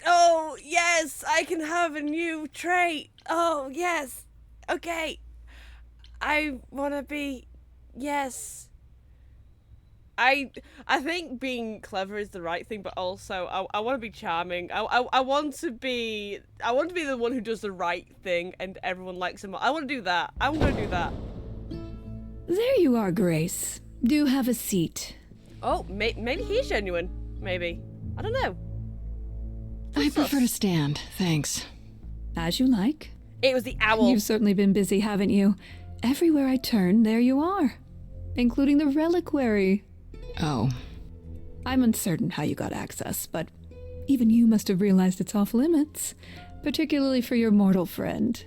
Oh, yes, I can have a new trait. Oh, yes. Okay. I want to be, yes. I think being clever is the right thing, but also I want to be charming. I want to be the one who does the right thing and everyone likes him. I want to do that. I'm going to do that. There you are, Grace. Do have a seat. Oh, maybe he's genuine. Maybe. I don't know. I prefer to stand, thanks. As you like. It was the owl. You've certainly been busy, haven't you? Everywhere I turn, there you are. Including the reliquary. Oh. I'm uncertain how you got access, but even you must have realized its off limits. Particularly for your mortal friend.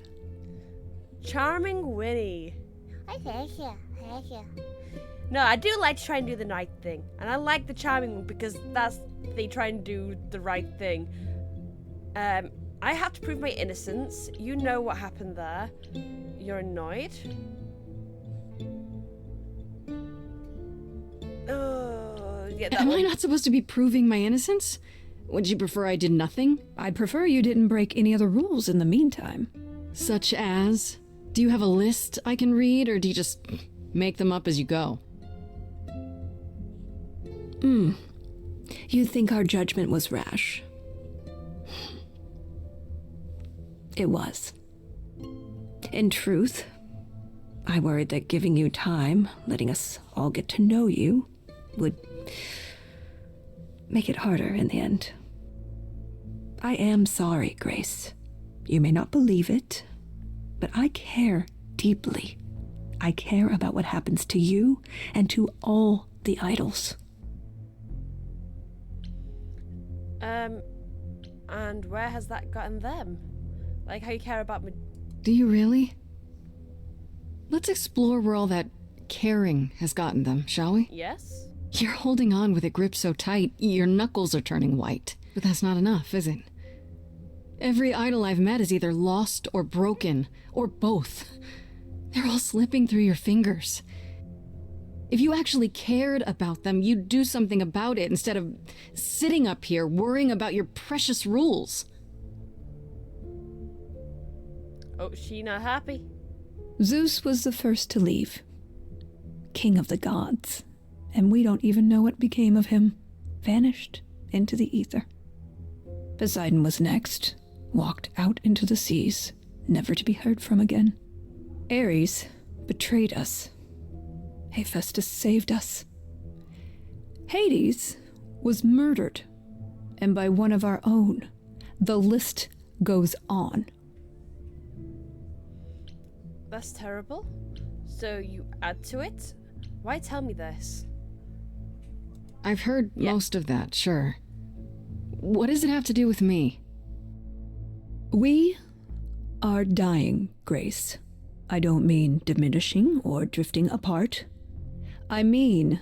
Charming Winnie. Thank you. No, I do like to try and do the right thing. And I like the charming one because they try and do the right thing. I have to prove my innocence. You know what happened there. You're annoyed. Am I not supposed to be proving my innocence? Would you prefer I did nothing? I'd prefer you didn't break any other rules in the meantime. Such as? Do you have a list I can read, or do you just make them up as you go? You think our judgment was rash? It was. In truth, I worried that giving you time, letting us all get to know you, would make it harder in the end. I am sorry, Grace. You may not believe it, but I care deeply. I care about what happens to you and to all the idols. And where has that gotten them? Like how you care about me? Do you really? Let's explore where all that caring has gotten them, shall we? Yes. You're holding on with a grip so tight, your knuckles are turning white. But that's not enough, is it? Every idol I've met is either lost or broken, or both. They're all slipping through your fingers. If you actually cared about them, you'd do something about it instead of sitting up here worrying about your precious rules. Oh, she not happy? Zeus was the first to leave. King of the gods. And we don't even know what became of him. Vanished into the ether. Poseidon was next. Walked out into the seas, never to be heard from again. Ares betrayed us. Hephaestus saved us. Hades was murdered. And by one of our own. The list goes on. That's terrible. So you add to it? Why tell me this? I've heard most of that, sure. What does it have to do with me? We are dying, Grace. I don't mean diminishing or drifting apart. I mean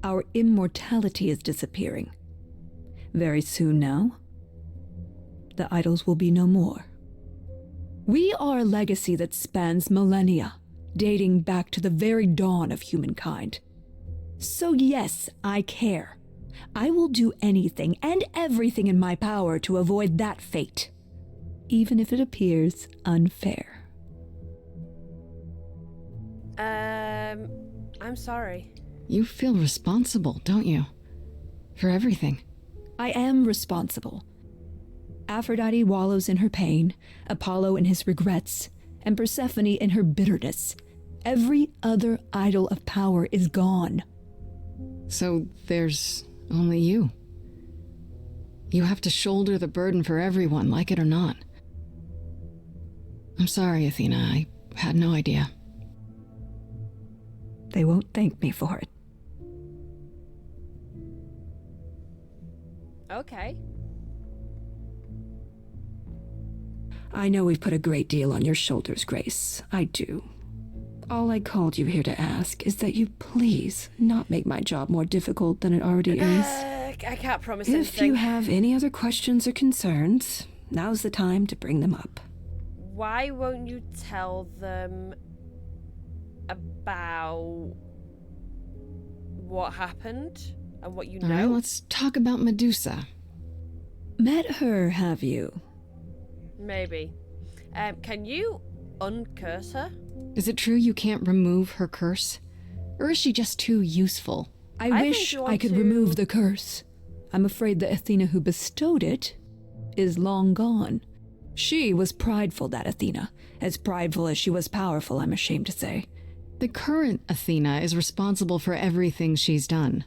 our immortality is disappearing. Very soon now, the idols will be no more. We are a legacy that spans millennia, dating back to the very dawn of humankind. So yes, I care. I will do anything and everything in my power to avoid that fate, even if it appears unfair. I'm sorry. You feel responsible, don't you? For everything. I am responsible. Aphrodite wallows in her pain, Apollo in his regrets, and Persephone in her bitterness. Every other idol of power is gone. So there's only you. You have to shoulder the burden for everyone, like it or not. I'm sorry, Athena. I had no idea. They won't thank me for it. Okay. I know we've put a great deal on your shoulders, Grace. I do. All I called you here to ask is that you please not make my job more difficult than it already is. I can't promise If anything. you have any other questions or concerns, now's the time to bring them up. Why won't you tell them about what happened and what you know? All right, let's talk about Medusa. Met her, have you? Maybe. Can you uncurse her? Is it true you can't remove her curse? Or is she just too useful? I wish I could remove the curse. I'm afraid the Athena who bestowed it is long gone. She was prideful, that Athena. As prideful as she was powerful, I'm ashamed to say. The current Athena is responsible for everything she's done.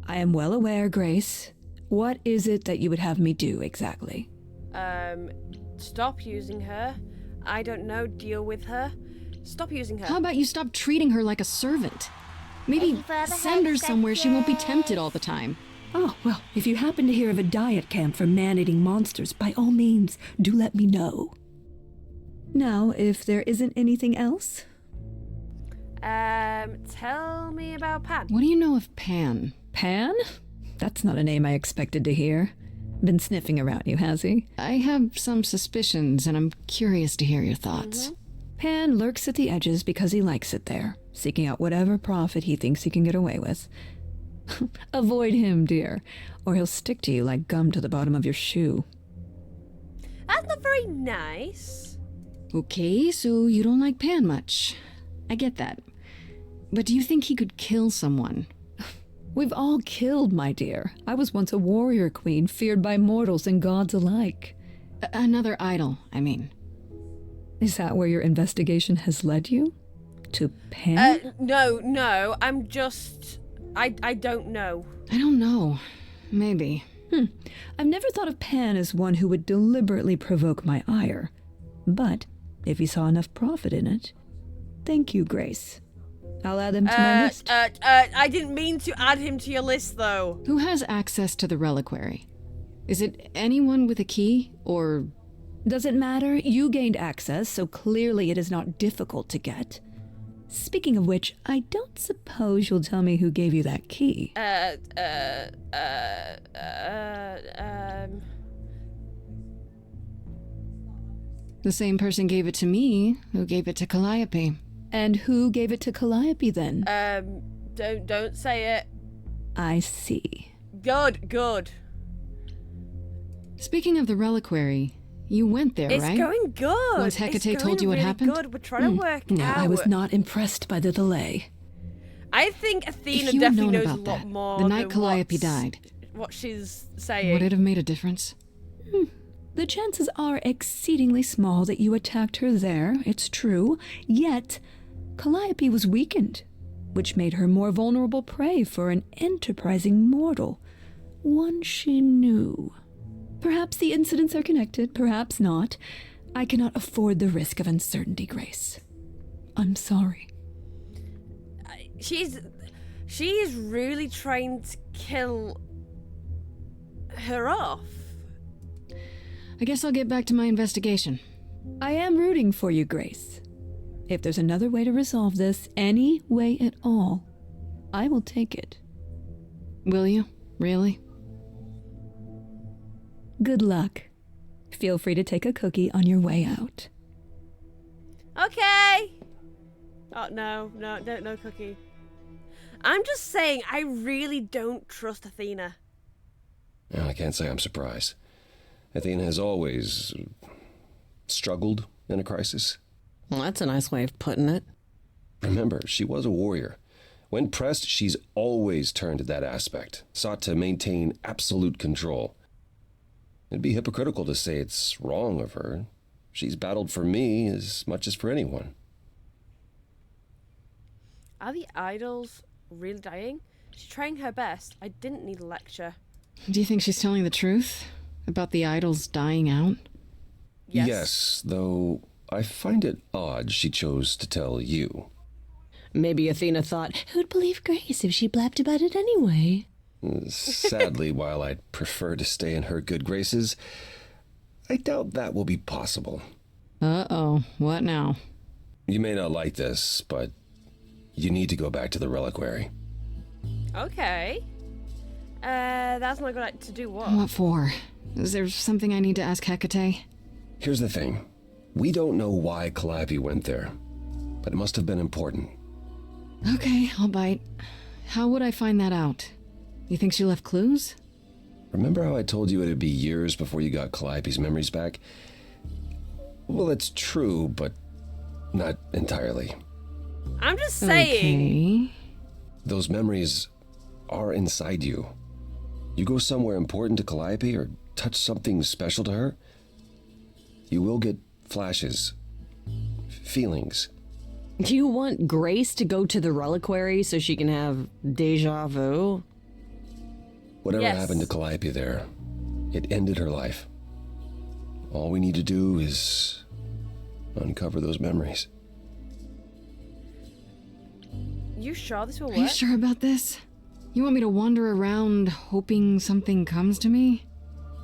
I am well aware, Grace. What is it that you would have me do exactly? Stop using her. I don't know, deal with her. Stop using her. How about you stop treating her like a servant? Maybe send her somewhere she won't be tempted all the time. Oh, well, if you happen to hear of a diet camp for man-eating monsters, by all means, do let me know. Now, if there isn't anything else? Tell me about Pan. What do you know of Pan? Pan? That's not a name I expected to hear. Been sniffing around you, has he? I have some suspicions, and I'm curious to hear your thoughts. Pan lurks at the edges because he likes it there, seeking out whatever profit he thinks he can get away with. Avoid him, dear, or he'll stick to you like gum to the bottom of your shoe. That's not very nice. Okay, so you don't like Pan much. I get that. But do you think he could kill someone? We've all killed, my dear. I was once a warrior queen, feared by mortals and gods alike. Another idol, I mean. Is that where your investigation has led you? To Pan? No, I'm just... I don't know. I don't know. Maybe. I've never thought of Pan as one who would deliberately provoke my ire. But if he saw enough profit in it... Thank you, Grace. I'll add him to my list. I didn't mean to add him to your list, though. Who has access to the reliquary? Is it anyone with a key, or... Doesn't matter. You gained access, so clearly it is not difficult to get. Speaking of which, I don't suppose you'll tell me who gave you that key. The same person gave it to me, who gave it to Calliope. And who gave it to Calliope, then? Don't say it. I see. Good. Speaking of the reliquary, you went there, It's right? going good. Once Hecate It's told you what going really happened? Good. We're trying to work No, out. I was not impressed by the delay. I think Athena If you had definitely known knows a about lot that, more the night than Calliope died, what she's saying. would it have made a difference? The chances are exceedingly small that you attacked her there, it's true. Yet, Calliope was weakened, which made her more vulnerable prey for an enterprising mortal, one she knew. Perhaps the incidents are connected, perhaps not. I cannot afford the risk of uncertainty, Grace. I'm sorry. She is really trying to kill her off. I guess I'll get back to my investigation. I am rooting for you, Grace. If there's another way to resolve this, any way at all, I will take it. Will you? Really? Good luck. Feel free to take a cookie on your way out. Okay. Oh, no cookie. I'm just saying, I really don't trust Athena. Well, I can't say I'm surprised. Athena has always struggled in a crisis. Well, that's a nice way of putting it. Remember, she was a warrior. When pressed, she's always turned to that aspect, sought to maintain absolute control. It'd be hypocritical to say it's wrong of her. She's battled for me as much as for anyone. Are the idols really dying? She's trying her best. I didn't need a lecture. Do you think she's telling the truth about the idols dying out? Yes, though I find it odd she chose to tell you. Maybe Athena thought, who'd believe Grace if she blabbed about it anyway? Sadly, while I'd prefer to stay in her good graces, I doubt that will be possible. Uh-oh, what now? You may not like this, but you need to go back to the reliquary. Okay. That's not good to do what? What for? Is there something I need to ask Hecate? Here's the thing. We don't know why Calliope went there, but it must have been important. Okay, I'll bite. How would I find that out? You think she left clues? Remember how I told you it'd be years before you got Calliope's memories back? Well, it's true, but not entirely. I'm just saying. Okay. Those memories are inside you. You go somewhere important to Calliope or touch something special to her, you will get flashes, feelings. Do you want Grace to go to the reliquary so she can have deja vu? Whatever happened to Calliope there, it ended her life. All we need to do is uncover those memories. You sure this will work? Are you sure about this? You want me to wander around hoping something comes to me?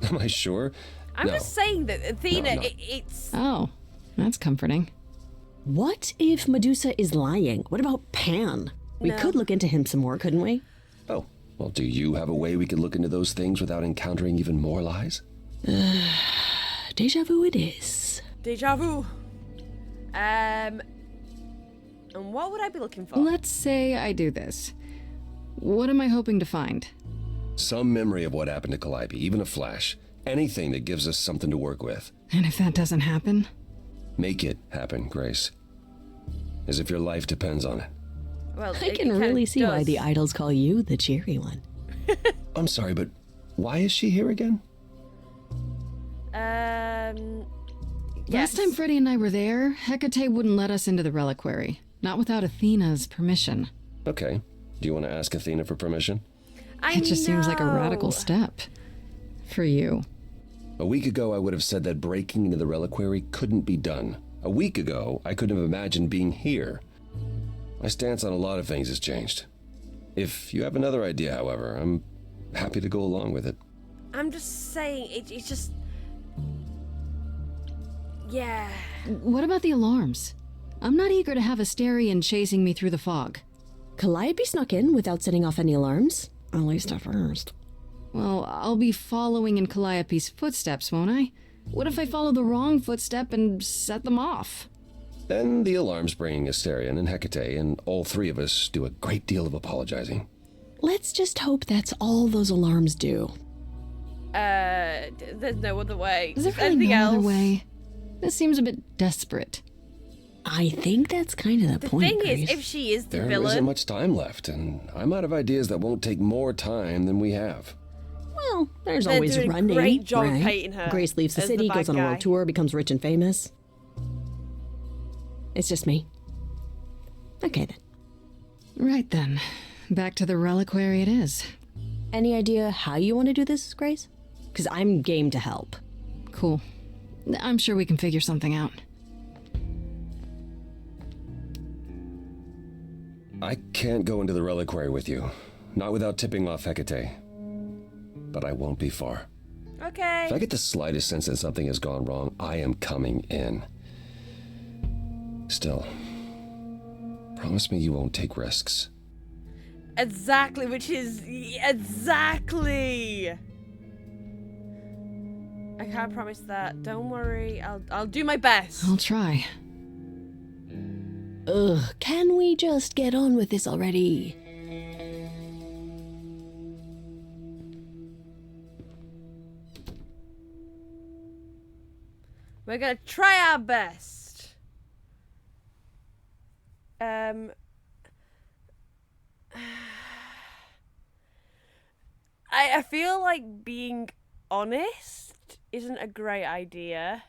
Am I sure? I'm No. just saying that Athena, No. it's... Oh, that's comforting. What if Medusa is lying? What about Pan? We No. could look into him some more, couldn't we? Oh, well, do you have a way we could look into those things without encountering even more lies? Deja vu it is. Deja vu. And what would I be looking for? Let's say I do this. What am I hoping to find? Some memory of what happened to Calliope, even a flash. Anything that gives us something to work with. And if that doesn't happen? Make it happen, Grace. As if your life depends on it. Well, I can really see why the idols call you the cheery one. I'm sorry, but why is she here again? Last time Freddie and I were there, Hecate wouldn't let us into the reliquary. Not without Athena's permission. Okay. Do you want to ask Athena for permission? It just seems like a radical step. For you. A week ago, I would have said that breaking into the reliquary couldn't be done. A week ago, I couldn't have imagined being here. My stance on a lot of things has changed. If you have another idea, however, I'm happy to go along with it. I'm just saying, it's just... Yeah. What about the alarms? I'm not eager to have Asterion chasing me through the fog. Calliope snuck in without setting off any alarms. At least at first. Well, I'll be following in Calliope's footsteps, won't I? What if I follow the wrong footstep and set them off? Then the alarms bring Asterion and Hecate, and all three of us do a great deal of apologizing. Let's just hope that's all those alarms do. There's no other way. Is there really Anything no else? other way? This seems a bit desperate. I think that's kind of the The point, thing Grace. is, if she is the There villain... isn't much time left, and I'm out of ideas that won't take more time than we have. Well, there's They're always doing a running. great job right? hating her Grace leaves the as the city, bad goes on a guy. world tour, becomes rich and famous. It's just me. Okay then. Right then. Back to the reliquary it is. Any idea how you want to do this, Grace? Because I'm game to help. Cool. I'm sure we can figure something out. I can't go into the reliquary with you. Not without tipping off Hecate. But I won't be far. Okay. If I get the slightest sense that something has gone wrong, I am coming in. Still, promise me you won't take risks. Exactly, which is... Exactly! I can't promise that. Don't worry. I'll do my best. I'll try. Ugh, can we just get on with this already? We're gonna try our best. I feel like being honest isn't a great idea.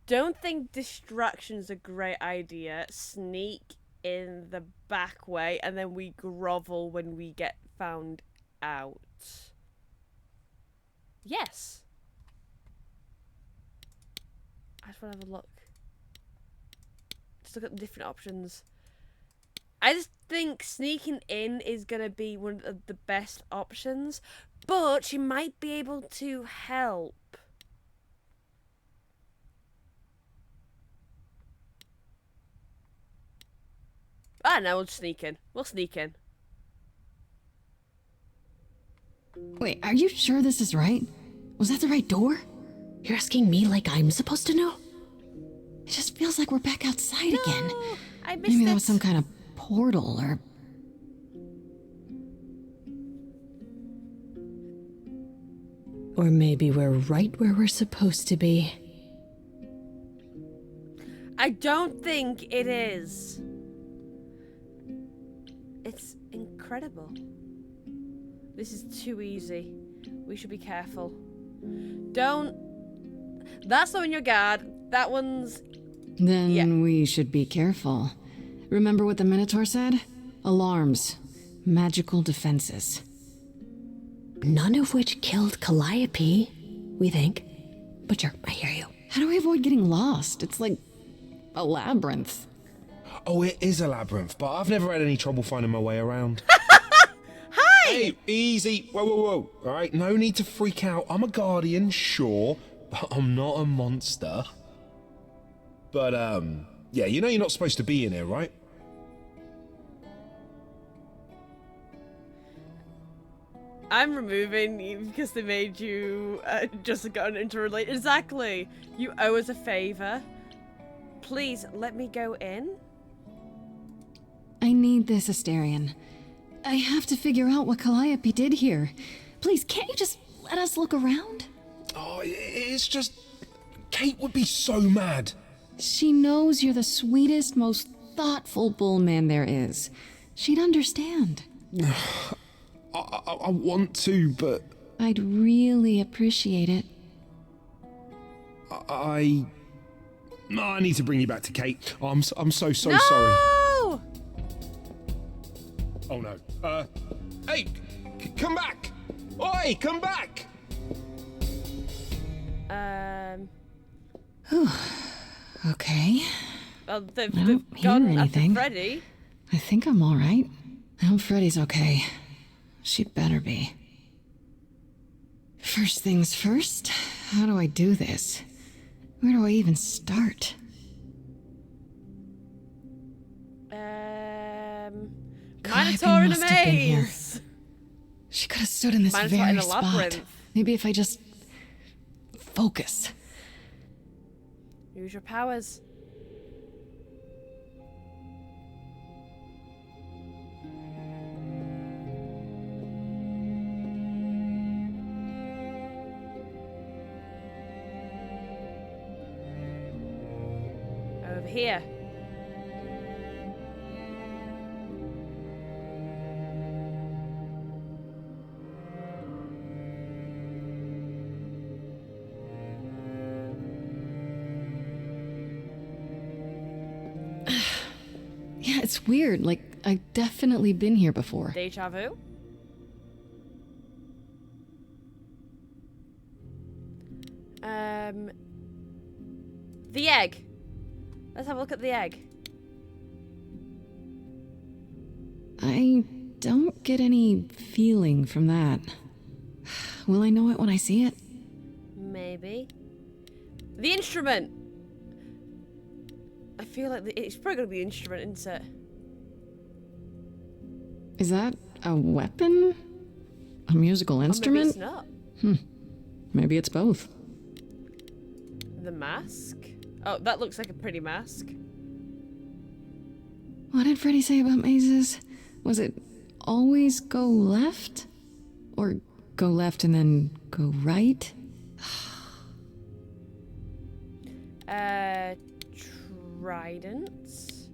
Don't think distraction's a great idea. Sneak in the back way and then we grovel when we get found out. Yes. I just want to have a look. Just look at the different options. I just think sneaking in is going to be one of the best options, but she might be able to help. No, we'll sneak in. We'll sneak in. Wait, are you sure this is right? Was that the right door? You're asking me like I'm supposed to know? It just feels like we're back outside again. I missed Maybe that it. was some kind of portal or... Or maybe we're right where we're supposed to be. I don't think it is. It's incredible. This is too easy. We should be careful. Don't... That's on your guard. That one's... Then we should be careful. Remember what the Minotaur said? Alarms. Magical defenses. None of which killed Calliope, we think. But sure, I hear you. How do we avoid getting lost? It's like a labyrinth. Oh, it is a labyrinth, but I've never had any trouble finding my way around. Hi! Hey, easy. Whoa, whoa, whoa. All right, no need to freak out. I'm a guardian, sure, but I'm not a monster. But, yeah, you know you're not supposed to be in here, right? I'm removing you because they made you just got interrelate. Exactly. You owe us a favor. Please let me go in. I need this, Asterion. I have to figure out what Calliope did here. Please, can't you just let us look around? Oh, it's just... Kate would be so mad. She knows you're the sweetest, most thoughtful bullman there is. She'd understand. I want to, but... I'd really appreciate it. I need to bring you back to Kate. I'm so sorry. Oh no. Hey, come back! Oi, come back! Okay. Well, they've I don't hear gone anything. after Freddy. I think I'm all right. I hope Freddy's okay. She'd better be. First things first, how do I do this? Where do I even start? Minotaur in a must have been here. maze. She could have stood in this Minotaur very in a spot. labyrinth. Maybe if I just focus. Use your powers. Over here. Yeah, it's weird. Like, I've definitely been here before. Deja vu. The egg. Let's have a look at the egg. I don't get any feeling from that. Will I know it when I see it? Maybe. The instrument. I feel like it's probably going to be the instrument, isn't it? Is that a weapon? A musical instrument? Maybe it's not. Maybe it's both. The mask? Oh, that looks like a pretty mask. What did Freddy say about mazes? Was it always go left? Or go left and then go right? Tridents?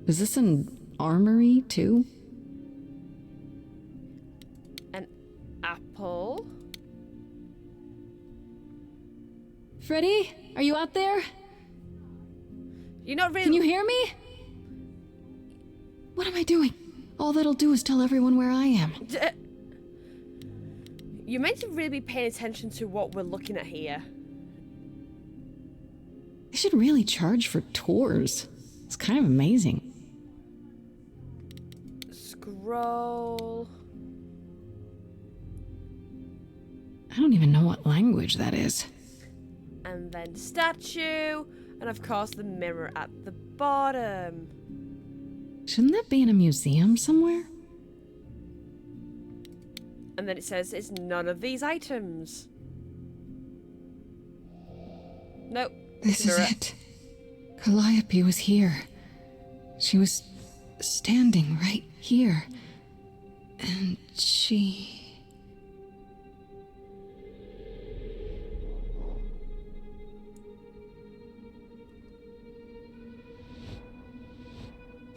Is this an armory too? An apple? Freddy, are you out there? You're not really. Can you hear me? What am I doing? All that'll do is tell everyone where I am. You're meant to really be paying attention to what we're looking at here. They should really charge for tours. It's kind of amazing. Scroll. I don't even know what language that is. And then statue. And of course the mirror at the bottom. Shouldn't that be in a museum somewhere? And then it says it's none of these items. Nope. This is it. Calliope was here. She was standing right here. And she...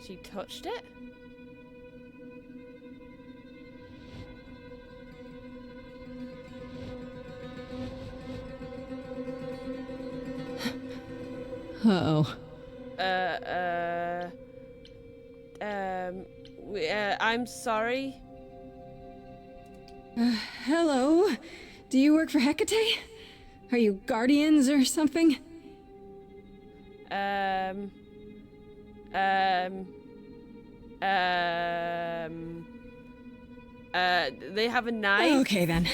She touched it? Uh-oh. I'm sorry. Hello? Do you work for Hecate? Are you guardians or something? They have a knife? Okay then.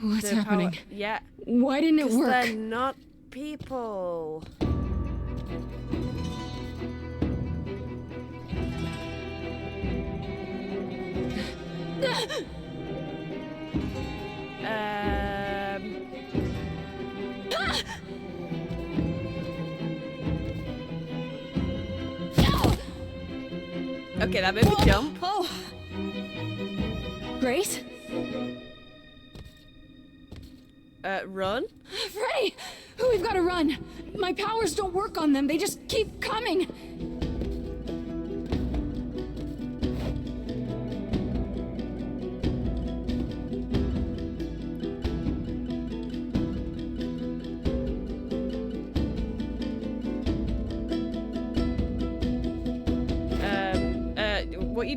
What's happening? Yeah. Why didn't it work? They're not people. Okay, that made me jump. Oh. Grace? Run? Freddy! We've got to run. My powers don't work on them. They just keep coming.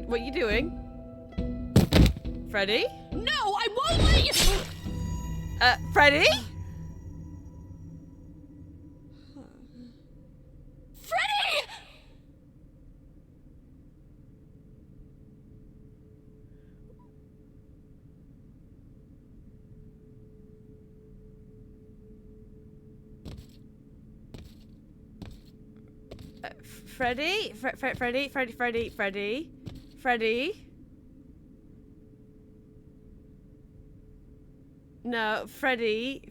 What you doing? Freddy? No, I won't let you. Freddy? Freddy! Freddy? Freddy? No, Freddy.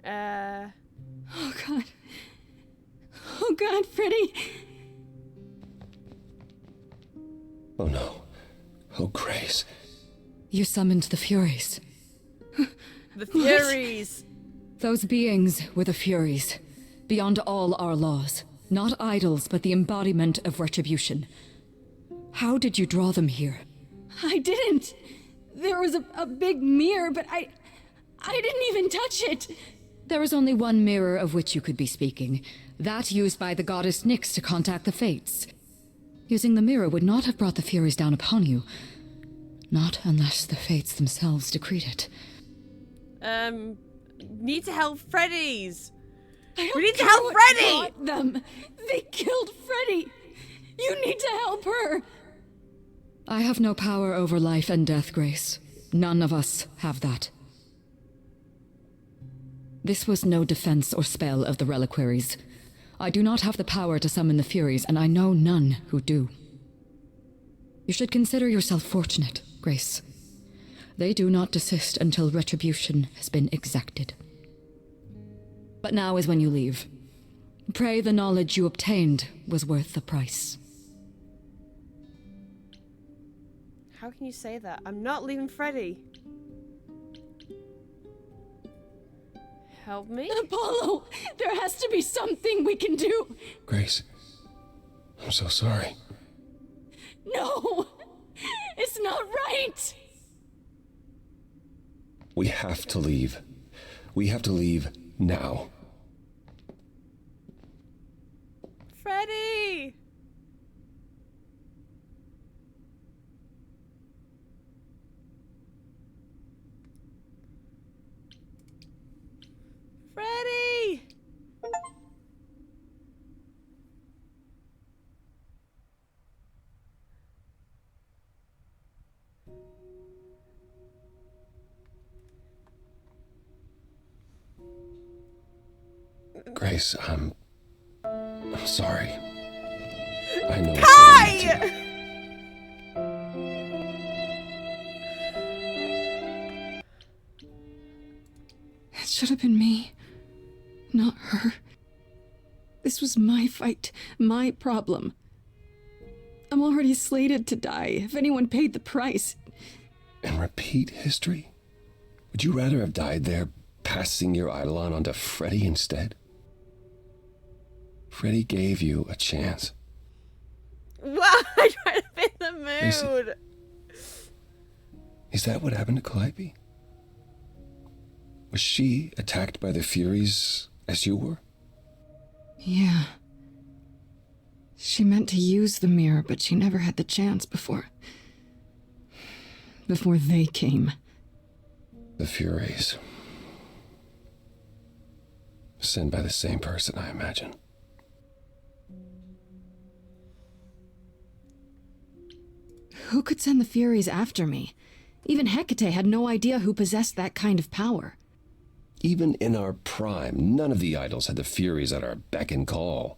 Oh God. Oh God, Freddy. Oh no. Oh, Grace. You summoned the Furies. The Furies! Those beings were the Furies, beyond all our laws. Not idols, but the embodiment of retribution. How did you draw them here? I didn't. There was a big mirror, but I didn't even touch it. There is only one mirror of which you could be speaking. That used by the goddess Nyx to contact the Fates. Using the mirror would not have brought the Furies down upon you. Not unless the Fates themselves decreed it. Need to help Freddy's. We need to help Freddy! Them. They killed Freddy. You need to help her. I have no power over life and death, Grace. None of us have that. This was no defense or spell of the reliquaries. I do not have the power to summon the Furies, and I know none who do. You should consider yourself fortunate, Grace. They do not desist until retribution has been exacted. But now is when you leave. Pray the knowledge you obtained was worth the price. How can you say that? I'm not leaving Freddy. Help me? Apollo, there has to be something we can do. Grace, I'm so sorry. No, it's not right. We have to leave. We have to leave now. Freddy! Freddy! Grace, I'm sorry. I know. Kai! It should have been me, not her. This was my fight, my problem. I'm already slated to die if anyone paid the price. And repeat history? Would you rather have died there, passing your Eidolon onto Freddy instead? Freddy gave you a chance. What? I'm trying to be in the mood. Is that what happened to Calliope? Was she attacked by the Furies as you were? Yeah. She meant to use the mirror, but she never had the chance before they came. The Furies. Sent by the same person, I imagine. Who could send the Furies after me? Even Hecate had no idea who possessed that kind of power. Even in our prime, none of the idols had the Furies at our beck and call.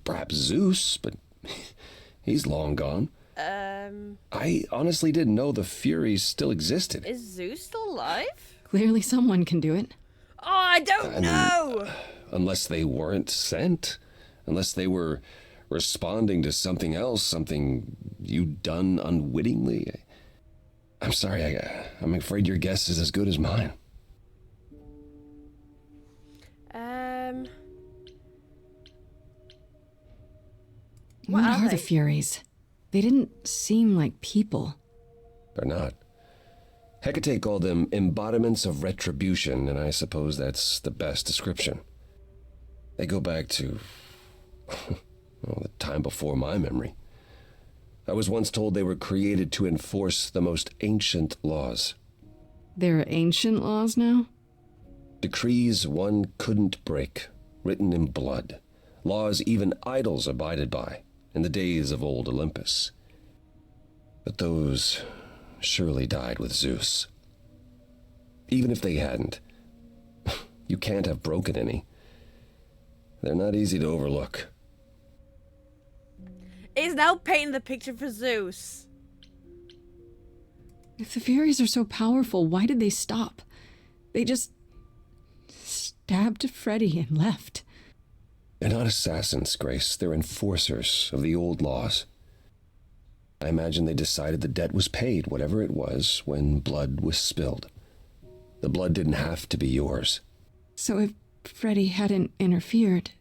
Perhaps Zeus, but he's long gone. I honestly didn't know the Furies still existed. Is Zeus still alive? Clearly someone can do it. Oh, I don't know! Unless they weren't sent. Unless they were responding to something else, something you'd done unwittingly. I'm sorry, I'm afraid your guess is as good as mine. What are the Furies? They didn't seem like people. They're not. Hecate called them embodiments of retribution, and I suppose that's the best description. They go back to the time before my memory. I was once told they were created to enforce the most ancient laws. There are ancient laws now? Decrees one couldn't break, written in blood. Laws even idols abided by in the days of old Olympus. But those surely died with Zeus. Even if they hadn't, you can't have broken any. They're not easy to overlook. It's now painting the picture for Zeus. If the Furies are so powerful, why did they stop? They just stabbed Freddy and left. They're not assassins, Grace. They're enforcers of the old laws. I imagine they decided the debt was paid, whatever it was, when blood was spilled. The blood didn't have to be yours. So if Freddy hadn't interfered...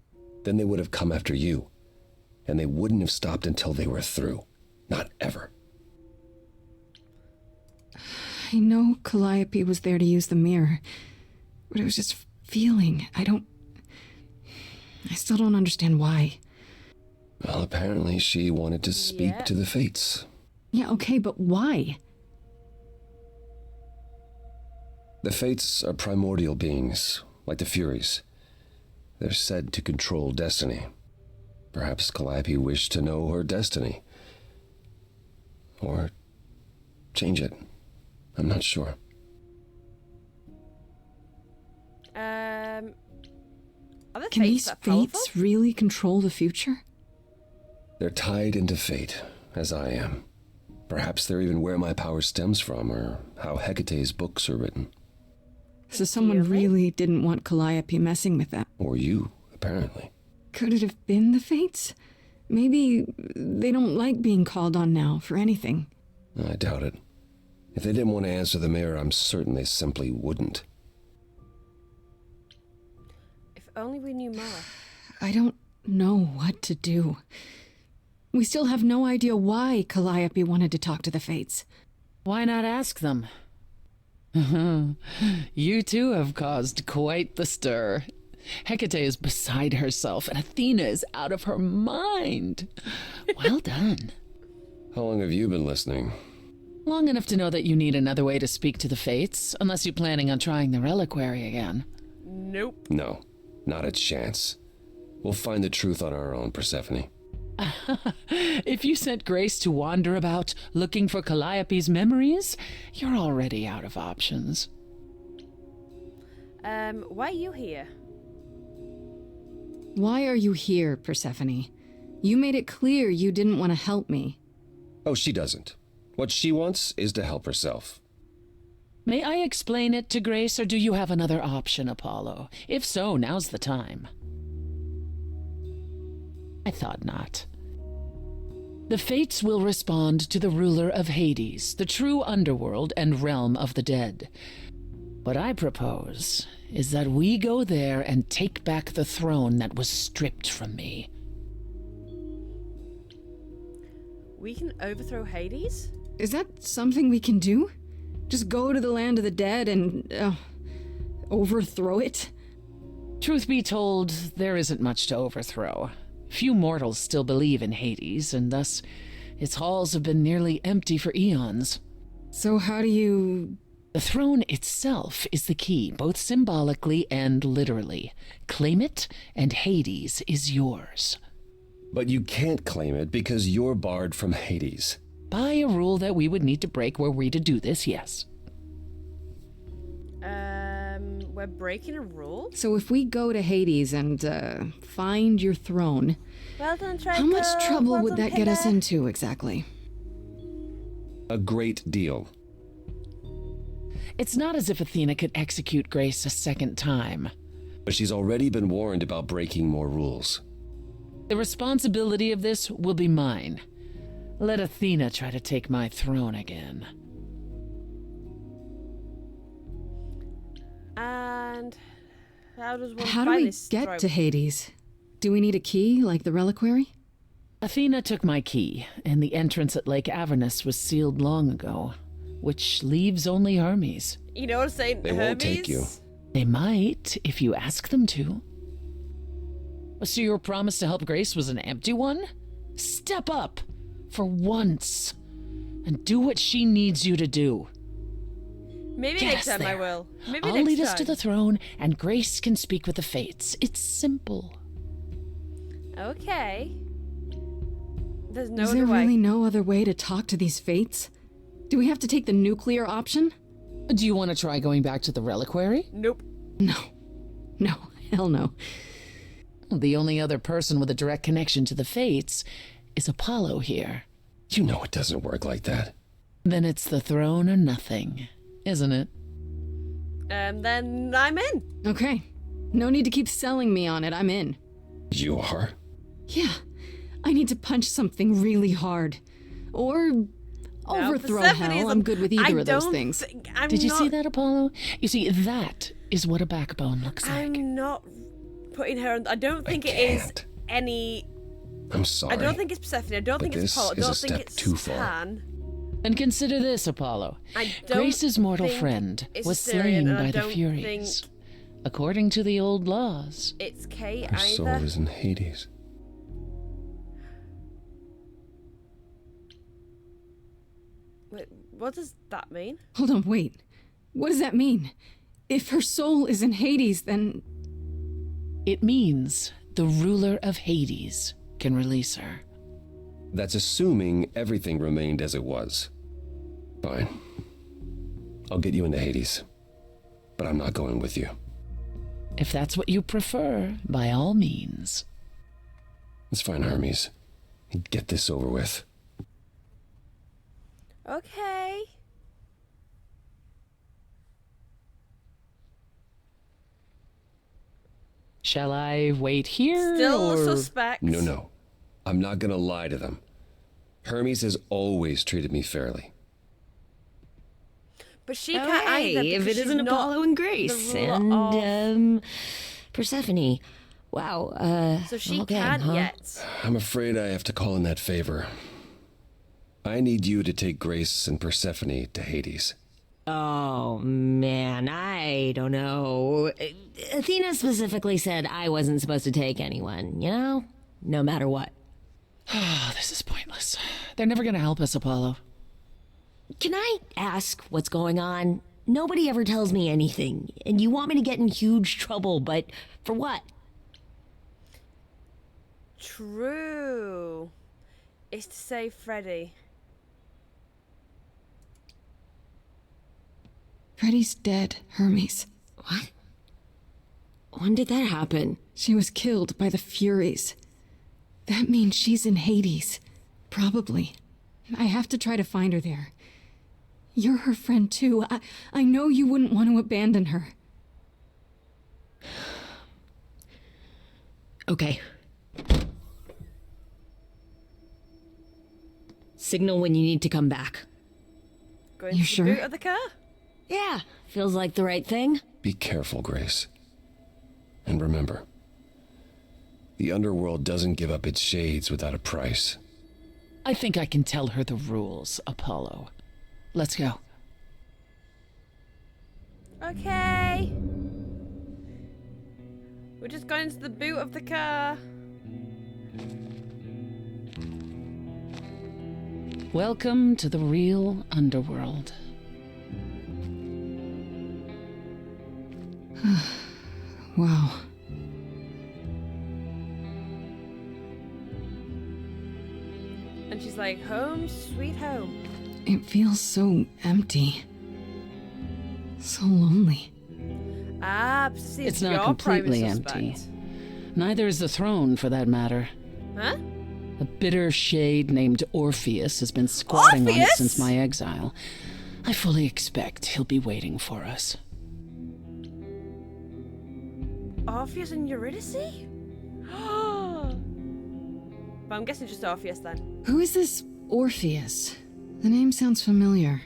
Then they would have come after you. And they wouldn't have stopped until they were through. Not ever. I know Calliope was there to use the mirror, but it was just feeling. I still don't understand why. Well, apparently she wanted to speak to the Fates. Yeah, okay, but why? The Fates are primordial beings, like the Furies. They're said to control destiny. Perhaps Calliope wished to know her destiny. Or change it. I'm not sure. Are the Can fates these that powerful? fates really control the future? They're tied into fate, as I am. Perhaps they're even where my power stems from, or how Hecate's books are written. So someone really didn't want Calliope messing with them. Or you, apparently. Could it have been the fates? Maybe they don't like being called on now for anything. I doubt it. If they didn't want to answer the mirror, I'm certain they simply wouldn't. only we knew more. I don't know what to do. We still have no idea why Calliope wanted to talk to the Fates. Why not ask them? You too have caused quite the stir. Hecate is beside herself, and Athena is out of her mind. Well done. How long have you been listening? Long enough to know that you need another way to speak to the Fates, unless you're planning on trying the reliquary again. Nope. No, not a chance. We'll find the truth on our own, Persephone. If you sent Grace to wander about looking for Calliope's memories, you're already out of options. Why are you here? Why are you here, Persephone? You made it clear you didn't want to help me. Oh, she doesn't. What she wants is to help herself. May I explain it to Grace, or do you have another option, Apollo? If so, now's the time. I thought not. The Fates will respond to the ruler of Hades, the true underworld and realm of the dead. What I propose is that we go there and take back the throne that was stripped from me. We can overthrow Hades? Is that something we can do? Just go to the land of the dead and overthrow it? Truth be told, there isn't much to overthrow. Few mortals still believe in Hades, and thus its halls have been nearly empty for eons. So how do you... The throne itself is the key, both symbolically and literally. Claim it, and Hades is yours. But you can't claim it because you're barred from Hades. By a rule that we would need to break were we to do this, yes. We're breaking a rule? So if we go to Hades and find your throne, Well done, Trico. how much trouble Well would done, that get us Pillar. into exactly? A great deal. It's not as if Athena could execute Grace a second time. But she's already been warned about breaking more rules. The responsibility of this will be mine. Let Athena try to take my throne again. And how does one How do find we this get throne? to Hades? Do we need a key, like the reliquary? Athena took my key, and the entrance at Lake Avernus was sealed long ago, which leaves only Hermes. You know what I'm saying? They Hermes? won't take you. They might, if you ask them to. So your promise to help Grace was an empty one? Step up, for once, and do what she needs you to do. Maybe Get next us time I there. will. Maybe I'll next lead time. us to the throne, and Grace can speak with the Fates. It's simple. Okay. There's no Is other there way. really no other way to talk to these Fates? Do we have to take the nuclear option? Do you want to try going back to the reliquary? Nope. No. No, hell no. The only other person with a direct connection to the Fates is Apollo here. You know it doesn't work like that. Then it's the throne or nothing, isn't it? Then I'm in. Okay. No need to keep selling me on it. I'm in. You are? Yeah. I need to punch something really hard. Or overthrow hell. I'm good with either of those things. Did you see that, Apollo? You see, that is what a backbone looks like. I'm not putting her on. I don't think it is any. I'm sorry. I don't think it's Persephone. I don't but think it's this Apollo. I is a don't think step it's too far. Pan. And consider this, Apollo. I don't Grace's mortal think friend it's was Assyrian, slain and I by the don't Furies. think According to the old laws. It's K Her soul either. is in Hades. Wait, what does that mean? Hold on, wait. What does that mean? If her soul is in Hades, then... It means the ruler of Hades can release her. That's assuming everything remained as it was. Fine. I'll get you into Hades. But I'm not going with you. If that's what you prefer, by all means. It's fine, Hermes. Get this over with. Okay. Shall I wait here? Still or... suspect. No. I'm not gonna lie to them. Hermes has always treated me fairly. But she can't either if because it isn't she's not Apollo and Grace. the ruler of- And, Persephone. Wow, So she okay, can't huh? yet. I'm afraid I have to call in that favor. I need you to take Grace and Persephone to Hades. Oh, man, I don't know. Athena specifically said I wasn't supposed to take anyone, you know? No matter what. Oh, this is pointless. They're never gonna help us, Apollo. Can I ask what's going on? Nobody ever tells me anything, and you want me to get in huge trouble, but for what? True. It's to save Freddy. Freddy's dead, Hermes. What? When did that happen? She was killed by the Furies. That means she's in Hades. Probably. I have to try to find her there. You're her friend too. I know you wouldn't want to abandon her. Okay. Signal when you need to come back. Going You to sure? the boot of the car? Yeah, feels like the right thing. Be careful, Grace. And remember, the underworld doesn't give up its shades without a price. I think I can tell her the rules, Apollo. Let's go. Okay. We're just going into the boot of the car. Welcome to the real underworld. Wow. And she's like, home, sweet home. It feels so empty. So lonely. Ah, see, It's your not completely prime empty. suspect. Neither is the throne, for that matter. Huh? A bitter shade named Orpheus has been squatting on it Orpheus? since my exile. I fully expect he'll be waiting for us. Orpheus and Eurydice? But I'm guessing just Orpheus then. Who is this Orpheus? The name sounds familiar.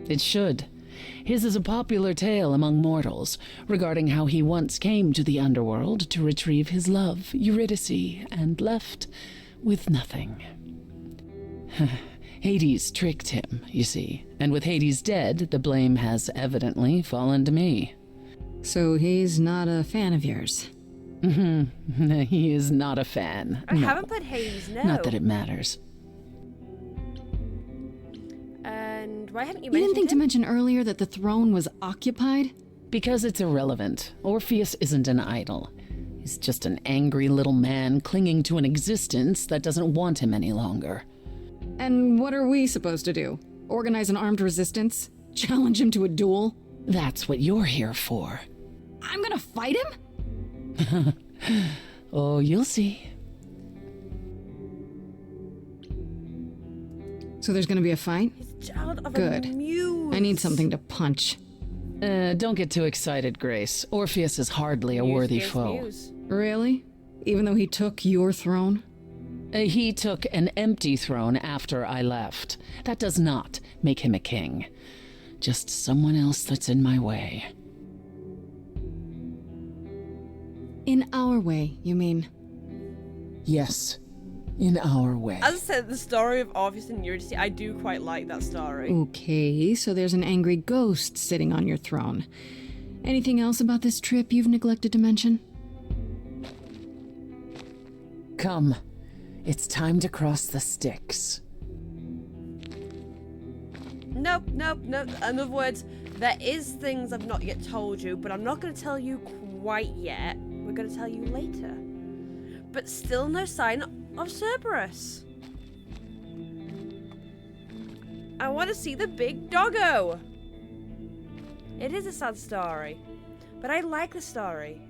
It should. His is a popular tale among mortals regarding how he once came to the underworld to retrieve his love, Eurydice, and left with nothing. Hades tricked him, you see, and with Hades dead, the blame has evidently fallen to me. So he's not a fan of yours? He is not a fan. I no. haven't played Hades, no. Not that it matters. And why haven't you You mentioned didn't think to him? mention earlier that the throne was occupied? Because it's irrelevant. Orpheus isn't an idol. He's just an angry little man clinging to an existence that doesn't want him any longer. And what are we supposed to do? Organize an armed resistance? Challenge him to a duel? That's what you're here for. I'm gonna fight him? Oh, you'll see. So there's gonna be a fight? Child of Good. a muse. I need something to punch. Don't get too excited, Grace. Orpheus is hardly a worthy foe. Really? Even though he took your throne? He took an empty throne after I left. That does not make him a king. Just someone else that's in my way. In our way, you mean? Yes, in our way. As I said, the story of Orpheus and Eurydice, I do quite like that story. Okay, so there's an angry ghost sitting on your throne. Anything else about this trip you've neglected to mention? Come. It's time to cross the Styx. Nope. In other words, there is things I've not yet told you, but I'm not going to tell you quite yet. We're going to tell you later. But still no sign of Cerberus. I want to see the big doggo. It is a sad story, but I like the story.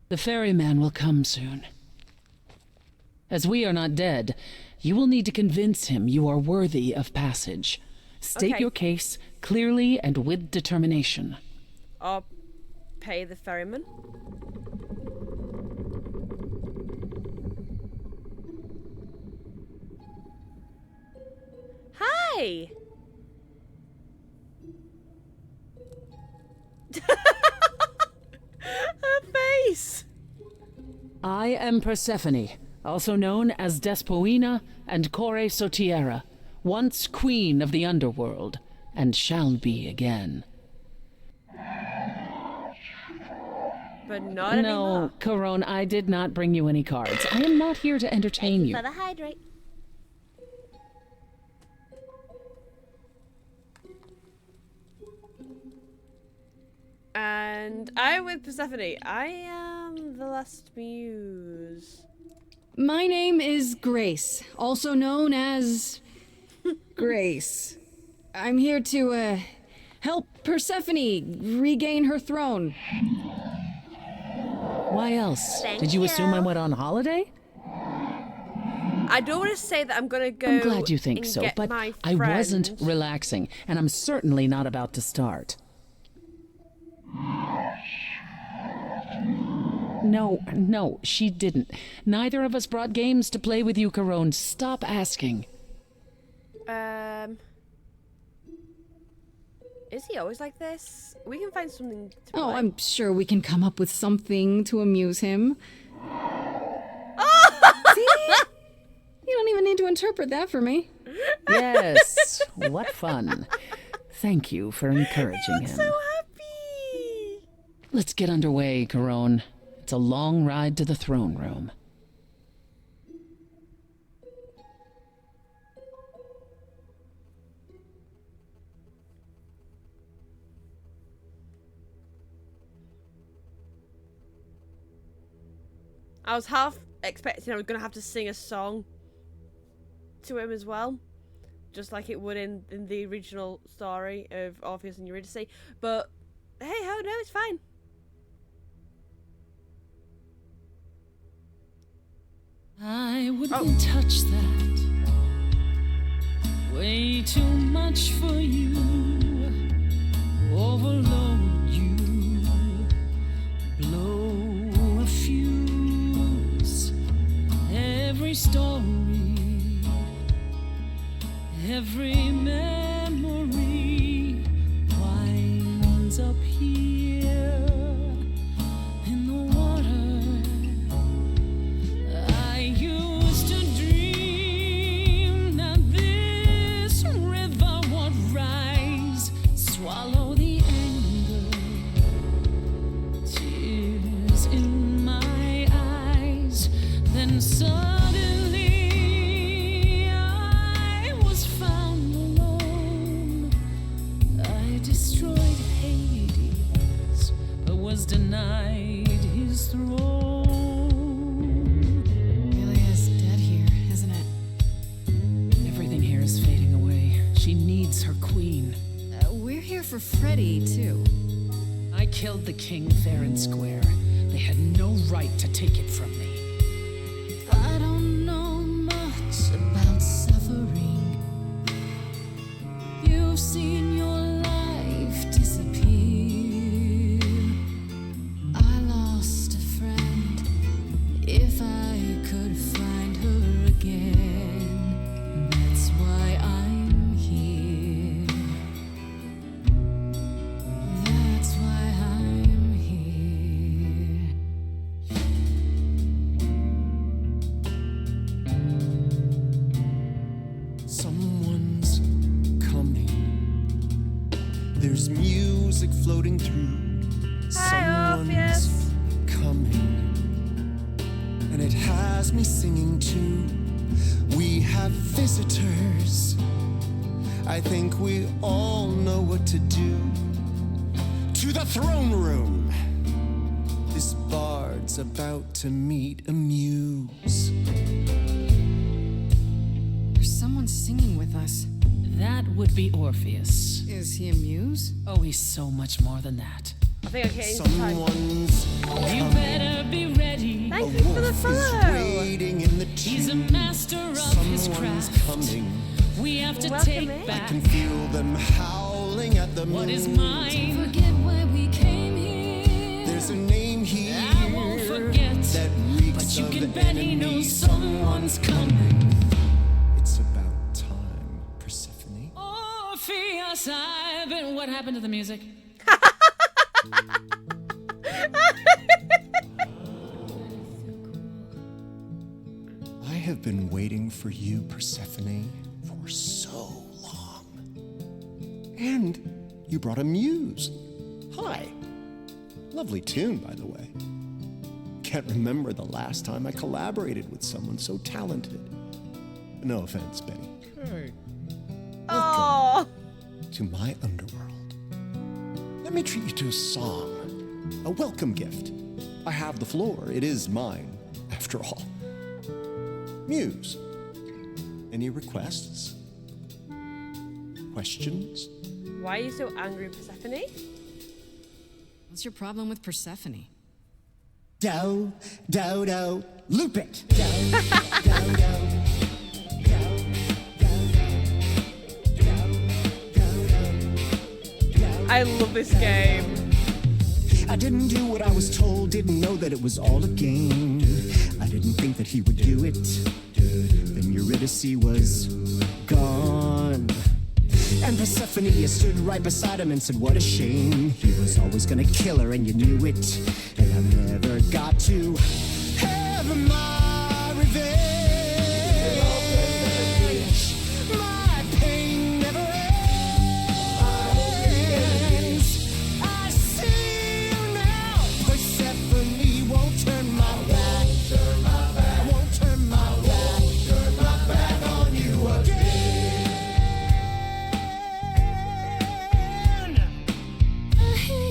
The ferryman will come soon. As we are not dead, you will need to convince him you are worthy of passage. State Okay. your case clearly and with determination. Or pay the ferryman. Hi! I am Persephone, also known as Despoina and Kore Sotiera, once queen of the underworld, and shall be again. But not anymore. No, Corone, I did not bring you any cards. I am not here to entertain you. For the hydrate. And I'm with Persephone. I am the last muse. My name is Grace, also known as Grace. I'm here to help Persephone regain her throne. Why else? Thank Did you assume I you. went on holiday? I don't want to say that I'm gonna go. I'm glad you think and so, get but my I wasn't friend. relaxing, and I'm certainly not about to start. No, she didn't. Neither of us brought games to play with you, Corone. Stop asking. Is he always like this? We can find something to Oh, play. I'm sure we can come up with something to amuse him. See? You don't even need to interpret that for me. Yes, what fun. Thank you for encouraging him. So happy. Let's get underway, Corone. It's a long ride to the throne room. I was half expecting I was gonna have to sing a song to him as well, just like it would in the original story of Orpheus and Eurydice. But hey ho, no, it's fine. I wouldn't touch that. Way too much for you. Overload you. Blow a fuse. Every story. Every memory winds up here in the water. I used to dream that this river would rise, swallow the anger, tears in my eyes. Then suddenly I was found alone. I destroyed Hades, but was denied his throne. Really is dead here, isn't it? Everything here is fading away. She needs her queen. We're here for Freddy, too. I killed the king fair and square. They had no right to take it from me. I don't know much about suffering. You've seen your life disappear. I lost a friend. If I could find her again, that's why I'm here. That's why I'm here. Someone's coming. There's music floating through. Someone's coming. And it has me singing too. We have visitors. I think we all know what to do. To the throne room. This bard's about to meet a muse. There's someone singing with us. That would be Orpheus. Is he a muse? Oh, he's so much more than that. I think I came Someone's You better be ready. Thank you for the follow. waiting in the He's a master of his Someone's craft. coming. We have to Welcome take in. back I can feel them howling at the moon. what is mine. Forget why we came here. There's a name here I won't forget, that reeks but you of can bet he enemy. knows someone's coming. It's about time, Persephone. Orpheus, I've been. What happened to the music? have been waiting for you, Persephone, for so long. And you brought a muse. Hi. Lovely tune, by the way. Can't remember the last time I collaborated with someone so talented. No offense, Benny. Hey. Oh. To my underworld. Let me treat you to a song. A welcome gift. I have the floor. It is mine, after all. Muse. Any requests? Questions? Why are you so angry, Persephone? What's your problem with Persephone? Do, loop it. Do. I love this game. I didn't do what I was told, didn't know that it was all a game. I didn't think that he would do it. Then Eurydice was gone. And Persephone stood right beside him and said, what a shame. He was always gonna kill her and you knew it. And I never got to have my revenge. My pain never ends. I see you now. Persephone won't turn my back. I won't turn my back on you again.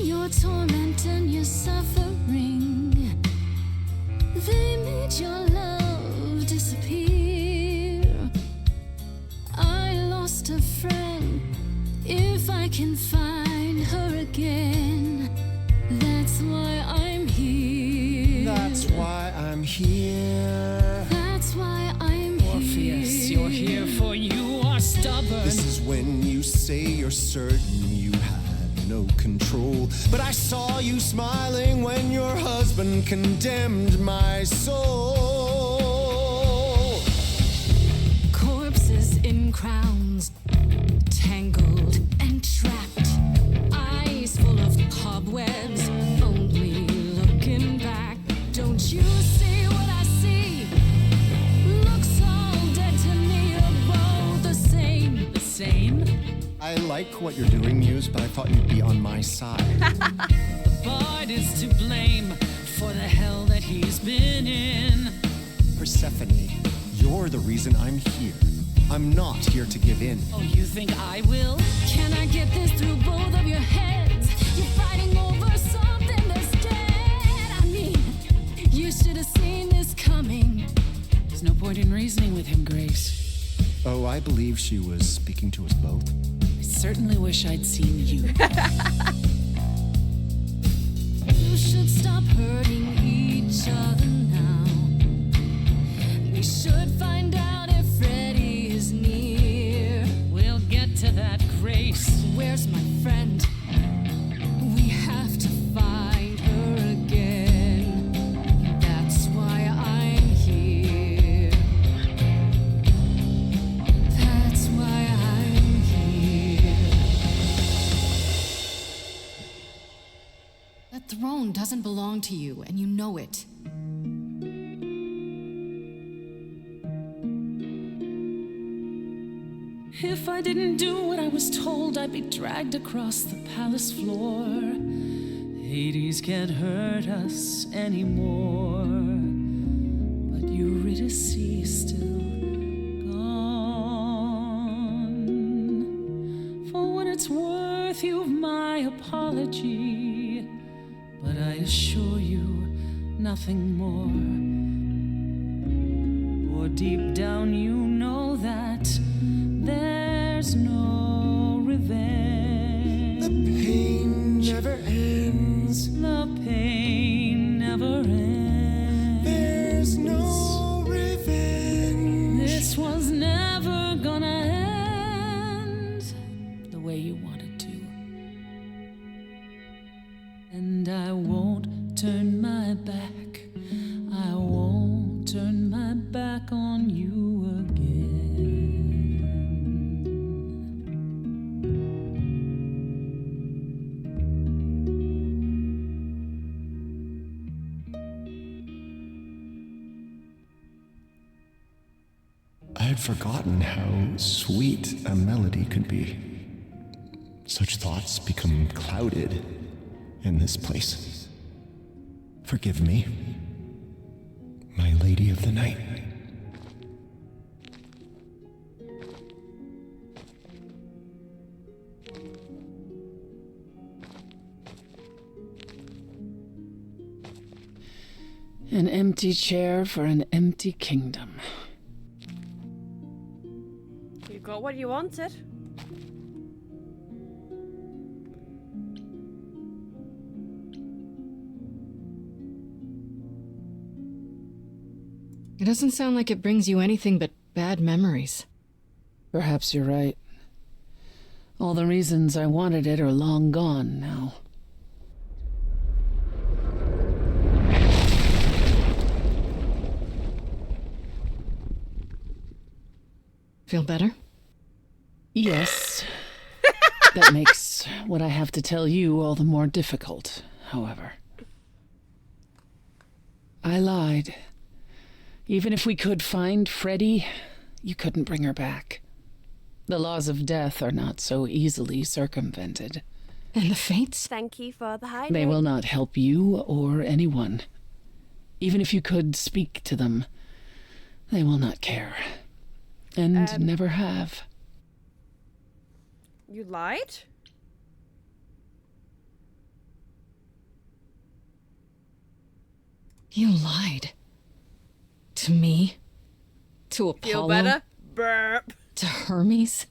Your torment and your suffering, they made your love disappear. I lost a friend. If I can find her again, that's why I'm here. That's why I'm here. That's why I'm here. Orpheus, you're here for you are stubborn. This is when you say you're certain you had no control. But I saw you smiling when your husband condemned my soul. Corpses in crowns, tangled and trapped. Eyes full of cobwebs, only looking back. Don't you see what I see? Looks all dead to me, you're both the same. The same? I like what you're doing, Muse, but I thought you'd be on my side. The bard is to blame for the hell that he's been in. Persephone, you're the reason I'm here. I'm not here to give in. Oh, you think I will? Can I get this through both of your heads? You're fighting over something that's dead. I mean, you should have seen this coming. There's no point in reasoning with him, Grace. Oh, I believe she was speaking to us both. I certainly wish I'd seen you. You should stop hurting each other now. We should find out if Freddy is near. We'll get to that, Grace. Where's my friend? We have to find her again. That's why I'm here. That's why I'm here. That throne doesn't belong to you, and you know it. If I didn't do what I was told, I'd be dragged across the palace floor. Hades can't hurt us anymore. But Eurydice is still gone. For what it's worth, you've my apology. But I assure you, nothing more. For deep down you know that there's no revenge. The pain never ends. The pain never ends. There's no revenge. This was never gonna end the way you wanted to. And I won't turn my back. I won't turn my back on you again. had forgotten how sweet a melody could be. Such thoughts become clouded in this place. Forgive me, my lady of the night. An empty chair for an empty kingdom. You got what you wanted. It doesn't sound like it brings you anything but bad memories. Perhaps you're right. All the reasons I wanted it are long gone now. Feel better? Yes. That makes what I have to tell you all the more difficult, however. I lied. Even if we could find Freddie, you couldn't bring her back. The laws of death are not so easily circumvented. And the fates? Thank you for the high They will not help you or anyone. Even if you could speak to them, they will not care. And never have. You lied? You lied. To me? To Apollo? Feel better? Burp. To Hermes?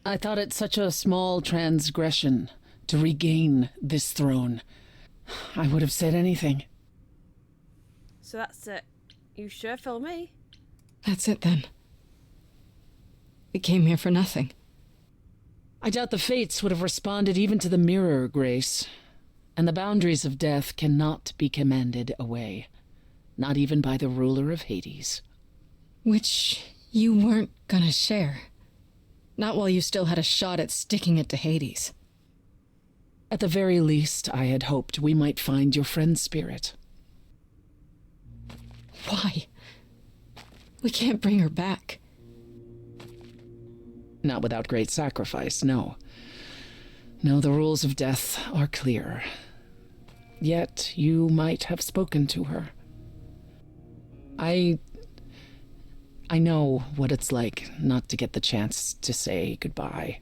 I thought it such a small transgression to regain this throne. I would have said anything. So that's it. You sure feel me? That's it then. We came here for nothing. I doubt the fates would have responded even to the mirror, Grace. And the boundaries of death cannot be commanded away. Not even by the ruler of Hades. Which you weren't gonna share. Not while you still had a shot at sticking it to Hades. At the very least, I had hoped we might find your friend's spirit. Why? We can't bring her back. Not without great sacrifice, no. No, the rules of death are clear. Yet you might have spoken to her. I know what it's like not to get the chance to say goodbye.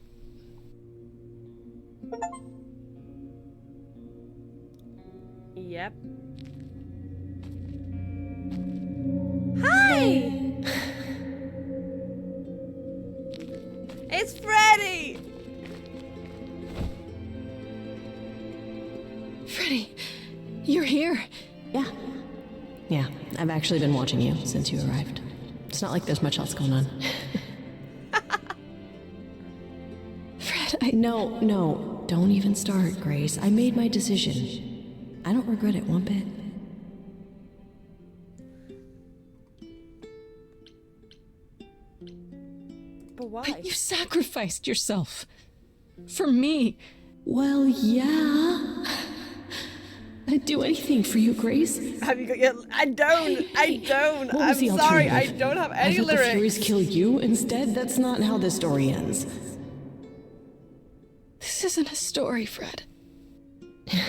Yep. Hi! It's Freddy! Freddy, you're here. Yeah, I've actually been watching you since you arrived. It's not like there's much else going on. Fred, No, don't even start, Grace. I made my decision. I don't regret it one bit. But why? But you sacrificed yourself. For me. Well, yeah. I'd do anything for you, Grace. Have you got your... I don't. What I'm was the sorry, I alternative? don't have I any thought lyrics. the Furies kill you instead? That's not how this story ends. This isn't a story, Fred. You're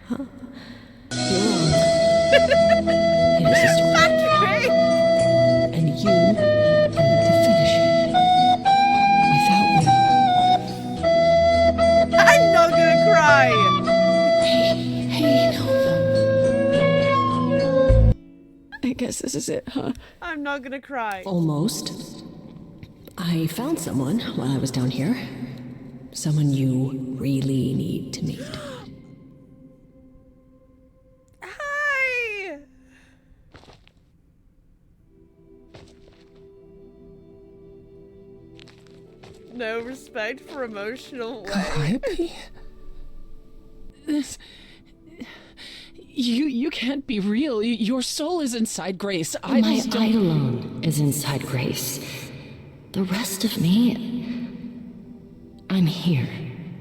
wrong. It is a story. And you need to finish it. Without me. I'm not gonna cry! Hey, no. I guess this is it, huh? I'm not gonna cry. Almost. I found someone while I was down here. Someone you really need to meet. Hi! No respect for emotional way. Calliope? This... You can't be real. Your soul is inside Grace. My alone is inside Grace. The rest of me... I'm here,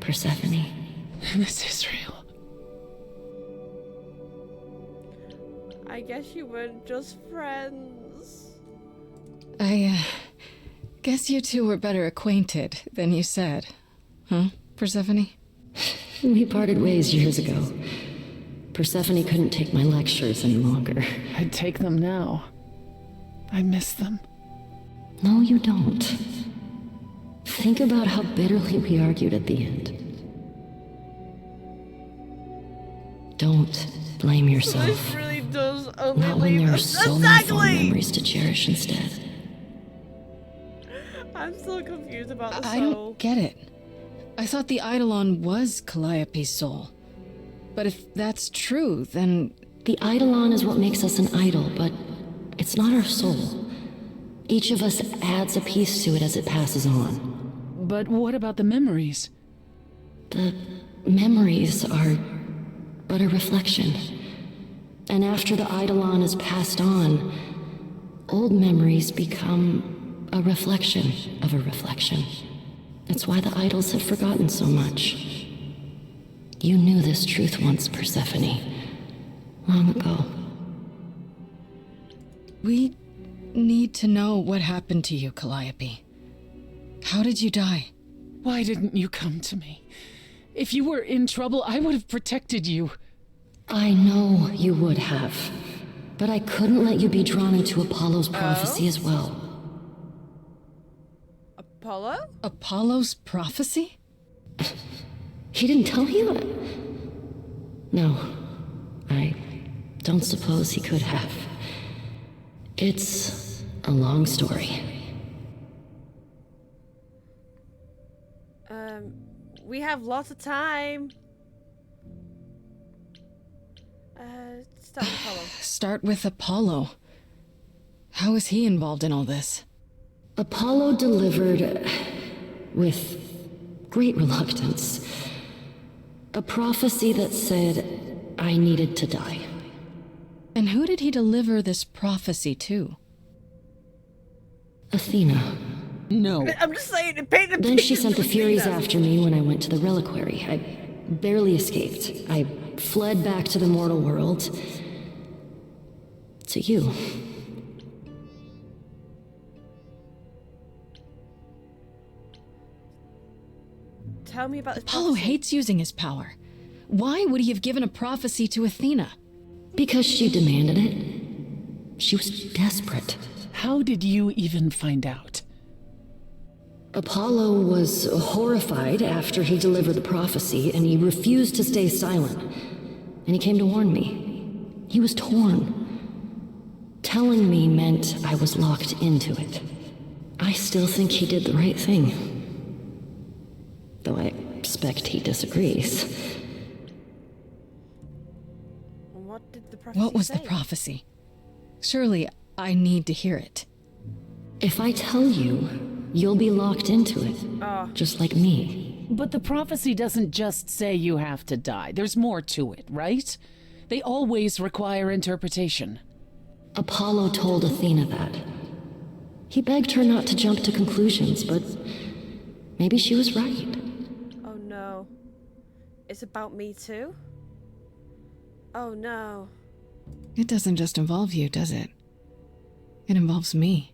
Persephone. This is real. I guess you weren't just friends. I guess you two were better acquainted than you said. Huh, Persephone? We parted ways years ago. Persephone couldn't take my lectures any longer. I'd take them now. I miss them. No, you don't. Think about how bitterly we argued at the end. Don't blame yourself. This really does only Not when leave there are us. so many Exactly! fond memories to cherish instead. I'm so confused about the I soul. don't get it. I thought the Eidolon was Calliope's soul. But if that's true, then... The Eidolon is what makes us an idol, but it's not our soul. Each of us adds a piece to it as it passes on. But what about the memories? The memories are but a reflection. And after the Eidolon is passed on, old memories become a reflection of a reflection. It's why the idols have forgotten so much. You knew this truth once, Persephone. Long ago. We need to know what happened to you, Calliope. How did you die? Why didn't you come to me? If you were in trouble, I would have protected you. I know you would have. But I couldn't let you be drawn into Apollo's prophecy as well. Apollo? Apollo's prophecy? He didn't tell you? No. I don't suppose he could have. It's a long story. We have lots of time. Start with Apollo. Start with Apollo. How is he involved in all this? Apollo delivered, with great reluctance, a prophecy that said I needed to die. And who did he deliver this prophecy to? Athena. No. I'm just saying, paint the Then she picture sent the of Furies Athena. after me when I went to the reliquary. I barely escaped. I fled back to the mortal world. To you. Tell me about this Apollo prophecy. hates using his power. Why would he have given a prophecy to Athena? Because she demanded it. She was desperate. How did you even find out? Apollo was horrified after he delivered the prophecy, and he refused to stay silent. And he came to warn me. He was torn. Telling me meant I was locked into it. I still think he did the right thing. Though I expect he disagrees. What did the prophecy What was say? the prophecy? Surely I need to hear it. If I tell you, you'll be locked into it. Oh. Just like me. But the prophecy doesn't just say you have to die. There's more to it, right? They always require interpretation. Apollo told Athena that. He begged her not to jump to conclusions, but maybe she was right. Oh no. It's about me too? Oh no. It doesn't just involve you, does it? It involves me.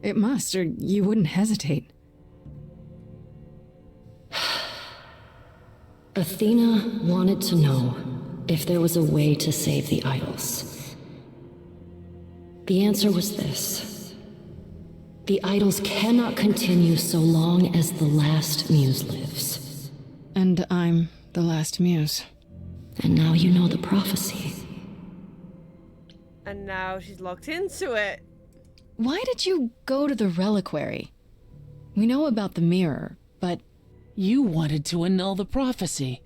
It must, or you wouldn't hesitate. Athena wanted to know if there was a way to save the idols. The answer was this. The idols cannot continue so long as the last muse lives. And I'm the last muse. And now you know the prophecy. And now she's locked into it. Why did you go to the reliquary? We know about the mirror, but... You wanted to annul the prophecy.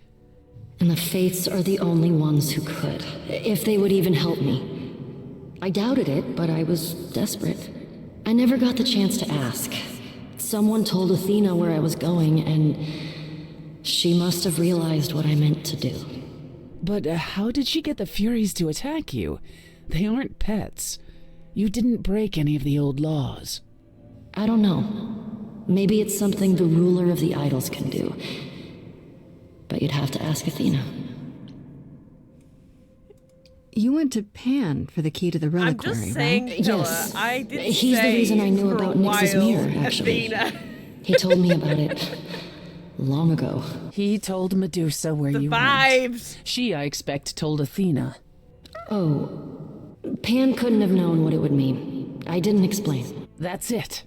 And the Fates are the only ones who could, if they would even help me. I doubted it, but I was desperate. I never got the chance to ask. Someone told Athena where I was going, and she must have realized what I meant to do. But how did she get the Furies to attack you? They aren't pets. You didn't break any of the old laws. I don't know. Maybe it's something the ruler of the idols can do. But you'd have to ask Athena. You went to Pan for the key to the I'm reliquary, just saying, right? Noah, Yes. I didn't He's the say reason I knew for a about Nyx's while, mirror, actually. Athena. He told me about it long ago. He told Medusa where The you vibes. went. She, I expect, told Athena. Oh, Pan couldn't have known what it would mean. I didn't explain. That's it.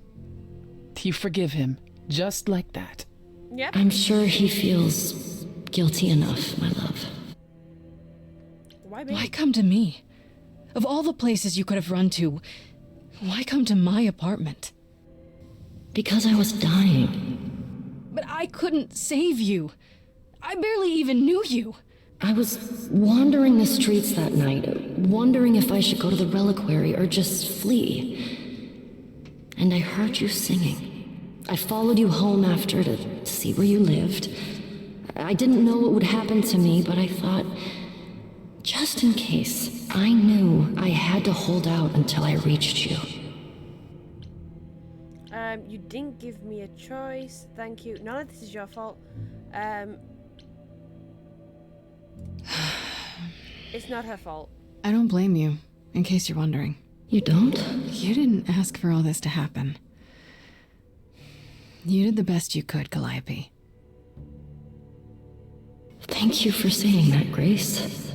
You forgive him, just like that. Yep. I'm sure he feels guilty enough, my love. Why me? Why come to me? Of all the places you could have run to, why come to my apartment? Because I was dying. But I couldn't save you. I barely even knew you. I was wandering the streets that night, wondering if I should go to the reliquary or just flee. And I heard you singing. I followed you home after to see where you lived. I didn't know what would happen to me, but I thought, just in case, I knew I had to hold out until I reached you. You didn't give me a choice. Thank you. None of this is your fault. It's not her fault. I don't blame you, in case you're wondering. You don't? You didn't ask for all this to happen. You did the best you could, Calliope. Thank you for saying that, Grace.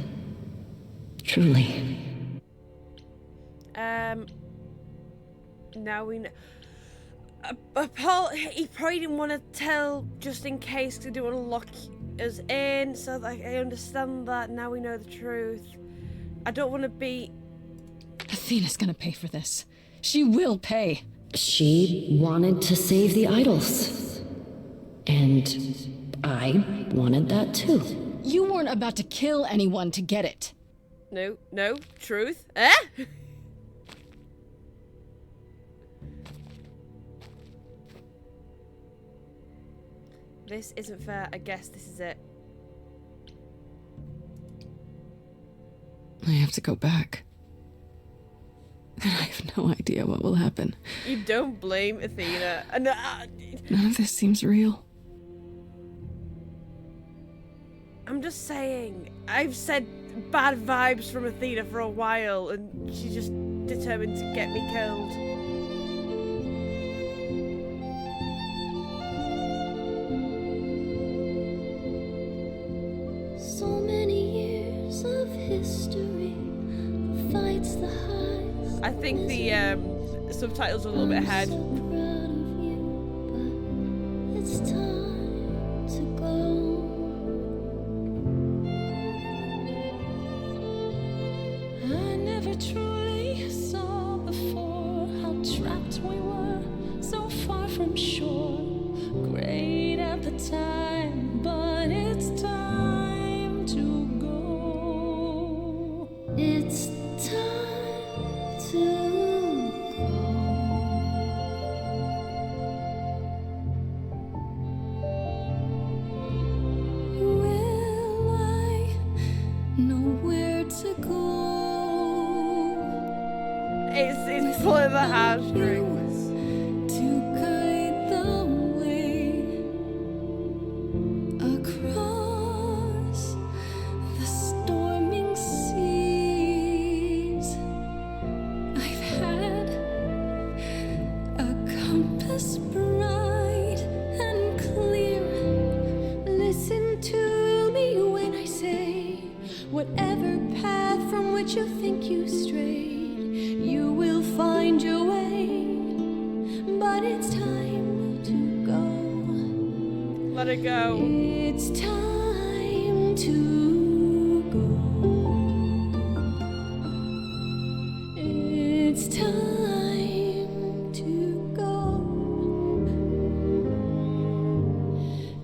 Truly. Now we know. Paul, he probably didn't want to tell just in case, because he didn't want to lock us in, so I understand that. Now we know the truth. I don't want to be... Athena's gonna pay for this. She will pay. She wanted to save the idols. And I wanted that too. You weren't about to kill anyone to get it. No, truth. Eh? This isn't fair. I guess this is it. I have to go back. And I have no idea what will happen. You don't blame Athena. None of this seems real. I'm just saying. I've said bad vibes from Athena for a while, and she's just determined to get me killed. So many years of history, fights the highs. I think the subtitles are a little bit ahead. It's time to go. I never truly saw before how trapped we were, so far from shore. Great at the time, but it's time to go. It's time to Will I know where to go? It's pulling the heartstrings. To guide the way across the storming seas. I've had a compass bright and clear. Listen to me when I say, whatever path from which you think you strayed, you will find your way. But it's time to go. Let it go. It's time to go. It's time to go.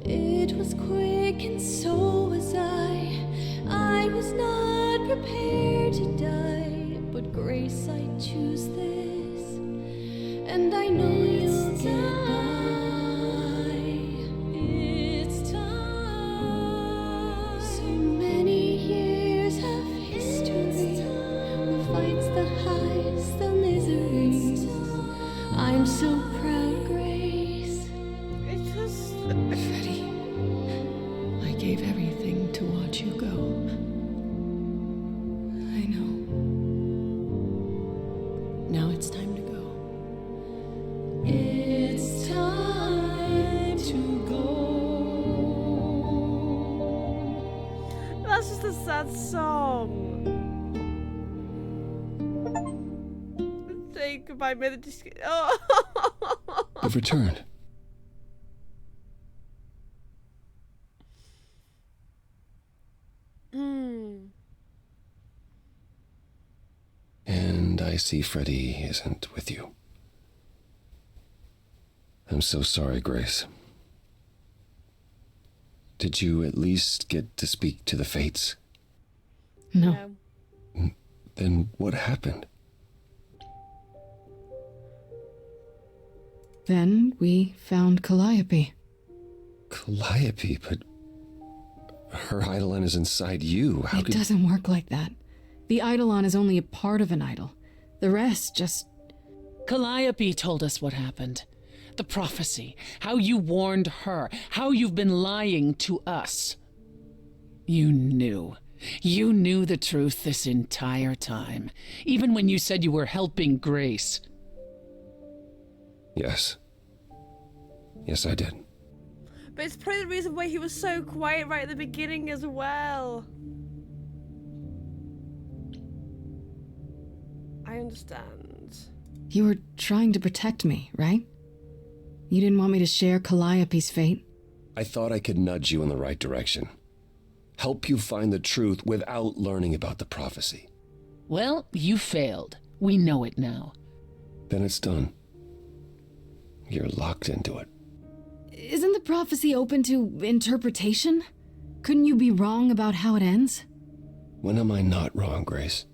It was quick and so was I was not prepared to die, but Grace, I choose this, and I know you'll get by. It's time. So many years of history, who fights the highs, the miseries. I'm so proud, Grace. It's just... Freddie, I gave everything to watch you go. I know. that song. Say goodbye, mother. Oh. You've returned. And I see Freddy isn't with you. I'm so sorry, Grace. Did you at least get to speak to the Fates? No. Then what happened? Then we found Calliope. Calliope, but her Eidolon is inside you. How It doesn't work like that. The Eidolon is only a part of an idol. The rest just... Calliope told us what happened. The prophecy, how you warned her, how you've been lying to us. You knew. You knew the truth this entire time, even when you said you were helping Grace. Yes. Yes, I did. But it's probably the reason why he was so quiet right at the beginning as well. I understand. You were trying to protect me, right? You didn't want me to share Calliope's fate? I thought I could nudge you in the right direction. Help you find the truth without learning about the prophecy. Well, you failed. We know it now. Then it's done. You're locked into it. Isn't the prophecy open to interpretation? Couldn't you be wrong about how it ends? When am I not wrong, Grace?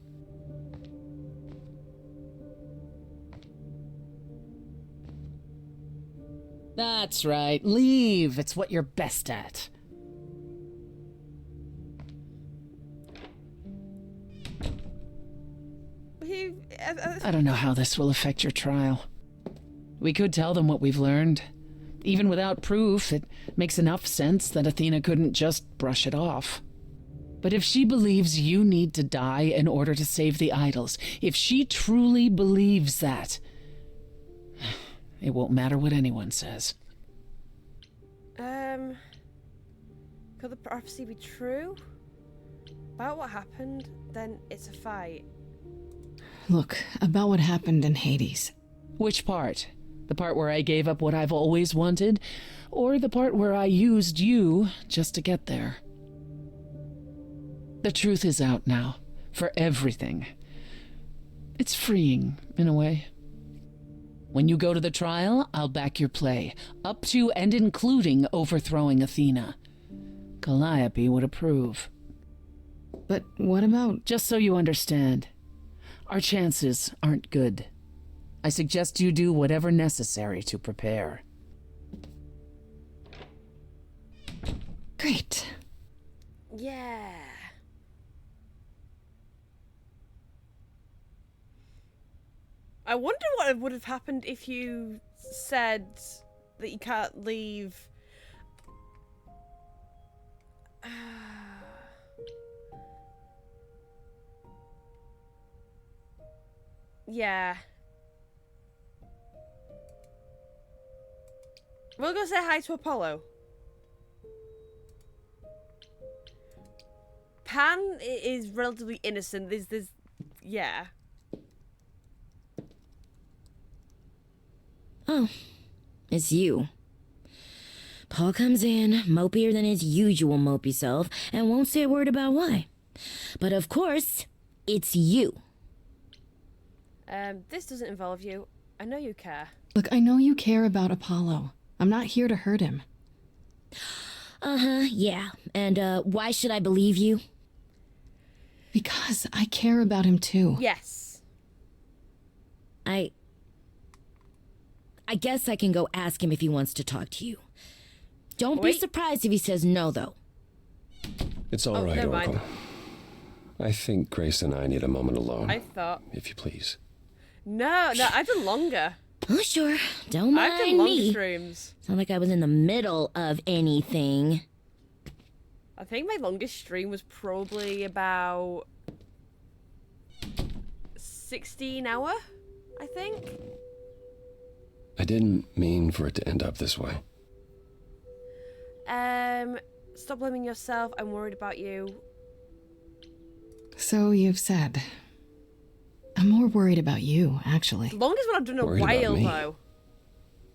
That's right. Leave. It's what you're best at. I don't know how this will affect your trial. We could tell them what we've learned. Even without proof, it makes enough sense that Athena couldn't just brush it off. But if she believes you need to die in order to save the idols, if she truly believes that, it won't matter what anyone says. Could the prophecy be true? About what happened, then it's a fight. Look, about what happened in Hades. Which part? The part where I gave up what I've always wanted? Or the part where I used you just to get there? The truth is out now, for everything. It's freeing, in a way. When you go to the trial, I'll back your play, up to and including overthrowing Athena. Calliope would approve. But what about... Just so you understand, our chances aren't good. I suggest you do whatever necessary to prepare. Great. Yeah. I wonder what would have happened if you said that you can't leave. Yeah. We'll go say hi to Apollo. Pan is relatively innocent. There's yeah. Oh, it's you. Paul comes in, mopier than his usual mopey self, and won't say a word about why. But of course, it's you. This doesn't involve you. I know you care. Look, I know you care about Apollo. I'm not here to hurt him. Uh-huh, yeah. And, why should I believe you? Because I care about him too. Yes. I guess I can go ask him if he wants to talk to you. Don't be surprised if he says no, though. It's all right, never Oracle. mind. I think Grace and I need a moment alone. I thought. If you please. No, I've done longer. Oh, sure. Don't mind I've done longer me. streams. Sound like I was in the middle of anything. I think my longest stream was probably about 16 hour, I think. I didn't mean for it to end up this way. Stop blaming yourself. I'm worried about you. So you've said. I'm more worried about you, actually. The longest one I've done in a Worried about while, me? though.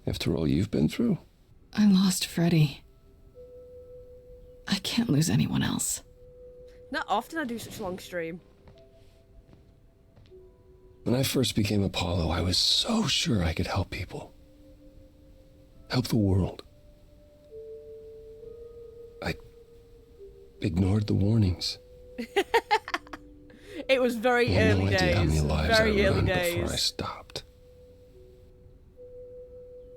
After all you've been through? I lost Freddie. I can't lose anyone else. Not often I do such a long stream. When I first became Apollo, I was so sure I could help people. Help the world. I ignored the warnings. It was very I had early no idea how many days. lives Very I early ruined before I days. stopped.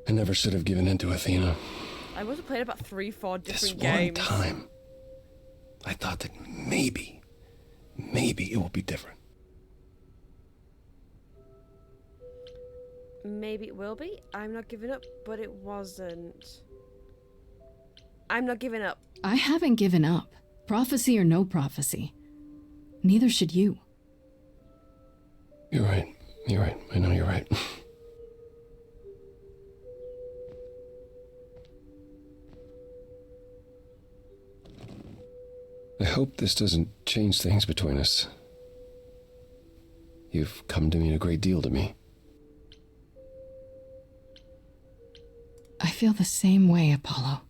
I never should have given in to Athena. I must have played about 3-4 This different one games. time, I thought that maybe it will be different. Maybe it will be. I'm not giving up, but it wasn't. I'm not giving up. I haven't given up. Prophecy or no prophecy. Neither should you. You're right. You're right. I know you're right. I hope this doesn't change things between us. You've come to mean a great deal to me. I feel the same way, Apollo.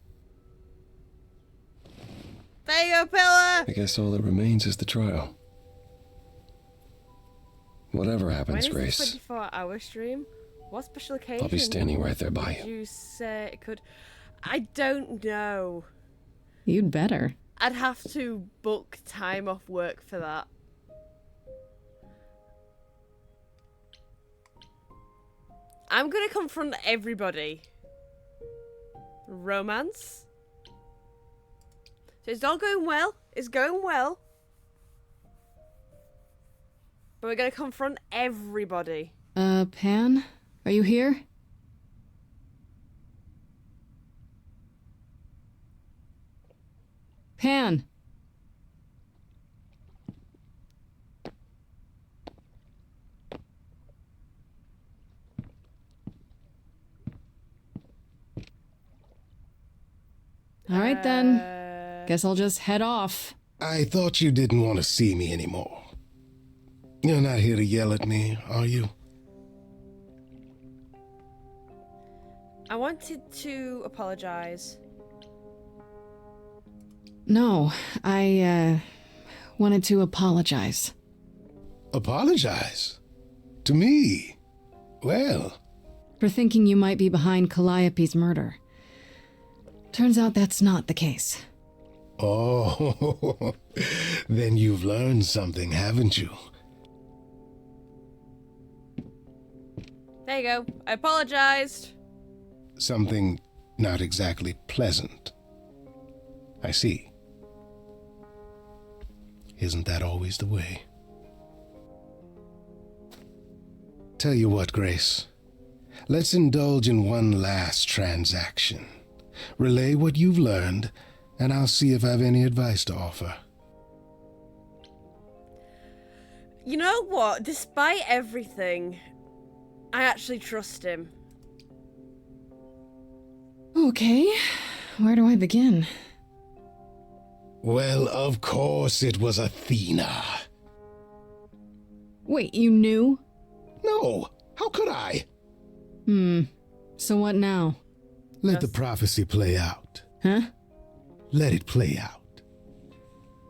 There you go, Pillar! I guess all that remains is the trial. Whatever happens, When is Grace, the 24-hour stream? What special occasion? I'll be standing right there by you. You say it could. I don't know. You'd better. I'd have to book time off work for that. I'm gonna confront everybody. Romance. So it's all going well. It's going well. But we're gonna confront everybody. Pan? Are you here? Pan! All right then. Guess I'll just head off. I thought you didn't want to see me anymore. You're not here to yell at me, are you? I wanted to apologize. No, I, wanted to apologize. Apologize? To me? Well... For thinking you might be behind Calliope's murder. Turns out that's not the case. Oh, then you've learned something, haven't you? There you go. I apologized. Something not exactly pleasant. I see. Isn't that always the way? Tell you what, Grace. Let's indulge in one last transaction. Relay what you've learned, and I'll see if I've any advice to offer. You know what? Despite everything, I actually trust him. Okay, where do I begin? Well, of course it was Athena. Wait, you knew? No, how could I? So what now? Let the prophecy play out. Huh? Let it play out.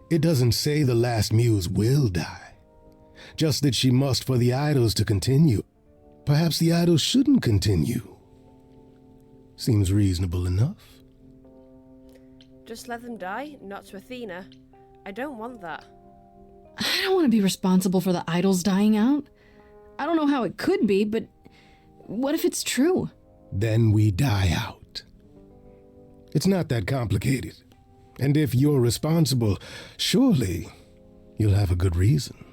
It doesn't say the last muse will die, just that she must for the idols to continue. Perhaps the idols shouldn't continue. Seems reasonable enough. Just let them die, not to Athena. I don't want that. I don't want to be responsible for the idols dying out. I don't know how it could be, but what if it's true? Then we die out. It's not that complicated. And if you're responsible, surely you'll have a good reason.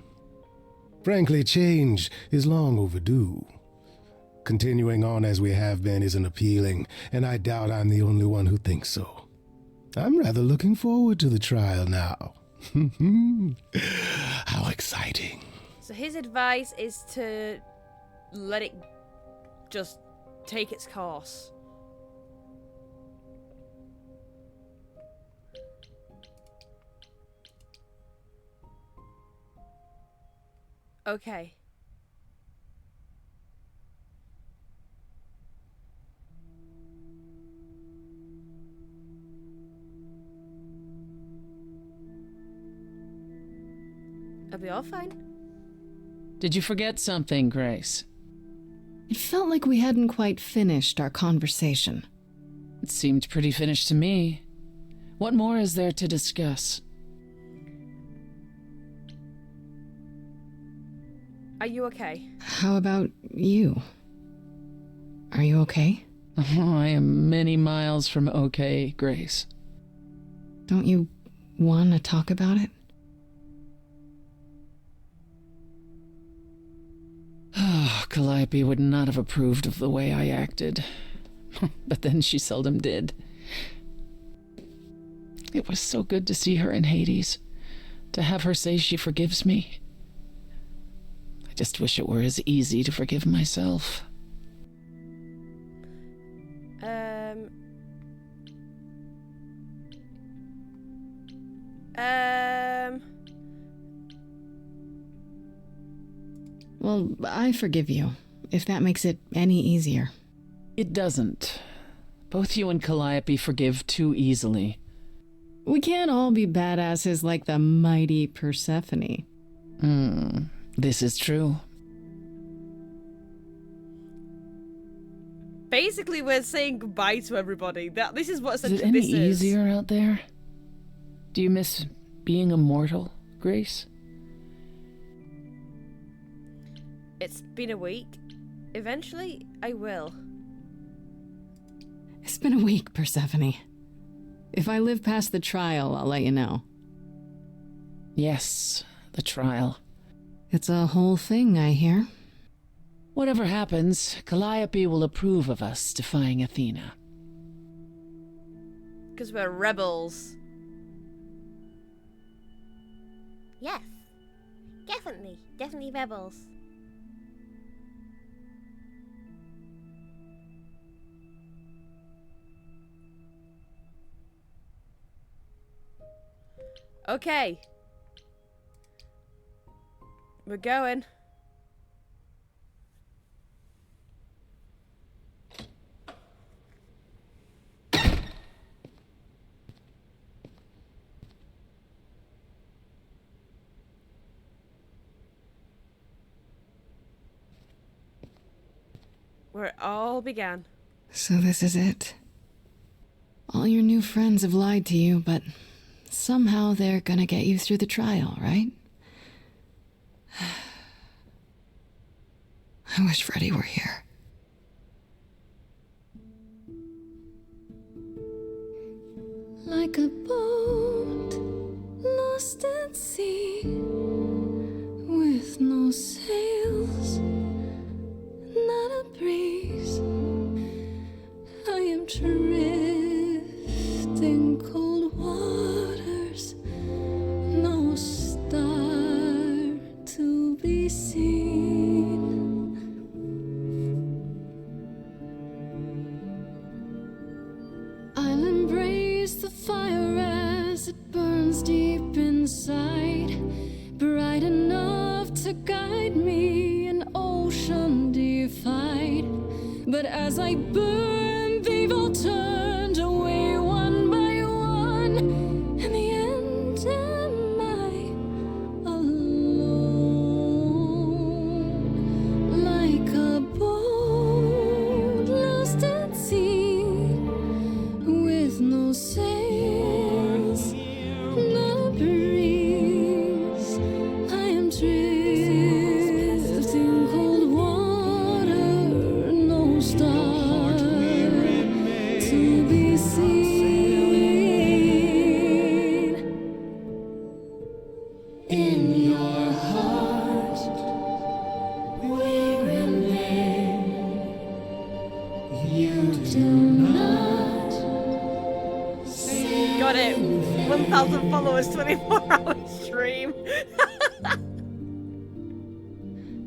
Frankly, change is long overdue. Continuing on as we have been isn't appealing, and I doubt I'm the only one who thinks so. I'm rather looking forward to the trial now. How exciting. So his advice is to let it just take its course. Okay. It'll be all fine. Did you forget something, Grace? It felt like we hadn't quite finished our conversation. It seemed pretty finished to me. What more is there to discuss? Are you okay? How about you? Are you okay? Oh, I am many miles from okay, Grace. Don't you want to talk about it? Calliope would not have approved of the way I acted. But then she seldom did. It was so good to see her in Hades. To have her say she forgives me. I just wish it were as easy to forgive myself. Well, I forgive you, if that makes it any easier. It doesn't. Both you and Calliope forgive too easily. We can't all be badasses like the mighty Persephone. This is true. Basically, we're saying goodbye to everybody. This is what Is it essentially any this is. easier out there? Do you miss being immortal, Grace? It's been a week. Eventually, I will. It's been a week, Persephone. If I live past the trial, I'll let you know. Yes, the trial. It's a whole thing, I hear. Whatever happens, Calliope will approve of us defying Athena. Because we're rebels. Yes. Definitely. Definitely rebels. Okay. We're going. Where it all began. So this is it. All your new friends have lied to you, but somehow they're gonna get you through the trial, right? I wish Freddy were here. Like a boat lost at sea, with no sails, not a breeze. I am drifting cold waters, no star to be seen. I'll embrace the fire as it burns deep inside, bright enough to guide me, an ocean defied. But as I burn, they've all turned away one by one. In the end, am I alone? Like a boat lost at sea, with no sails, not a breeze. I am drifting cold water, no star to be seen. In your heart, we remain. You do not say. Got it. 1,000 followers, 24-hour stream.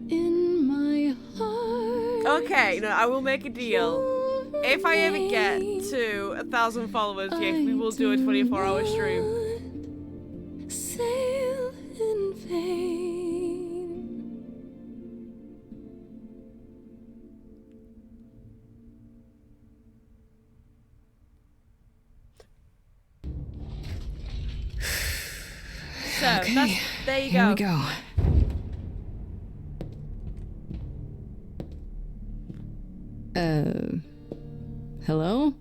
In my heart. Okay, no, I will make a deal. If I ever get to 1,000 followers, yes, we will do a 24-hour stream. Sail in vain. So, Okay, there you here go. we go. Hello?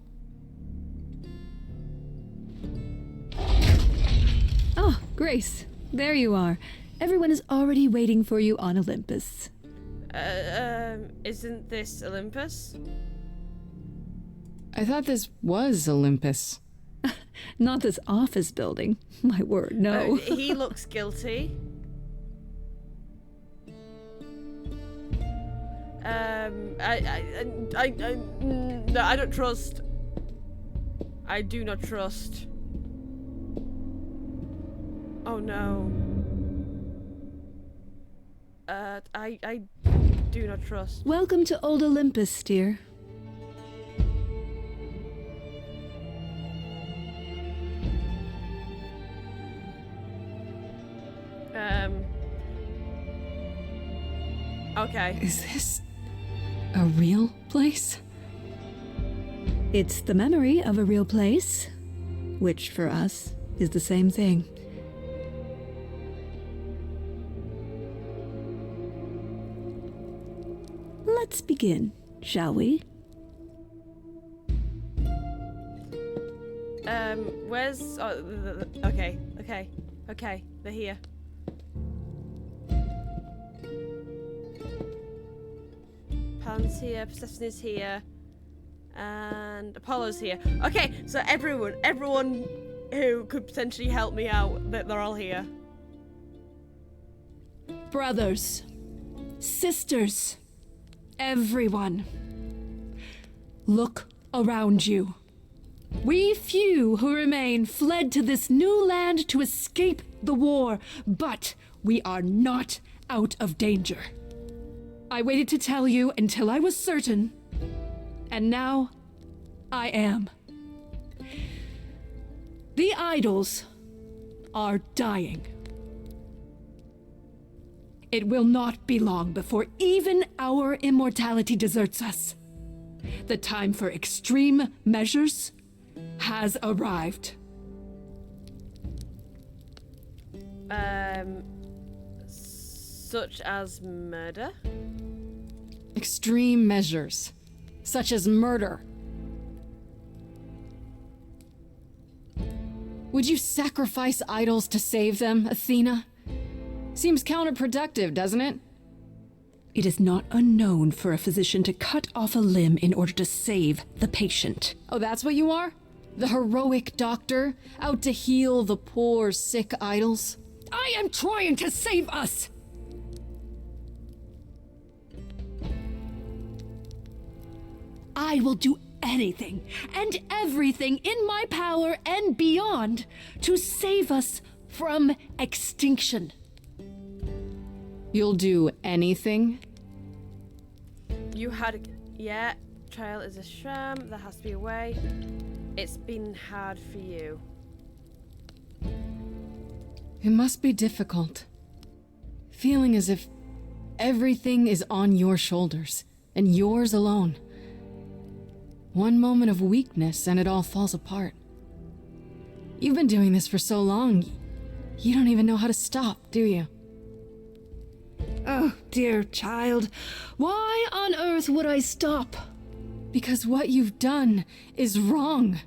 Oh, Grace, there you are. Everyone is already waiting for you on Olympus. Isn't this Olympus? I thought this was Olympus. Not this office building. My word, no. He looks guilty. No, I don't trust. I do not trust. Oh no. I do not trust. Welcome to Old Olympus, dear. Okay. Is this a real place? It's the memory of a real place, which for us is the same thing. Let's begin, shall we? Where's... okay, they're here. Pan's here, Persephone's here, and Apollo's here. Okay, so everyone who could potentially help me out, they're all here. Brothers, sisters, everyone, look around you. We few who remain fled to this new land to escape the war, but we are not out of danger. I waited to tell you until I was certain, and now I am. The idols are dying. It will not be long before even our immortality deserts us. The time for extreme measures has arrived. Such as murder? Extreme measures, such as murder. Would you sacrifice idols to save them, Athena? Seems counterproductive, doesn't it? It is not unknown for a physician to cut off a limb in order to save the patient. Oh, that's what you are? The heroic doctor, out to heal the poor, sick idols? I am trying to save us! I will do anything and everything in my power and beyond to save us from extinction. You'll do anything? You had a... Yeah, trial is a sham. There has to be a way. It's been hard for you. It must be difficult. Feeling as if everything is on your shoulders, and yours alone. One moment of weakness and it all falls apart. You've been doing this for so long, you don't even know how to stop, do you? Oh, dear child, why on earth would I stop? Because what you've done is wrong.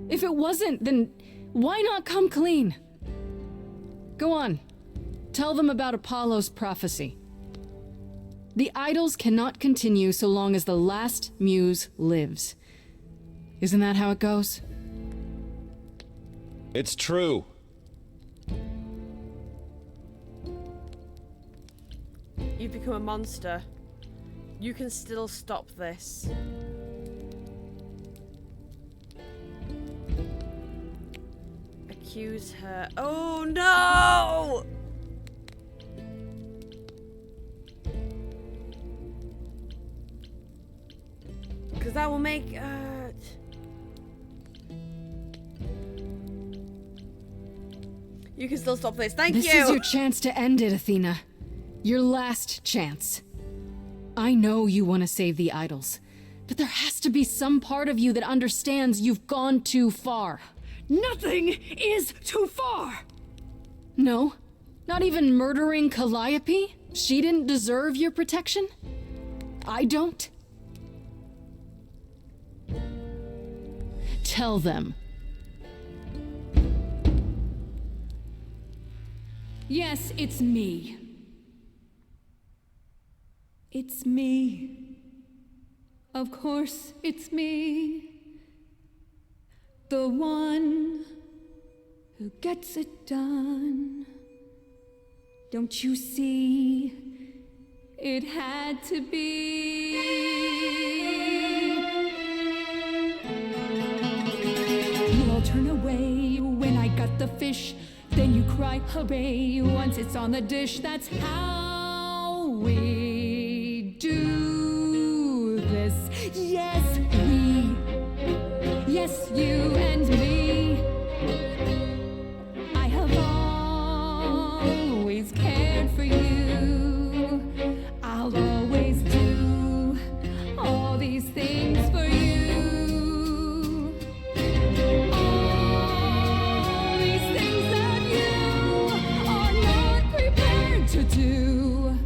If it wasn't, then why not come clean? Go on. Tell them about Apollo's prophecy. The idols cannot continue so long as the last muse lives. Isn't that how it goes? It's true. You've become a monster. You can still stop this. Accuse her. Oh no! Because that will make... You can still stop this. Thank you! This is your chance to end it, Athena. Your last chance. I know you want to save the idols, but there has to be some part of you that understands you've gone too far. Nothing is too far! No? Not even murdering Calliope? She didn't deserve your protection? I don't? Tell them. Yes, it's me. It's me. Of course, it's me. The one who gets it done. Don't you see? It had to be. You all turn away when I got the fish. Then you cry hooray once it's on the dish. That's how we do this. Yes, we. Yes, you and me. I have always cared for you. I'll always do all these things for you. All these things that you are not prepared to do.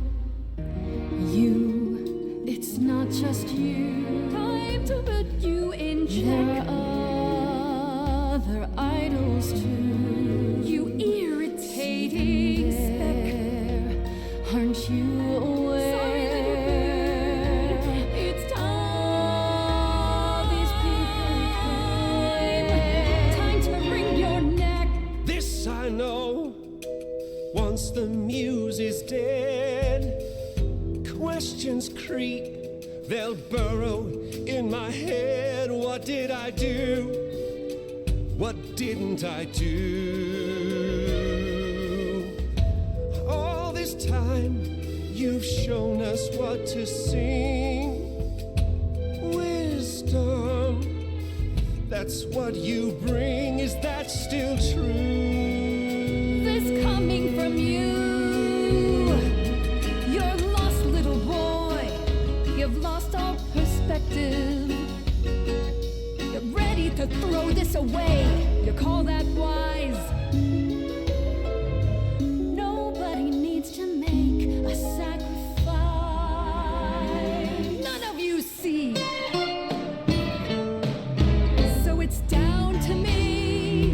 You, it's not just you. Time to put you in check. There are other idols too. You irritating speck. Aren't you aware? Sorry that you're bad. It's time. These people came. Time to wring your neck. This I know. Once the muse is dead, questions creep. They'll burrow in my head. What did I do? What didn't I do? All this time, you've shown us what to sing. Wisdom, that's what you bring. Is that still true? This coming from you. You're lost, little boy. You've lost all perspective. You're ready to throw this away. You call that wise? Nobody needs to make a sacrifice. None of you see. So it's down to me.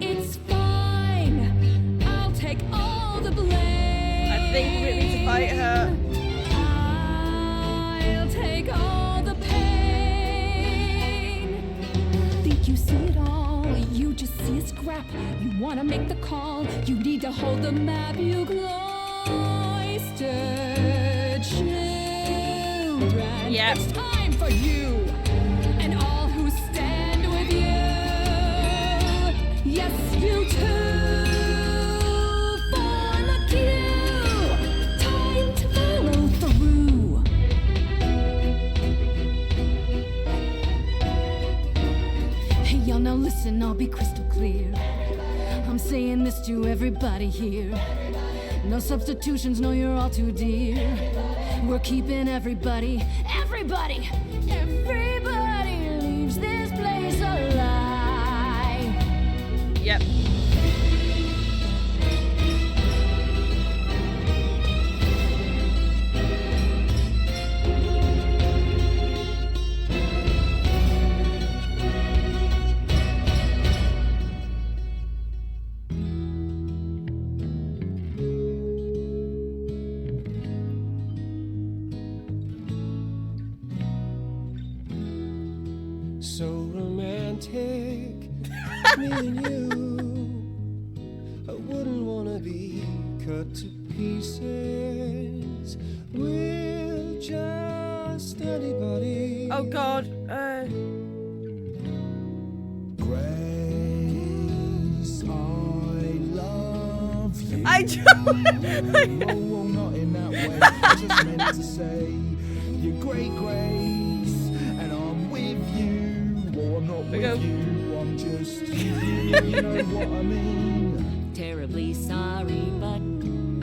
It's fine. I'll take all the blame. I think we need to fight her. I'll take all the pain. Think you see it all? You just see a scrap. You wanna make the call. You need to hold the map. You cloistered children. Yep. It's time for you and all who stand with you. Yes, you too. Form a queue. Time to follow through. Hey, y'all, now listen, I'll be crystal clear. I'm saying this to everybody here. No substitutions, no, you're all too dear. We're keeping everybody leaves this place alive. Yep. So romantic, me and you. I wouldn't wanna be cut to pieces with just anybody. Oh God. Grace, I love you. I do. Oh, not in that way. I just meant to say you're great, Grace, and I'm with you. Or I'm not with you. I'm just you. You know what I mean? Terribly sorry, but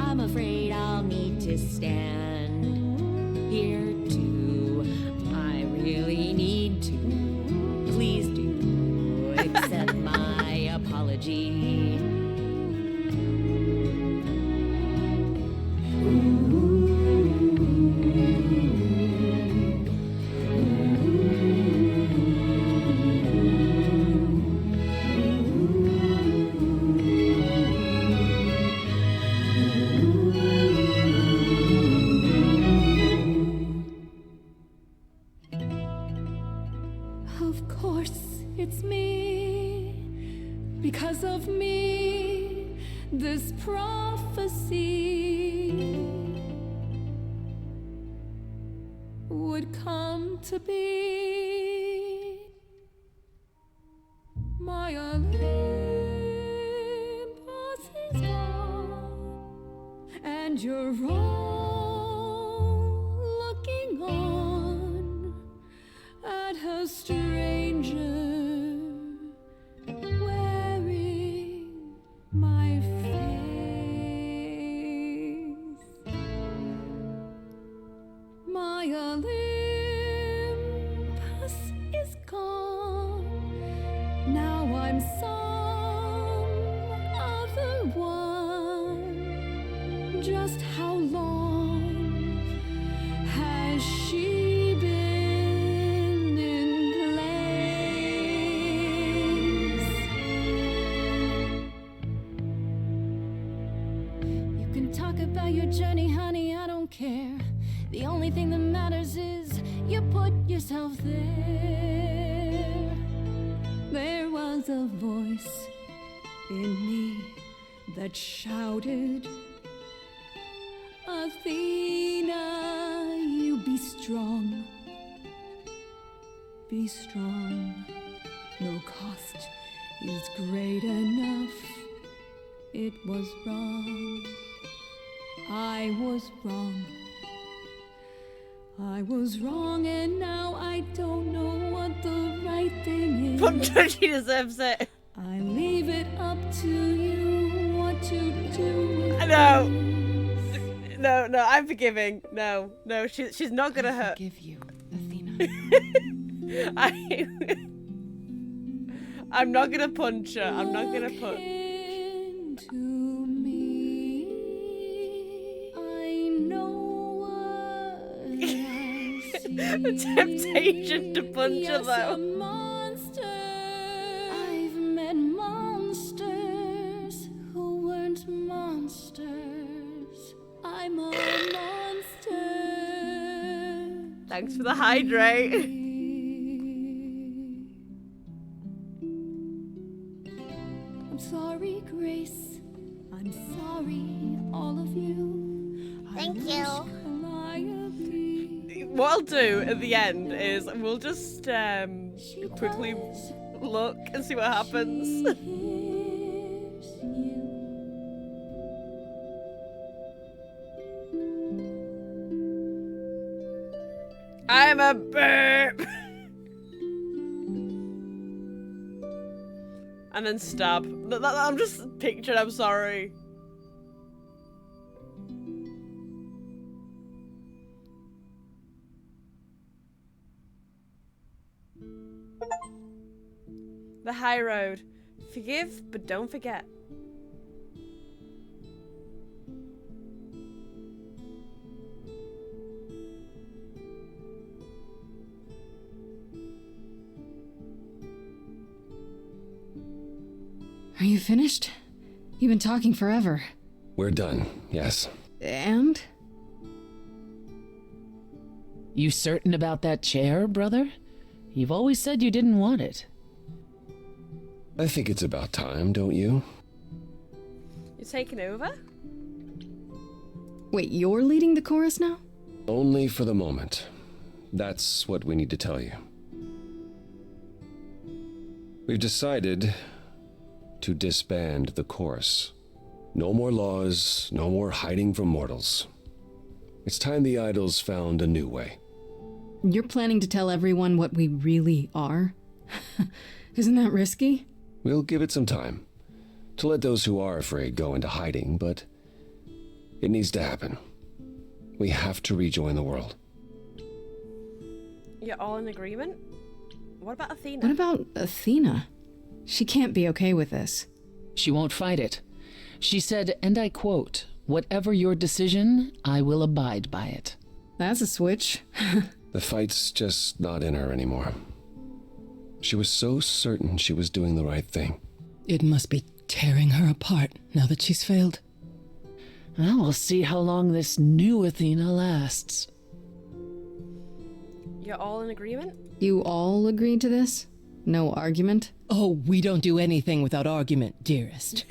I'm afraid I'll need to stand here too. I really need to. Please do accept my apology. this prophecy would come to be. My Olympus is gone, and you're all looking on at her stranger wearing my face. My Olympus is gone. Now I'm some other one. Just how long has she been in place? You can talk about your journey, honey, I don't care. The only thing that matters is you put yourself there. There was a voice in me that shouted, Athena, you be strong. Be strong. No cost is great enough. It was wrong. I was wrong. I was wrong, and now I don't know what the right thing is. She deserves it. I leave it up to you what to do. No. No, I'm forgiving. No, she's not gonna hurt. Forgive you, Athena. I'm not gonna punch her. I'm not gonna punch. The temptation to punch her though. I've met monsters who weren't monsters. I'm a monster. Thanks for the hydrate. I'm sorry, Grace. I'm sorry, all of you. Thank you. What I'll do at the end is we'll just quickly look and see what happens. I'm a burp. And then stab. I'm just picturing, I'm sorry. The high road. Forgive, but don't forget. Are you finished? You've been talking forever. We're done, yes. And? You certain about that chair, brother? You've always said you didn't want it. I think it's about time, don't you? You're taking over? Wait, you're leading the chorus now? Only for the moment. That's what we need to tell you. We've decided to disband the chorus. No more laws, no more hiding from mortals. It's time the idols found a new way. You're planning to tell everyone what we really are? Isn't that risky? We'll give it some time to let those who are afraid go into hiding, but it needs to happen. We have to rejoin the world. You're all in agreement? What about Athena? What about Athena? She can't be okay with this. She won't fight it. She said, and I quote, "Whatever your decision, I will abide by it." That's a switch. The fight's just not in her anymore. She was so certain she was doing the right thing. It must be tearing her apart now that she's failed. Well, we'll see how long this new Athena lasts. You're all in agreement? You all agreed to this? No argument? Oh, we don't do anything without argument, dearest.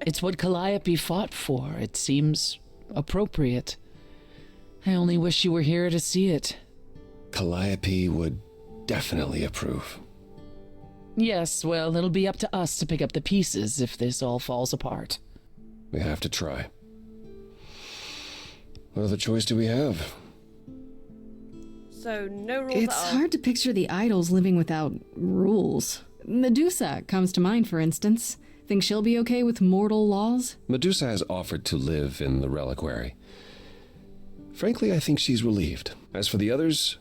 It's what Calliope fought for. It seems appropriate. I only wish you were here to see it. Calliope would definitely approve. Yes, well, it'll be up to us to pick up the pieces if this all falls apart. We have to try. What other choice do we have? So, no rules It's at all. hard to picture the idols living without rules. Medusa comes to mind, for instance. Think she'll be okay with mortal laws? Medusa has offered to live in the reliquary. Frankly, I think she's relieved. As for the others,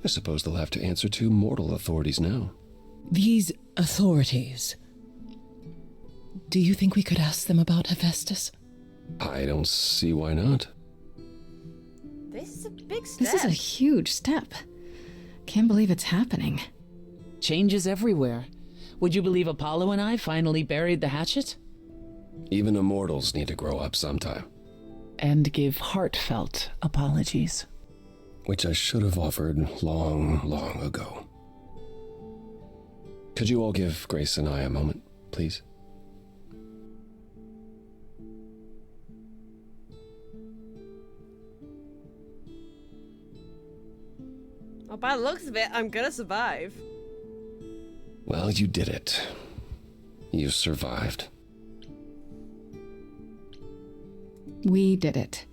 I suppose they'll have to answer to mortal authorities now. These authorities. Do you think we could ask them about Hephaestus? I don't see why not. This is a big step. This is a huge step. Can't believe it's happening. Changes everywhere. Would you believe Apollo and I finally buried the hatchet? Even immortals need to grow up sometime. And give heartfelt apologies. Which I should have offered long, long ago. Could you all give Grace and I a moment, please? Well, by the looks of it, I'm gonna survive. Well, you did it. You survived. We did it.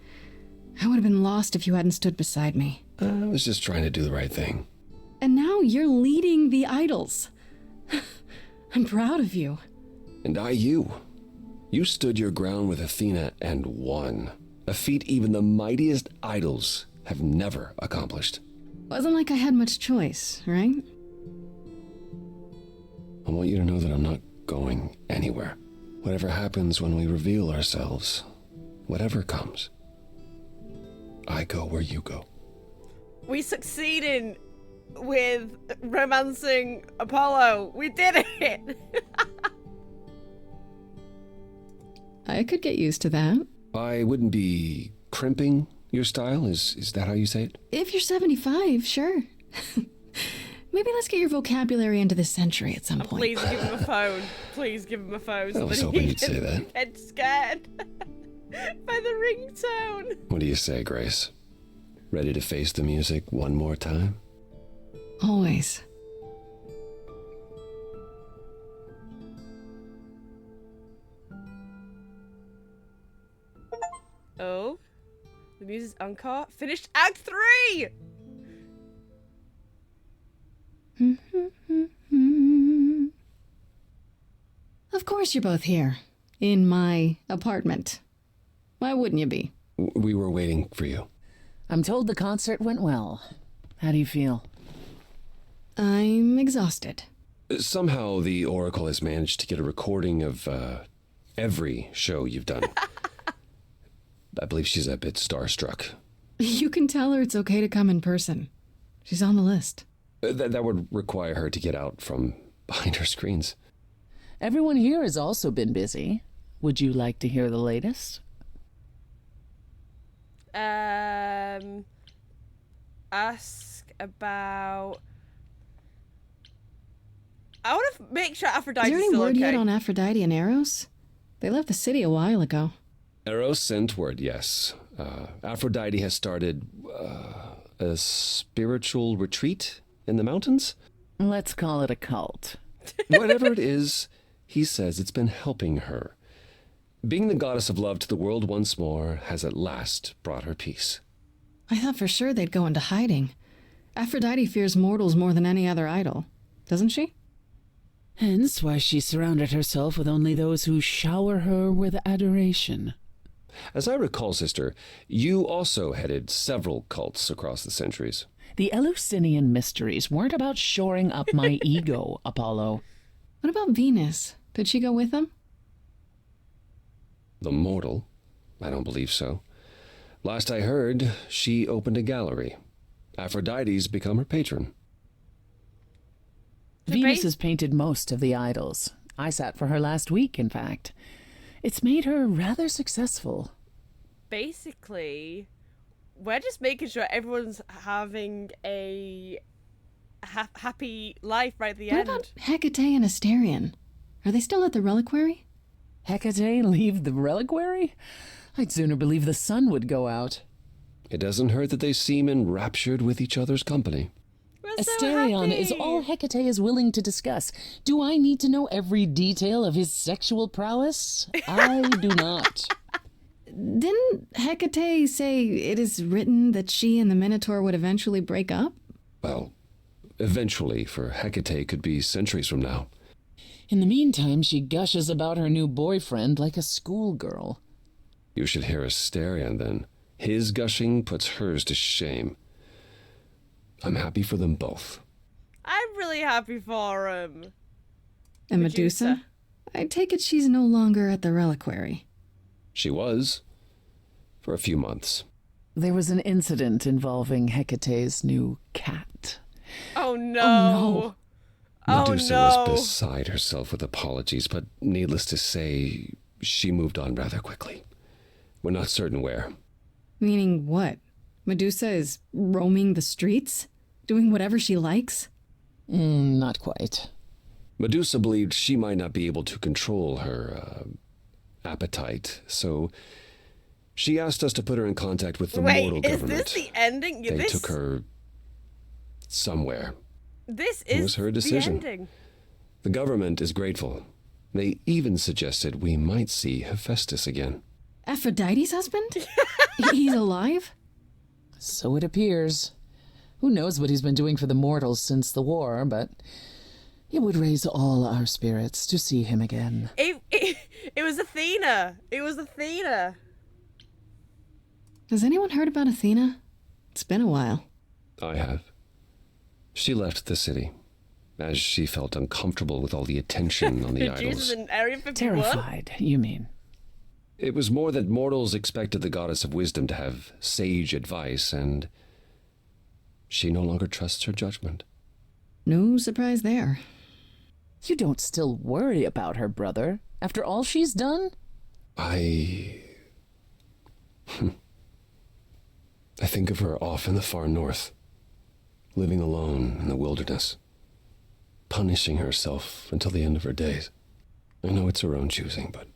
I would have been lost if you hadn't stood beside me. I was just trying to do the right thing. And now you're leading the idols. I'm proud of you. And you. You stood your ground with Athena and won. A feat even the mightiest idols have never accomplished. Wasn't like I had much choice, right? I want you to know that I'm not going anywhere. Whatever happens when we reveal ourselves, whatever comes, I go where you go. We succeeded with romancing Apollo. We did it! I could get used to that. I wouldn't be crimping your style, is that how you say it? If you're 75, sure. Maybe let's get your vocabulary into this century at some point. Please give him a phone. Please give him a phone. I was so that hoping he you'd say can that. get scared by the ringtone. What do you say, Grace? Ready to face the music one more time? Always. Oh, the music's encore. Finished Act 3! Of course you're both here. In my apartment. Why wouldn't you be? We were waiting for you. I'm told the concert went well. How do you feel? I'm exhausted. Somehow the Oracle has managed to get a recording of every show you've done. I believe she's a bit starstruck. You can tell her it's okay to come in person. She's on the list. That would require her to get out from behind her screens. Everyone here has also been busy. Would you like to hear the latest? Ask about... I want to make sure Aphrodite's Is there any still word okay. yet on Aphrodite and Eros? They left the city a while ago. Eros sent word, yes. Aphrodite has started a spiritual retreat in the mountains? Let's call it a cult. Whatever it is, he says it's been helping her. Being the goddess of love to the world once more has at last brought her peace. I thought for sure they'd go into hiding. Aphrodite fears mortals more than any other idol, doesn't she? Hence why she surrounded herself with only those who shower her with adoration. As I recall, sister, you also headed several cults across the centuries. The Eleusinian mysteries weren't about shoring up my ego, Apollo. What about Venus? Did she go with them? The mortal? I don't believe so. Last I heard, she opened a gallery. Aphrodite's become her patron. Venus has painted most of the idols. I sat for her last week, in fact. It's made her rather successful. Basically, we're just making sure everyone's having a happy life right at the What end. about Hecate and Asterion? Are they still at the reliquary? Hecate leave the reliquary? I'd sooner believe the sun would go out. It doesn't hurt that they seem enraptured with each other's company. Asterion is all Hecate is willing to discuss. Do I need to know every detail of his sexual prowess? I do not. Didn't Hecate say it is written that she and the Minotaur would eventually break up? Well, eventually, for Hecate could be centuries from now. In the meantime, she gushes about her new boyfriend like a schoolgirl. You should hear Asterion, then. His gushing puts hers to shame. I'm happy for them both. I'm really happy for him. And Medusa? I take it she's no longer at the reliquary. She was. For a few months. There was an incident involving Hecate's new cat. Oh no. Medusa was beside herself with apologies, but needless to say, she moved on rather quickly. We're not certain where. Meaning what? Medusa is roaming the streets? Doing whatever she likes? Not quite. Medusa believed she might not be able to control her appetite, so she asked us to put her in contact with the mortal government. Is this the ending? They took her somewhere. This It was her decision. the ending. The government is grateful. They even suggested we might see Hephaestus again. Aphrodite's husband? He's alive? So it appears. Who knows what he's been doing for the mortals since the war, but it would raise all our spirits to see him again. It was Athena. It was Athena. Has anyone heard about Athena? It's been a while. I have. She left the city, as she felt uncomfortable with all the attention on the idols. In Area 51? Terrified, you mean? It was more that mortals expected the goddess of wisdom to have sage advice, and she no longer trusts her judgment. No surprise there. You don't still worry about her, brother, after all she's done? I think of her off in the far north, living alone in the wilderness, punishing herself until the end of her days. I know it's her own choosing, but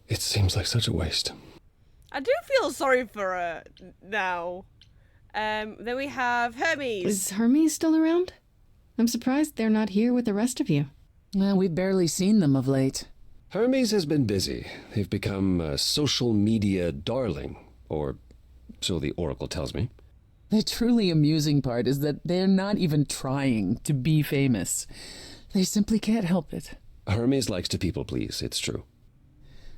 it seems like such a waste. I do feel sorry for her now. Then we have Hermes. Is Hermes still around? I'm surprised they're not here with the rest of you. Well, we've barely seen them of late. Hermes has been busy. They've become a social media darling, or so the Oracle tells me. The truly amusing part is that they're not even trying to be famous. They simply can't help it. Hermes likes to people please, it's true.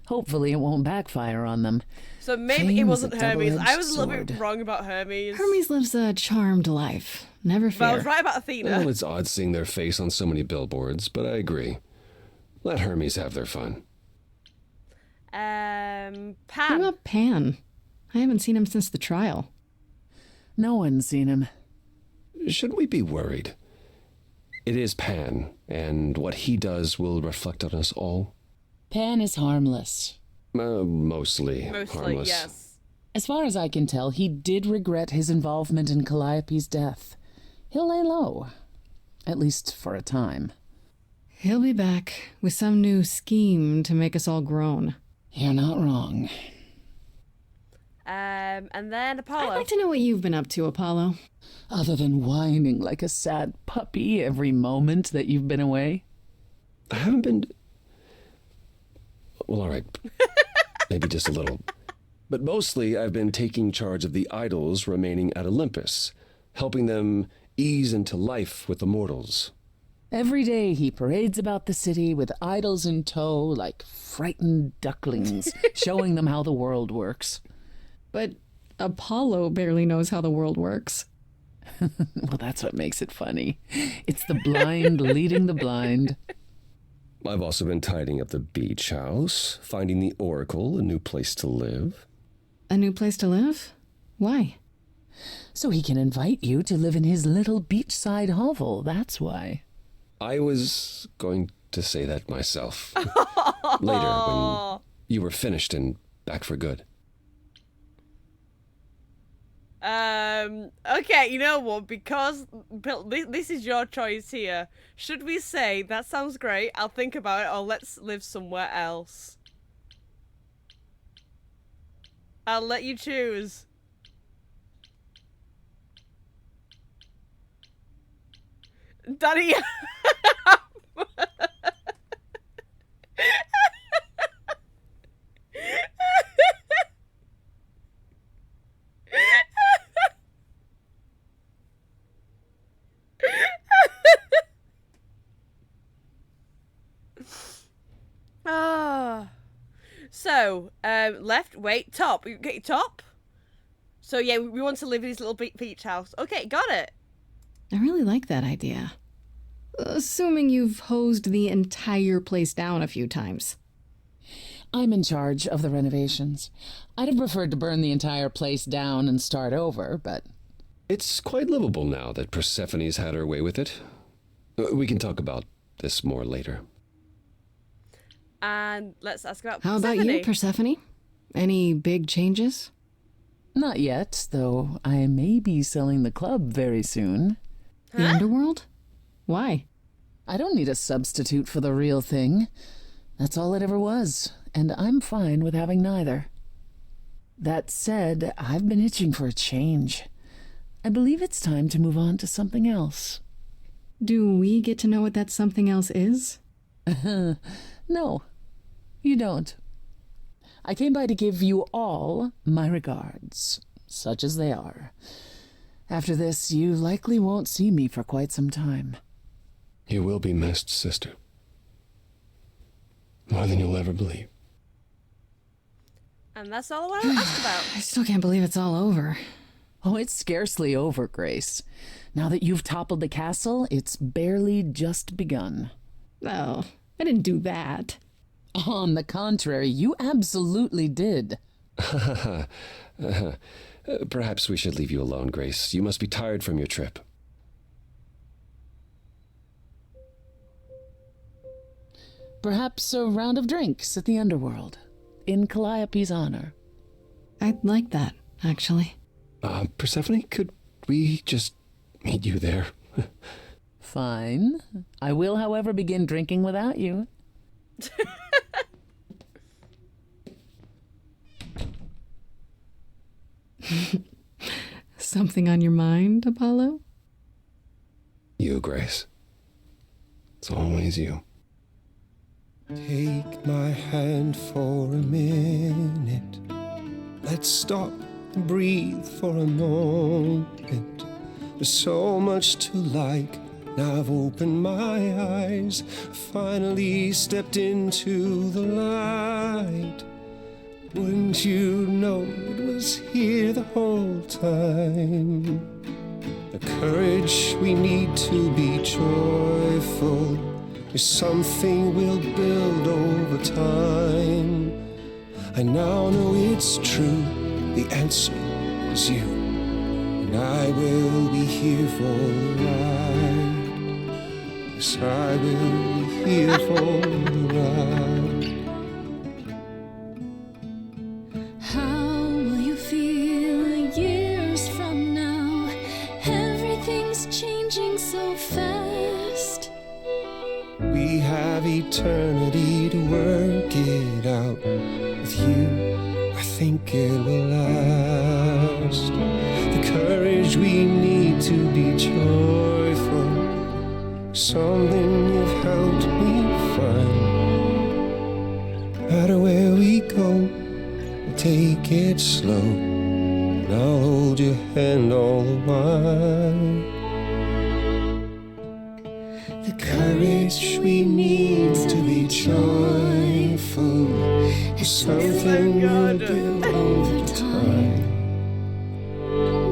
Hopefully it won't backfire on them. So maybe Fame it is wasn't a Hermes. I double-edged was a little bit sword. wrong about Hermes. Hermes lives a charmed life. Never fear. But I was right about Athena. Well, it's odd seeing their face on so many billboards, but I agree. Let Hermes have their fun. Pan. What about Pan? I haven't seen him since the trial. No one's seen him. Shouldn't we be worried? It is Pan, and what he does will reflect on us all. Pan is harmless. Mostly harmless. Yes. As far as I can tell, he did regret his involvement in Calliope's death. He'll lay low. At least for a time. He'll be back with some new scheme to make us all groan. You're not wrong. And then Apollo. I'd like to know what you've been up to, Apollo. Other than whining like a sad puppy every moment that you've been away? I haven't been... Well, all right. Maybe just a little. But mostly I've been taking charge of the idols remaining at Olympus, helping them ease into life with the mortals. Every day he parades about the city with idols in tow like frightened ducklings, showing them how the world works. But Apollo barely knows how the world works. Well, that's what makes it funny. It's the blind leading the blind. I've also been tidying up the beach house, finding the Oracle a new place to live. A new place to live? Why? So he can invite you to live in his little beachside hovel, that's why. I was going to say that myself. Later, when you were finished and back for good. Okay, you know what? Because this is your choice here. Should we say, that sounds great, I'll think about it, or let's live somewhere else? I'll let you choose. Daddy. So, left, wait, top. You get your top? So yeah, we want to live in this little beach house. Okay, got it. I really like that idea. Assuming you've hosed the entire place down a few times. I'm in charge of the renovations. I'd have preferred to burn the entire place down and start over, but... It's quite livable now that Persephone's had her way with it. We can talk about this more later. And let's ask about How about you, Persephone? Any big changes? Not yet, though I may be selling the club very soon. The underworld? Why? I don't need a substitute for the real thing. That's all it ever was, and I'm fine with having neither. That said, I've been itching for a change. I believe it's time to move on to something else. Do we get to know what that something else is? No, you don't. I came by to give you all my regards, such as they are. After this, you likely won't see me for quite some time. You will be missed, sister. More than you'll ever believe. And that's all I want to ask about. I still can't believe it's all over. Oh, it's scarcely over, Grace. Now that you've toppled the castle, it's barely just begun. Oh, I didn't do that. On the contrary, you absolutely did. Perhaps we should leave you alone, Grace. You must be tired from your trip. Perhaps a round of drinks at the underworld, in Calliope's honor. I'd like that, actually. Persephone, could we just meet you there? Fine. I will, however, begin drinking without you. Something on your mind, Apollo? You, Grace. It's always you. Take my hand for a minute. Let's stop and breathe for a moment. There's so much to like. Now I've opened my eyes, finally stepped into the light. Wouldn't you know it was here the whole time? The courage we need to be joyful is something we'll build over time. I now know it's true, the answer is you, and I will be here for the ride. Yes, I will be here for the ride. How will you feel years from now? Everything's changing so fast. We have eternity to work it out. With you, I think it will last. The courage we need to be joyful, something you've helped me find. No matter where we go, we'll take it slow, and I'll hold your hand all the while. The courage we need to be joyful is something we'll build over time.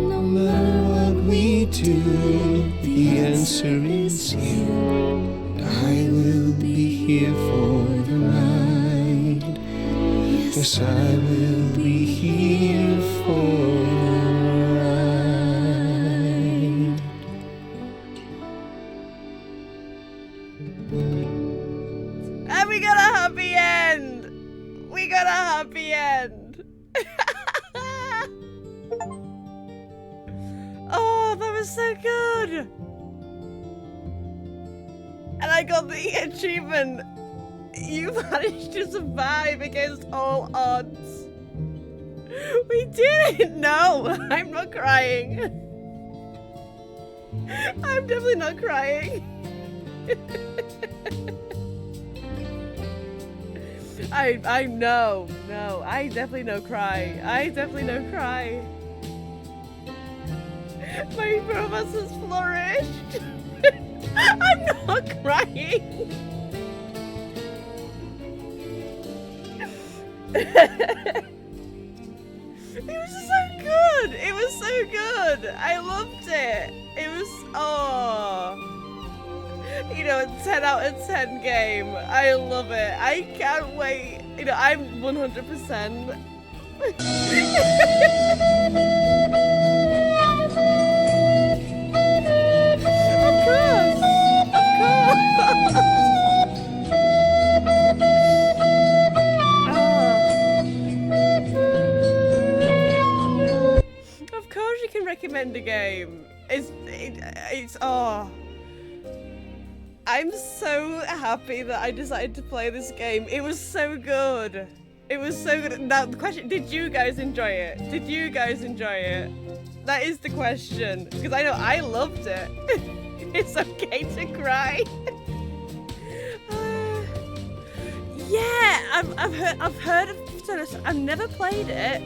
No matter what we do, the answer is you, and I will be here for the ride. Yes, I will be here for the ride. And we got a happy end! We got a happy end! was so good. And I got the achievement. You managed to survive against all odds. We did it! No, I'm not crying. I'm definitely not crying. I no, I definitely no cry. I definitely no cry. My purpose has flourished. I'm not crying. It was so good. It was so good. I loved it. It was, oh, you know, a 10 out of 10 game. I love it. I can't wait. You know, I'm 100%. Of course. Of course you can recommend a game. It's oh. I'm so happy that I decided to play this game. It was so good. It was so good. Now the question, did you guys enjoy it? Did you guys enjoy it? That is the question. Because I know I loved it. It's okay to cry. Yeah, I've heard of Sonos. I've never played it.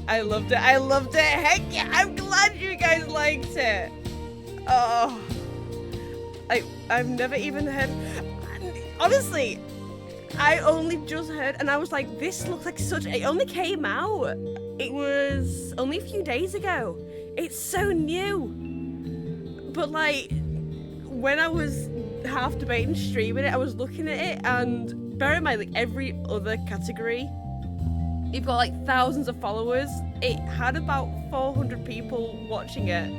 I loved it. I loved it. Heck yeah! I'm glad you guys liked it. Oh, I've never even heard. Honestly, I only just heard, and I was like, this looks like such. It only came out. It was only a few days ago. It's so new. But like, when I was half debating streaming it, I was looking at it, and bear in mind, like every other category, you've got like thousands of followers. It had about 400 people watching it,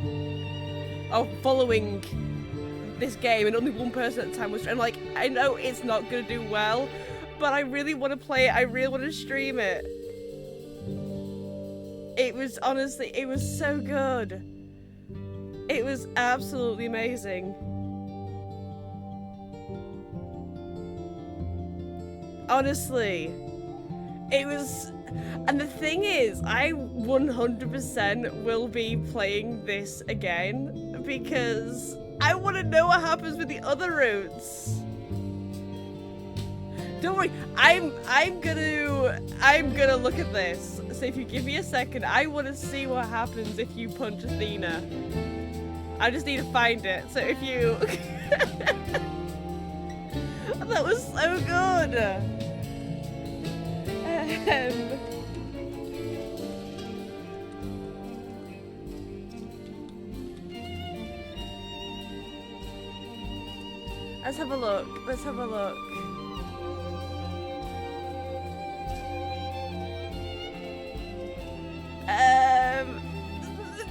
or following this game, and only one person at the time was. And like, I know it's not gonna do well, but I really want to play it. I really want to stream it. It was honestly, it was so good. It was absolutely amazing. Honestly, it was, and the thing is, I 100% will be playing this again because I want to know what happens with the other routes. Don't worry, I'm gonna look at this. So if you give me a second, I want to see what happens if you punch Athena. I just need to find it. So if you, that was so good. Let's have a look. Let's have a look.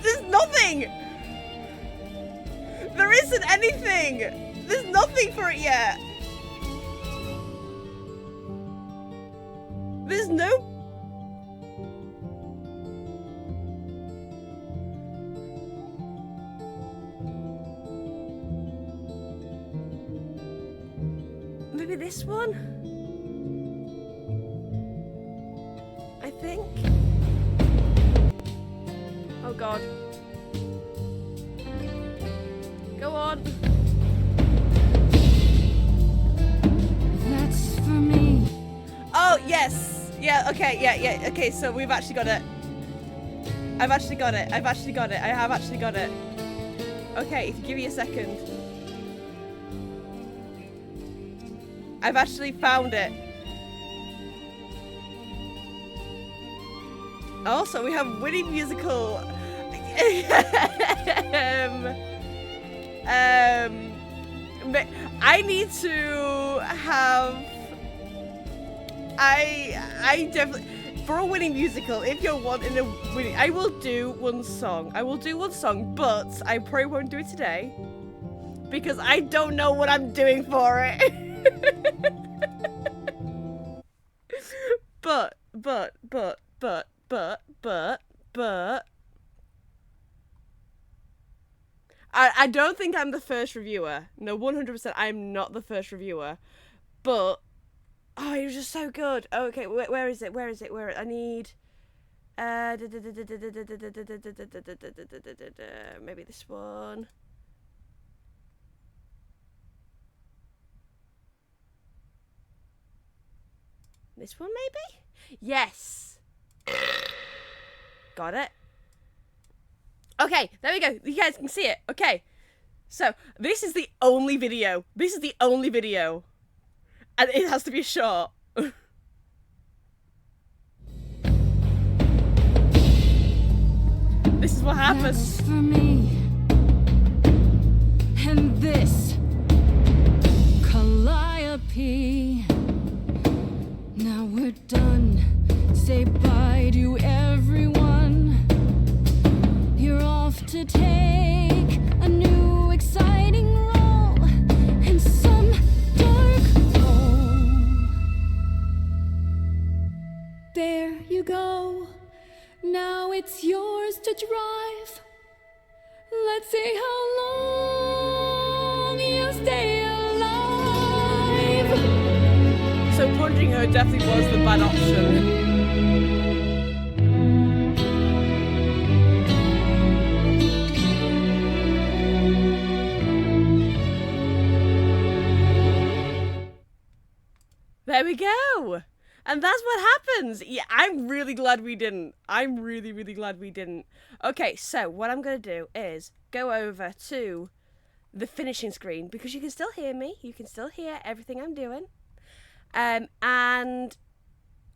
There's nothing. There isn't anything. There's nothing for it yet. There's no. Maybe this one? I think. Oh god. Go on. That's for me. Oh, yes. Yeah, okay, yeah. Okay, so we've actually got it. I've actually got it. I have actually got it. Okay, if you give me a second. I've actually found it. Also, we have winning musical. I need to have. I definitely, for a winning musical, if you're wanting a winning, I will do one song. But I probably won't do it today because I don't know what I'm doing for it. but I don't think I'm the first reviewer. No, 100% I'm not the first reviewer. But, oh, it was just so good. Oh, okay, where is it? I need... maybe this one. This one, maybe? Yes! Got it. Okay, there we go. You guys can see it. Okay. So, this is the only video. And it has to be short. This is what happens. That's for me. And this, Calliope. Now we're done. Say bye to everyone. You're off to take a new exciting role in some dark hole. There you go. Now it's yours to drive. Let's see how long you stay alive. So punching her definitely was the bad option. There we go. And that's what happens. Yeah, I'm really glad we didn't. I'm really, really glad we didn't. Okay, so what I'm going to do is go over to the finishing screen because you can still hear me. You can still hear everything I'm doing. And,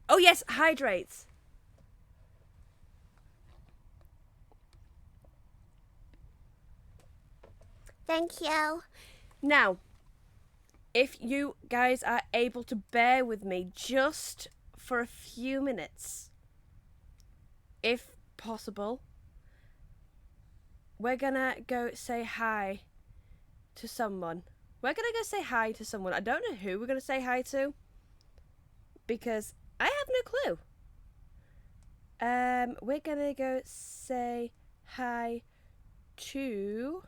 oh yes, hydrates. Thank you. Now, if you guys are able to bear with me just for a few minutes, if possible, we're gonna go say hi to someone. I don't know who we're gonna say hi to because I have no clue. We're gonna go say hi to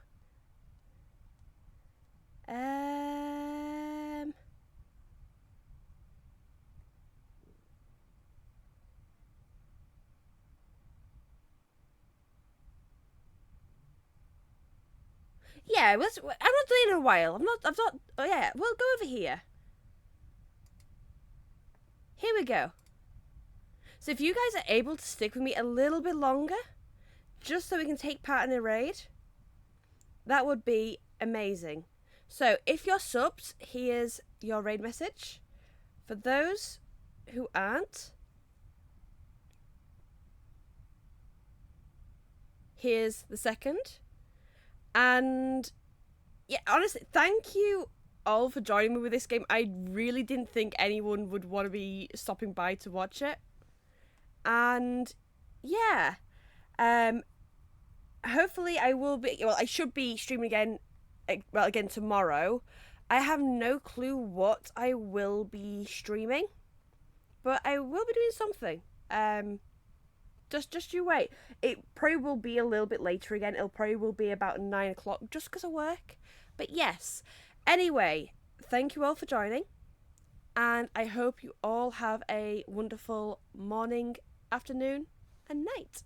yeah, I'm not doing it in a while. I'm not, oh yeah, we'll go over here. Here we go. So if you guys are able to stick with me a little bit longer, just so we can take part in a raid, that would be amazing. So if you're subbed, here's your raid message. For those who aren't, here's the second. And yeah, honestly, thank you all for joining me with this game. I really didn't think anyone would want to be stopping by to watch it. And yeah, hopefully I should be streaming again, again tomorrow. I have no clue what I will be streaming, but I will be doing something. Just you wait. It probably will be a little bit later again. It'll probably will be about 9 o'clock just because of work. But yes. Anyway, thank you all for joining. And I hope you all have a wonderful morning, afternoon, and night.